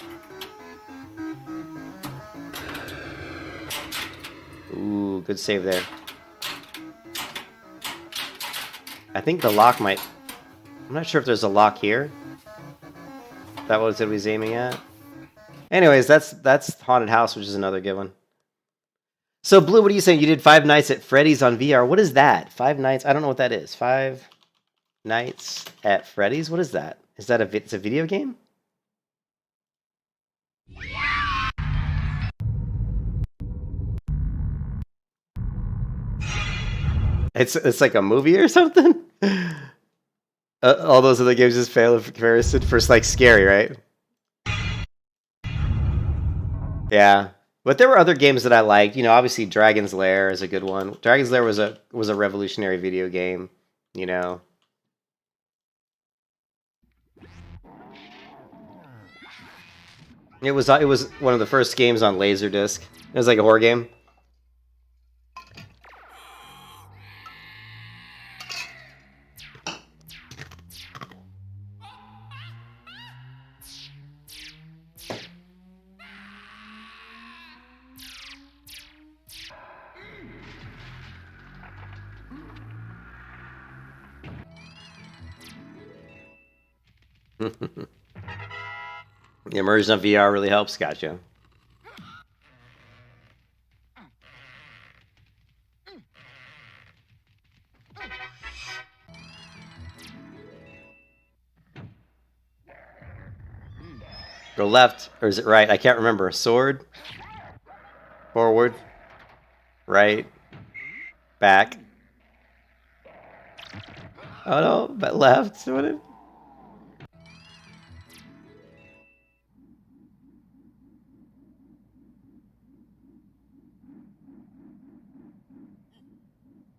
Ooh, good save there. I think the lock might... I'm not sure if there's a lock here. That was what he was aiming at. Anyways, that's Haunted House, which is another good one. So, Blue, what are you saying? You did 5 Nights at Freddy's on VR. What is that? 5 Nights? I don't know what that is. 5 Nights at Freddy's? What is that? Is that it's a video game? It's like a movie or something? All those other games just fail in comparison. First, like, scary, right? Yeah. But there were other games that I liked. You know, obviously Dragon's Lair is a good one. Dragon's Lair was a revolutionary video game, you know. It was one of the first games on Laserdisc. It was like a horror game. The immersion of VR really helps, gotcha. Go left, or is it right? I can't remember. Sword, forward, right, back. Oh no, but left. What it?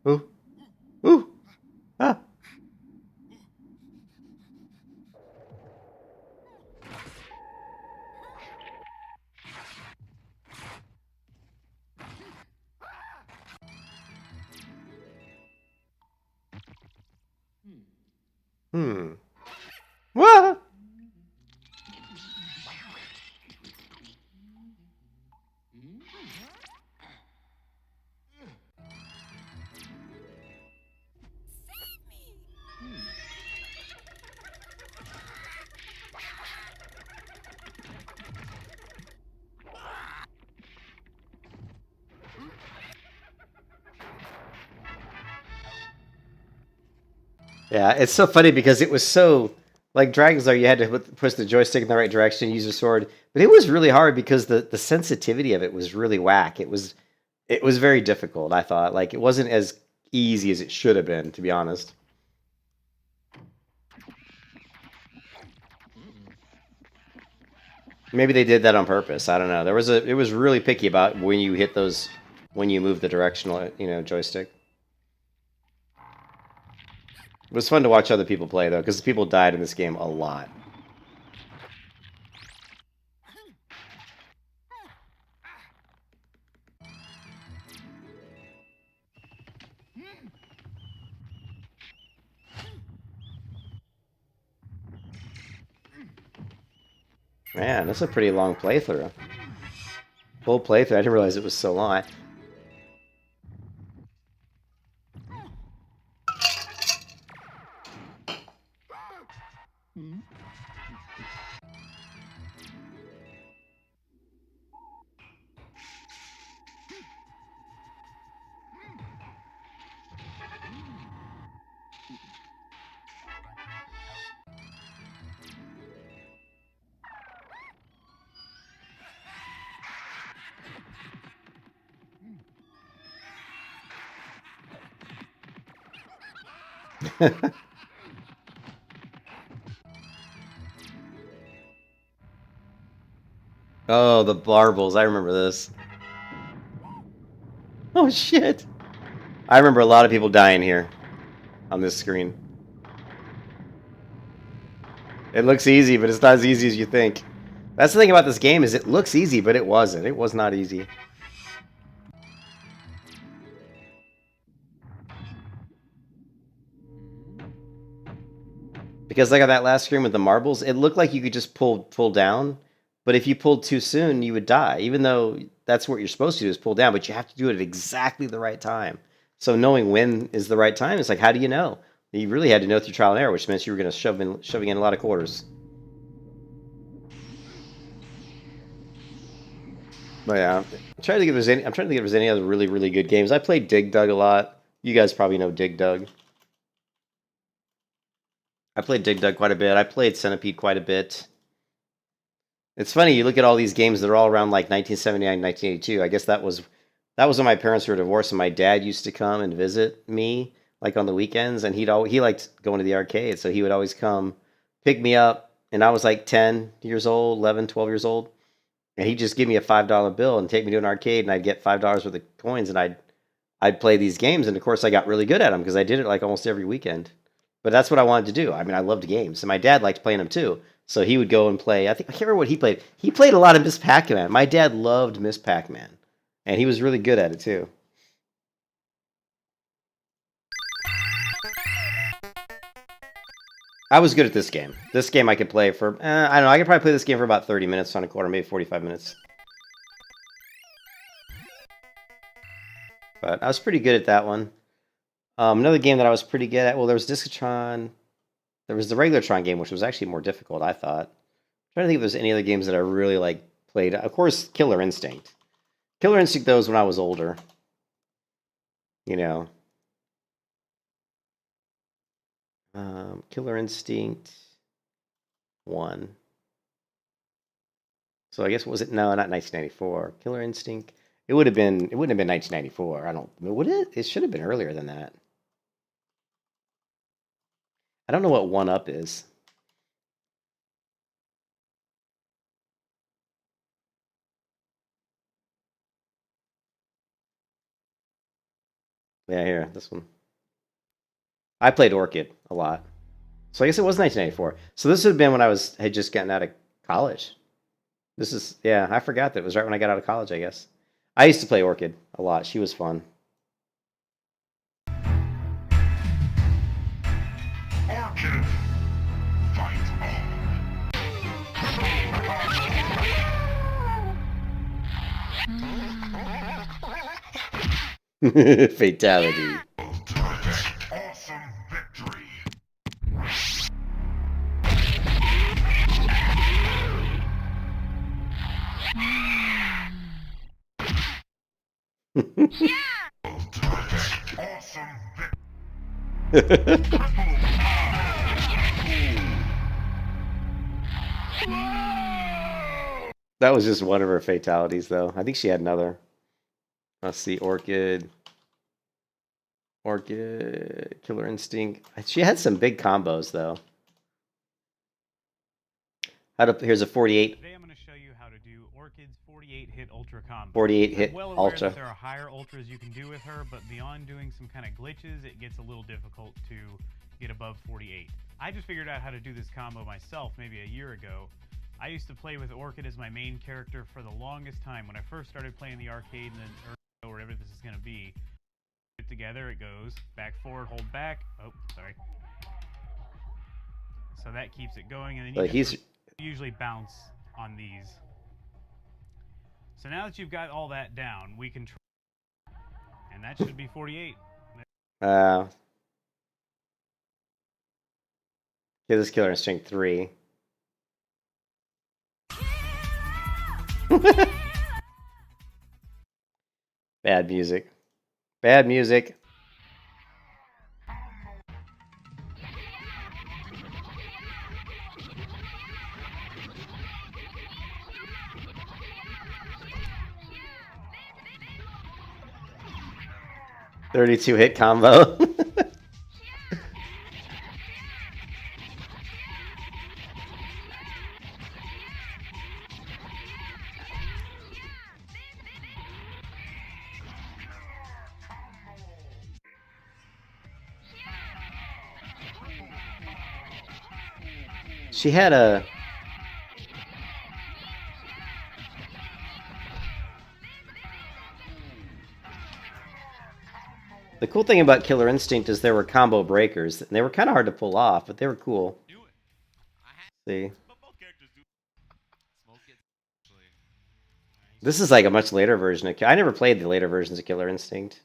Ooh. Ooh. Ah. What? Yeah, it's so funny because it was so like Dragon's Lair. You had to push the joystick in the right direction, use your sword, but it was really hard because the sensitivity of it was really whack. It was very difficult. I thought like it wasn't as easy as it should have been, to be honest. Maybe they did that on purpose. I don't know. It was really picky about when you hit those, when you move the directional, joystick. It was fun to watch other people play, though, because people died in this game a lot. Man, that's a pretty long playthrough. Full playthrough. I didn't realize it was so long. Oh, the marbles. I remember this. Oh, shit. I remember a lot of people dying here on this screen. It looks easy, but it's not as easy as you think. That's the thing about this game is it looks easy, but it wasn't. It was not easy. Because like on that last screen with the marbles, it looked like you could just pull down, but if you pulled too soon, you would die. Even though that's what you're supposed to do is pull down, but you have to do it at exactly the right time. So knowing when is the right time, it's like, how do you know? You really had to know through trial and error, which meant you were going to shoving in a lot of quarters. But yeah, I'm trying to think if there's any other really good games. I played Dig Dug a lot. You guys probably know Dig Dug. I played Dig Dug quite a bit. I played Centipede quite a bit. It's funny, you look at all these games, they're all around like 1979, 1982. I guess that was when my parents were divorced and my dad used to come and visit me like on the weekends, and he liked going to the arcade, so he would always come pick me up, and I was like 10 years old, 11, 12 years old, and he'd just give me a $5 bill and take me to an arcade, and I'd get $5 worth of coins, and I'd play these games, and of course I got really good at them because I did it like almost every weekend. But that's what I wanted to do. I mean, I loved games, and my dad liked playing them too. So he would go and play. I can't remember what he played. He played a lot of Miss Pac-Man. My dad loved Miss Pac-Man, and he was really good at it too. I was good at this game. This game I could play for, I don't know, I could probably play this game for about 30 minutes on a quarter, maybe 45 minutes. But I was pretty good at that one. Another game that I was pretty good at, well, there was Discotron. There was the regular Tron game, which was actually more difficult, I thought. I'm trying to think if there's any other games that I really like played. Of course, Killer Instinct. Killer Instinct, though, was when I was older. You know. Killer Instinct 1. So I guess, was it? No, not 1994. Killer Instinct. It wouldn't have been 1994. Would it? It should have been earlier than that. I don't know what 1-Up is. Yeah, here, this one. I played Orchid a lot. So I guess it was 1994. So this would have been when I had just gotten out of college. Yeah, I forgot that it was right when I got out of college, I guess. I used to play Orchid a lot. She was fun. Orchid. Fatality. Awesome victory. That was just one of her fatalities, though. I think she had another. Let's see, Orchid, Killer Instinct. She had some big combos, though. Here's a 48. Today I'm going to show you how to do Orchid's 48-hit Ultra combo. 48-hit well Ultra. That there are higher Ultras you can do with her, but beyond doing some kind of glitches, it gets a little difficult to get above 48. I just figured out how to do this combo myself maybe a year ago. I used to play with Orchid as my main character for the longest time. When I first started playing the arcade and then or whatever this is going to be, put it together, it goes back, forward, hold back. Oh, sorry. So that keeps it going, and then you usually bounce on these. So now that you've got all that down, we can try, and that should be 48. Okay, this is Killer Instinct 3. Bad music. Bad music. .32 hit combo. She had a... The cool thing about Killer Instinct is there were combo breakers, and they were kind of hard to pull off, but they were cool. See? This is like a much later version of... I never played the later versions of Killer Instinct.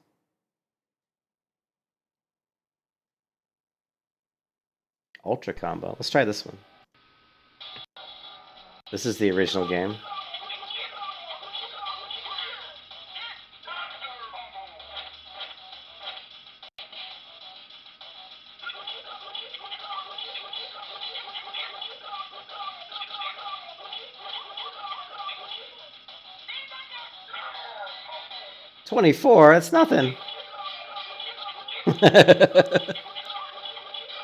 Ultra combo. Let's try this one. This is the original game. $24, that's nothing.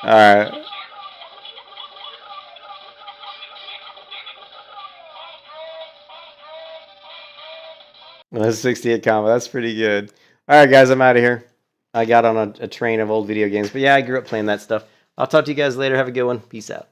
Alright. That's 68 combo. That's pretty good. Alright, guys, I'm out of here. I got on a train of old video games. But yeah, I grew up playing that stuff. I'll talk to you guys later. Have a good one. Peace out.